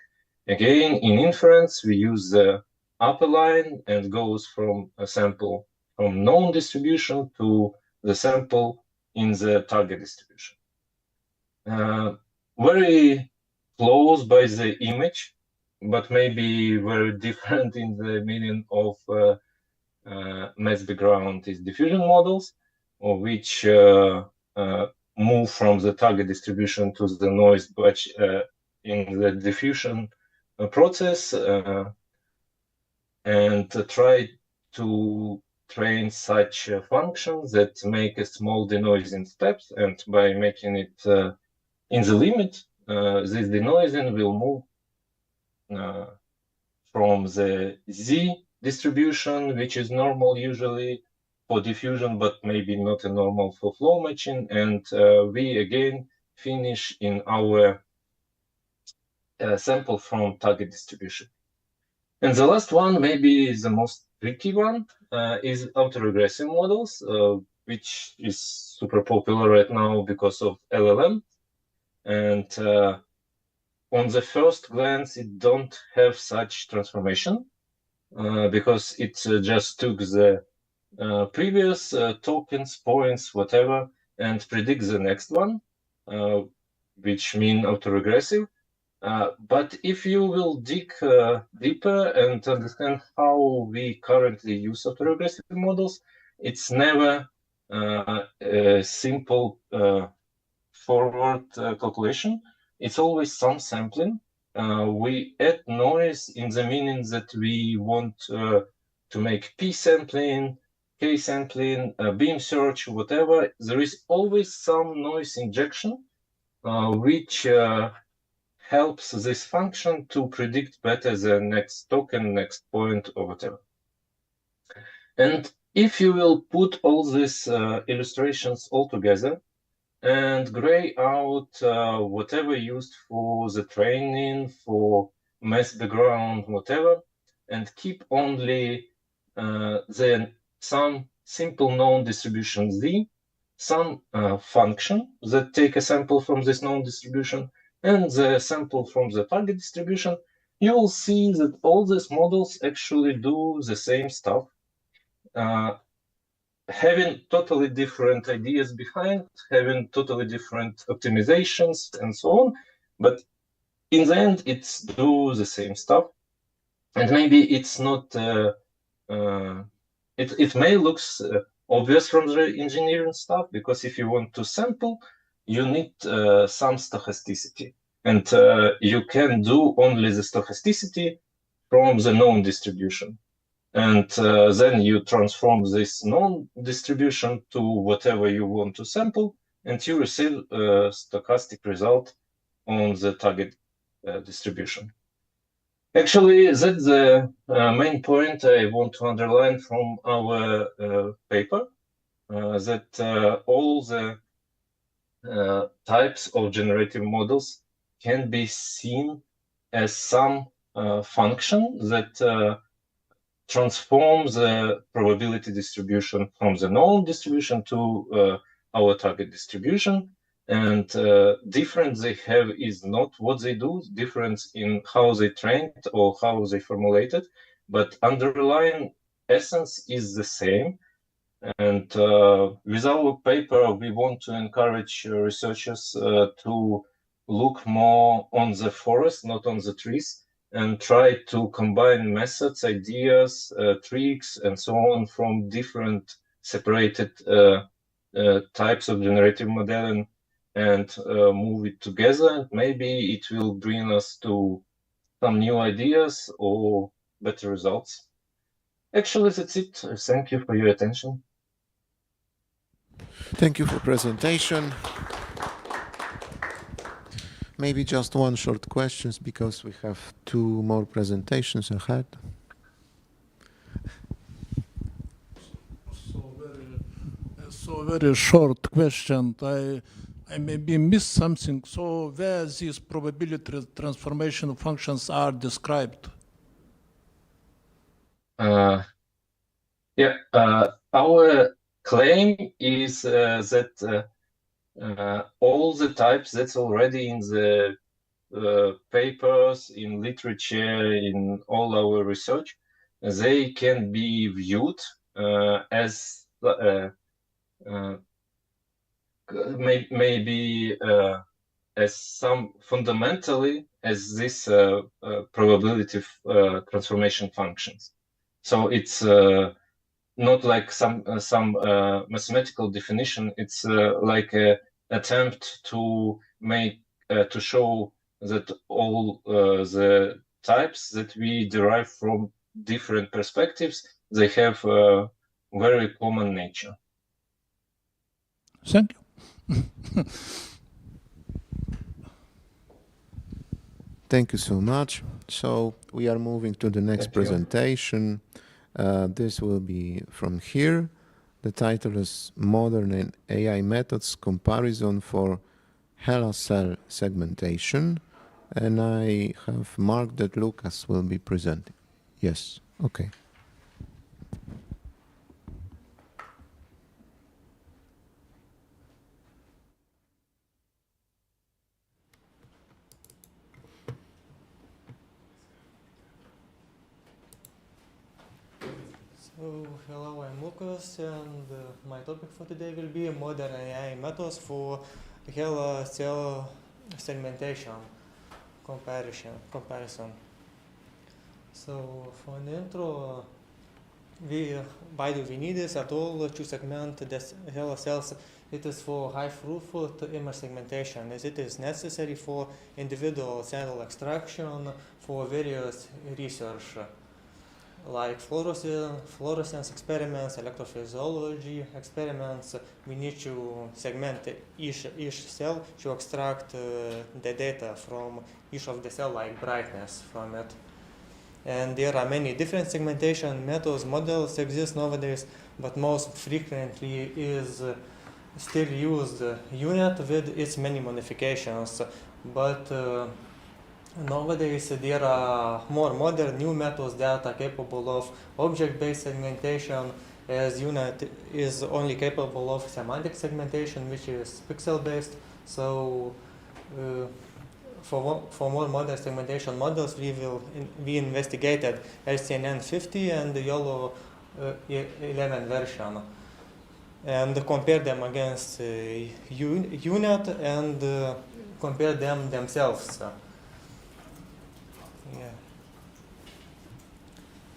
Again, in inference, we use the upper line and goes from a sample from known distribution to the sample in the target distribution. Very close by the image, but maybe very different in the meaning of mass background is diffusion models, which move from the target distribution to the noise batch in the diffusion process and try to train such functions that make a small denoising steps, and by making it in the limit, this denoising will move from the Z distribution, which is normal usually for diffusion, but maybe not a normal for flow matching, and we again finish in our sample from target distribution. And the last one, maybe is the most tricky one, is autoregressive models, which is super popular right now because of LLM. And on the first glance, it don't have such transformation because it just took the previous tokens, points, whatever, and predicts the next one, which mean autoregressive. But if you will dig deeper and understand how we currently use autoregressive models, it's never a simple forward calculation. It's always some sampling. We add noise in the meaning that we want to make P sampling, K sampling, beam search, whatever. There is always some noise injection, which helps this function to predict better the next token, next point, or whatever. And if you will put all these illustrations all together and gray out whatever used for the training, for math background, whatever, and keep only then some simple known distribution Z, some function that take a sample from this known distribution, and the sample from the target distribution, you will see that all these models actually do the same stuff, having totally different ideas behind, having totally different optimizations and so on, but in the end, it's do the same stuff. And maybe it's not, it may look obvious from the engineering stuff, because if you want to sample, you need some stochasticity. And you can do only the stochasticity from the known distribution. And then you transform this known distribution to whatever you want to sample, and you receive a stochastic result on the target distribution. Actually, that's the main point I want to underline from our paper, that all the types of generative models can be seen as some function that transforms the probability distribution from the known distribution to our target distribution. And difference they have is not what they do, difference in how they trained or how they formulated, but underlying essence is the same. And with our paper, we want to encourage researchers to look more on the forest, not on the trees, and try to combine methods, ideas, tricks, and so on from different separated types of generative modeling, and move it together. Maybe it will bring us to some new ideas or better results. Actually, that's it. Thank you for your attention. Thank you for presentation. Maybe just one short questions, because we have 2 more presentations ahead. So very short question. I maybe missed something. So where these probability transformation functions are described? Yeah, our claim is that all the types that's already in the papers, in literature, in all our research, they can be viewed as maybe as some fundamentally as this probability transformation functions. So it's not like some mathematical definition. It's like an attempt to make to show that all the types that we derive from different perspectives, they have a very common nature. Thank you. Thank you so much. So we are moving to the next presentation. This will be from here. The title is Modern AI Methods Comparison for HeLa Cell Segmentation. And I have marked that Lucas will be presenting. Yes, okay. So, hello, I'm Lucas, and my topic for today will be modern AI methods for HeLa cell segmentation comparison. So, for an intro, why do we need this at all to segment the HeLa cells? It is for high throughput image segmentation, as it is necessary for individual cell extraction for various research, like fluorescence experiments, electrophysiology experiments. We need to segment each cell to extract the data from each of the cell, like brightness from it. And there are many different segmentation methods, models exist nowadays, but most frequently is still used UNet with its many modifications. But nowadays there are more modern new methods that are capable of object-based segmentation, as UNet is only capable of semantic segmentation, which is pixel-based. So for more modern segmentation models, we investigated LCNN 50 and the YOLO 11 version, and compared them against UNet and compare them themselves. Yeah.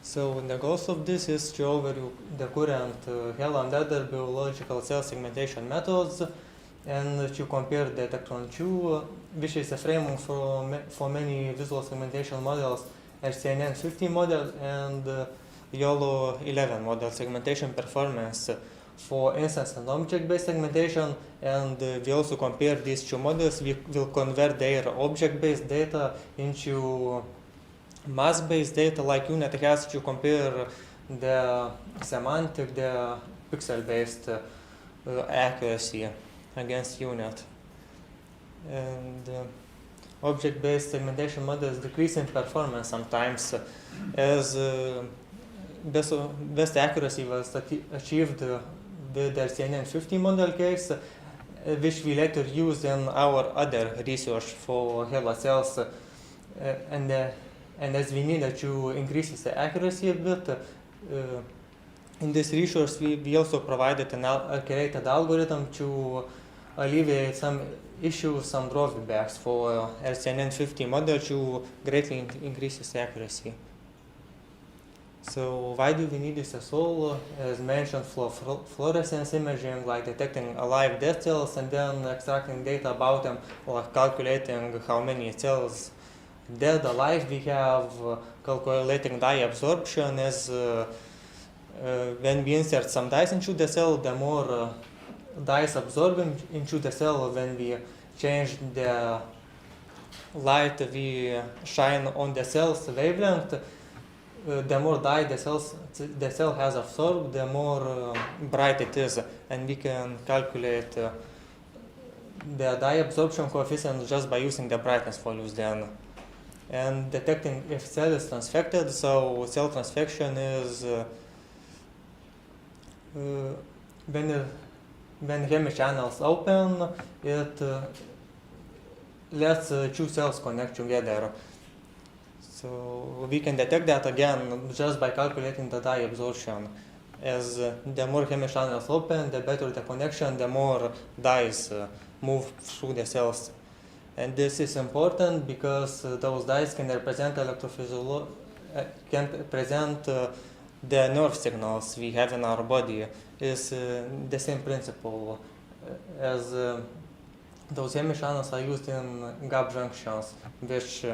So the goal of this is to overview the current HeLa and other biological cell segmentation methods, and to compare the Tectron-2, which is a framework for many visual segmentation models, LCNN 50 model and YOLO 11 model segmentation performance for instance and object-based segmentation, and we also compare these two models. We will convert their object-based data into mass-based data like UNet has to compare the semantic, the pixel-based accuracy against UNet. And object-based segmentation models decrease in performance sometimes, as best accuracy was achieved with the LCNN 50 model case, which we later used in our other research for HeLa cells. And as we needed to increase its accuracy a bit, in this research we also provided a created algorithm to alleviate some issues, some drawbacks for LCNN 50 model to greatly increase its accuracy. So why do we need this at all? As mentioned, for fluorescence imaging, like detecting alive dead cells and then extracting data about them, or calculating how many cells dead, alive we have, calculating dye absorption, as when we insert some dyes into the cell, the more dyes absorbed into the cell. When we change the light we shine on the cell's wavelength, the more dye the cell has absorbed, the more bright it is, and we can calculate the dye absorption coefficient just by using the brightness values then. And detecting if cell is transfected, so cell transfection is when hemi channels open, it lets two cells connect together. So we can detect that again just by calculating the dye absorption. As the more hemi channels open, the better the connection, the more dyes move through the cells. And this is important because those dyes can represent can present the nerve signals we have in our body. Is the same principle as those hemi channels are used in gap junctions, which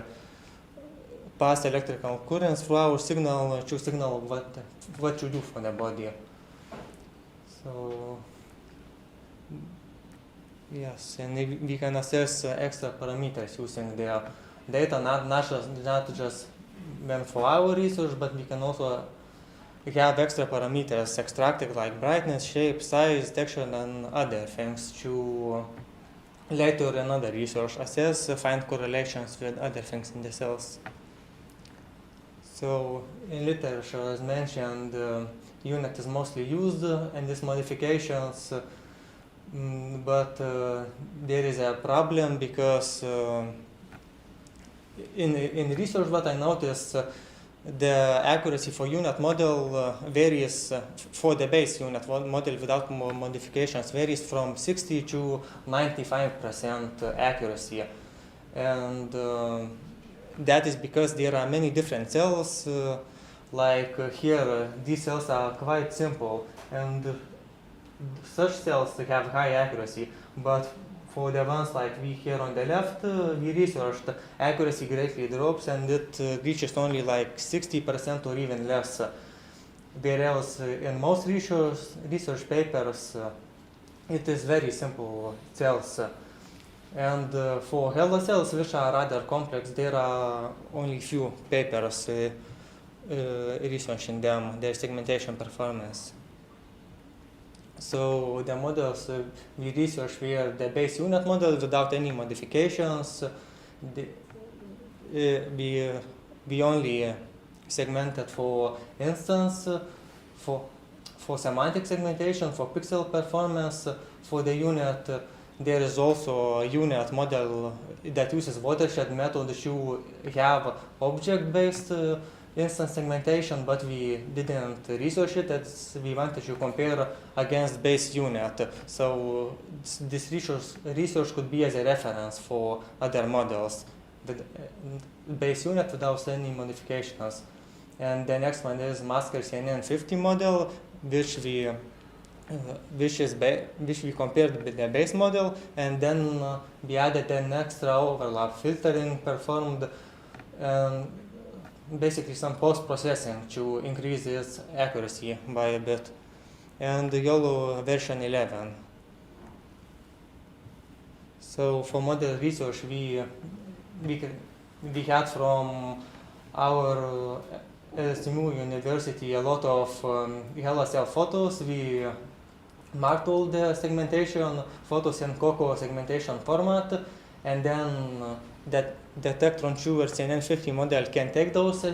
pass electrical currents through our signal to signal what to do for the body. So yes, and we can assess extra parameters using the data, not just when for our research, but we can also have extra parameters extracted like brightness, shape, size, texture, and other things to later in other research assess, find correlations with other things in the cells. So in literature, as mentioned, UNet is mostly used in these modifications, but there is a problem because in research what I noticed, the accuracy for UNet model varies for the base UNet model without modifications varies from 60 to 95% accuracy, and that is because there are many different cells Like here, these cells are quite simple, and such cells have high accuracy, but for the ones like we here on the left, we researched, accuracy greatly drops and it reaches only like 60% or even less. Whereas in most research papers, it is very simple cells. And for HeLa cells, which are rather complex, there are only few papers researching them, their segmentation performance. So the models we researched were the base unit model without any modifications. We only segmented for instance, for semantic segmentation, for pixel performance. For the unit, there is also a unit model that uses watershed method to have object-based instance segmentation, but we didn't research it as we wanted to compare against base unit. So this research could be as a reference for other models, the base unit without any modifications. And the next one is Masker CNN50 model, which we compared with the base model, and then we added an extra overlap filtering performed, basically some post-processing to increase its accuracy by a bit. And the YOLO version 11. So for model research, we had from our SMU University a lot of HeLa cell photos. We marked all the segmentation photos in COCO segmentation format, and then that the Tectron-2 or CNN50 model can take those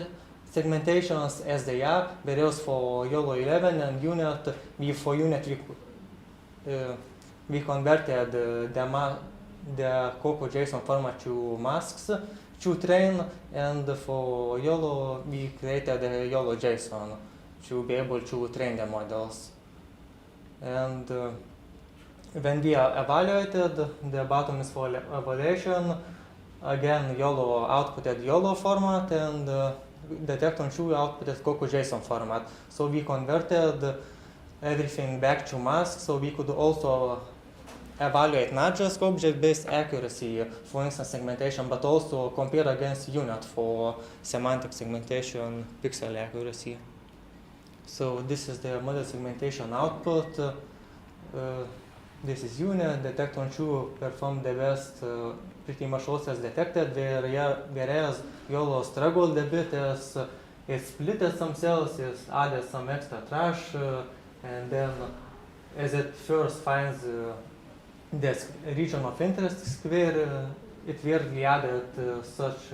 segmentations as they are, whereas for YOLO 11 and unit, we converted the COCO JSON format to masks to train, and for YOLO we created a YOLO JSON to be able to train the models. And when we evaluated, the bottom is for evaluation. Again, YOLO outputted YOLO format, and the Tectron-2 outputted COCO JSON format. So we converted everything back to masks, so we could also evaluate not just object-based accuracy for instance segmentation, but also compare against unit for semantic segmentation pixel accuracy. So this is the model segmentation output. This is unit. The Tectron-2 performed the best pretty much also as detected, whereas YOLO struggled a bit as it splitted some cells, it added some extra trash, and then as it first finds this region of interest square, it weirdly added such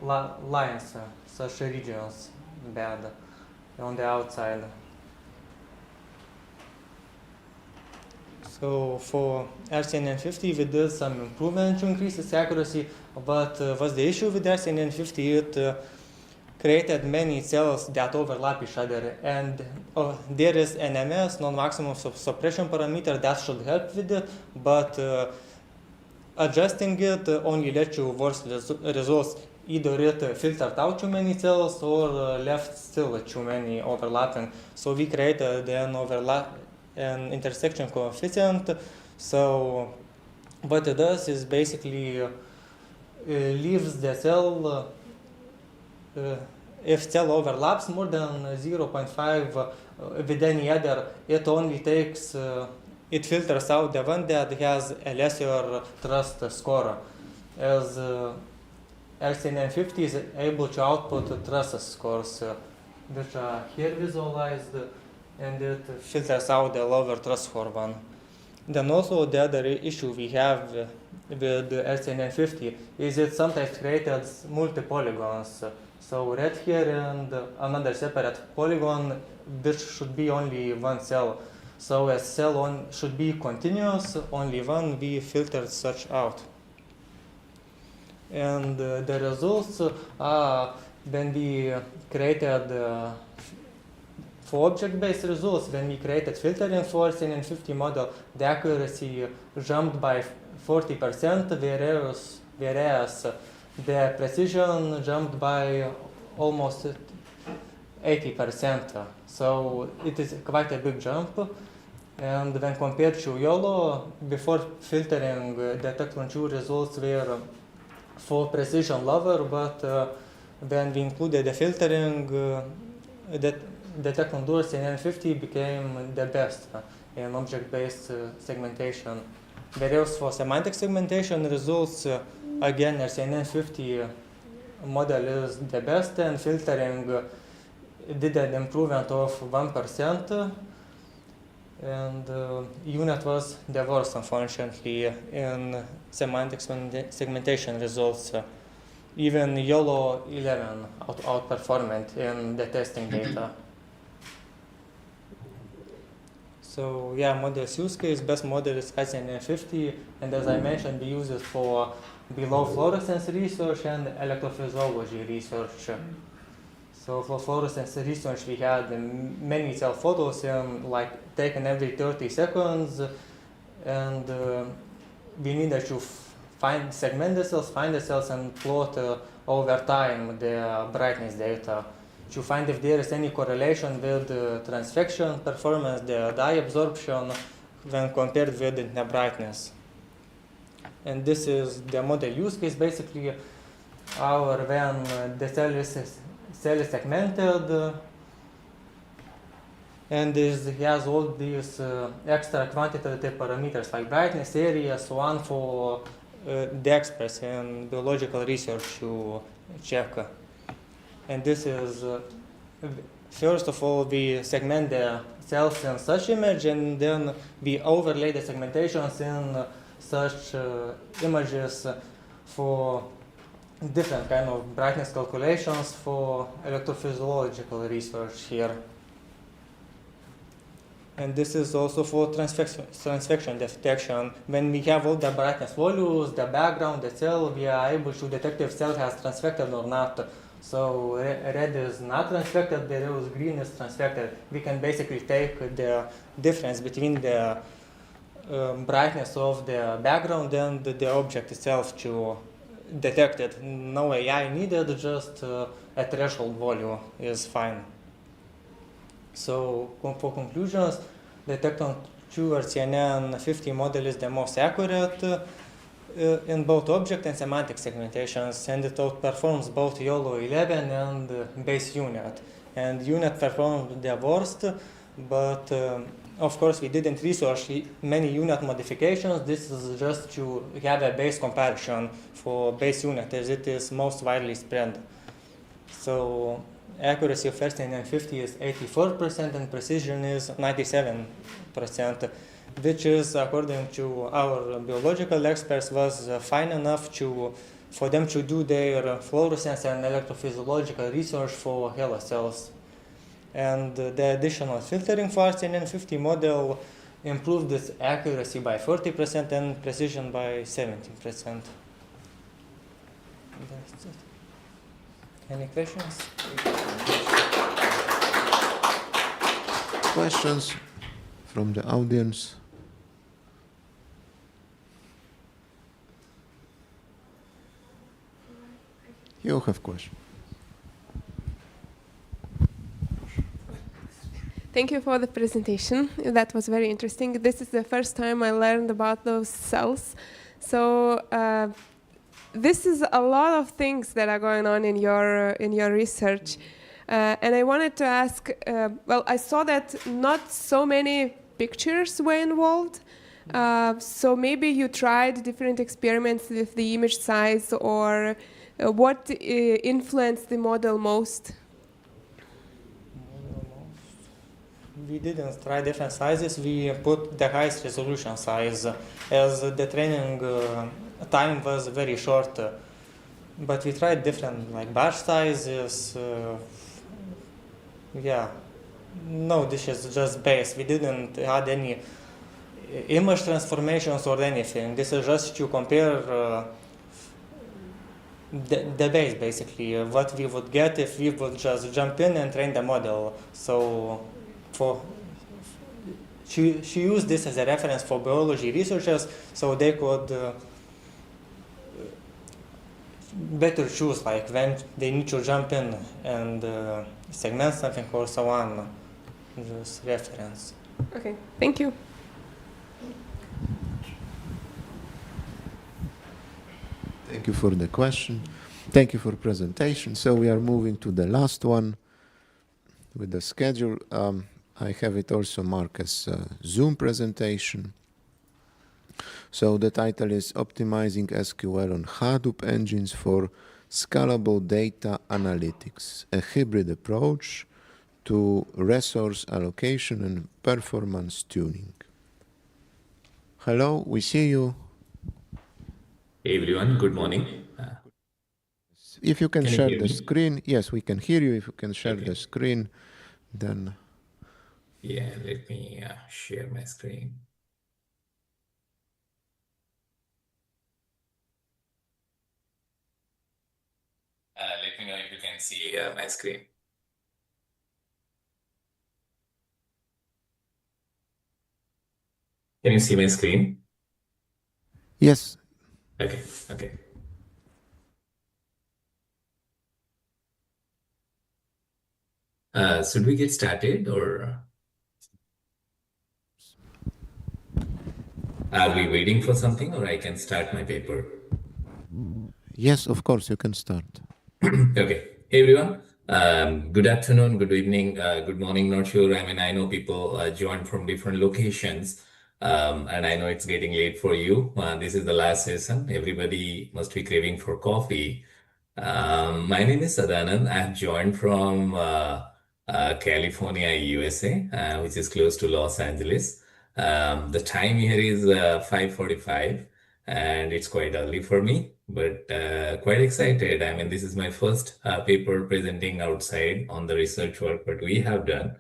lines, such regions bad on the outside. So for RCNN50 we did some improvement to increase its accuracy, but what's the issue with RCNN50? It created many cells that overlap each other, and there is NMS, non-maximum suppression parameter, that should help with it, but adjusting it only led to worse results. Either it filtered out too many cells or left still too many overlapping. So we created an intersection coefficient. So what it does is basically leaves the cell, if cell overlaps more than 0.5 with any other, it only takes, it filters out the one that has a lesser trust score. As RCNN50 is able to output trust scores, which are here visualized, and it filters out the lower trust score one. Then also the other issue we have with RCNN50 is it sometimes creates multi-polygons. So red here and another separate polygon, which should be only one cell. So a cell should be continuous, only one, we filtered such out. And the results are when we created, for object-based results, when we created filtering for RCNN50 model, the accuracy jumped by 40%, whereas the precision jumped by almost 80%. So it is quite a big jump. And when compared to YOLO, before filtering, detect1 results were for precision lower, but when we included the filtering, detect1 CNN50 became the best in object-based segmentation. Whereas for semantic segmentation results, again, CNN50 model is the best, and filtering did an improvement of 1%. And UNet was the worst, unfortunately, in semantic segmentation results. Even YOLO 11 outperformed in the testing data. So yeah, models use case, best model is ICIST, and as I mentioned, we use it for below fluorescence research and electrophysiology research. So for fluorescence research, we had many cell photos like taken every 30 seconds, and we needed to segment the cells, and plot over time the brightness data to find if there is any correlation with the transfection performance, the dye absorption, when compared with the brightness. And this is the model use case, basically, when the cell is segmented, and it has all these extra quantitative parameters like brightness, area, so on, for the experts in biological research to check. And this is, first of all, we segment the cells in such image, and then we overlay the segmentations in such images for different kind of brightness calculations for electrophysiological research here. And this is also for transfection detection. When we have all the brightness values, the background, the cell, we are able to detect if cell has transfected or not. So red is not transfected, whereas green is transfected. We can basically take the difference between the brightness of the background and the object itself to detect it. No AI needed, just a threshold value is fine. So for conclusions, detect1 or CNN50 model is the most accurate in both object and semantic segmentations, and it outperforms both YOLO 11 and base UNet. And UNet performed the worst, but of course we didn't research many UNet modifications. This is just to have a base comparison for base UNet, as it is most widely spread. So accuracy of CNN50 is 84% and precision is 97%, which is, according to our biological experts, was fine enough for them to do their fluorescence and electrophysiological research for HeLa cells. And the additional filtering for CNN50 model improved its accuracy by 40% and precision by 17%. That's it. Any questions? Questions from the audience? You have questions. Thank you for the presentation. That was very interesting. This is the first time I learned about those cells. So this is a lot of things that are going on in your research. And I wanted to ask, well, I saw that not so many pictures were involved. So maybe you tried different experiments with the image size, or what influenced the model most? We didn't try different sizes. We put the highest resolution size, as the training time was very short. But we tried different, like batch sizes. Yeah, no, this is just base. We didn't add any image transformations or anything. This is just to compare the base, basically, what we would get if we would just jump in and train the model. So she used this as a reference for biology researchers, so they could better choose like when they need to jump in and segment something or so on. Just reference. Okay, thank you. Thank you for the question. Thank you for presentation. So we are moving to the last one with the schedule. I have it also marked as Zoom presentation. So the title is Optimizing SQL on Hadoop Engines for Scalable Data Analytics, a hybrid approach to resource allocation and performance tuning. Hello, we see you. Hey everyone, good morning. If you can Can you share hear the me? screen, yes, we can hear you. If you can share Okay. the screen, then Yeah, let me share my screen. Let me know if you can see my screen. Can you see my screen? yes. Okay, okay. Should we get started or are we waiting for something or I can start my paper? Yes, of course, you can start. Okay. Hey everyone. Good afternoon, good evening, good morning. Not sure. I mean, I know people join from different locations, and I know it's getting late for you. This is the last session. Everybody must be craving for coffee. My name is Sadanand. I have joined from California, USA, which is close to Los Angeles. The time here is 5:45, and it's quite early for me, but quite excited. I mean, this is my first paper presenting outside on the research work that we have done.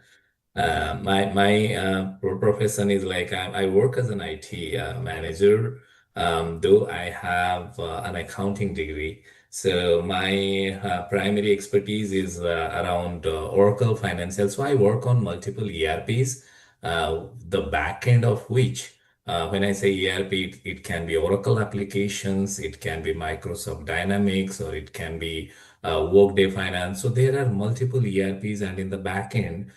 My profession is like I work as an IT manager, though I have an accounting degree. So my primary expertise is around Oracle Financial. So I work on multiple ERPs, the back end of which, when I say ERP, it can be Oracle applications, it can be Microsoft Dynamics, or it can be Workday Finance. So there are multiple ERPs, and in the back end,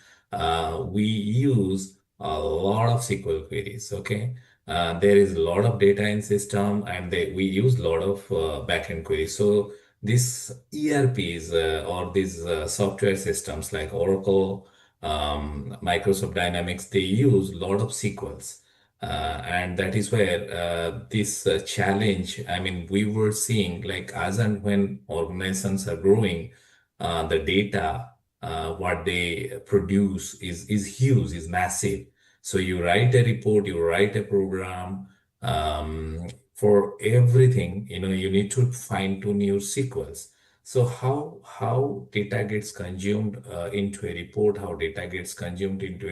we use a lot of SQL queries. Okay, there is a lot of data in system, and we use a lot of backend queries. So these ERPs or these software systems like Oracle, Microsoft Dynamics, they use a lot of SQLs. And that is where this challenge, I mean, we were seeing like as and when organizations are growing, the data what they produce is huge, is massive. So you write a report, you write a program, for everything, you need to fine tune your sequence. So how data gets consumed into a report, how data gets consumed into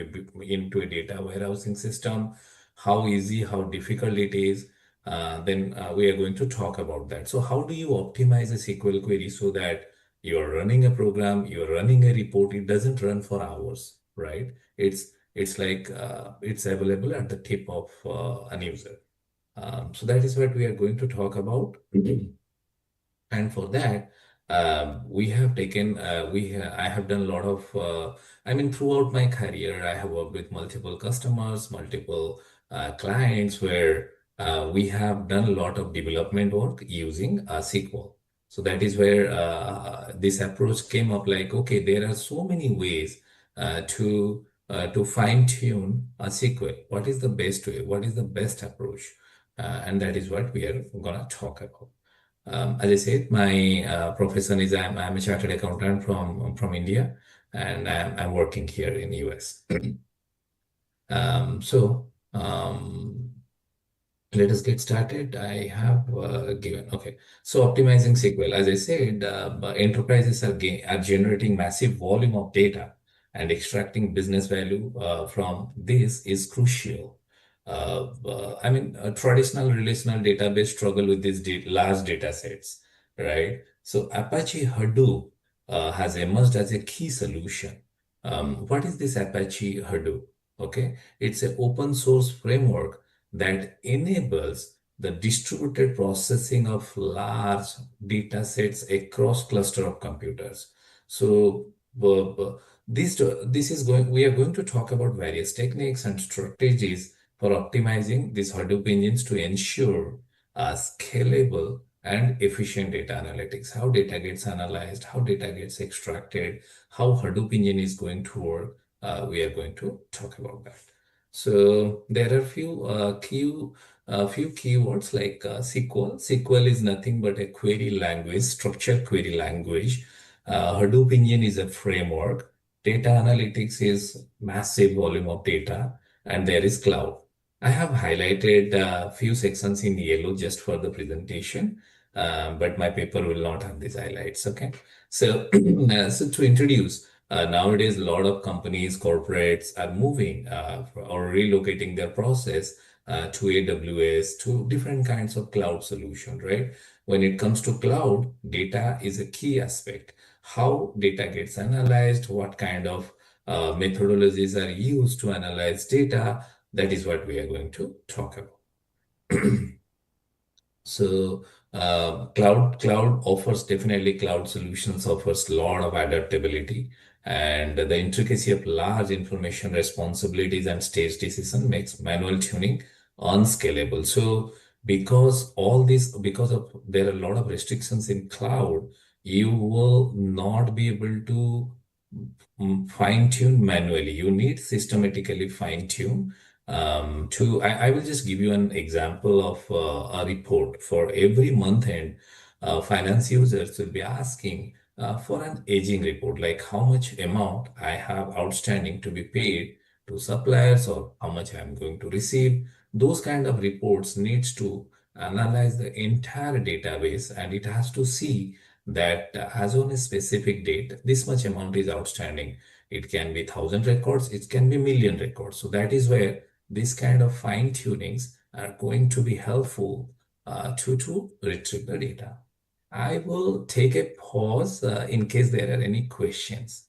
a data warehousing system, how easy, how difficult it is. Then we are going to talk about that. So how do you optimize a SQL query so that you're running a program, you're running a report, it doesn't run for hours, right? It's like it's available at the tip of an user. So that is what we are going to talk about. And for that, we have taken, I have done a lot of, I mean, throughout my career, I have worked with multiple customers, multiple clients where we have done a lot of development work using SQL. So that is where this approach came up like, okay, there are so many ways to fine tune a SQL. What is the best way? What is the best approach? And that is what we are going to talk about. As I said, my profession is I'm a chartered accountant from India, and I'm working here in the US. So let us get started. I have given, okay. So optimizing SQL, as I said, enterprises are generating massive volume of data, and extracting business value from this is crucial. I mean, a traditional relational database struggle with these large data sets, right? So Apache Hadoop has emerged as a key solution. What is this Apache Hadoop? Okay, it's an open source framework that enables the distributed processing of large data sets across cluster of computers. So this is going, we are going to talk about various techniques and strategies for optimizing these Hadoop engines to ensure scalable and efficient data analytics, how data gets analyzed, how data gets extracted, how Hadoop engine is going to work. We are going to talk about that. So there are few keywords like SQL. SQL is nothing but a query language, structured query language. Hadoop engine is a framework. Data analytics is massive volume of data, and there is cloud. I have highlighted a few sections in yellow just for the presentation, but my paper will not have these highlights. Okay, so so to introduce. Nowadays, a lot of companies, corporates are moving or relocating their process to AWS, to different kinds of cloud solution, right? When it comes to cloud, data is a key aspect. How data gets analyzed, what kind of methodologies are used to analyze data, that is what we are going to talk about. So cloud offers, definitely cloud solutions offers a lot of adaptability, and the intricacy of large information responsibilities and stage decision makes manual tuning unscalable. So because all this, because of there are a lot of restrictions in cloud, you will not be able to fine tune manually. You need systematically fine tune I will just give you an example of a report. For every month end, finance users will be asking for an aging report, like how much amount I have outstanding to be paid to suppliers or how much I'm going to receive. Those kind of reports needs to analyze the entire database, and it has to see that as on a specific date, this much amount is outstanding. It can be 1,000 records, it can be million records. So that is where this kind of fine tunings are going to be helpful to retrieve the data. I will take a pause in case there are any questions.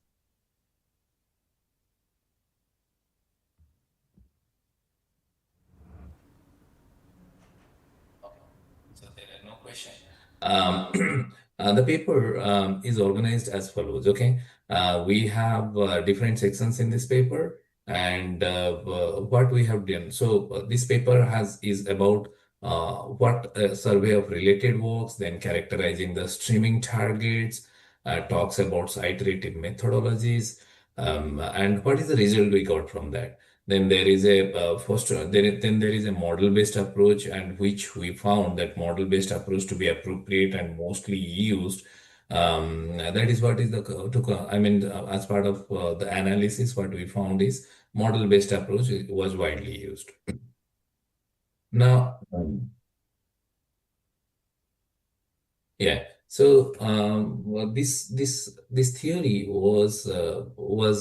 So there are no questions. The paper is organized as follows. Okay, we have different sections in this paper, and what we have done. So this paper is about what a survey of related works, then characterizing the streaming targets, talks about iterative methodologies, and what is the result we got from that. Then there is a then there is a model-based approach, and which we found that model-based approach to be appropriate and mostly used. That is what is as part of the analysis, what we found is model-based approach was widely used. Now, yeah. So well, this theory was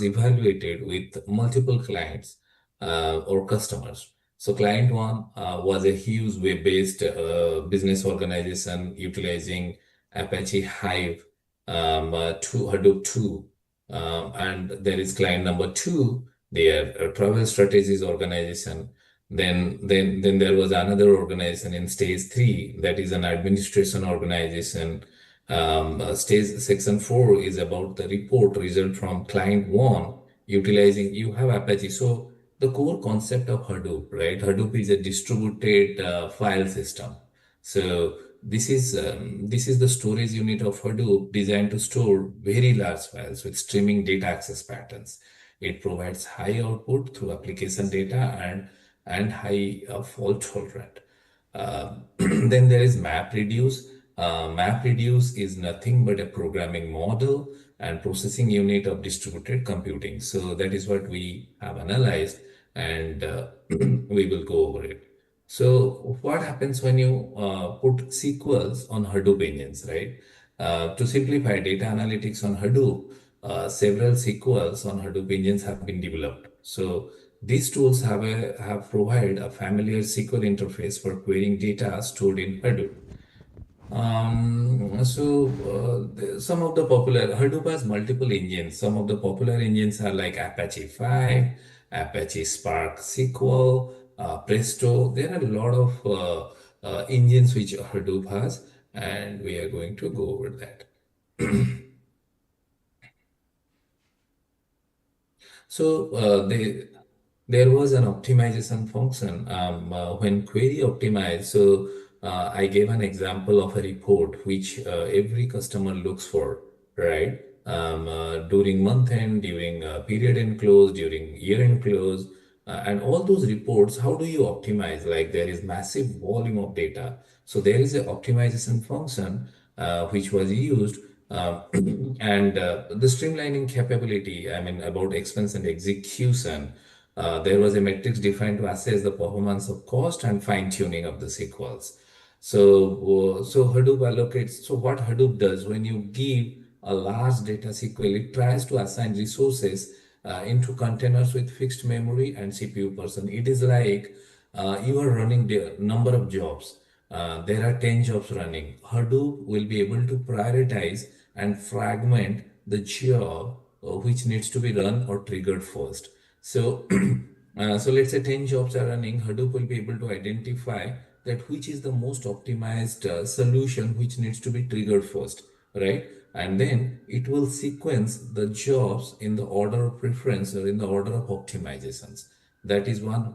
evaluated with multiple clients or customers. So client one was a huge web-based business organization utilizing Apache Hive to Hadoop 2. And there is client number 2, they are a travel strategies organization. Then there was another organization in stage 3, that is an administration organization. Stage section 4 is about the report result from client 1 utilizing, you have Apache. So the core concept of Hadoop, right? Hadoop is a distributed file system. So this is the storage unit of Hadoop designed to store very large files with streaming data access patterns. It provides high output through application data and high fault tolerant. Then there is MapReduce. MapReduce is nothing but a programming model and processing unit of distributed computing. So that is what we have analyzed, and we will go over it. So what happens when you put SQLs on Hadoop engines, right? To simplify data analytics on Hadoop, several SQLs on Hadoop engines have been developed. So these tools have provided a familiar SQL interface for querying data stored in Hadoop. Some of the popular Hadoop has multiple engines. Some of the popular engines are like Apache 5, Apache Spark SQL, Presto. There are a lot of engines which Hadoop has, and we are going to go over that. So there was an optimization function when query optimized. So I gave an example of a report which every customer looks for, right? During month end, during period end close, during year end close, and all those reports, how do you optimize? Like there is massive volume of data. So there is a optimization function which was used and the streamlining capability, I mean, about expense and execution, there was a matrix defined to assess the performance of cost and fine tuning of the sequels. So Hadoop allocates. So what Hadoop does when you give a large data SQL, it tries to assign resources into containers with fixed memory and CPU person. It is like you are running the number of jobs. There are 10 jobs running. Hadoop will be able to prioritize and fragment the job which needs to be run or triggered first. So, so let's say 10 jobs are running. Hadoop will be able to identify that which is the most optimized solution which needs to be triggered first, right? And then it will sequence the jobs in the order of preference or in the order of optimizations. That is one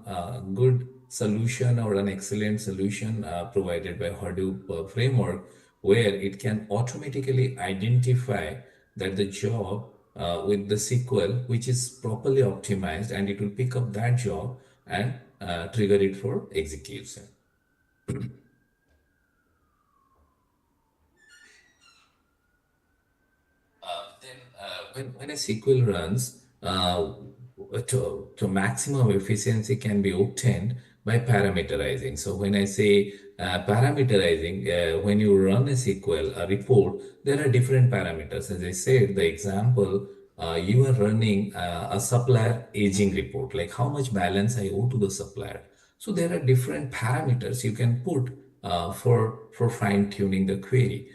good solution or an excellent solution provided by Hadoop framework, where it can automatically identify that the job with the SQL which is properly optimized, and it will pick up that job and trigger it for execution. When a SQL runs, to maximum efficiency can be obtained by parameterizing. So when I say parameterizing, when you run a SQL, a report, there are different parameters. As I said, the example, you are running a supplier aging report, like how much balance I owe to the supplier. So there are different parameters you can put for fine tuning the query.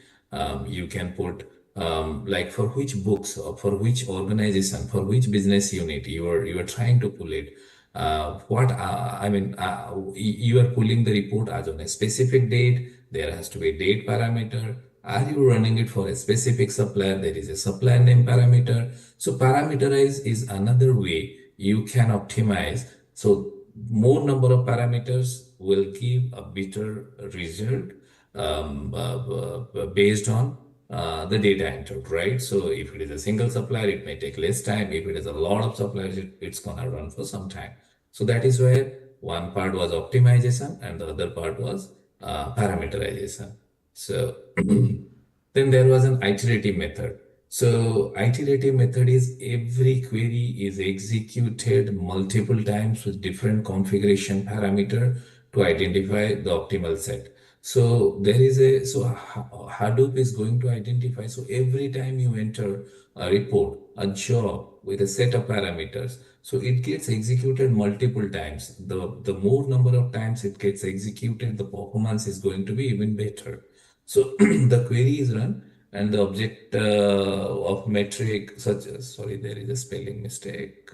You can put like for which books, or for which organization, for which business unit you are trying to pull it. What I mean, you are pulling the report as on a specific date. There has to be a date parameter. Are you running it for a specific supplier? There is a supplier name parameter. So parameterize is another way you can optimize. So more number of parameters will give a better result based on the data entered, right? So if it is a single supplier, it may take less time. If it is a lot of suppliers, it's gonna run for some time. So that is where one part was optimization and the other part was parameterization. So then there was an iterative method. So iterative method is every query is executed multiple times with different configuration parameter to identify the optimal set. So there is a, so Hadoop is going to identify, so every time you enter a report, a job with a set of parameters, so it gets executed multiple times. The more number of times it gets executed, the performance is going to be even better. So the query is run and the object of metric such as, sorry, there is a spelling mistake.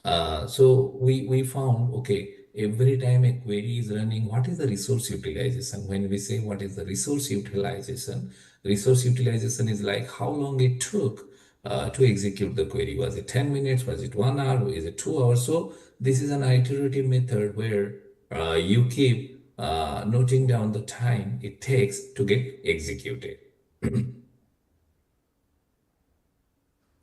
So we found, okay, every time a query is running, what is the resource utilization? When we say what is the resource utilization is like how long it took to execute the query. Was it 10 minutes? Was it 1 hour? Is it 2 hours? So this is an iterative method where you keep noting down the time it takes to get executed.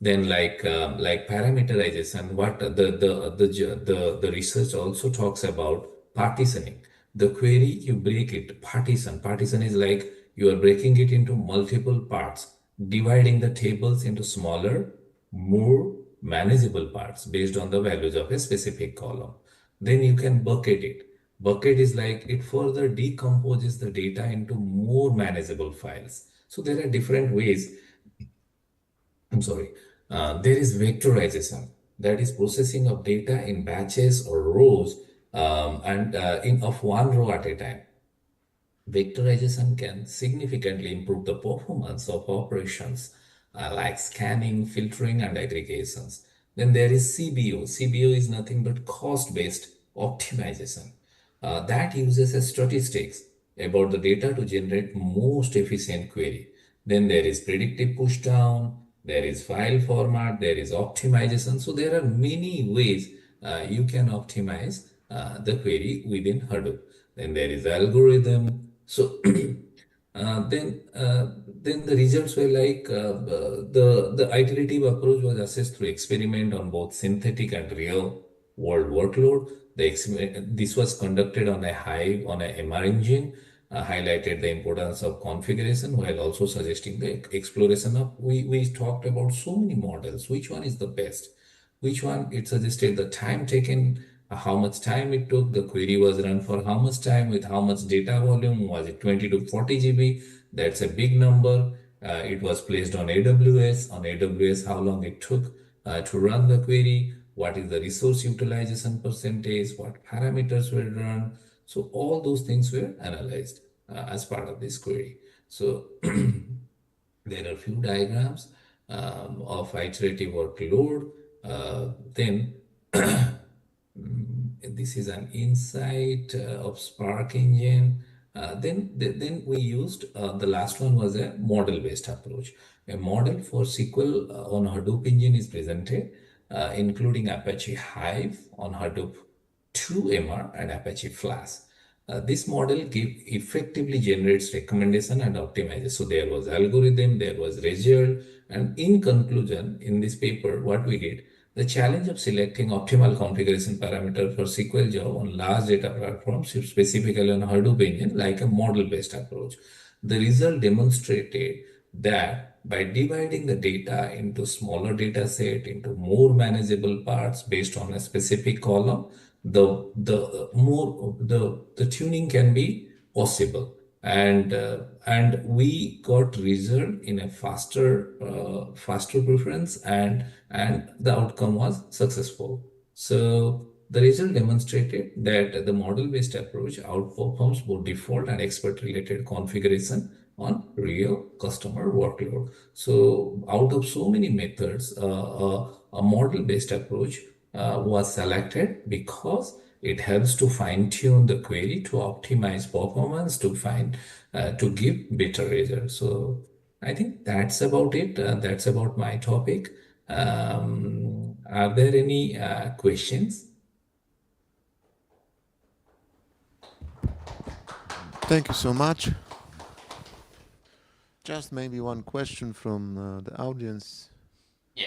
Then like parameterization, what the research also talks about partitioning. The query, you break it, partition. Partition is like you are breaking it into multiple parts, dividing the tables into smaller, more manageable parts based on the values of a specific column. Then you can bucket it. Bucket is like it further decomposes the data into more manageable files. So there are different ways. I'm sorry. There is vectorization, that is processing of data in batches or rows, and in of one row at a time. Vectorization can significantly improve the performance of operations like scanning, filtering, and aggregations. Then there is CBO. CBO is nothing but cost-based optimization. that uses a statistics about the data to generate most efficient query. Then there is predictive pushdown, there is file format, there is optimization. So there are many ways you can optimize the query within Hadoop. Then there is algorithm. So then the results were like the iterative approach was assessed through experiment on both synthetic and real world workload. This was conducted on a Hive on a MR engine, highlighted the importance of configuration while also suggesting the exploration of. We talked about so many models. Which one is the best? Which one? It suggested the time taken, how much time it took, the query was run for how much time, with how much data volume, was it 20 to 40 GB? That's a big number. It was placed on AWS. On AWS, how long it took to run the query, what is the resource utilization percentage, what parameters were run. So all those things were analyzed as part of this query. So there are a few diagrams of iterative workload. Then this is an insight of Spark engine. Then we used the last one was a model-based approach. A model for SQL on Hadoop engine is presented, including Apache Hive on Hadoop 2MR and Apache Flask. This model effectively generates recommendation and optimizes. So there was algorithm, there was result, and in conclusion, in this paper, what we did, the challenge of selecting optimal configuration parameter for SQL job on large data platforms, specifically on Hadoop engine, like a model-based approach. The result demonstrated that by dividing the data into smaller data set, into more manageable parts based on a specific column, the tuning can be possible, and we got result in a faster preference, and the outcome was successful. So the result demonstrated that the model-based approach outperforms both default and expert-related configuration on real customer workload. So out of so many methods, a model-based approach was selected because it helps to fine-tune the query, to optimize performance, to give better results. So I think that's about it. That's about my topic. Are there any questions? Thank you so much. Just maybe one question from the audience. Yeah.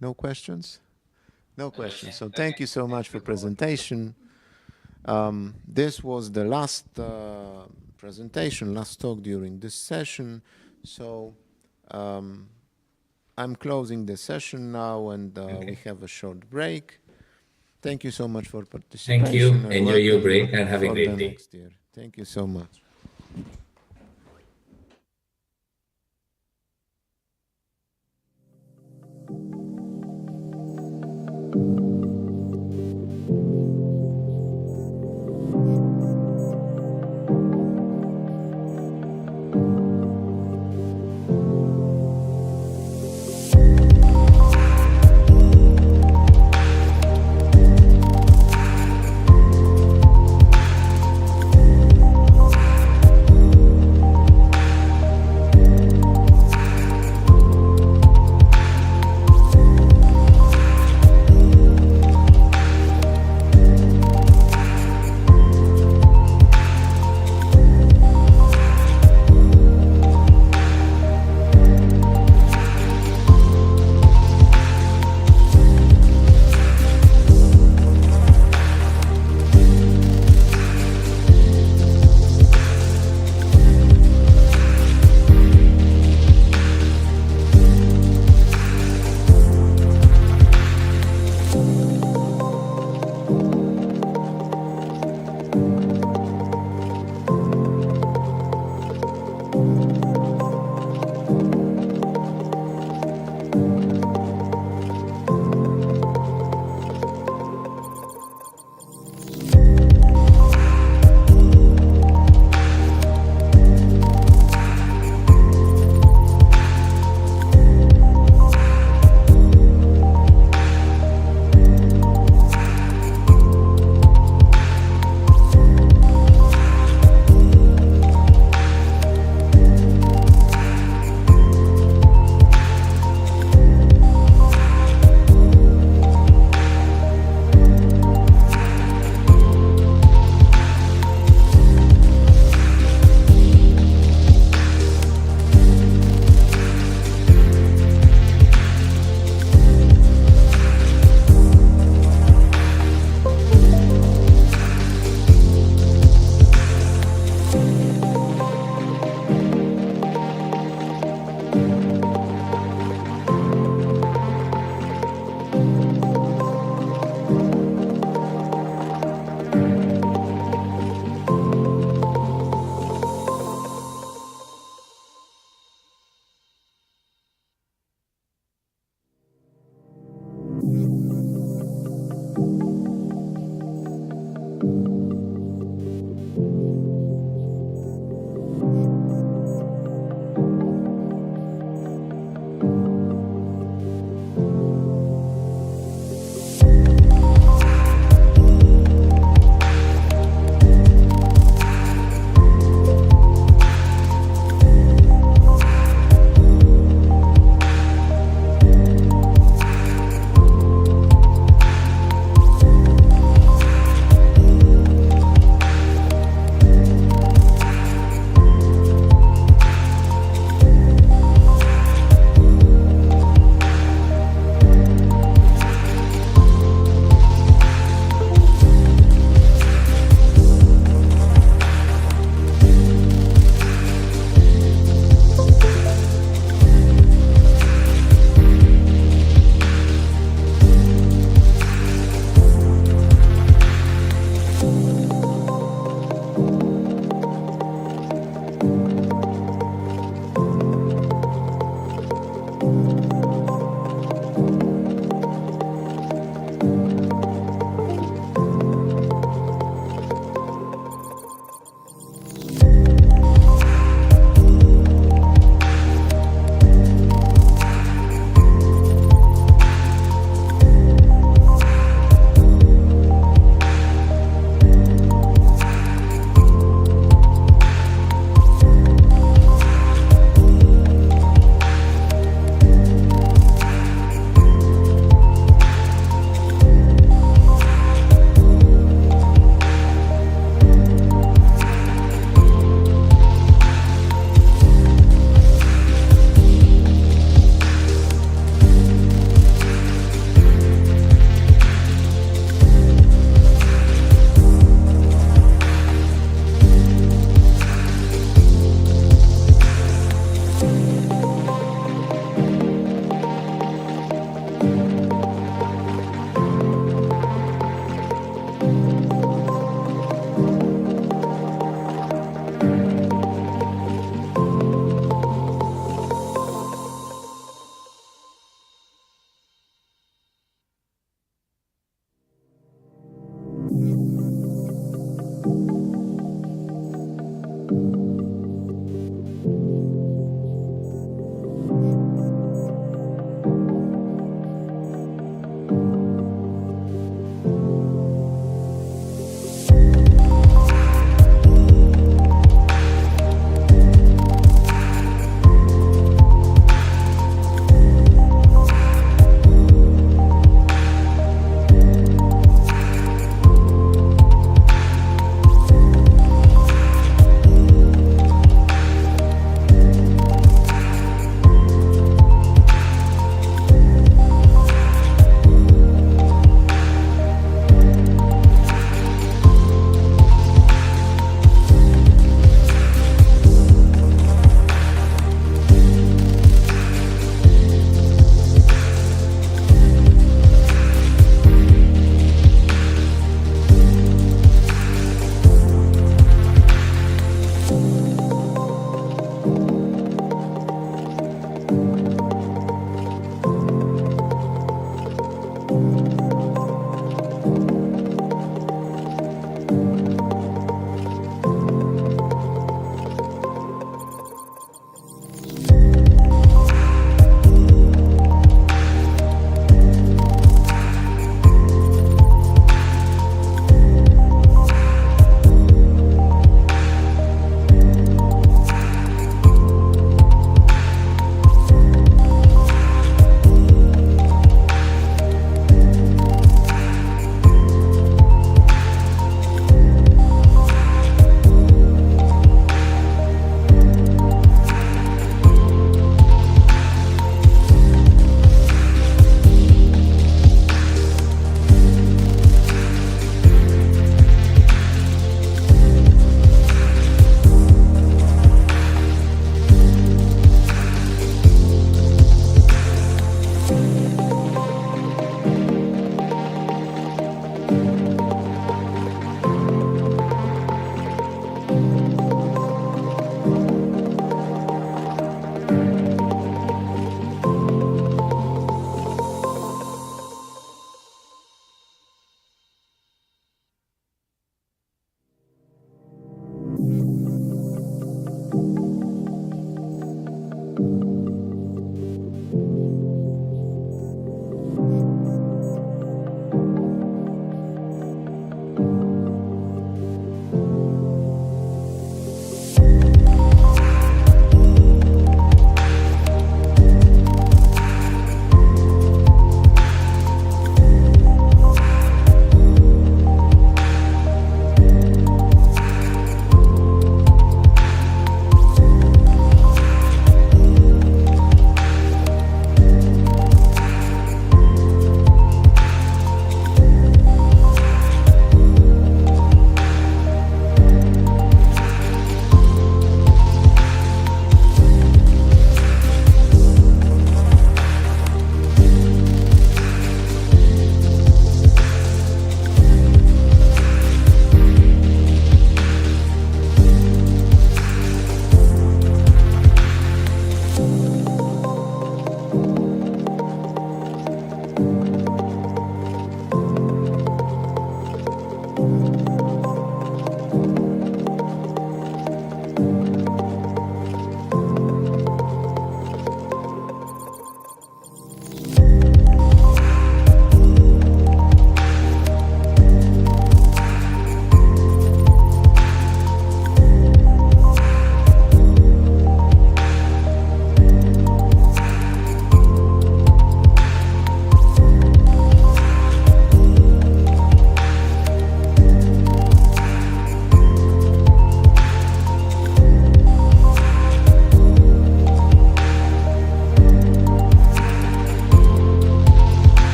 No questions? No questions. So thank you so much for presentation. This was the last presentation, last talk during this session. So I'm closing the session now, and we have a short break. Thank you so much for participation. Thank you. Enjoy your break and have a great day. Next year. Thank you so much.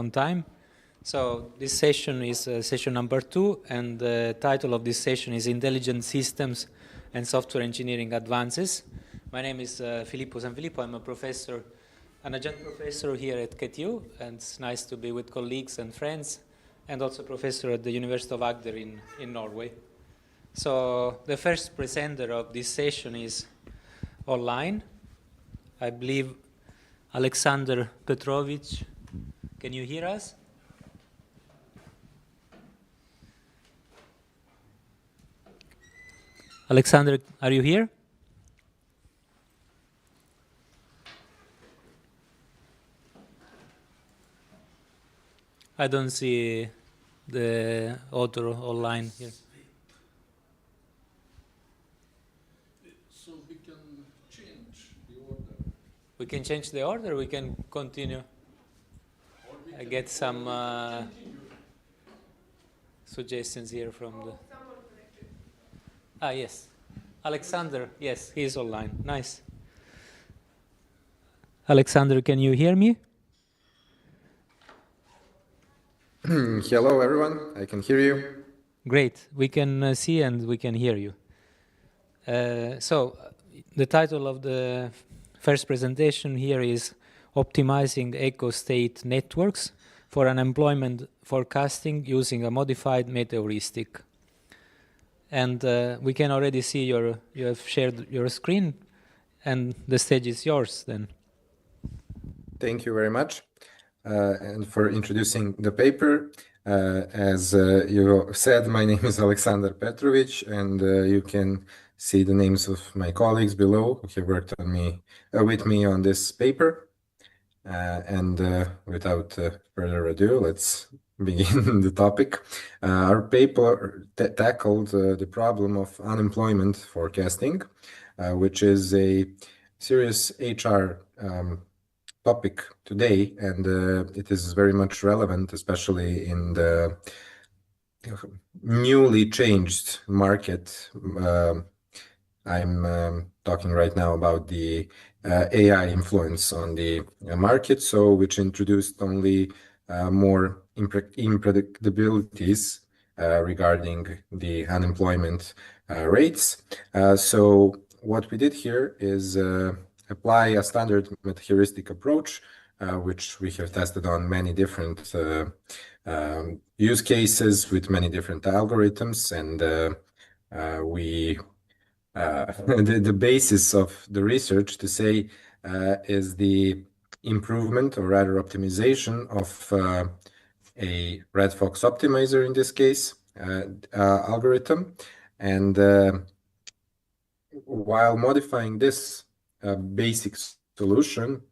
on time. So this session is session number 2, and the title of this session is Intelligent Systems and Software Engineering Advances. My name is Filippo Sanfilippo. I'm a professor, an adjunct professor here at KTU, and it's nice to be with colleagues and friends, and also professor at the University of Agder in Norway. So the first presenter of this session is online. I believe Alexander Petrovich. Can you hear us? Alexander, are you here? I don't see the author online here. So we can change the order. We can change the order, we can continue. I get some suggestions here from the... yes. Alexander, yes, he's online. Nice. Alexander, can you hear me? Hello, everyone. I can hear you. Great. We can see and we can hear you. So, the title of the first presentation here is Optimizing Eco-State Networks for Unemployment Forecasting Using a Modified Meta-Heuristic. And we can already see you have shared your screen, and the stage is yours then. Thank you very much. And for introducing the paper. As you said, my name is Alexander Petrovich, and you can see the names of my colleagues below who have worked with me on this paper. And without further ado, let's begin the topic. Our paper tackled the problem of unemployment forecasting, which is a serious HR topic today, and it is very much relevant, especially in the newly changed market. I'm talking right now about the AI influence on the market, so which introduced only more unpredictabilities regarding the unemployment rates. So what we did here is apply a standard meta-heuristic approach, which we have tested on many different use cases with many different algorithms, and the basis of the research to say is the improvement, or rather optimization, of a Red Fox optimizer, in this case, algorithm. And while modifying this basic solution,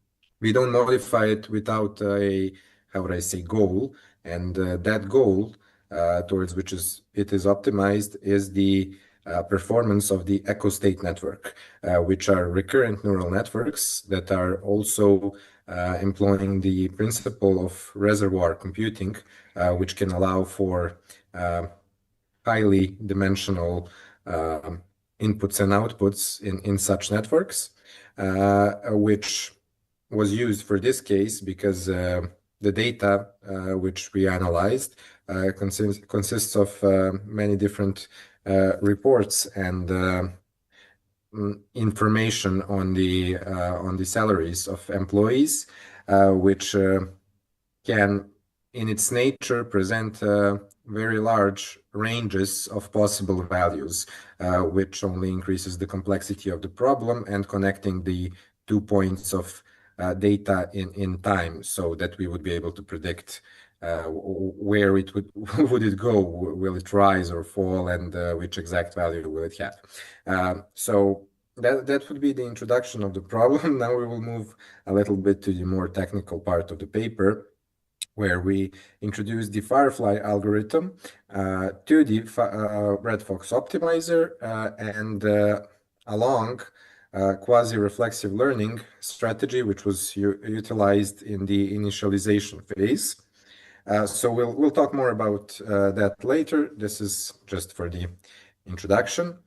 we don't modify it without a, how would I say, goal. And that goal towards which it is optimized is the performance of the eco-state network, which are recurrent neural networks that are also employing the principle of reservoir computing, which can allow for highly dimensional inputs and outputs in such networks, which was used for this case because the data which we analyzed consists of many different reports and information on the salaries of employees, which can, in its nature, present very large ranges of possible values, which only increases the complexity of the problem and connecting the 2 points of data in time, so that we would be able to predict where it would it go, will it rise or fall, and which exact value will it have. So that would be the introduction of the problem. Now we will move a little bit to the more technical part of the paper, where we introduce the Firefly algorithm to the Red Fox optimizer and along quasi-reflexive learning strategy, which was utilized in the initialization phase. So we'll talk more about that later. This is just for the introduction.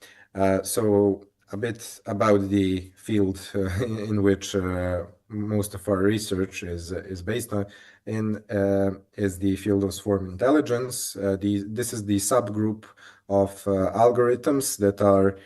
So a bit about the field in which most of our research is based on is the field of swarm intelligence. This is the subgroup of algorithms that are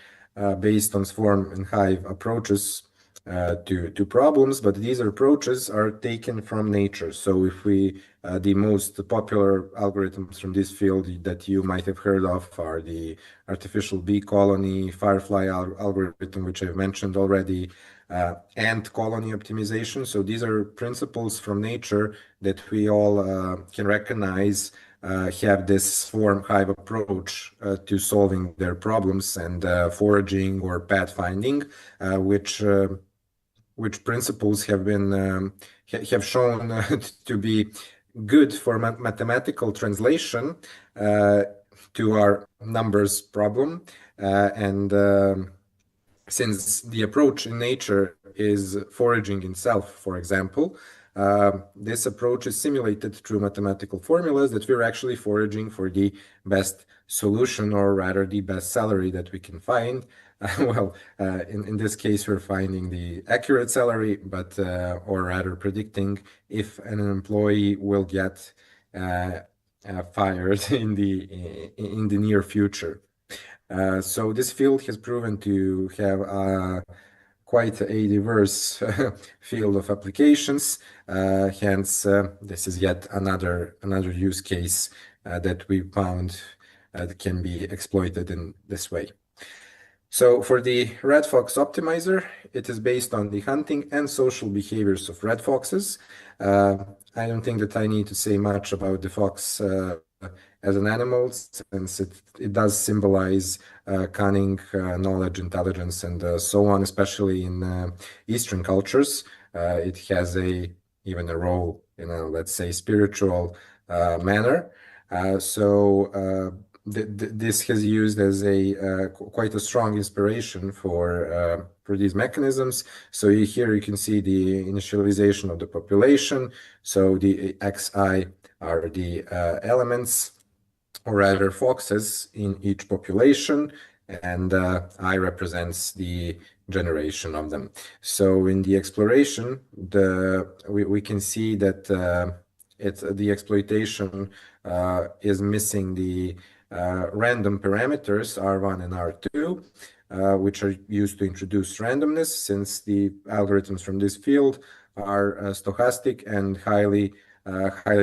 based on swarm and hive approaches to problems, but these approaches are taken from nature. So if we, the most popular algorithms from this field that you might have heard of are the artificial bee colony, firefly algorithm, which I've mentioned already, ant colony optimization. So these are principles from nature that we all can recognize have this swarm hive approach to solving their problems and foraging or pathfinding, which principles have been have shown to be good for mathematical translation to our numbers problem, and since the approach in nature is foraging itself, for example, this approach is simulated through mathematical formulas that we're actually foraging for the best solution, or rather the best salary that we can find. Well, in this case, we're finding the accurate salary, but or rather predicting if an employee will get fired in the near future. So this field has proven to have quite a diverse field of applications. Hence, this is yet another use case that we found that can be exploited in this way. So for the red fox optimizer, it is based on the hunting and social behaviors of red foxes. I don't think that I need to say much about the fox as an animal, since it does symbolize cunning, knowledge, intelligence, and so on, especially in Eastern cultures. It has even a role in a, let's say, spiritual manner. This has used as quite a strong inspiration for these mechanisms. So here you can see the initialization of the population. So the XI are the elements, or rather foxes, in each population, and I represents the generation of them. So in the exploration, we can see that the exploitation is missing the random parameters R1 and R2, which are used to introduce randomness, since the algorithms from this field are stochastic and highly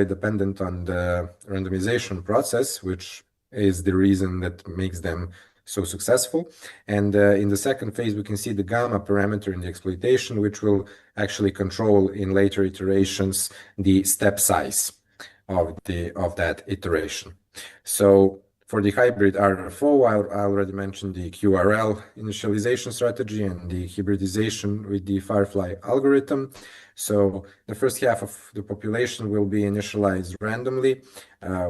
dependent on the randomization process, which is the reason that makes them so successful. And in the second phase, we can see the gamma parameter in the exploitation, which will actually control in later iterations the step size of that iteration. So for the hybrid RFO, I already mentioned the QRL initialization strategy and the hybridization with the Firefly algorithm. So the first half of the population will be initialized randomly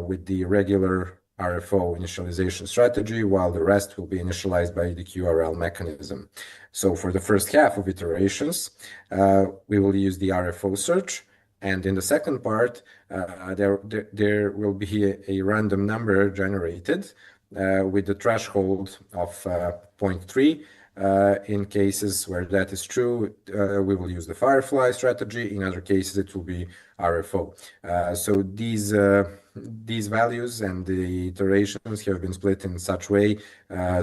with the regular RFO initialization strategy, while the rest will be initialized by the QRL mechanism. So for the first half of iterations, we will use the RFO search. And in the second part, there will be a random number generated with the threshold of 0.3. In cases where that is true, we will use the Firefly strategy. In other cases, it will be RFO. So these values and the iterations have been split in such way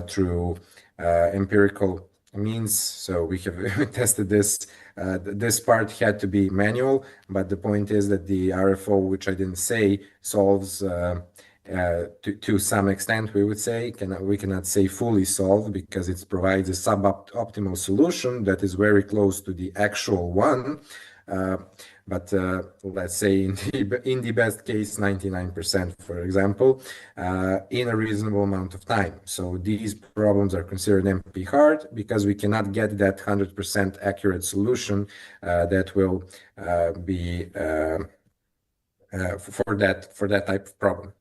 through empirical means. So we have tested this. This part had to be manual, but the point is that the RFO, which I didn't say, solves to some extent, we would say. We cannot say fully solved, because it provides a suboptimal solution that is very close to the actual one. But let's say in the best case, 99%, for example, in a reasonable amount of time. So these problems are considered MP hard because we cannot get that 100% accurate solution that will be for that type of problem.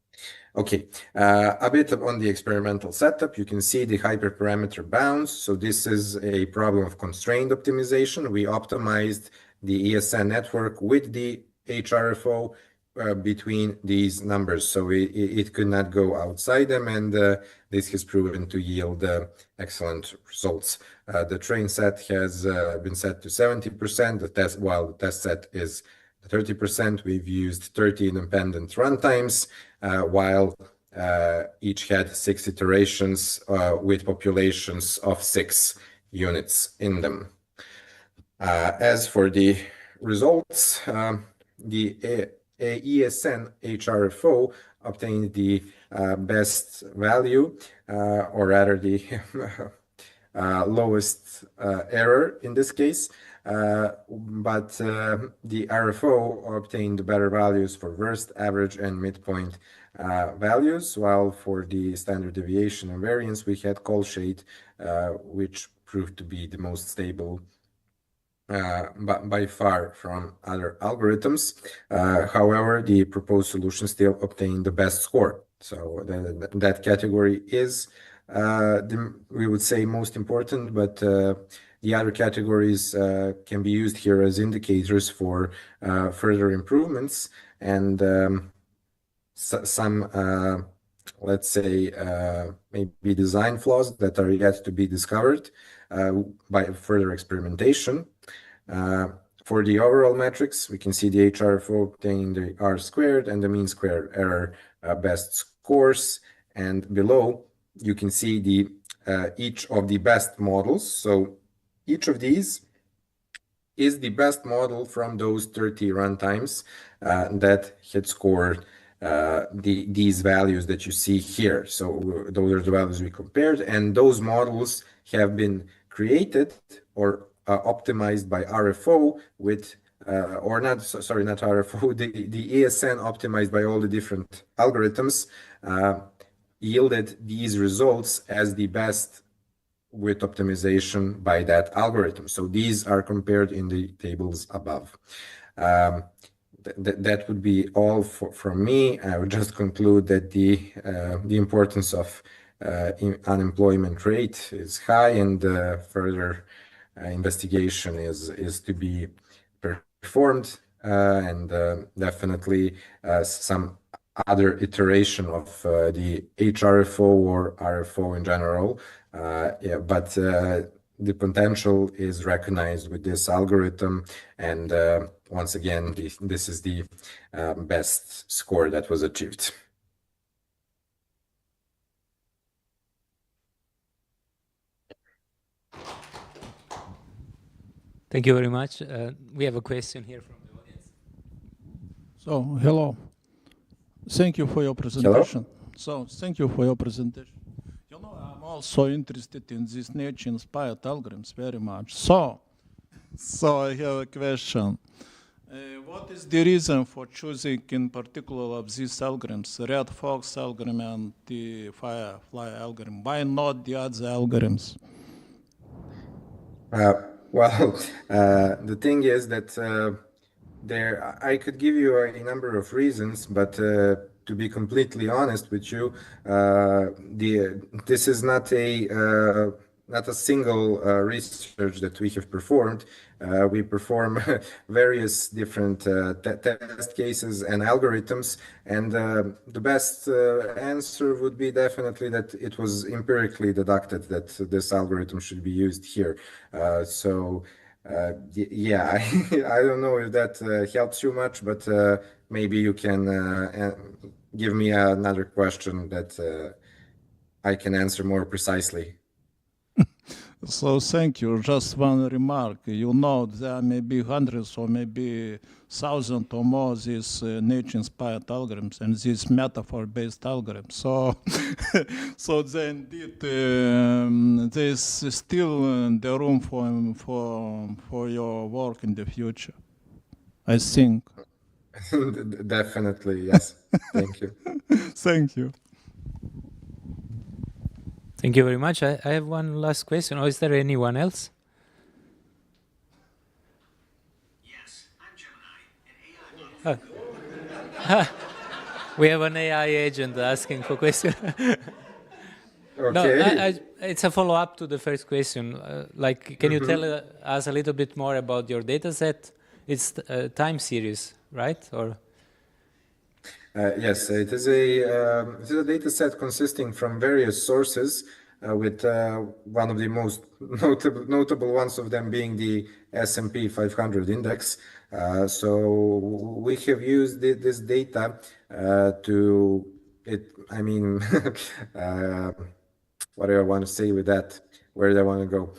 Okay, a bit on the experimental setup. You can see the hyperparameter bounds. So this is a problem of constrained optimization. We optimized the ESN network with the HRFO between these numbers, so it could not go outside them, and this has proven to yield excellent results. The train set has been set to 70%. While the test set is 30%, we've used 30 independent runtimes, while each had 6 iterations with populations of 6 units in them. As for the results, the ESN HRFO obtained the best value, or rather the lowest error in this case, but the RFO obtained better values for worst, average, and midpoint values, while for the standard deviation and variance we had Colshade, which proved to be the most stable by far from other algorithms. However, the proposed solution still obtained the best score. So that category is, we would say, most important, but the other categories can be used here as indicators for further improvements, and some, let's say, maybe design flaws that are yet to be discovered by further experimentation. For the overall metrics, we can see the HRFO obtaining the R squared and the mean squared error best scores, and below you can see the each of the best models. So each of these is the best model from those 30 runtimes that had scored these values that you see here. So those are the values we compared, and those models have been created or optimized by RFO with, or not, sorry, not RFO, the ESN optimized by all the different algorithms yielded these results as the best with optimization by that algorithm. So these are compared in the tables above. That would be all from me. I would just conclude that the importance of unemployment rate is high, and further investigation is to be performed, and definitely some other iteration of the HRFO or RFO in general. Yeah, but the potential is recognized with this algorithm, and once again, this is the best score that was achieved. Thank you very much. We have a question here from the audience. So, hello. Thank you for your presentation. Hello? So, thank you for your presentation. You know, I'm also interested in these nature-inspired algorithms very much. So I have a question. What is the reason for choosing, in particular, of these algorithms, Red Fox algorithm and the Firefly algorithm? Why not the other algorithms? Well, the thing is that I could give you a number of reasons, but to be completely honest with you, this is not a single research that we have performed. We perform various different test cases and algorithms, and the best answer would be definitely that it was empirically deducted that this algorithm should be used here. Yeah, I don't know if that helps you much, but maybe you can give me another question that I can answer more precisely. So thank you. Just one remark. You know, there may be hundreds or maybe thousands or more these nature-inspired algorithms and these metaphor-based algorithms. So then indeed, there's still the room for your work in the future, I think. Definitely, yes. Thank you. Thank you. Thank you very much. I have one last question. Or is there anyone else? Yes, I'm Gemini, an AI. We have an AI agent asking for questions. Okay. No, it's a follow-up to the first question. Can you tell us a little bit more about your data set? It's time series, right? Or Yes, it is a data set consisting from various sources, with one of the most notable ones of them being the S&P 500 index. So we have used this data to I mean, what do I want to say with that? Where do I want to go?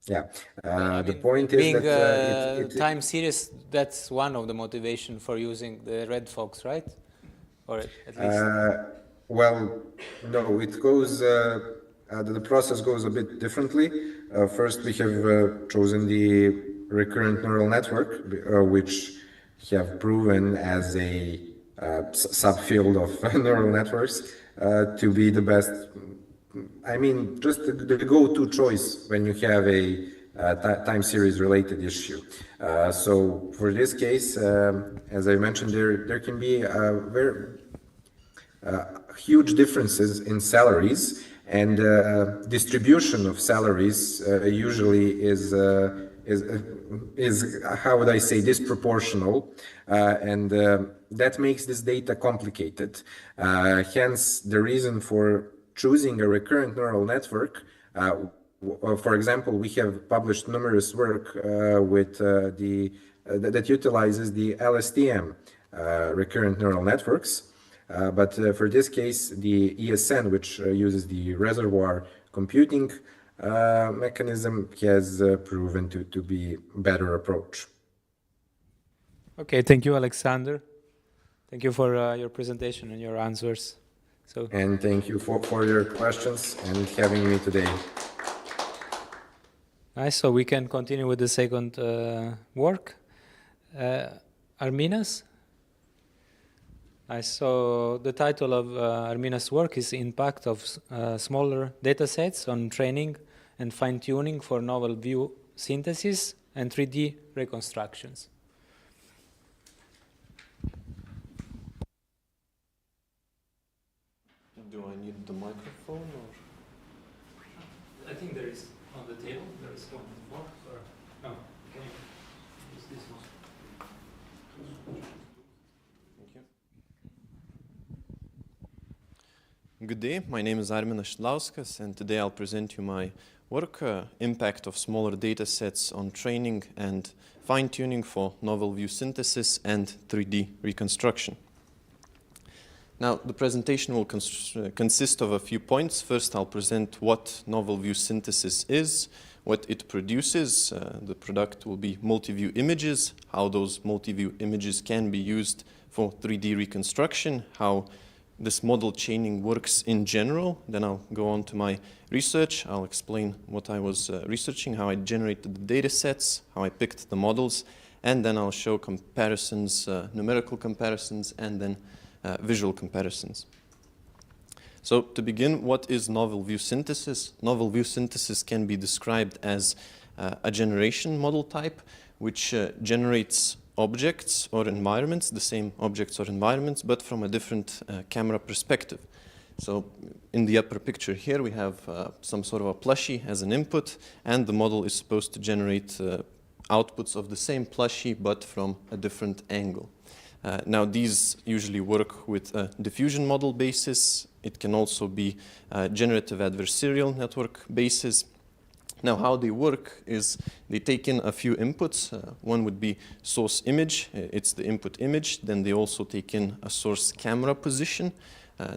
Yeah, the point is being that time series, that's one of the motivation for using the Red Fox, right? Or at least. Well, no, it goes. The process goes a bit differently. First, we have chosen the recurrent neural network, which have proven as a subfield of neural networks to be the best. I mean, just the go-to choice when you have a time series related issue. So for this case, as I mentioned, there can be very huge differences in salaries, and distribution of salaries usually is how would I say, disproportional, and that makes this data complicated. Hence, the reason for choosing a recurrent neural network. For example, we have published numerous work with that utilizes the LSTM recurrent neural networks. But for this case, the ESN, which uses the reservoir computing mechanism, has proven to be a better approach. Okay, thank you, Alexander. Thank you for your presentation and your answers. And thank you for your questions and having me today. Nice, so we can continue with the second work. Arminas? So the title of Armina's work is Impact of Smaller Datasets on Training and Fine-Tuning for Novel View Synthesis and 3D Reconstructions. Do I need the microphone or? I think there is on the table, there is one more. Or no, can you use this one? Thank you. Good day, my name is Arminas Šidlauskas, and today I'll present you my work, Impact of Smaller Datasets on Training and Fine-Tuning for Novel View Synthesis and 3D Reconstruction. Now, the presentation will consist of a few points. First, I'll present what novel view synthesis is, what it produces. The product will be multi-view images, how those multi-view images can be used for 3D reconstruction, how this model chaining works in general. Then I'll go on to my research. I'll explain what I was researching, how I generated the data sets, how I picked the models, and then I'll show comparisons, numerical comparisons, and then visual comparisons. So to begin, what is novel view synthesis? Novel view synthesis can be described as a generation model type which generates objects or environments, the same objects or environments, but from a different camera perspective. So in the upper picture here we have some sort of a plushie as an input, and the model is supposed to generate outputs of the same plushie but from a different angle. Now, these usually work with a diffusion model basis. It can also be generative adversarial network basis. Now, how they work is they take in a few inputs. One would be source image. It's the input image. Then they also take in a source camera position.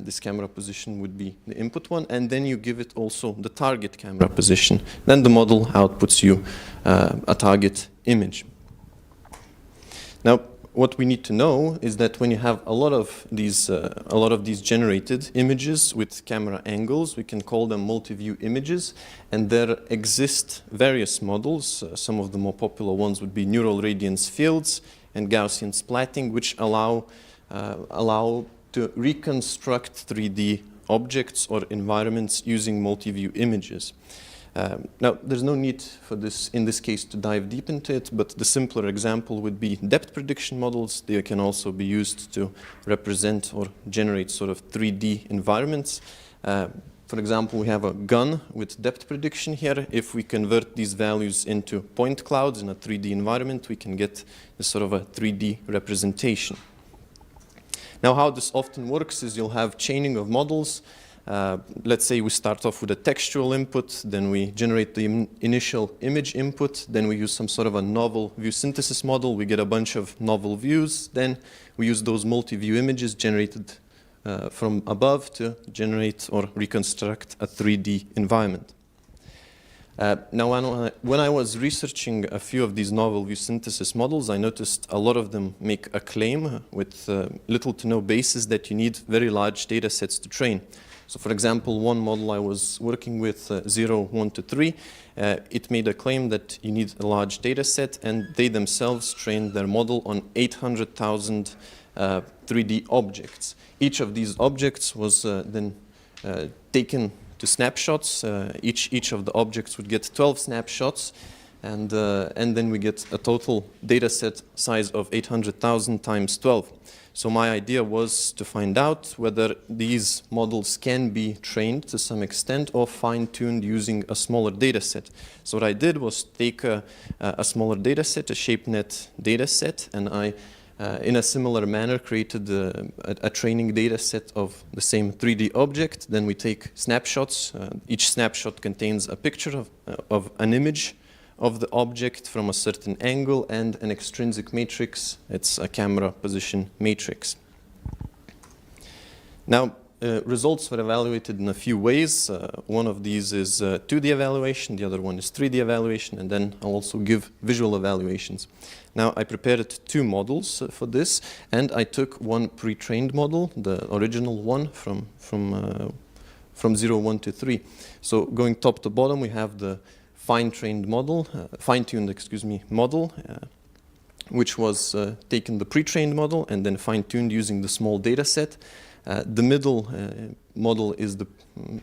This camera position would be the input one. And then you give it also the target camera position. Then the model outputs you a target image. Now, what we need to know is that when you have a lot of these generated images with camera angles, we can call them multi-view images, and there exist various models. Some of the more popular ones would be neural radiance fields and Gaussian splatting, which allow to reconstruct 3D objects or environments using multi-view images. Now, there's no need for this, in this case, to dive deep into it, but the simpler example would be depth prediction models. They can also be used to represent or generate sort of 3D environments. For example, we have a gun with depth prediction here. If we convert these values into point clouds in a 3D environment, we can get this sort of a 3D representation. Now, how this often works is you'll have chaining of models. Let's say we start off with a textual input, then we generate the initial image input, then we use some sort of a novel view synthesis model, we get a bunch of novel views, then we use those multi-view images generated from above to generate or reconstruct a 3D environment. Now, when I was researching a few of these novel view synthesis models, I noticed a lot of them make a claim with little to no basis that you need very large data sets to train. So for example, one model I was working with, 0, 1 to 3, it made a claim that you need a large data set, and they themselves trained their model on 800,000 3D objects. Each of these objects was then taken to snapshots. Each of the objects would get 12 snapshots, and then we get a total data set size of 800,000 times 12. So my idea was to find out whether these models can be trained to some extent or fine-tuned using a smaller data set. So what I did was take a smaller data set, a ShapeNet data set, and I, in a similar manner, created a training data set of the same 3D object. Then we take snapshots. Each snapshot contains a picture of an image of the object from a certain angle and an extrinsic matrix. It's a camera position matrix. Now, results were evaluated in a few ways. One of these is 2D evaluation, the other one is 3D evaluation, and then I'll also give visual evaluations. Now, I prepared two models for this, and I took one pre-trained model, the original one from 0, 1 to 3. So going top to bottom, we have the fine-tuned model, model, which was taken the pre-trained model and then fine-tuned using the small data set. The middle model is the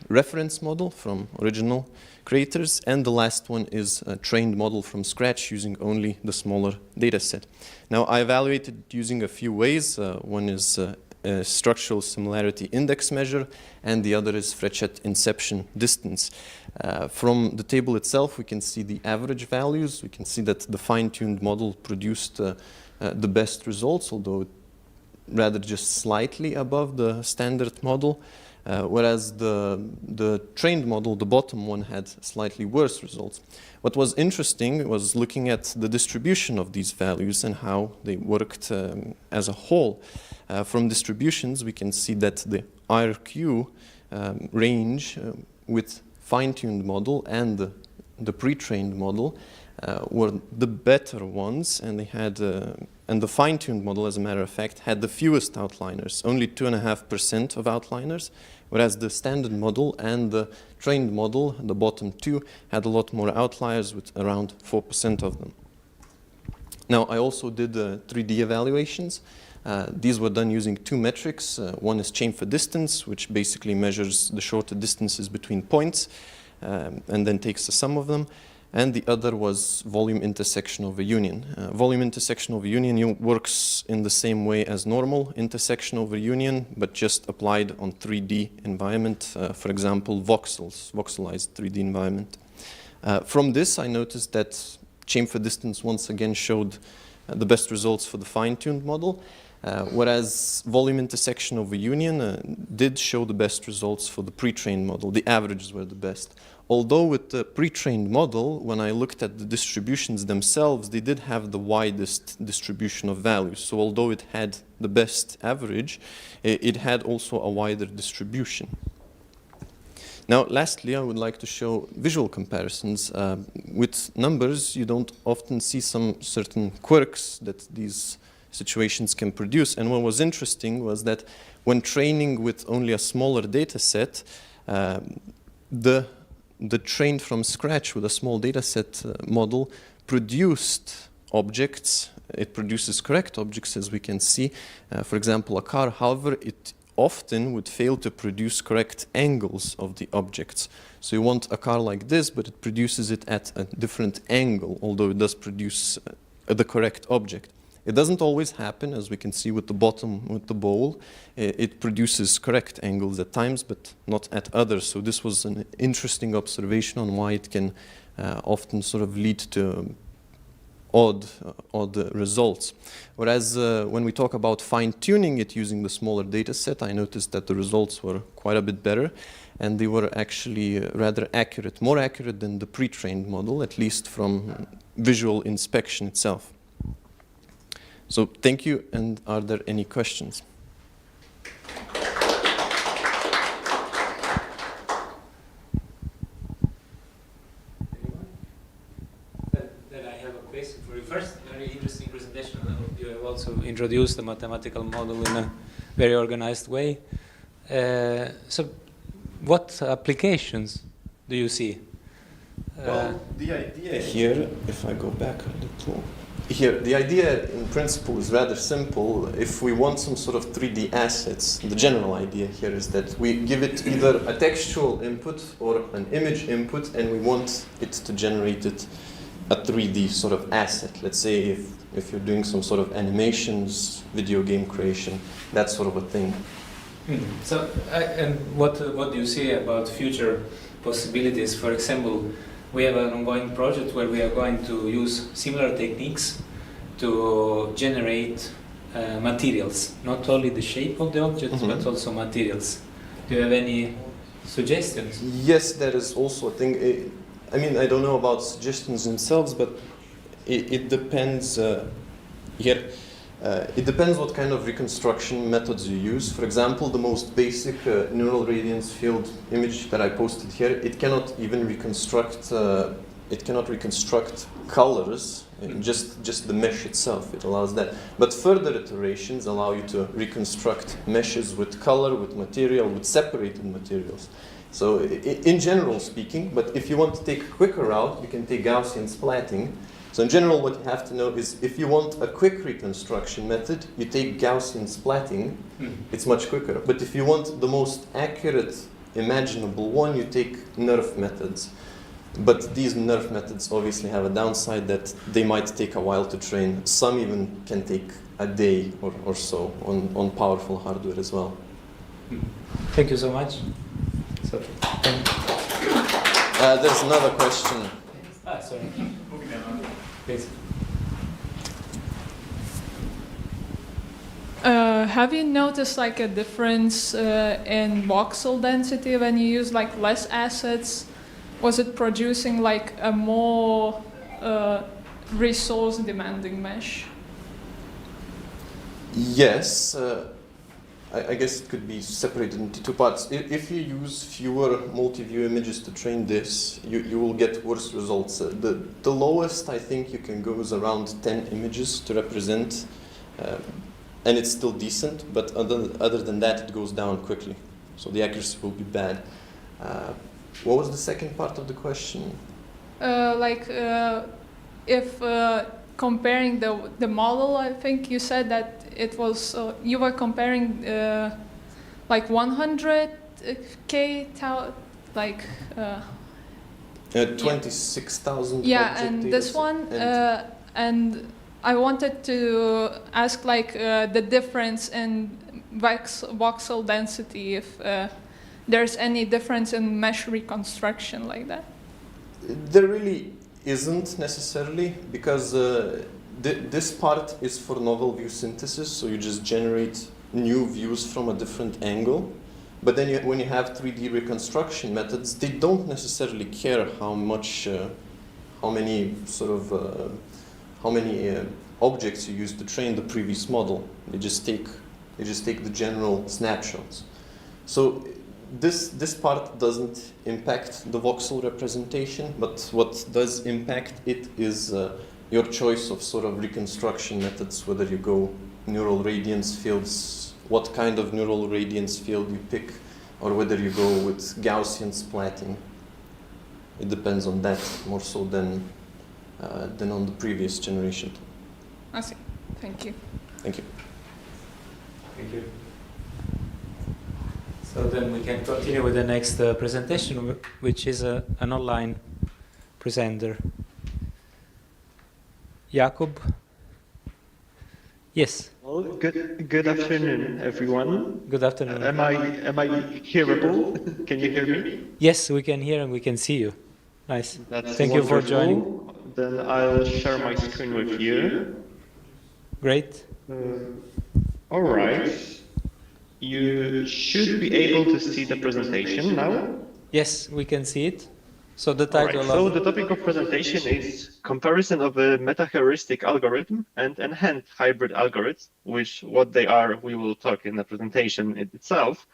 reference model from original creators, and the last one is a trained model from scratch using only the smaller data set. Now, I evaluated using a few ways. One is a structural similarity index measure, and the other is Frechet inception distance. From the table itself, we can see the average values. We can see that the fine-tuned model produced the best results, although rather just slightly above the standard model, whereas the trained model, the bottom one, had slightly worse results. What was interesting was looking at the distribution of these values and how they worked as a whole. From distributions, we can see that the IRQ range with fine-tuned model and the pre-trained model were the better ones, and they had and the fine-tuned model, as a matter of fact, had the fewest outliners, only 2.5% of outliners, whereas the standard model and the trained model, the bottom two, had a lot more outliers with around 4% of them. Now, I also did 3D evaluations. These were done using two metrics. One is chamfer distance, which basically measures the shorter distances between points and then takes the sum of them. And the other was volume intersection over union. Volume intersection over union works in the same way as normal intersection over union, but just applied on 3D environment, for example, voxelized 3D environment. From this, I noticed that chamfer distance once again showed the best results for the fine-tuned model, whereas volume intersection over union did show the best results for the pre-trained model. The averages were the best. Although with the pre-trained model, when I looked at the distributions themselves, they did have the widest distribution of values. So although it had the best average, it had also a wider distribution. Now, lastly, I would like to show visual comparisons. With numbers, you don't often see some certain quirks that these situations can produce. And what was interesting was that when training with only a smaller data set, the trained from scratch with a small data set model produced objects. It produces correct objects, as we can see. For example, a car. However, it often would fail to produce correct angles of the objects. So you want a car like this, but it produces it at a different angle, although it does produce the correct object. It doesn't always happen, as we can see with the bottom, with the bowl. It produces correct angles at times, but not at others. So this was an interesting observation on why it can often sort of lead to odd results. Whereas when we talk about fine-tuning it using the smaller data set, I noticed that the results were quite a bit better, and they were actually rather accurate, more accurate than the pre-trained model, at least from visual inspection itself. So thank you, and are there any questions? Then I have a question for you. First, very interesting presentation. You have also introduced the mathematical model in a very organized way. So what applications do you see? Well, the idea here, if I go back a little, here, the idea in principle is rather simple. If we want some sort of 3D assets, the general idea here is that we give it either a textual input or an image input, and we want it to generate it a 3D sort of asset. Let's say if you're doing some sort of animations, video game creation, that sort of a thing. So, and what do you see about future possibilities? For example, we have an ongoing project where we are going to use similar techniques to generate materials, not only the shape of the objects, but also materials. Do you have any suggestions? Yes, there is also a thing. I mean, I don't know about suggestions themselves, but it depends here. It depends what kind of reconstruction methods you use. For example, the most basic neural radiance field image that I posted here, it cannot even reconstruct. It cannot reconstruct colors, just the mesh itself. It allows that. But further iterations allow you to reconstruct meshes with color, with material, with separated materials. So, in general speaking, but if you want to take a quicker route, you can take Gaussian splatting. So in general, what you have to know is if you want a quick reconstruction method, you take Gaussian splatting. It's much quicker. But if you want the most accurate imaginable one, you take NeRF methods. But these NeRF methods obviously have a downside that they might take a while to train. Some even can take a day or so on powerful hardware as well. Thank you so much. So, there's another question. Sorry. Please. Have you noticed like a difference in voxel density when you use like less assets? Was it producing like a more resource demanding mesh? Yes. I guess it could be separated into two parts. If you use fewer multi-view images to train this, you will get worse results. The lowest I think you can go is around 10 images to represent, and it's still decent, but other than that it goes down quickly. So the accuracy will be bad. What was the second part of the question? If comparing the model, I think you said that it was, you were comparing like 100K, like... 26,000 yeah, and this one, and I wanted to ask like the difference in voxel density, if there's any difference in mesh reconstruction like that. There really isn't necessarily, because this part is for novel view synthesis, so you just generate new views from a different angle. But then when you have 3D reconstruction methods, they don't necessarily care how much, how many objects you use to train the previous model. They just take the general snapshots. So this part doesn't impact the voxel representation, but what does impact it is your choice of sort of reconstruction methods, whether you go neural radiance fields, what kind of neural radiance field you pick, or whether you go with Gaussian splatting. It depends on that more so than on the previous generation. I see. Thank you. Thank you. Thank you. So then we can continue with the next presentation, which is an online presenter. Jakub? Yes. Well, good afternoon, everyone. Good afternoon. Am I hearable? Can you hear me? Yes, we can hear and we can see you. Nice. That's Thank you for joining. Then I'll share my screen with you. Great. All right. You should be able to see the presentation now. Yes, we can see it. So the All right. title So of the topic of presentation is comparison of a meta-heuristic algorithm and enhanced hybrid algorithms, which what they are, we will talk in the presentation itself,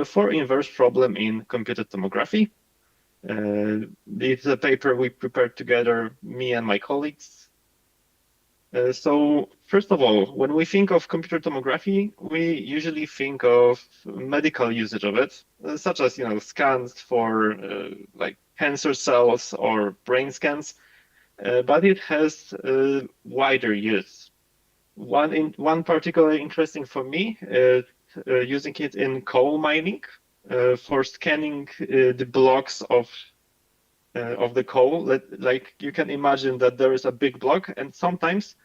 for inverse problem in computed tomography. It's a paper we prepared together, me and my colleagues. So first of all, when we think of computer tomography, we usually think of medical usage of it, such as scans for like cancer cells or brain scans, but it has wider use. One particularly interesting for me is using it in coal mining for scanning the blocks of the coal. Like you can imagine that there is a big block, and sometimes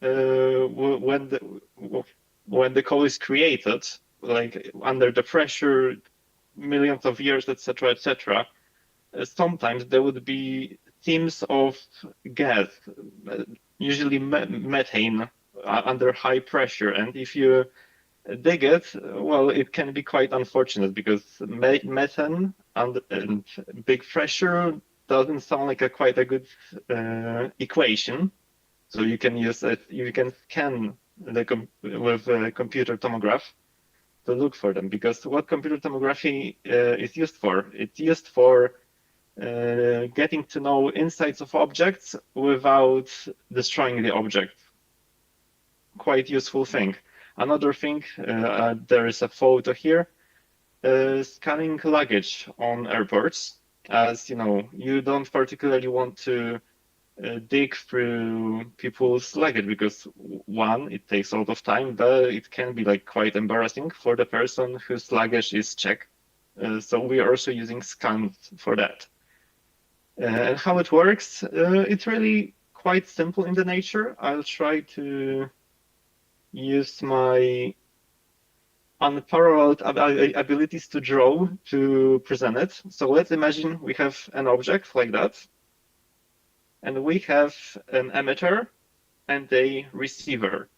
when the coal is created, like under the pressure, millions of years, etc., etc., sometimes there would be seams of gas, usually methane, under high pressure, and if you dig it, well, it can be quite unfortunate because methane and big pressure doesn't sound like quite a good equation. So you can use it. You can scan with a computer tomograph to look for them, because what computer tomography is used for? It's used for getting to know insides of objects without destroying the object. Quite useful thing. Another thing, there is a photo here, scanning luggage on airports. As you know, you don't particularly want to dig through people's luggage because one, it takes a lot of time, but it can be like quite embarrassing for the person whose luggage is checked. So we are also using scans for that. And how it works, it's really quite simple in the nature. I'll try to use my unparalleled abilities to draw to present it. So let's imagine we have an object like that, and we have an emitter and a receiver.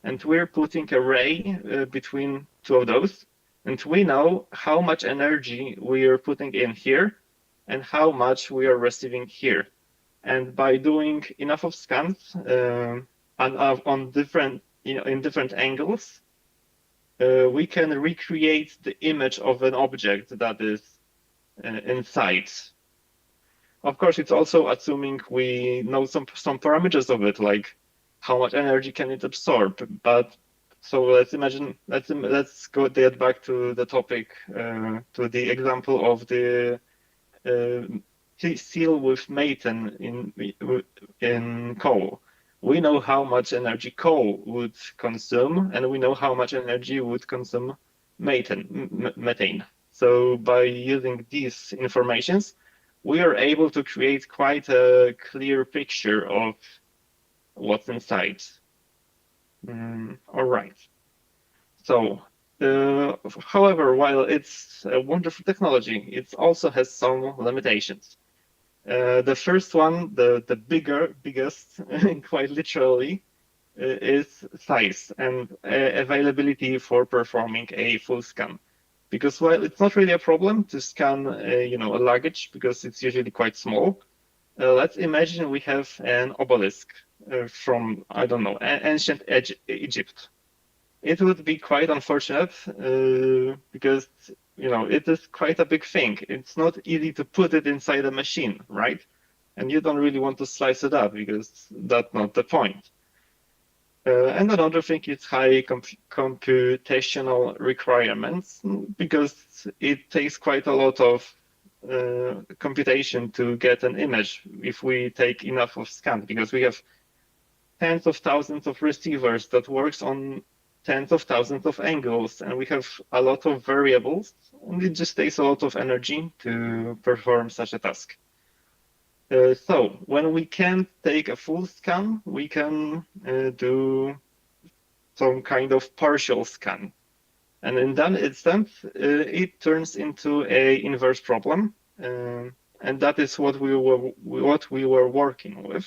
And we're putting a ray between two of those, and we know how much energy we are putting in here and how much we are receiving here. And by doing enough of scans on different, in different angles, we can recreate the image of an object that is inside. Of course, it's also assuming we know some parameters of it, like how much energy can it absorb. But so let's imagine, let's get back to the topic, to the example of the seal with methane in coal. We know how much energy coal would consume, and we know how much energy would consume methane. So by using these informations, we are able to create quite a clear picture of what's inside. All right. So, however, while it's a wonderful technology, it also has some limitations. The first one, the biggest, quite literally, is size and availability for performing a full scan. Because while it's not really a problem to scan, a luggage, because it's usually quite small, let's imagine we have an obelisk from, I don't know, ancient Egypt. It would be quite unfortunate because it is quite a big thing. It's not easy to put it inside a machine, right? And you don't really want to slice it up because that's not the point. And another thing is high computational requirements, because it takes quite a lot of computation to get an image if we take enough of scans, because we have tens of thousands of receivers that works on tens of thousands of angles, and we have a lot of variables, and it just takes a lot of energy to perform such a task. So when we can't take a full scan, we can do some kind of partial scan. And in that instance, it turns into an inverse problem. and that is what we were working with.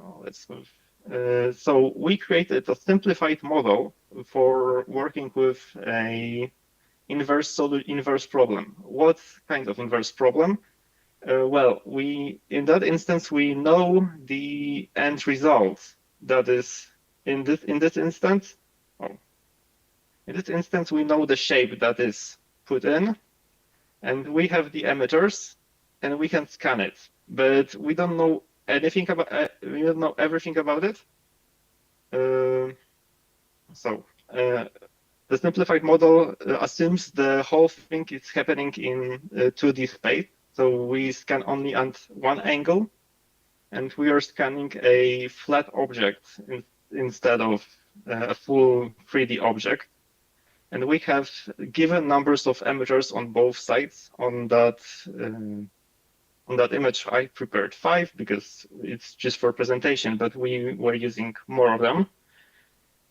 Oh, let's move. So we created a simplified model for working with a inverse problem. What kind of inverse problem? Well, in that instance we know the end result. That is, in this instance, we know the shape that is put in, and we have the emitters, and we can scan it, but we don't know anything about. We don't know everything about it. The simplified model assumes the whole thing is happening in 2D space. So we scan only at one angle, and we are scanning a flat object instead of a full 3D object. And we have given numbers of emitters on both sides. On that image, I prepared 5 because it's just for presentation, but we were using more of them.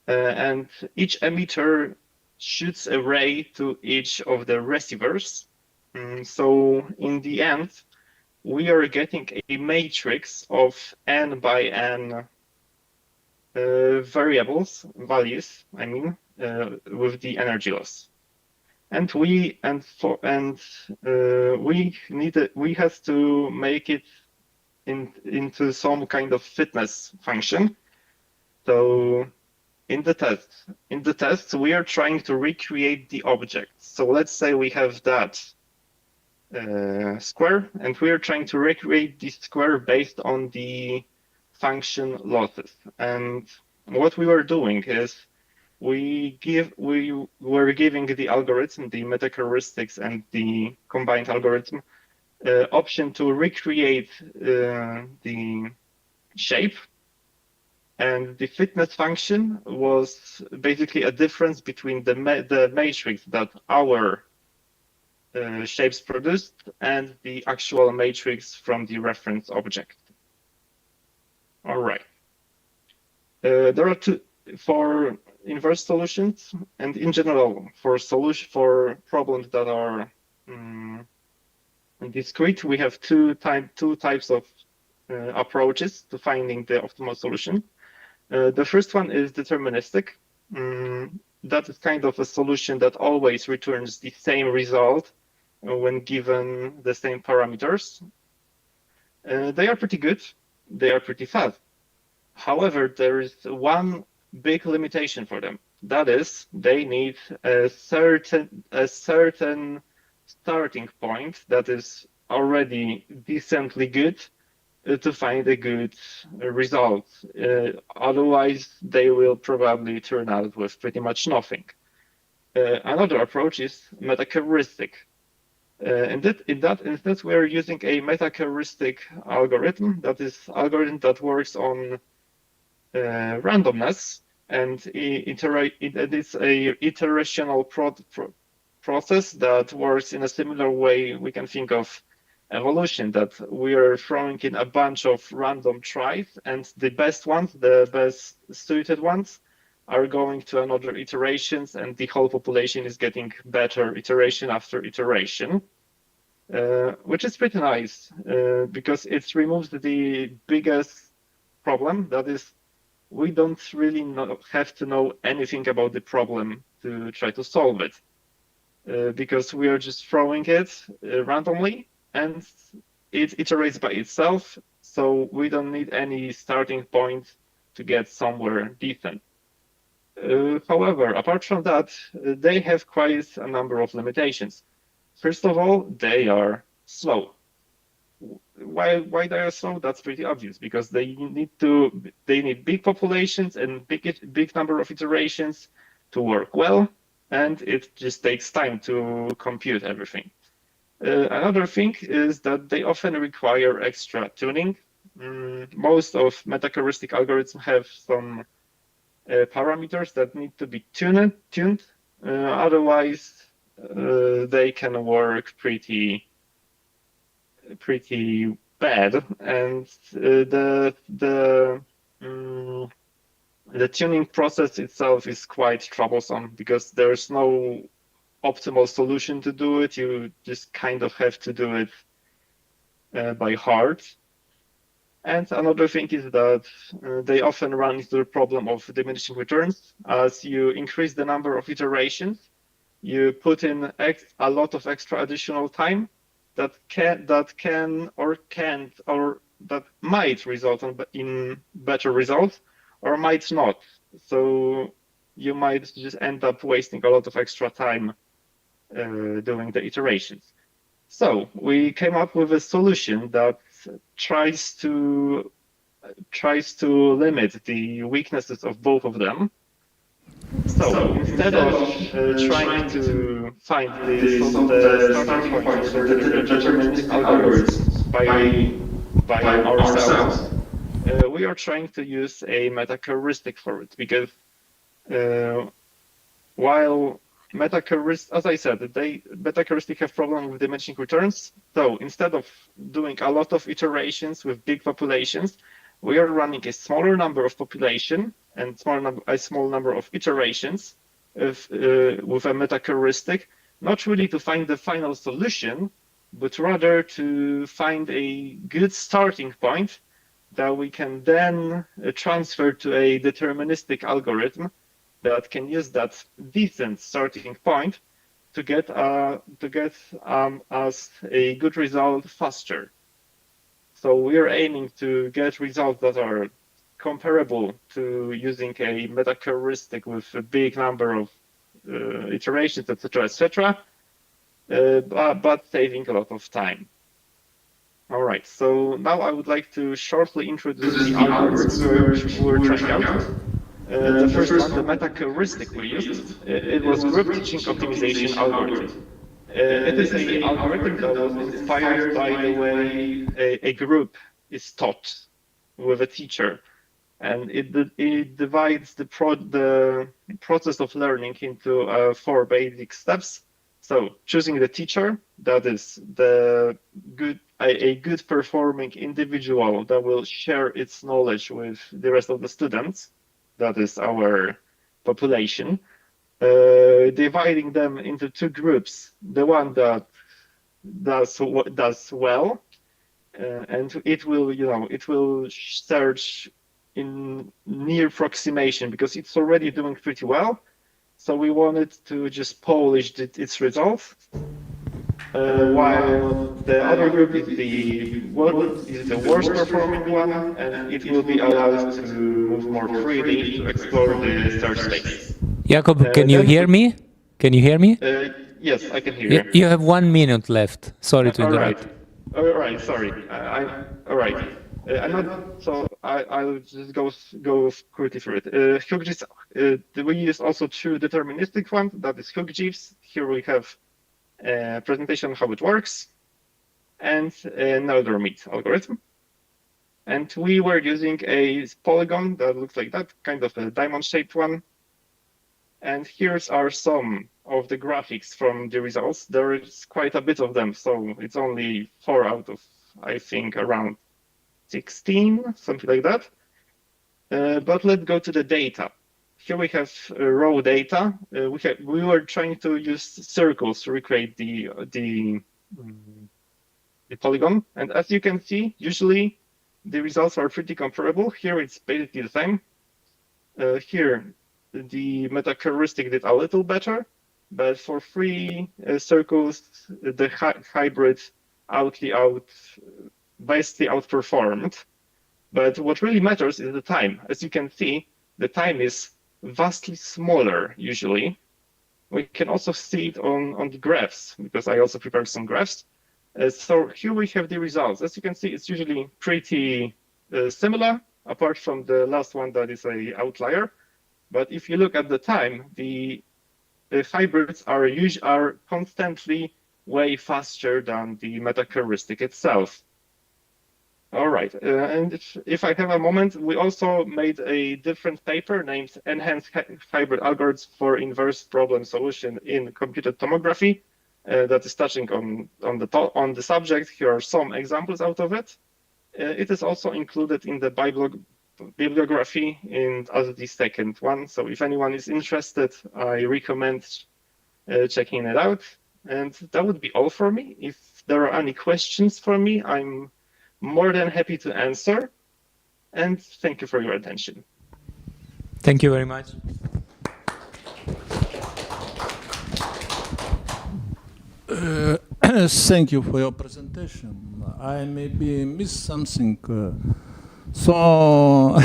And each emitter shoots a ray to each of the receivers. So in the end, we are getting a matrix of n by n values, I mean, with the energy loss. And we have to make it into some kind of fitness function. So in the test, we are trying to recreate the object. So let's say we have that square, and we are trying to recreate this square based on the function losses. And what we were doing is we were giving the algorithm, the meta-heuristics and the combined algorithm, option to recreate the shape. And the fitness function was basically a difference between the matrix that our shapes produced and the actual matrix from the reference object. All right. There are two for inverse solutions, and in general for problems that are discrete. We have two types of approaches to finding the optimal solution. The first one is deterministic. That is kind of a solution that always returns the same result when given the same parameters. They are pretty good. They are pretty fast. However, there is one big limitation for them. That is, they need a certain starting point that is already decently good to find a good result. Otherwise, they will probably turn out with pretty much nothing. Another approach is meta-heuristic. In that instance, we are using a meta-heuristic algorithm. That is algorithm that works on randomness, and it is a iterational process that works in a similar way. We can think of evolution, that we are throwing in a bunch of random tries, and the best ones, the best suited ones, are going to another iterations, and the whole population is getting better iteration after iteration, which is pretty nice because it removes the biggest problem. That is, we don't really have to know anything about the problem to try to solve it, because we are just throwing it randomly, and it iterates by itself, so we don't need any starting point to get somewhere decent. However, apart from that, they have quite a number of limitations. First of all, they are slow. Why they are slow? That's pretty obvious, because they need big populations and big number of iterations to work well, and it just takes time to compute everything. Another thing is that they often require extra tuning. Most of meta-heuristic algorithms have some parameters that need to be tuned. Otherwise, they can work pretty bad, and the tuning process itself is quite troublesome, because there's no optimal solution to do it. You just kind of have to do it by heart. And another thing is that they often run into the problem of diminishing returns. As you increase the number of iterations, you put in a lot of extra additional time that can or can't or that might result in better results or might not. So you might just end up wasting a lot of extra time doing the iterations. So we came up with a solution that tries to limit the weaknesses of both of them. So instead of trying to find the starting point for the deterministic algorithms by ourselves, we are trying to use a meta-heuristic for it, because while as I said, meta-heuristic have problem with diminishing returns. So instead of doing a lot of iterations with big populations, we are running a smaller number of population and a small number of iterations with a meta-heuristic, not really to find the final solution, but rather to find a good starting point that we can then transfer to a deterministic algorithm that can use that decent starting point to get us a good result faster. So we're aiming to get results that are comparable to using a meta-heuristic with a big number of iterations, etc., but saving a lot of time. All right, so now I would like to shortly introduce the algorithms we're trying out. The first one, the meta-heuristic we used, it was group teaching optimization algorithm. It is an algorithm that was inspired by the way a group is taught with a teacher, and it divides the process of learning into 4 basic steps. So choosing the teacher, that is a good performing individual that will share its knowledge with the rest of the students. That is our population. Dividing them into 2 groups. The one that does well, and it will search in near approximation because it's already doing pretty well. So we wanted to just polish its results. While the other group is the worst performing one, and it will be allowed to move more freely to explore the search space. Jakob, can you hear me? Can you hear me? Yes, I can hear you. You have 1 minute left. Sorry to interrupt. All right, sorry. All right. I'm not. So I'll just go quickly through it. HuGIS. We use also 2 deterministic ones. That is HuGIS. Here we have a presentation of how it works, and another meet algorithm. And we were using a polygon that looks like that, kind of a diamond-shaped one. And here's are some of the graphics from the results. There is quite a bit of them, so it's only 4 out of, I think, around 16, something like that. But let's go to the data. Here we have raw data. We were trying to use circles to recreate the polygon, and as you can see, usually the results are pretty comparable. Here it's basically the same. Here the meta-heuristic did a little better, but for 3 circles, the hybrid vastly outperformed. But what really matters is the time. As you can see, the time is vastly smaller usually. We can also see it on the graphs, because I also prepared some graphs. So here we have the results. As you can see, it's usually pretty similar, apart from the last one that is an outlier. But if you look at the time, the hybrids are constantly way faster than the meta-heuristic itself. All right, and if I have a moment, we also made a different paper named Enhanced Hybrid Algorithms for Inverse Problem Solution in Computed Tomography that is touching on the subject. Here are some examples out of it. It is also included in the bibliography as the second one. So if anyone is interested, I recommend checking it out. And that would be all for me. If there are any questions for me, I'm more than happy to answer. And thank you for your attention. Thank you very much. Thank you for your presentation. I maybe missed something. So, a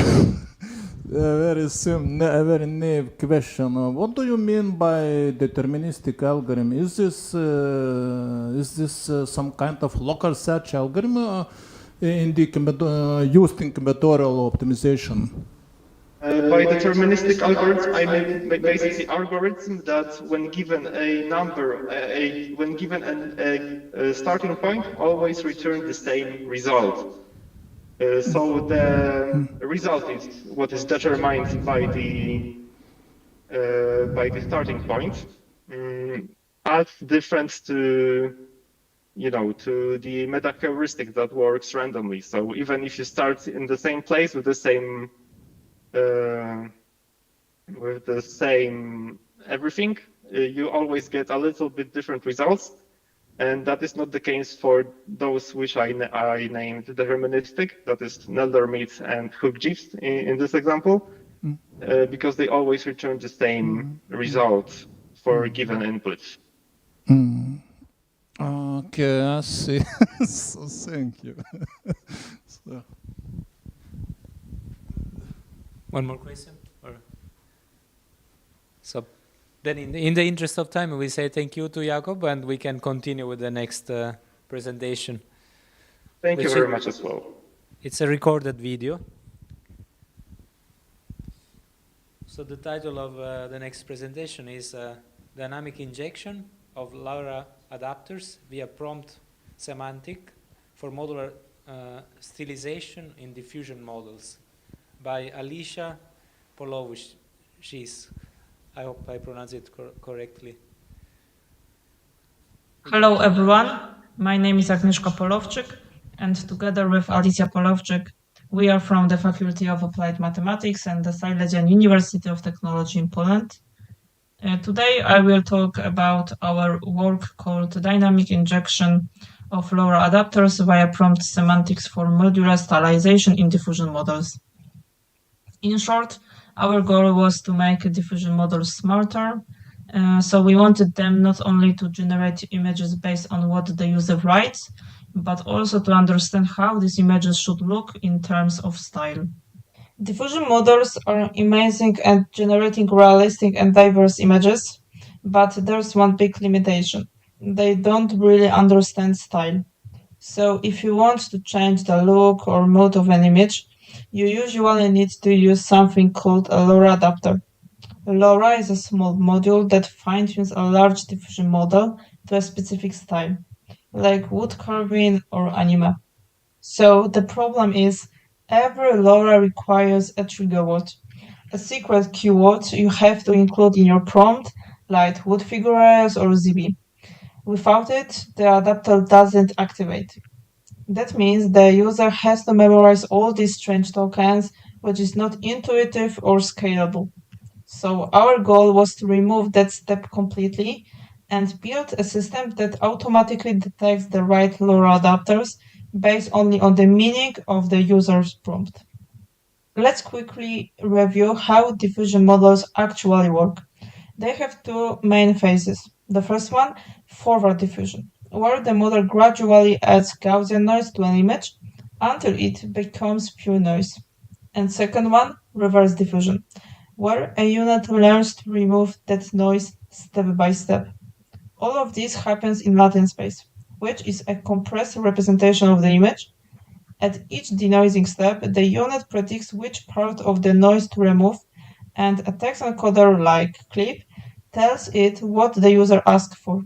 very naive question. What do you mean by deterministic algorithm? Is this some kind of local search algorithm in the used in combinatorial optimization? By deterministic algorithm, I mean basically algorithm that when given a number, when given a starting point, always return the same result. So the result is what is determined by the starting point, as different to to the meta heuristic that works randomly. So even if you start in the same place with the same everything, you always get a little bit different results. And that is not the case for those which I named deterministic, that is Nelder-Mead and Hook-Gibbs in this example, because they always return the same result for given inputs. Okay, I see. So thank you. So. One more question? So then in the interest of time, we say thank you to Jakob, and we can continue with the next presentation. Thank you very much as well. It's a recorded video. So the title of the next presentation is Dynamic Injection of LoRa Adapters via Prompt Semantic for Modular Stylization in Diffusion Models by Alicia Polovchis. I hope I pronounce it correctly. Hello everyone, my name is Agnieszka Polowczyk, and together with Alicja Polowczyk, we are from the Faculty of Applied Mathematics and the Silesian University of Technology in Poland. Today I will talk about our work called Dynamic Injection of LoRa Adapters via Prompt Semantics for Modular Stylization in Diffusion Models. In short, our goal was to make diffusion models smarter. So we wanted them not only to generate images based on what the user writes, but also to understand how these images should look in terms of style. Diffusion models are amazing at generating realistic and diverse images, but there's one big limitation. They don't really understand style. So if you want to change the look or mood of an image, you usually need to use something called a LoRa adapter. LoRa is a small module that fine-tunes a large diffusion model to a specific style, like wood carving or anime. So the problem is, every LoRa requires a trigger word, a secret keyword you have to include in your prompt, like wood figures or ZB. Without it, the adapter doesn't activate. That means the user has to memorize all these strange tokens, which is not intuitive or scalable. So our goal was to remove that step completely and build a system that automatically detects the right LoRa adapters based only on the meaning of the user's prompt. Let's quickly review how diffusion models actually work. They have two main phases. The first one, forward diffusion, where the model gradually adds Gaussian noise to an image until it becomes pure noise. And second one, reverse diffusion, where a unit learns to remove that noise step by step. All of this happens in latent space, which is a compressed representation of the image. At each denoising step, the unit predicts which part of the noise to remove, and a text encoder like clip tells it what the user asked for.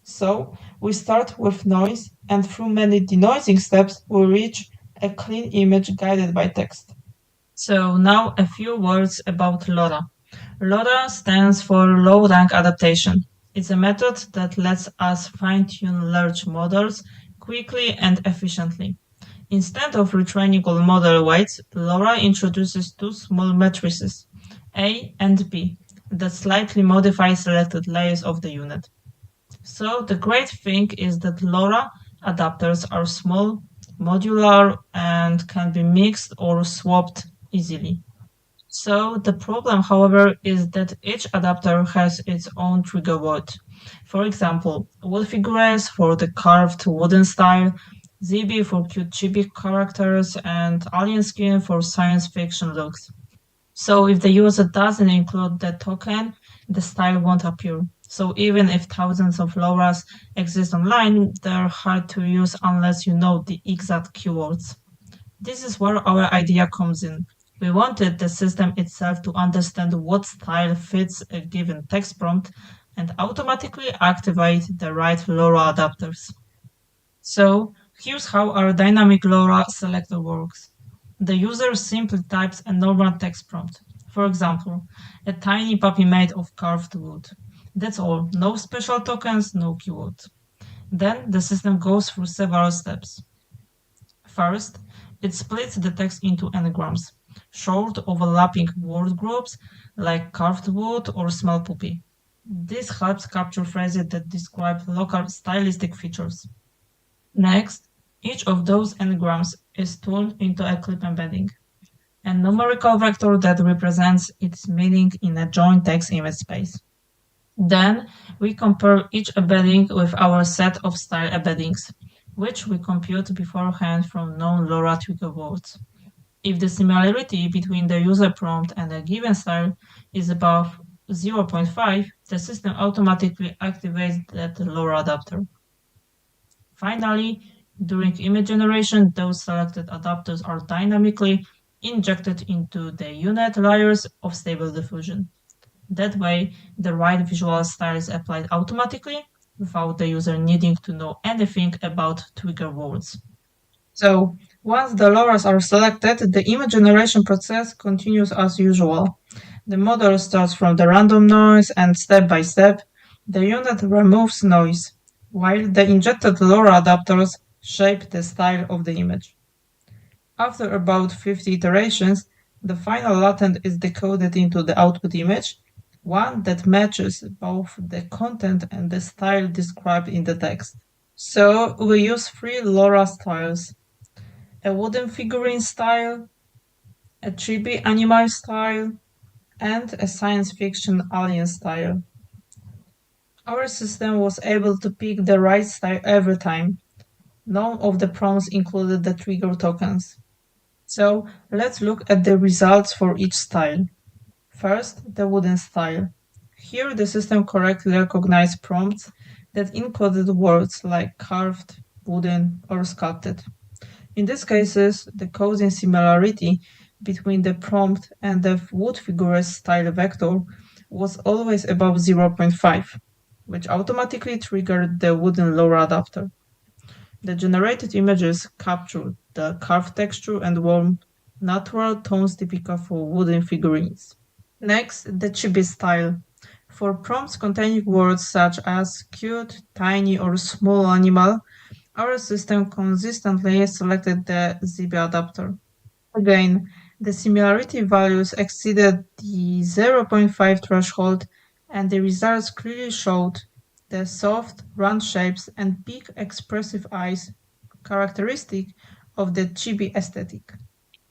So we start with noise, and through many denoising steps, we reach a clean image guided by text. So now a few words about LoRa. LoRa stands for Low Rank Adaptation. It's a method that lets us fine-tune large models quickly and efficiently. Instead of retraining all model weights, LoRa introduces two small matrices, A and B, that slightly modify selected layers of the unit. So the great thing is that LoRa adapters are small, modular, and can be mixed or swapped easily. So the problem, however, is that each adapter has its own trigger word. For example, wood figures for the carved wooden style, ZB for cute chibi characters, and alien skin for science fiction looks. So if the user doesn't include the token, the style won't appear. So even if thousands of LoRa's exist online, they're hard to use unless you know the exact keywords. This is where our idea comes in. We wanted the system itself to understand what style fits a given text prompt and automatically activate the right LoRa adapters. So here's how our dynamic LoRa selector works. The user simply types a normal text prompt. For example, a tiny puppy made of carved wood. That's all, no special tokens, no keywords. Then the system goes through several steps. First, it splits the text into n-grams, short overlapping word groups like carved wood or small puppy. This helps capture phrases that describe local stylistic features. Next, each of those n-grams is turned into a clip embedding, a numerical vector that represents its meaning in a joint text image space. Then we compare each embedding with our set of style embeddings, which we compute beforehand from known LoRa trigger words. If the similarity between the user prompt and a given style is above 0.5, the system automatically activates that LoRa adapter. Finally, during image generation, those selected adapters are dynamically injected into the unit layers of Stable Diffusion. That way, the right visual style is applied automatically without the user needing to know anything about trigger words. So, once the LoRa's are selected, the image generation process continues as usual. The model starts from the random noise and step by step, the unit removes noise, while the injected LoRa adapters shape the style of the image. After about 50 iterations, the final latent is decoded into the output image, one that matches both the content and the style described in the text. So we use three LoRa styles: a wooden figurine style, a chibi animal style, and a science fiction alien style. Our system was able to pick the right style every time. None of the prompts included the trigger tokens. So let's look at the results for each style. First, the wooden style. Here the system correctly recognized prompts that included words like carved, wooden, or sculpted. In these cases, the coding similarity between the prompt and the wood figure style vector was always above 0.5, which automatically triggered the wooden LoRa adapter. The generated images captured the carved texture and warm, natural tones typical for wooden figurines. Next, the chibi style. For prompts containing words such as cute, tiny, or small animal, our system consistently selected the ZB adapter. Again, the similarity values exceeded the 0.5 threshold, and the results clearly showed the soft, round shapes and big expressive eyes characteristic of the chibi aesthetic.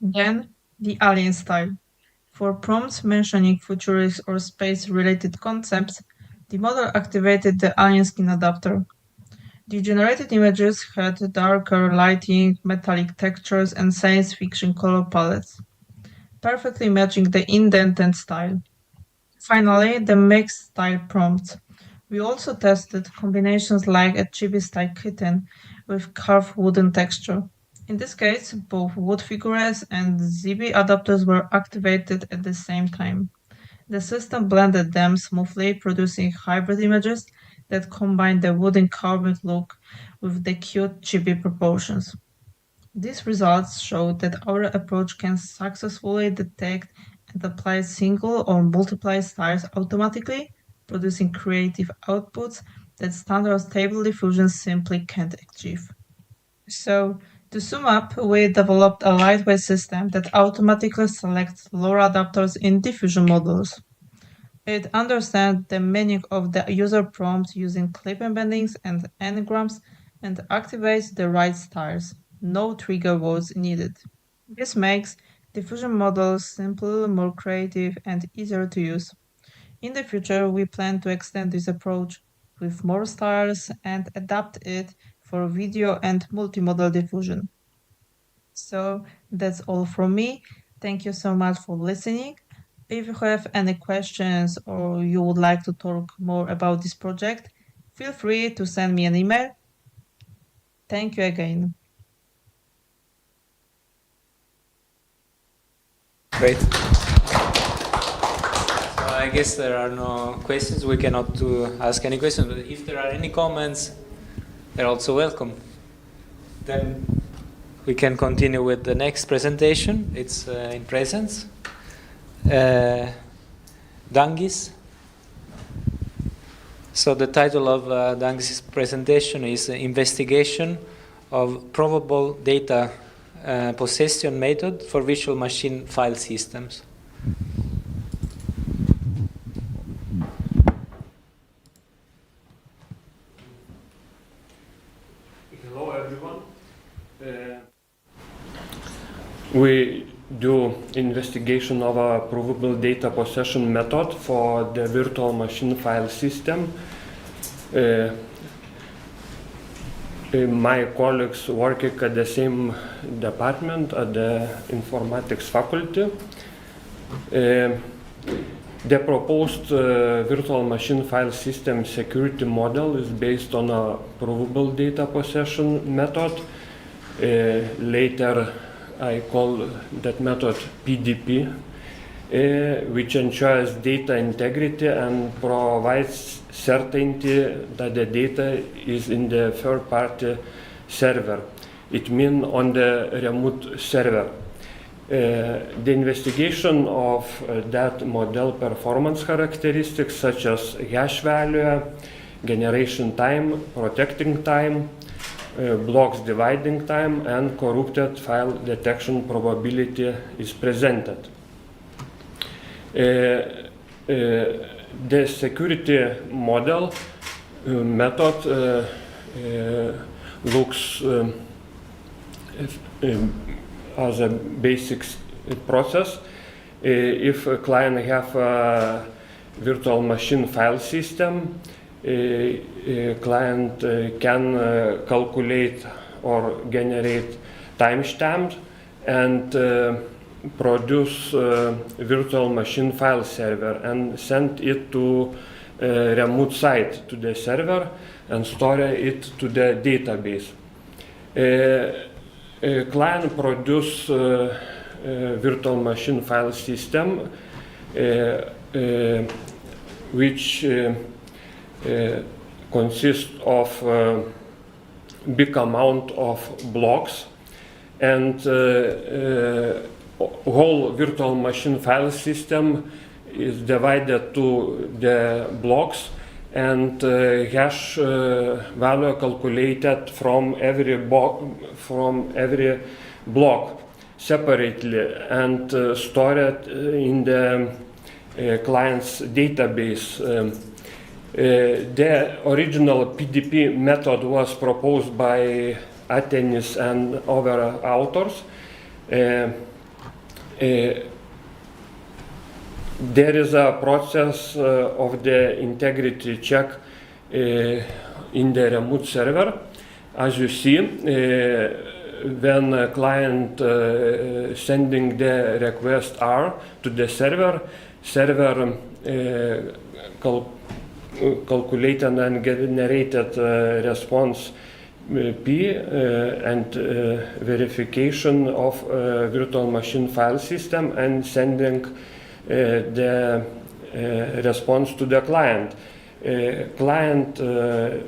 Then, the alien style. For prompts mentioning futurist or space-related concepts, the model activated the alien skin adapter. The generated images had darker lighting, metallic textures, and science fiction color palettes, perfectly matching the indented style. Finally, the mixed style prompts. We also tested combinations like a chibi-style kitten with carved wooden texture. In this case, both wood figures and ZB adapters were activated at the same time. The system blended them smoothly, producing hybrid images that combine the wooden carved look with the cute chibi proportions. These results show that our approach can successfully detect and apply single or multiple styles automatically, producing creative outputs that standard Stable Diffusion simply can't achieve. So, to sum up, we developed a lightweight system that automatically selects LoRa adapters in diffusion models. It understands the meaning of the user prompt using clip embeddings and n-grams and activates the right styles. No trigger was needed. This makes diffusion models simpler, more creative, and easier to use. In the future, we plan to extend this approach with more styles and adapt it for video and multimodal diffusion. So that's all from me. Thank you so much for listening. If you have any questions or you would like to talk more about this project, feel free to send me an email. Thank you again. Great. So I guess there are no questions. We cannot ask any questions, but if there are any comments, they're also welcome. Then we can continue with the next presentation. It's in presence. Dangis. So the title of Dangis' presentation is Investigation of Probable Data Possession Method for Virtual Machine File Systems. Hello everyone. We do investigation of a provable data possession method for the virtual machine file system. My colleagues working at the same department at the informatics faculty. The proposed virtual machine file system security model is based on a provable data possession method. Later I call that method PDP, which ensures data integrity and provides certainty that the data is in the third-party server. It means on the remote server. The investigation of that model performance characteristics such as hash value, generation time, protecting time, blocks dividing time, and corrupted file detection probability is presented. The security model method looks as a basic process. If a client have a virtual machine file system, client can calculate or generate timestamps and produce virtual machine file server and send it to a remote site to the server and store it to the database. Client produce virtual machine file system which consists of big amount of blocks, and whole virtual machine file system is divided to the blocks, and hash value calculated from every block separately and stored in the client's database. The original PDP method was proposed by Atenis and other authors. There is a process of the integrity check in the remote server. As you see, when a client sending the request R to the server calculated and generated response P and verification of virtual machine file system and sending the response to the client. Client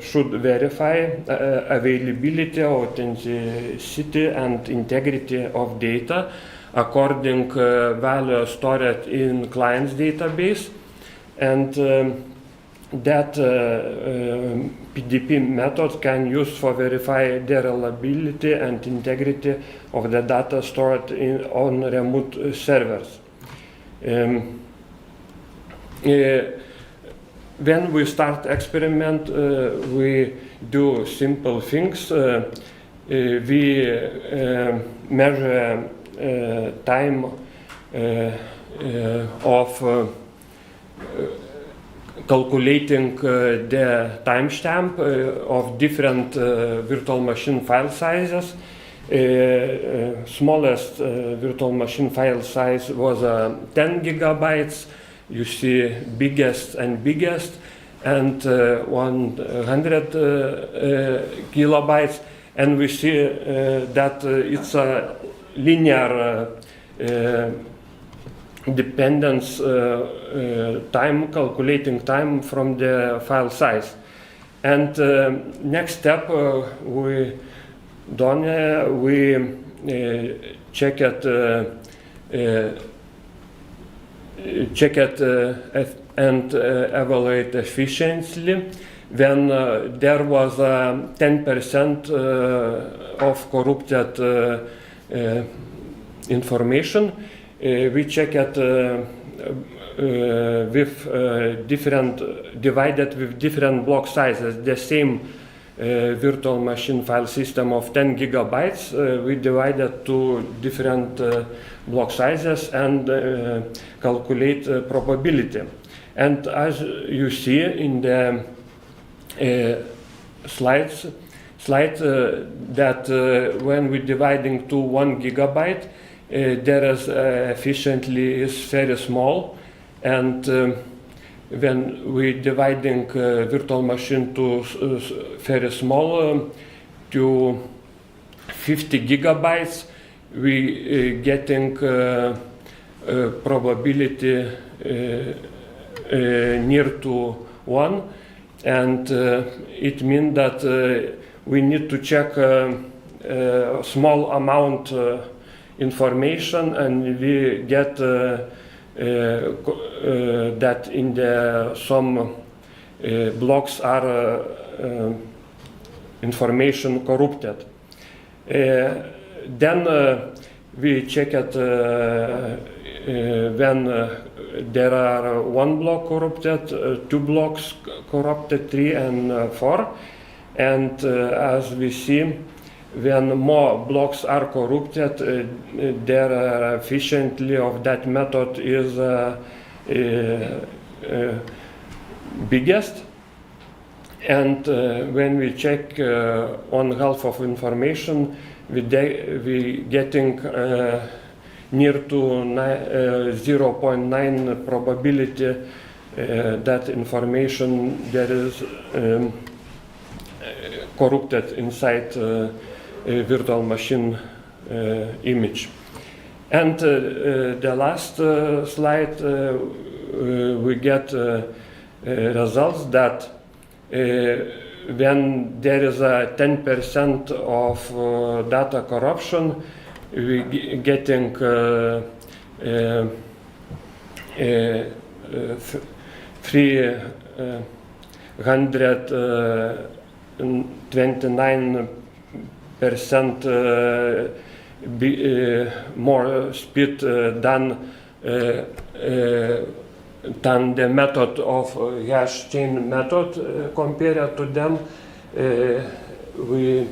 should verify availability, authenticity, and integrity of data according value stored in client's database, and that PDP method can use for verify the reliability and integrity of the data stored on remote servers. When we start experiment, we do simple things. We measure time of calculating the timestamp of different virtual machine file sizes. Smallest virtual machine file size was 10 gigabytes. You see biggest and biggest, and 100 kilobytes. And we see that it's a linear dependence time, calculating time from the file size. And next step we check it and evaluate efficiently. When there was 10% of corrupted information, we check it with divided with different block sizes. The same virtual machine file system of 10 gigabytes, we divided to different block sizes and calculate probability. And as you see in the slide that when we're dividing to 1 gigabyte, there is efficiently is very small, and when we're dividing virtual machine to very small to 50 gigabytes, we getting probability near to 1, and it means that we need to check a small amount information, and we get that in the some blocks are information corrupted. Then we check it when there are 1 block corrupted, 2 blocks corrupted, 3 and 4, and as we see, when more blocks are corrupted, their efficiency of that method is biggest. And when we check on half of information, we getting near to 0.9 probability that information there is corrupted inside virtual machine image. And the last slide, we get results that when there is a 10% of data corruption, we getting 329% more speed than the method of hash chain method. Compared to them, the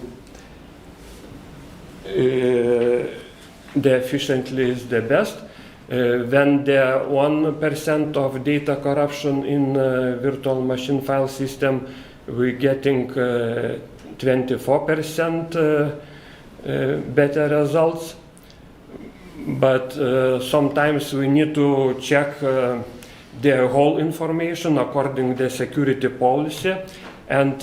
efficiency is the best. When the 1% of data corruption in virtual machine file system, we're getting 24% better results. But sometimes we need to check the whole information according to the security policy. And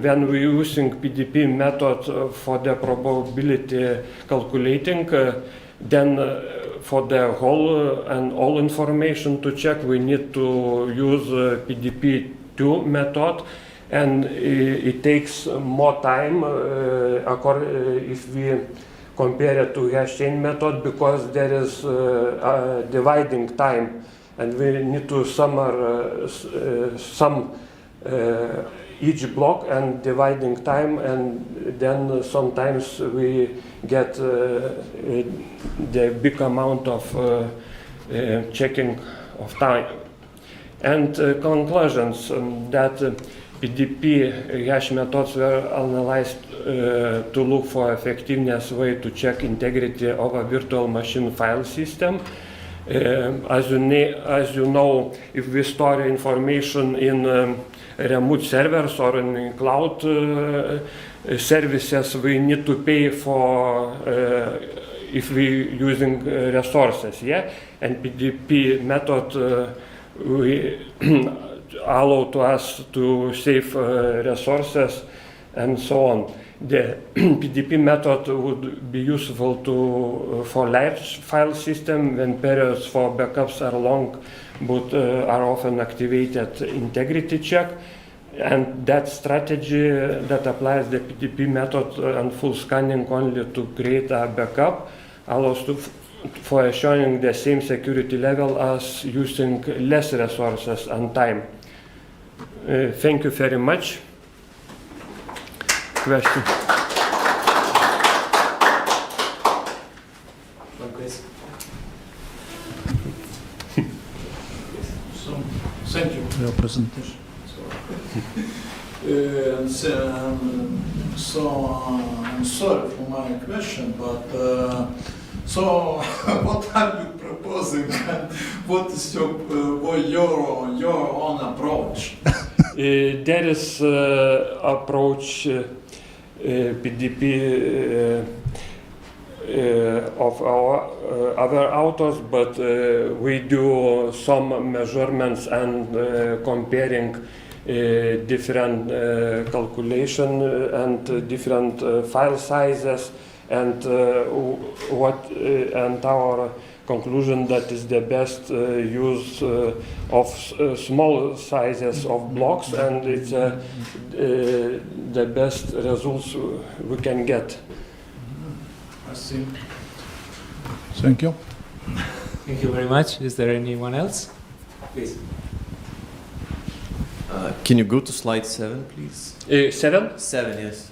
when we're using PDP method for the probability calculating, then for the whole and all information to check, we need to use PDP2 method, and it takes more time if we compare it to hash chain method, because there is dividing time, and we need to sum each block and dividing time, and then sometimes we get the big amount of checking of time. And conclusions that PDP hash methods were analyzed to look for effectiveness way to check integrity of a virtual machine file system. As you know, if we store information in remote servers or in cloud services, we need to pay for if we using resources, yeah. And PDP method we allow to us to save resources and so on. The PDP method would be useful for large file system when periods for backups are long, but are often activated integrity check. And that strategy that applies the PDP method and full scanning only to create a backup allows for assuring the same security level as using less resources and time. Thank you very much. Question? So, thank you for your presentation. I'm sorry for my question, but so what are you proposing? What is your own approach? There is approach PDP of our other authors, but we do some measurements and comparing different calculation and different file sizes, and and our conclusion that is the best use of small sizes of blocks, and it's the best results we can get. I see. Thank you. Thank you very much. Is there anyone else? Please. Can you go to slide 7, please? 7? 7, yes.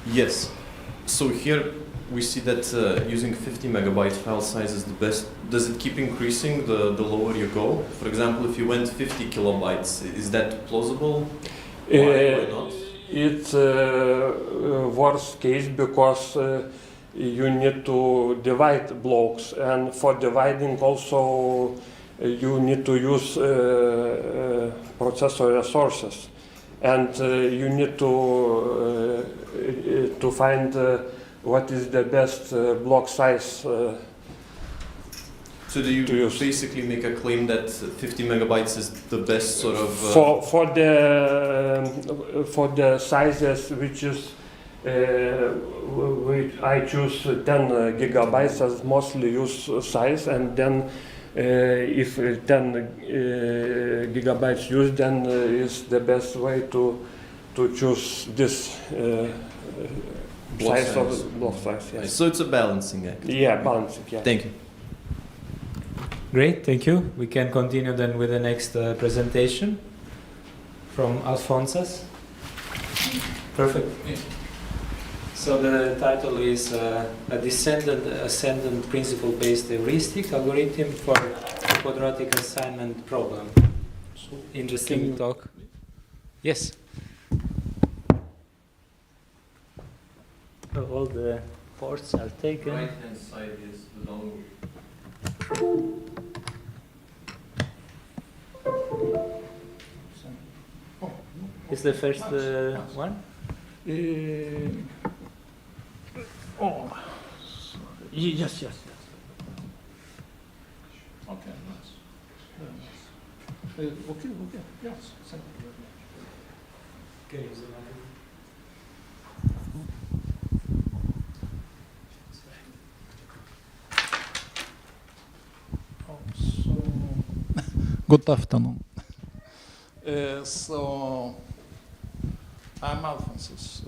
Yes. So here we see that using 50 megabyte file size is the best. Does it keep increasing the lower you go? For example, if you went 50 kilobytes, is that plausible? Why not? It's worst case because you need to divide blocks, and for dividing also you need to use processor resources, and you need to find what is the best block size. So do you basically make a claim that 50 megabytes is the best sort of... For the sizes which is which I choose 10 gigabytes as mostly used size, and then if 10 gigabytes used, then is the best way to choose this size of block size. Yes. So it's a balancing act. Yeah, balancing. Yeah. Thank you. Great, thank you. We can continue then with the next presentation from Alphonsas. Perfect. So the title is a descendant-ascendant principle-based heuristic algorithm for quadratic assignment problem. So interesting talk. Yes. So all the ports are taken. Right-hand side is the long. Is the first one? Oh, yes. Okay, nice. Okay, yes. Thank you very much. Can you zoom in? Good afternoon. So I'm Alphonsus.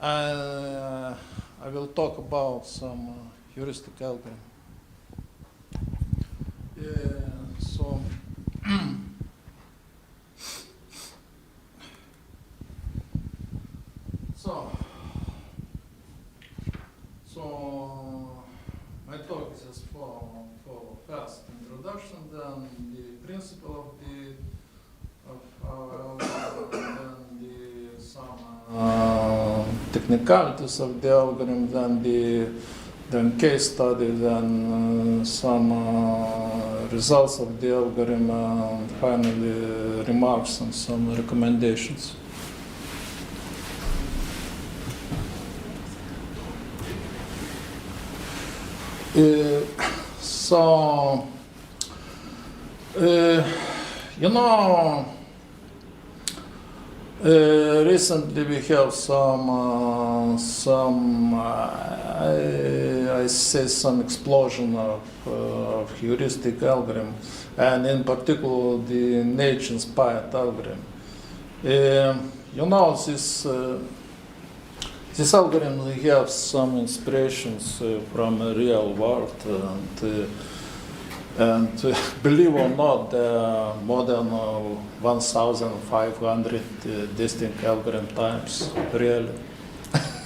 I will talk about some heuristic algorithm. So my talk is just for first introduction, then the principle of our algorithm, then some technicalities of the algorithm, then case study, then some results of the algorithm, and finally remarks and some recommendations. So, you know, recently we have I say some explosion of heuristic algorithm, and in particular the nature-inspired algorithm. You know, this algorithm have some inspirations from the real world, and believe or not, there are more than 1,500 distinct algorithm types, really.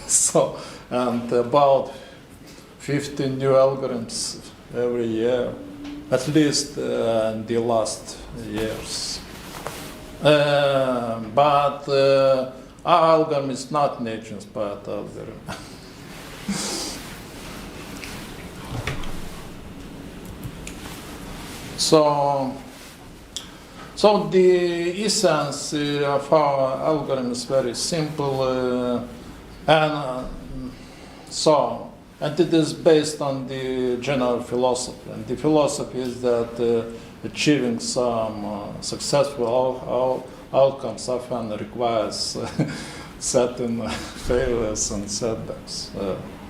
So, and about 50 new algorithms every year, at least in the last years. But our algorithm is not nature-inspired algorithm. So the essence of our algorithm is very simple, and it is based on the general philosophy. And the philosophy is that achieving some successful outcomes often requires certain failures and setbacks.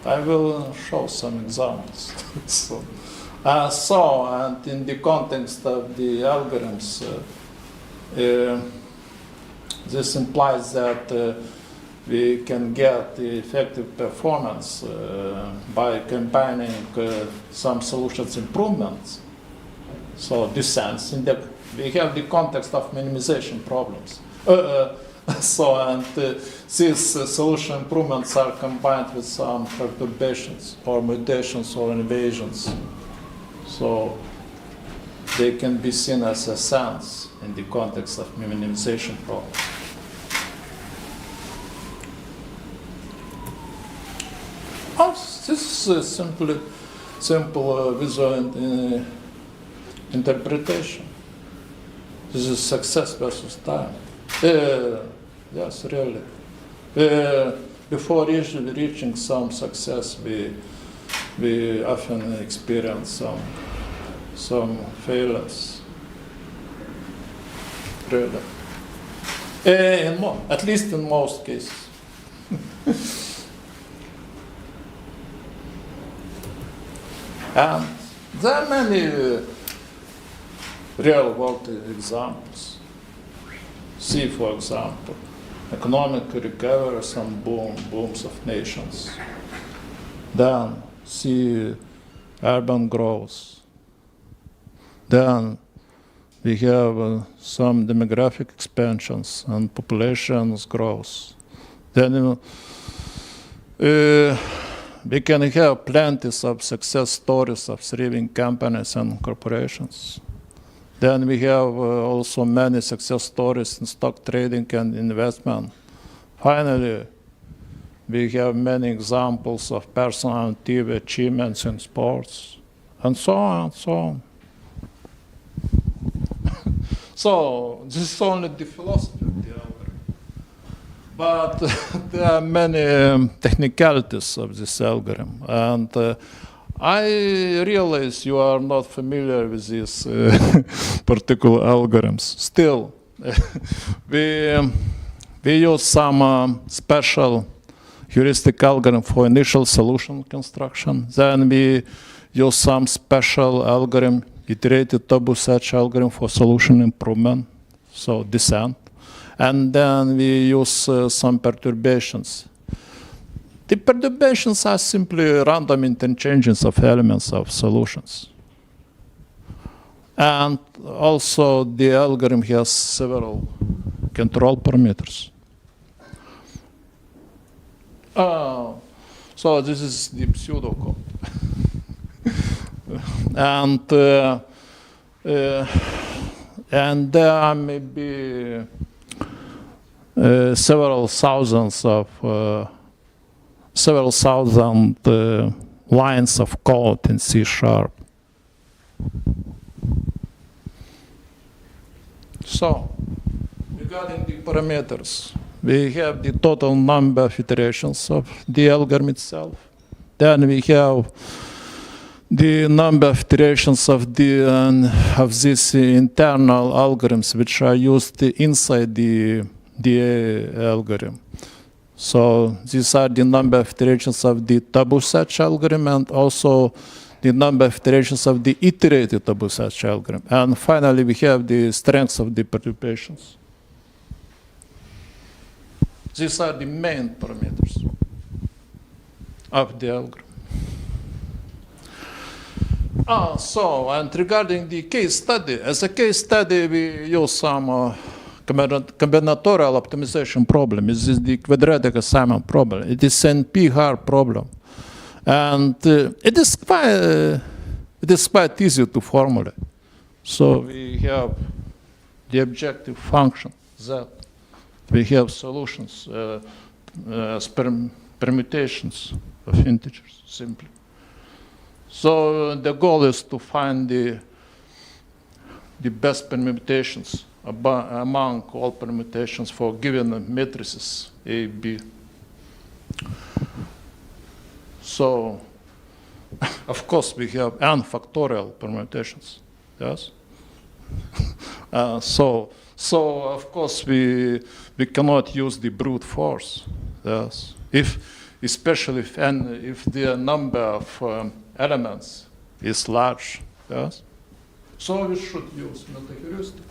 I will show some examples. And in the context of the algorithms, this implies that we can get the effective performance by combining some solutions improvements. So this sense, we have the context of minimization problems. These solution improvements are combined with some perturbations or mutations or invasions. So they can be seen as a sense in the context of minimization problems. This is simple visual interpretation. This is success versus time. Yes, really. Before reaching some success, we often experience some failures. Really. At least in most cases. And there are many real-world examples. See, for example, economic recovery, some booms of nations. Then see urban growth. Then we have some demographic expansions and populations growth. Then we can have plenty of success stories of thriving companies and corporations. Then we have also many success stories in stock trading and investment. Finally, we have many examples of personal and TV achievements in sports, and so on and so on. So this is only the philosophy of the algorithm. But there are many technicalities of this algorithm. And I realize you are not familiar with these particular algorithms. Still, we use some special heuristic algorithm for initial solution construction. Then we use some special algorithm, iterated tabu search algorithm for solution improvement, so descent. And then we use some perturbations. The perturbations are simply random interchanges of elements of solutions. And also the algorithm has several control parameters. So this is the pseudocode. and there are maybe several thousand lines of code in C#. So, regarding the parameters, we have the total number of iterations of the algorithm itself. Then we have the number of iterations of these internal algorithms which are used inside the algorithm. So these are the number of iterations of the taboo search algorithm and also the number of iterations of the iterated taboo search algorithm. And finally, we have the strengths of the perturbations. These are the main parameters of the algorithm. And regarding the case study, as a case study, we use some combinatorial optimization problem. This is the quadratic assignment problem. It is an NP-hard problem. And it is quite easy to formulate. So we have the objective function Z. We have solutions as permutations of integers, simply. So the goal is to find the best permutations among all permutations for given matrices A, B. So, of course, we have n factorial permutations, yes? So of course, we cannot use the brute force, yes? Especially if the number of elements is large, yes? So we should use meta-heuristic.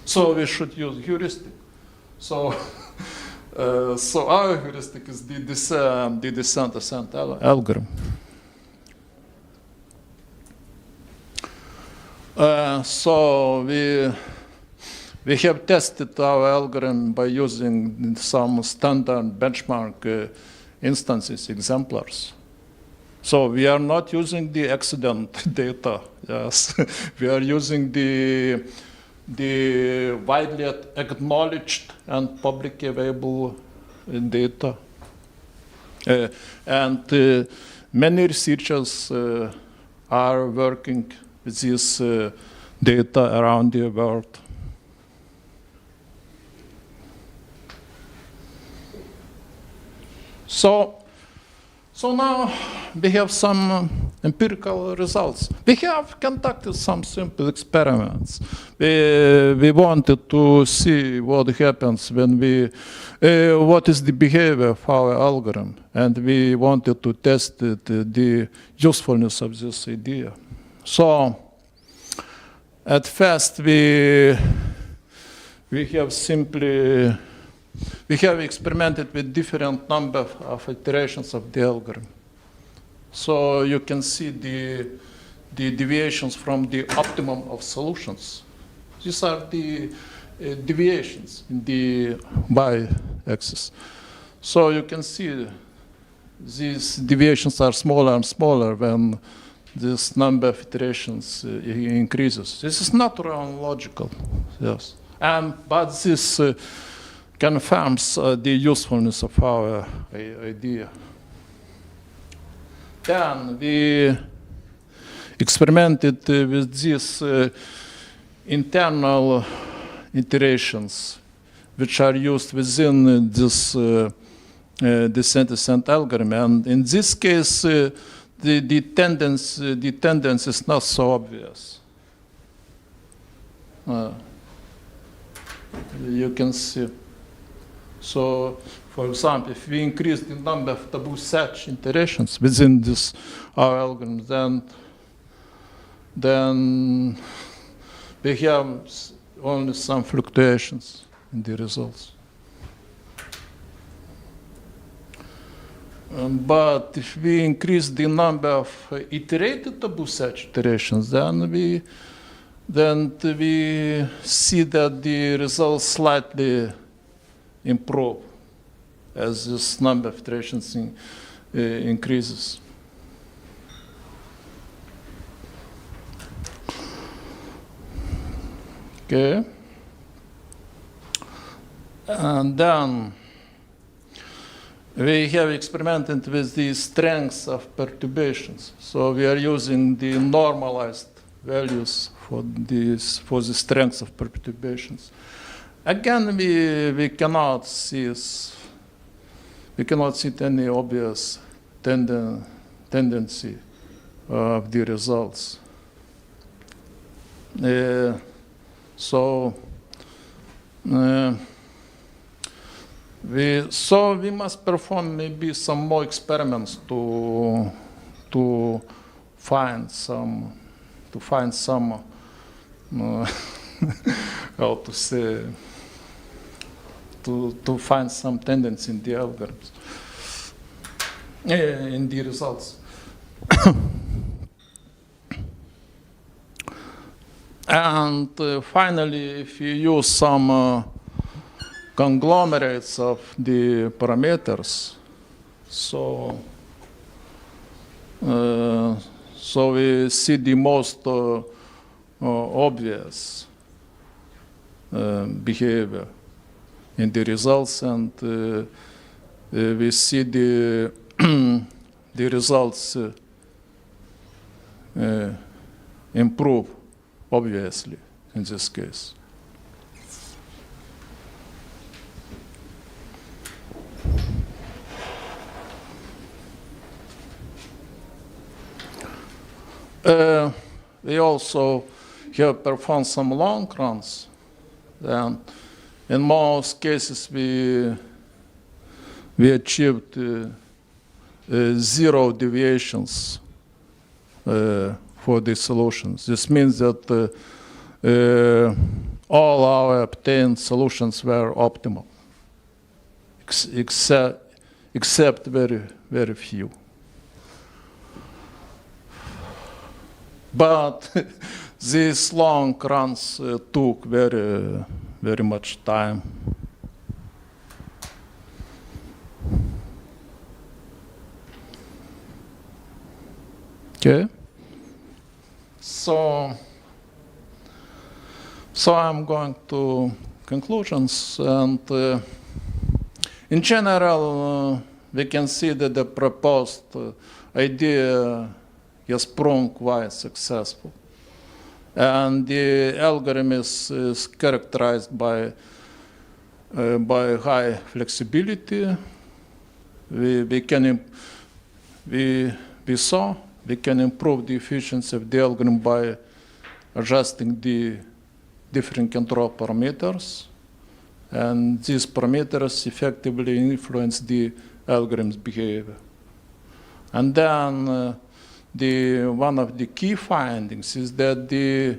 So we should use heuristic. So our heuristic is the descent-ascent algorithm. So we have tested our algorithm by using some standard benchmark instances, exemplars. So we are not using the accident data, yes. We are using the widely acknowledged and publicly available data. And many researchers are working with this data around the world. So now we have some empirical results. We have conducted some simple experiments. We wanted to see what happens when what is the behavior of our algorithm, and we wanted to test the usefulness of this idea. So at first we have experimented with different number of iterations of the algorithm. So you can see the deviations from the optimum of solutions. These are the deviations in the y-axis. So you can see these deviations are smaller and smaller when this number of iterations increases. This is natural and logical, yes. But this confirms the usefulness of our idea. Then we experimented with these internal iterations which are used within this descent-ascent algorithm. And in this case, the tendency is not so obvious. You can see. So, for example, if we increase the number of taboo search iterations within this our algorithm, then we have only some fluctuations in the results. But if we increase the number of iterated taboo search iterations, then we see that the results slightly improve as this number of iterations increases. Okay. And then we have experimented with the strengths of perturbations. So we are using the normalized values for the strengths of perturbations. Again, we cannot see any obvious tendency of the results. We must perform maybe some more experiments to find some how to say, to find some tendency in the algorithms, in the results. And finally, if you use some conglomerates of the parameters, so we see the most obvious behavior in the results, and we see the the results improve obviously in this case. We also have performed some long runs, and in most cases we achieved 0 deviations for the solutions. This means that all our obtained solutions were optimal, except very, very few. But these long runs took very, very much time. Okay. So I'm going to conclusions, and in general, we can see that the proposed idea has proven quite successful, and the algorithm is characterized by high flexibility. We saw we can improve the efficiency of the algorithm by adjusting the different control parameters, and these parameters effectively influence the algorithm's behavior. And then one of the key findings is that the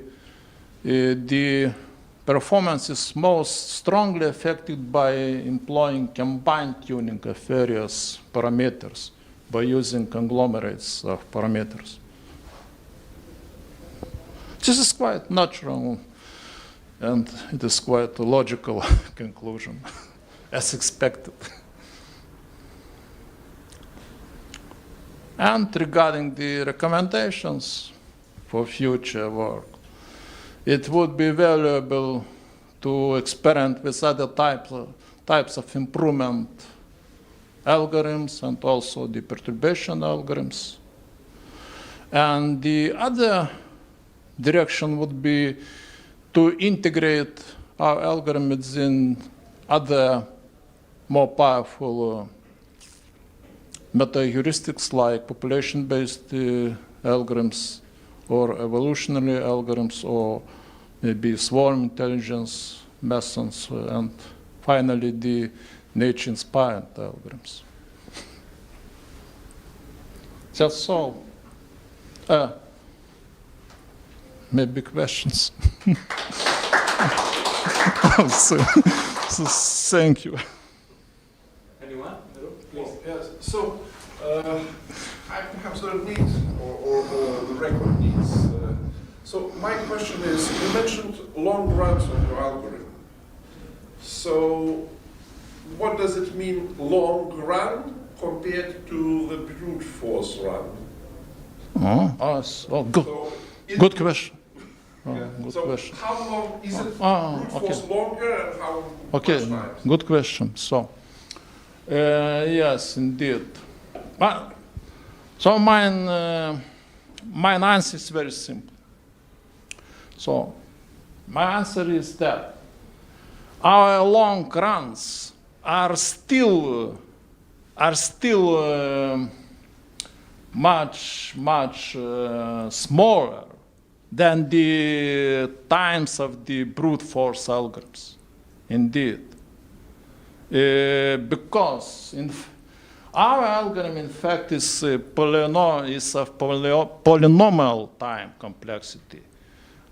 performance is most strongly affected by employing combined tuning of various parameters by using conglomerates of parameters. This is quite natural, and it is quite a logical conclusion, as expected. And regarding the recommendations for future work, it would be valuable to experiment with other types of improvement algorithms and also the perturbation algorithms. And the other direction would be to integrate our algorithms in other more powerful meta-heuristics like population-based algorithms or evolutionary algorithms or maybe swarm intelligence methods, and finally the nature-inspired algorithms. That's all. Maybe questions. so thank you. Anyone? Please. Yes. So I perhaps don't need, or the record needs. So my question is, you mentioned long runs of your algorithm. So what does it mean, long run, compared to the brute force run? Good question. Good So question. how long is it? Ah, brute force longer and how Okay, much time? good question. So, yes, indeed. So my answer is very simple. So my answer is that our long runs are still much smaller than the times of the brute force algorithms. Indeed. Because our algorithm, in fact, is of polynomial time complexity.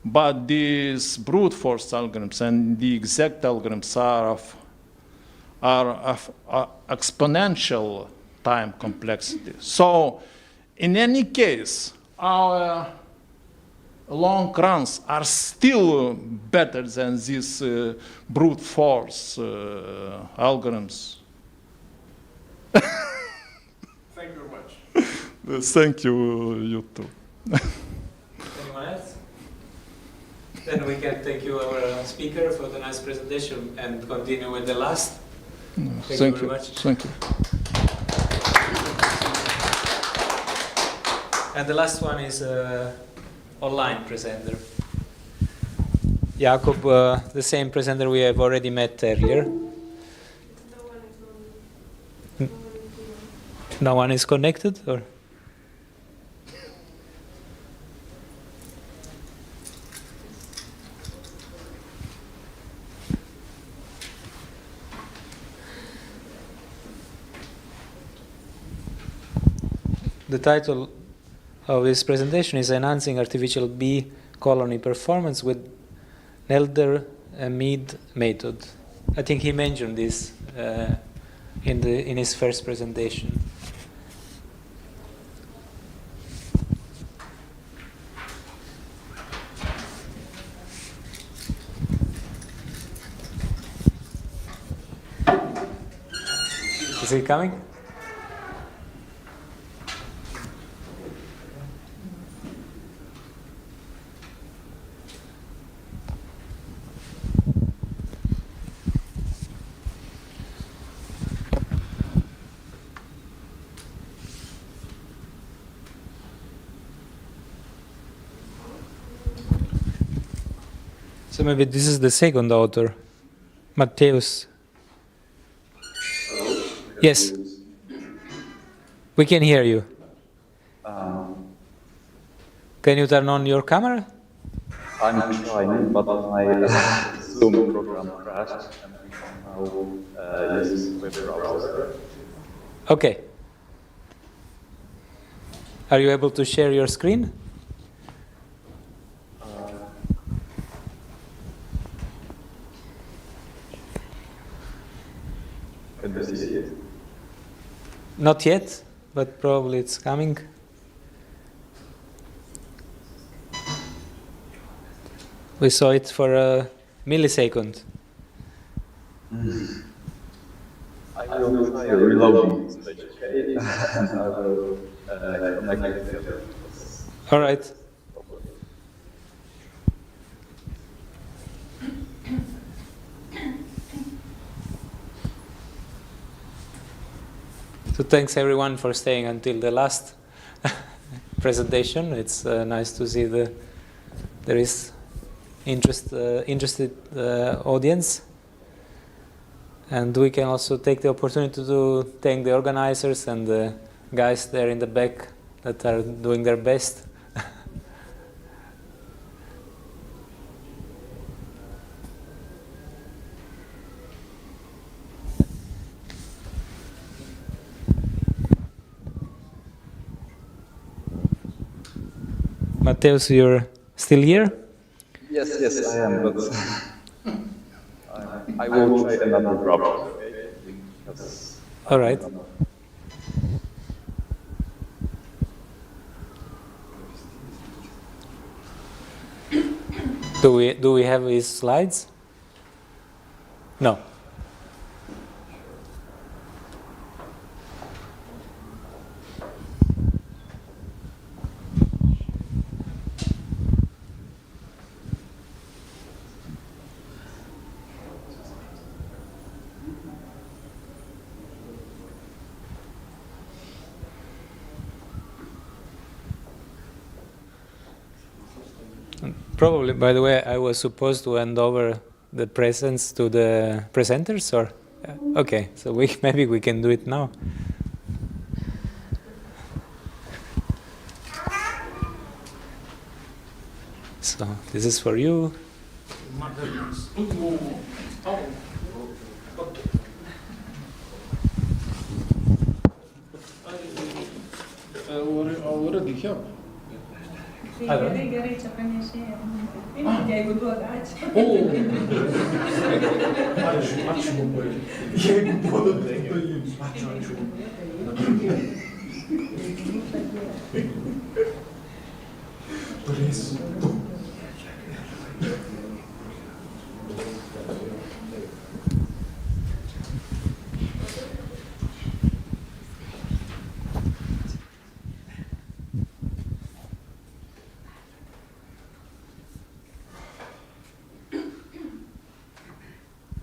But these brute force algorithms and the exact algorithms are of exponential time complexity. So in any case, our long runs are still better than these brute force algorithms. Thank you very much. Thank you, you too. Anyone else? Then we can thank you, our speaker, for the nice presentation and continue with the last. Thank you very much. Thank you. And the last one is online presenter. Jakob, the same presenter we have already met earlier. No one is connected, or? The title of this presentation is Enhancing Artificial Bee Colony Performance with Nelder-Mead Method. I think he mentioned this in his first presentation. Is he coming? So maybe this is the second author, Matthäus. Yes, we can hear you. Can you turn on your camera? I'm trying, but my Zoom program crashed, and we now use web browser. Okay. Are you able to share your screen? Can you see it? Not yet, but probably it's coming. We saw it for a millisecond. I will try reloading this page, okay? And I will connect it together. All right. So thanks everyone for staying until the last presentation. It's nice to see there is interested audience. And we can also take the opportunity to thank the organizers and the guys there in the back that are doing their best. Matthäus, you're still here? Yes, I am, but I will try another browser, okay? Because all right. Do we have his slides? No. Probably, by the way, I was supposed to hand over the presents to the presenters, or okay, so maybe we can do it now. So this is for you. Already have. Gerai, čia pranešėja. Jeigu duoda, ačiū. Ačiū labai. Jeigu duoda, tai jums. Ačiū. Turėsiu.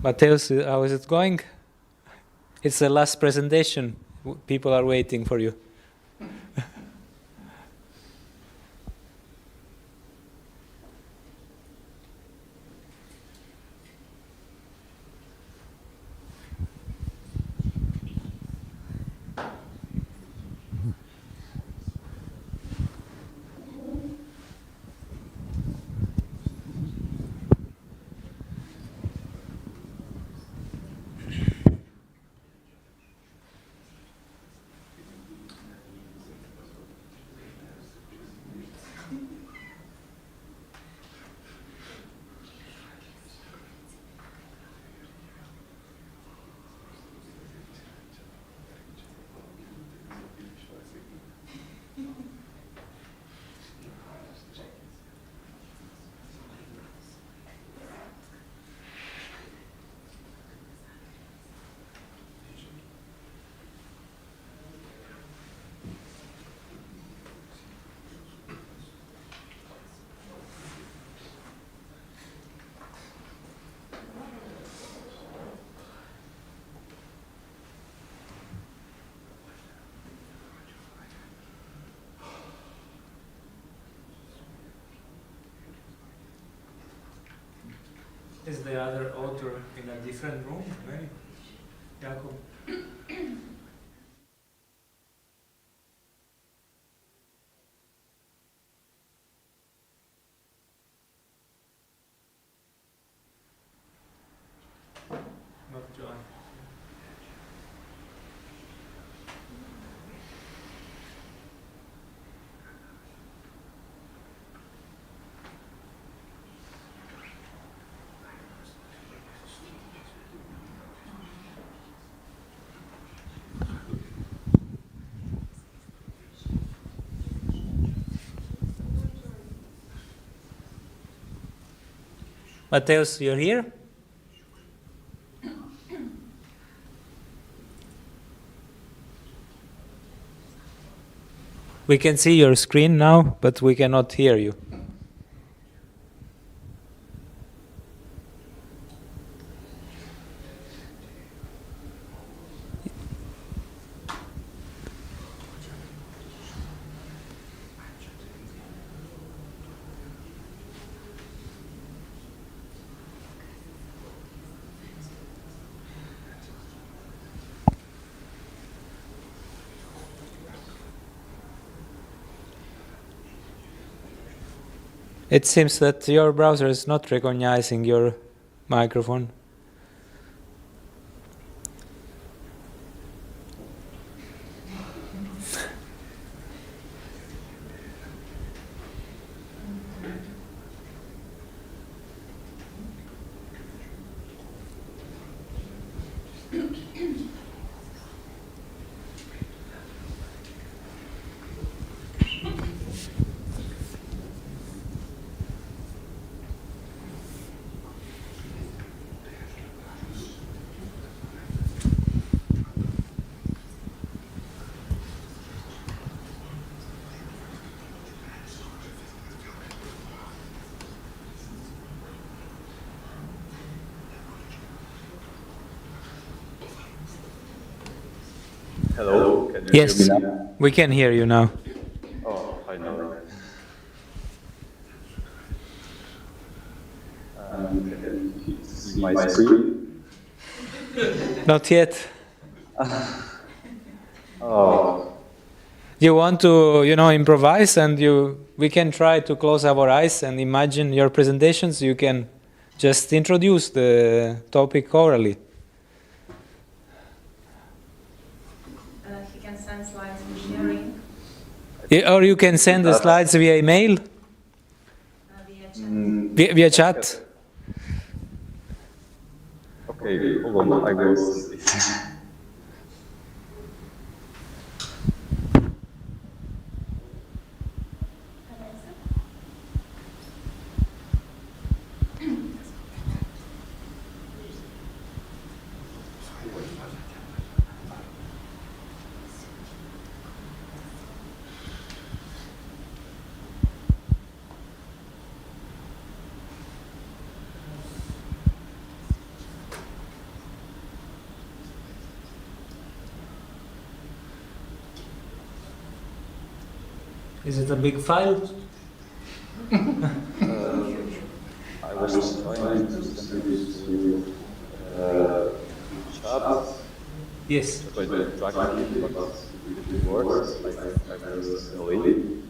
Mateusz, how is it going? It's the last presentation. People are waiting for you. Is the other author in a different room? Maybe? Jakob? Not John. Mateusz, you're here? We can see your screen now, but we cannot hear you. It seems that your browser is not recognizing your microphone. Hello, can you Yes, hear me now? we can hear you now. Oh, I know. my screen? Not yet. Oh. You want to, improvise, and we can try to close our eyes and imagine your presentations. You can just introduce the topic orally. He can send slides in sharing. Or you can send the slides via email. Via chat. Okay, hold on, I will send this. Is it a big file? I was trying to send it to chat. Yes. By the tracking, but if it works, I will send the link.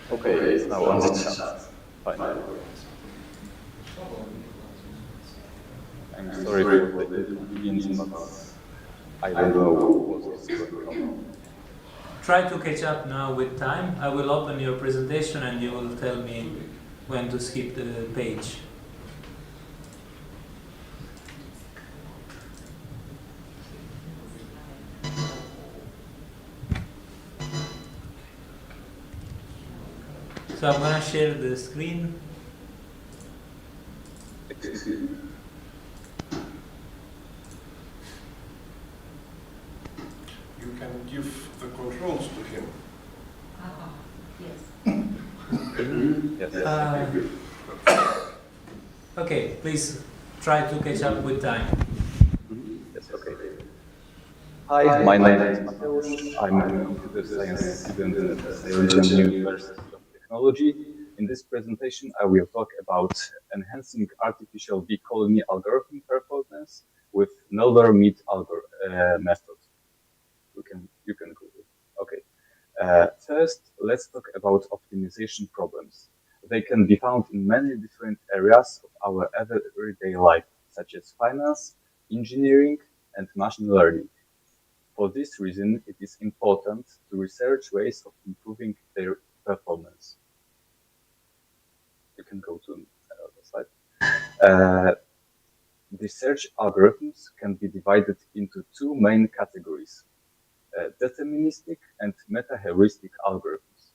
Okay, it's now on the chat. Finally. I'm sorry for the inconvenience, but I don't know what is going on. Try to catch up now with time. I will open your presentation and you will tell me when to skip the page. So I'm going to share the screen. You can give the controls to him. Okay, please try to catch up with time. Yes, okay. Hi, my name is Mateusz. I'm a computer science student at the Silesian University of Technology. In this presentation, I will talk about enhancing artificial bee colony algorithm performance with Nelder-Mead method. You can Google. Okay. First, let's talk about optimization problems. They can be found in many different areas of our everyday life, such as finance, engineering, and machine learning. For this reason, it is important to research ways of improving their performance. You can go to another slide. Research algorithms can be divided into two main categories, deterministic and meta-heuristic algorithms.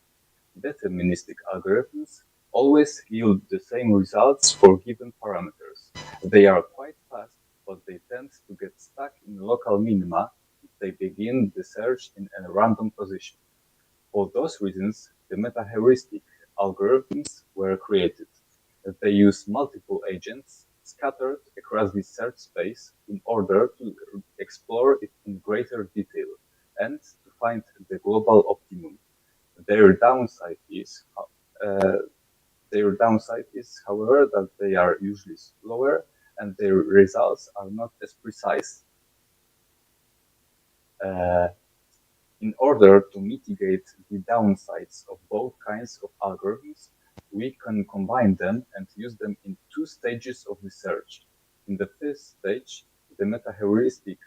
Deterministic algorithms always yield the same results for given parameters. They are quite fast, but they tend to get stuck in local minima if they begin the search in a random position. For those reasons, the meta-heuristic algorithms were created. They use multiple agents scattered across the search space in order to explore it in greater detail and to find the global optimum. Their downside is, however, that they are usually slower and their results are not as precise. In order to mitigate the downsides of both kinds of algorithms, we can combine them and use them in two stages of research. In the first stage, the meta-heuristic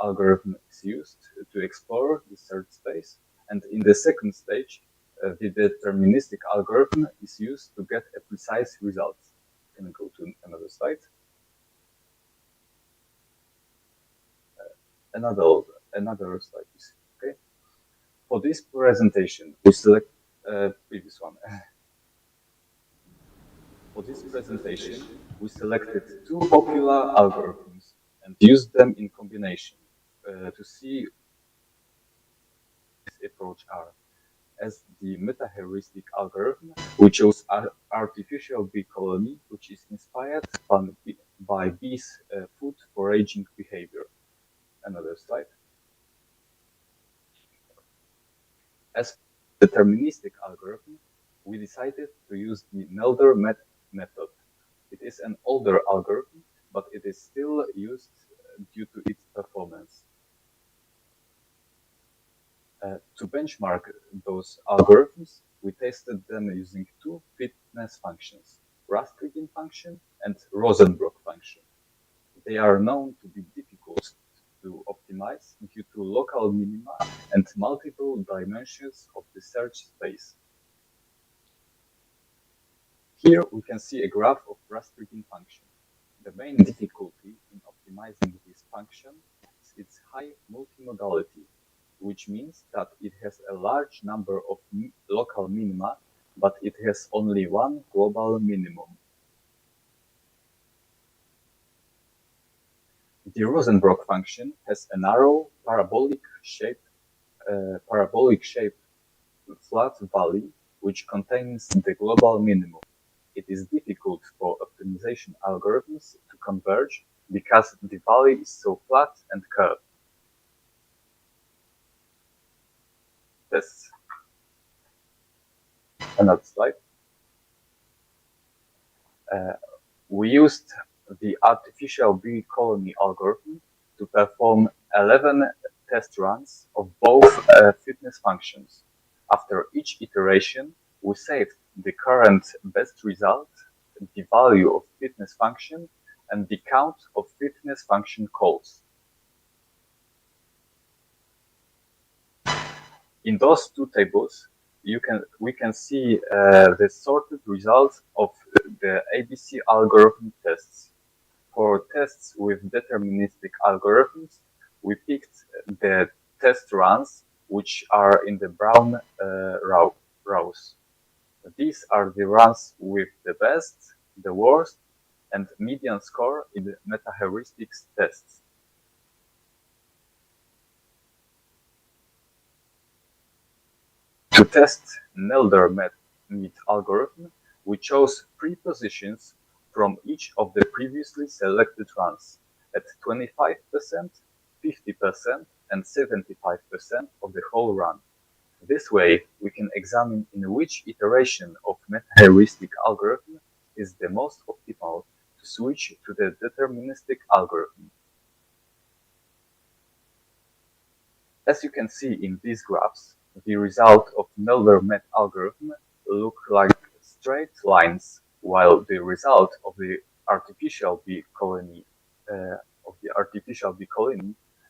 algorithm is used to explore the search space, and in the second stage, the deterministic algorithm is used to get a precise result. Can I go to another slide? Another slide, please. Okay. For this presentation, we select previous one. For this presentation, we selected two popular algorithms and used them in combination to see this approach are. As the meta-heuristic algorithm, we chose artificial bee colony, which is inspired by bees' food foraging behavior. Another slide. As deterministic algorithm, we decided to use the Nelder-Met method. It is an older algorithm, but it is still used due to its performance. To benchmark those algorithms, we tested them using two fitness functions, Rastriggin function and Rosenbrock function. They are known to be difficult to optimize due to local minima and multiple dimensions of the search space. Here we can see a graph of Rastriggin function. The main difficulty in optimizing this function is its high multimodality, which means that it has a large number of local minima, but it has only one global minimum. The Rosenbrock function has a narrow parabolic-shaped flat valley which contains the global minimum. It is difficult for optimization algorithms to converge because the valley is so flat and curved. That's another slide. We used the artificial bee colony algorithm to perform 11 test runs of both fitness functions. After each iteration, we saved the current best result, the value of fitness function, and the count of fitness function calls. In those two tables, we can see the sorted results of the ABC algorithm tests. For tests with deterministic algorithms, we picked the test runs which are in the brown rows. These are the runs with the best, the worst, and median score in the meta-heuristics tests. To test Nelder-Met algorithm, we chose 3 positions from each of the previously selected runs at 25%, 50%, and 75% of the whole run. This way, we can examine in which iteration of meta-heuristic algorithm is the most optimal to switch to the deterministic algorithm. As you can see in these graphs, the result of Nelder-Met algorithm look like straight lines, while the result of the artificial bee colony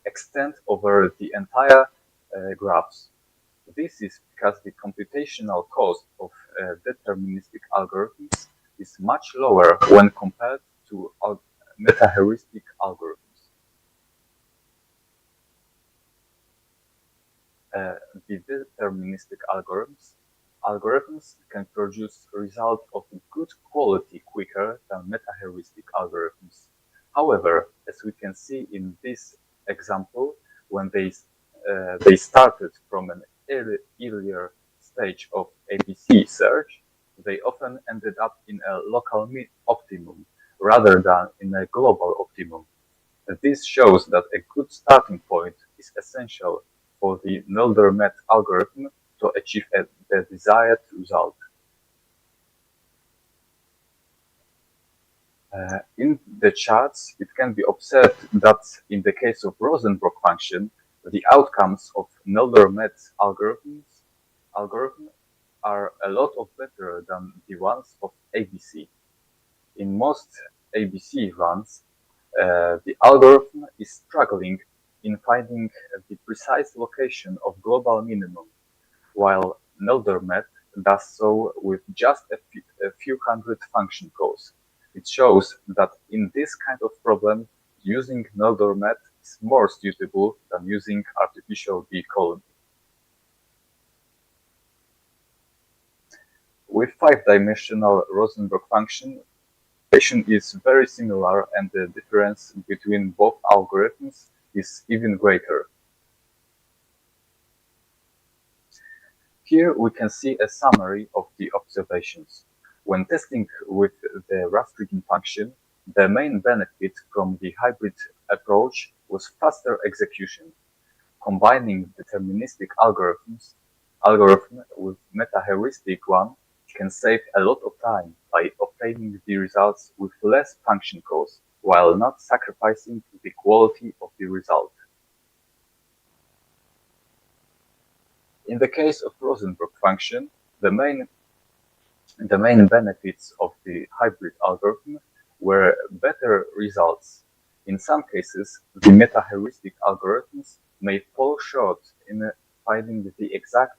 extend over the entire graphs. This is because the computational cost of deterministic algorithms is much lower when compared to meta-heuristic algorithms. The deterministic algorithms can produce results of good quality quicker than meta-heuristic algorithms. However, as we can see in this example, when they started from an earlier stage of ABC search, they often ended up in a local optimum rather than in a global optimum. This shows that a good starting point is essential for the Nelder-Met algorithm to achieve the desired result. In the charts, it can be observed that in the case of Rosenbrock function, the outcomes of Nelder-Met algorithm are a lot better than the ones of ABC. In most ABC runs, the algorithm is struggling in finding the precise location of global minimum, while Nelder-Met does so with just a few hundred function calls. It shows that in this kind of problem, using Nelder-Met is more suitable than using artificial bee colony. with 5-dimensional Rosenberg function, is very similar and the difference between both algorithms is even greater. Here we can see a summary of the observations. When testing with the Rastringin function, the main benefit from the hybrid approach was faster execution. Combining deterministic algorithm with meta-heuristic one can save a lot of time by obtaining the results with less function calls, while not sacrificing the quality of the result. In the case of Rosenberg function, the main benefits of the hybrid algorithm were better results. In some cases, the meta-heuristic algorithms may fall short in finding the exact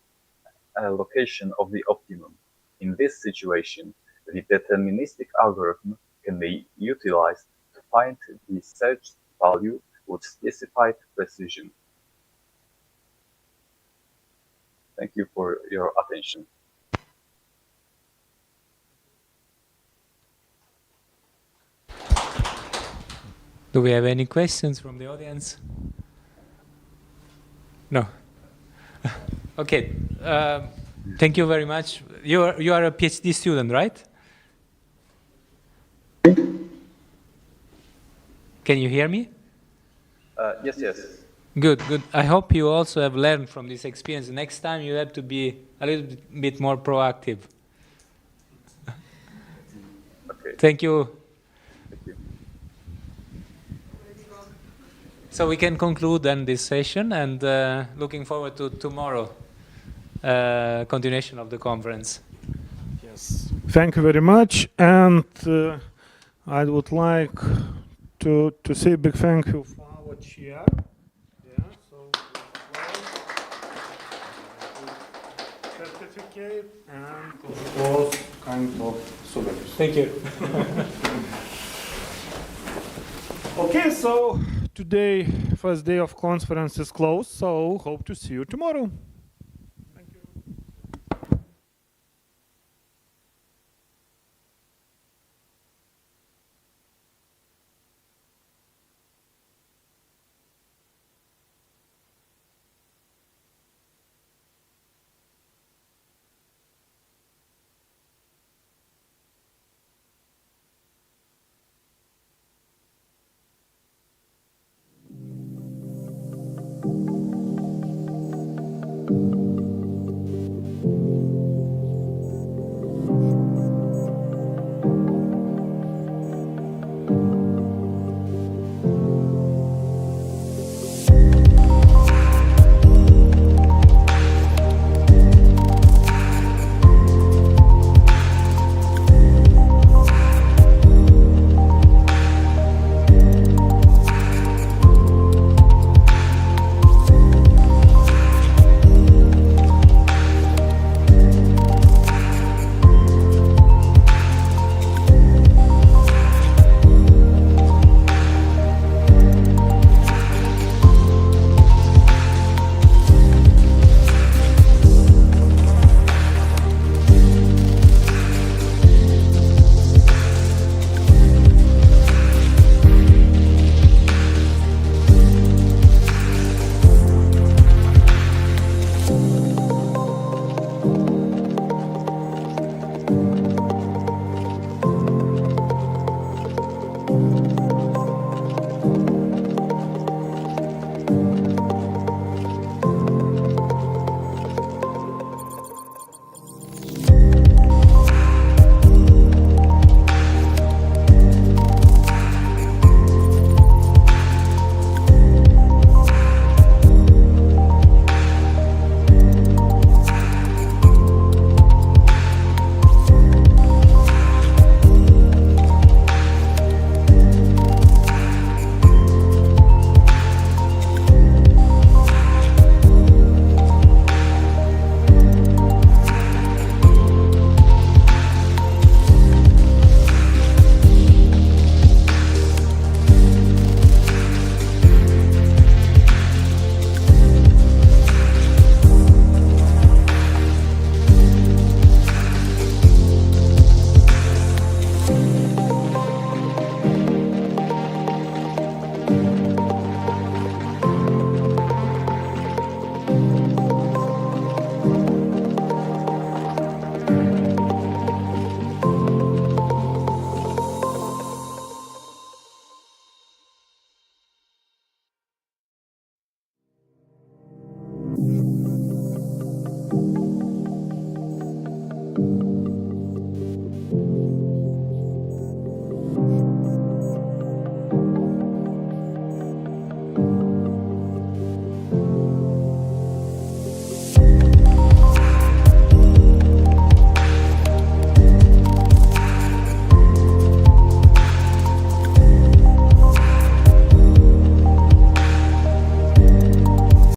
location of the optimum. In this situation, the deterministic algorithm can be utilized to find the searched value with specified precision. Thank you for your attention. Do we have any questions from the audience? No. Okay. Thank you very much. You are a PhD student, right? Can you hear me? Yes, yes. Good, good. I hope you also have learned from this experience. Next time you have to be a little bit more proactive. Okay. Thank you. Thank you. So we can conclude then this session, and looking forward to tomorrow, continuation of the conference. Yes. Thank you very much, and I would like to say a big thank you for our chair. Yeah, so certificate and of course kind of souvenirs. Thank you. Okay, so today, first day of conference is closed, so hope to see you tomorrow. you.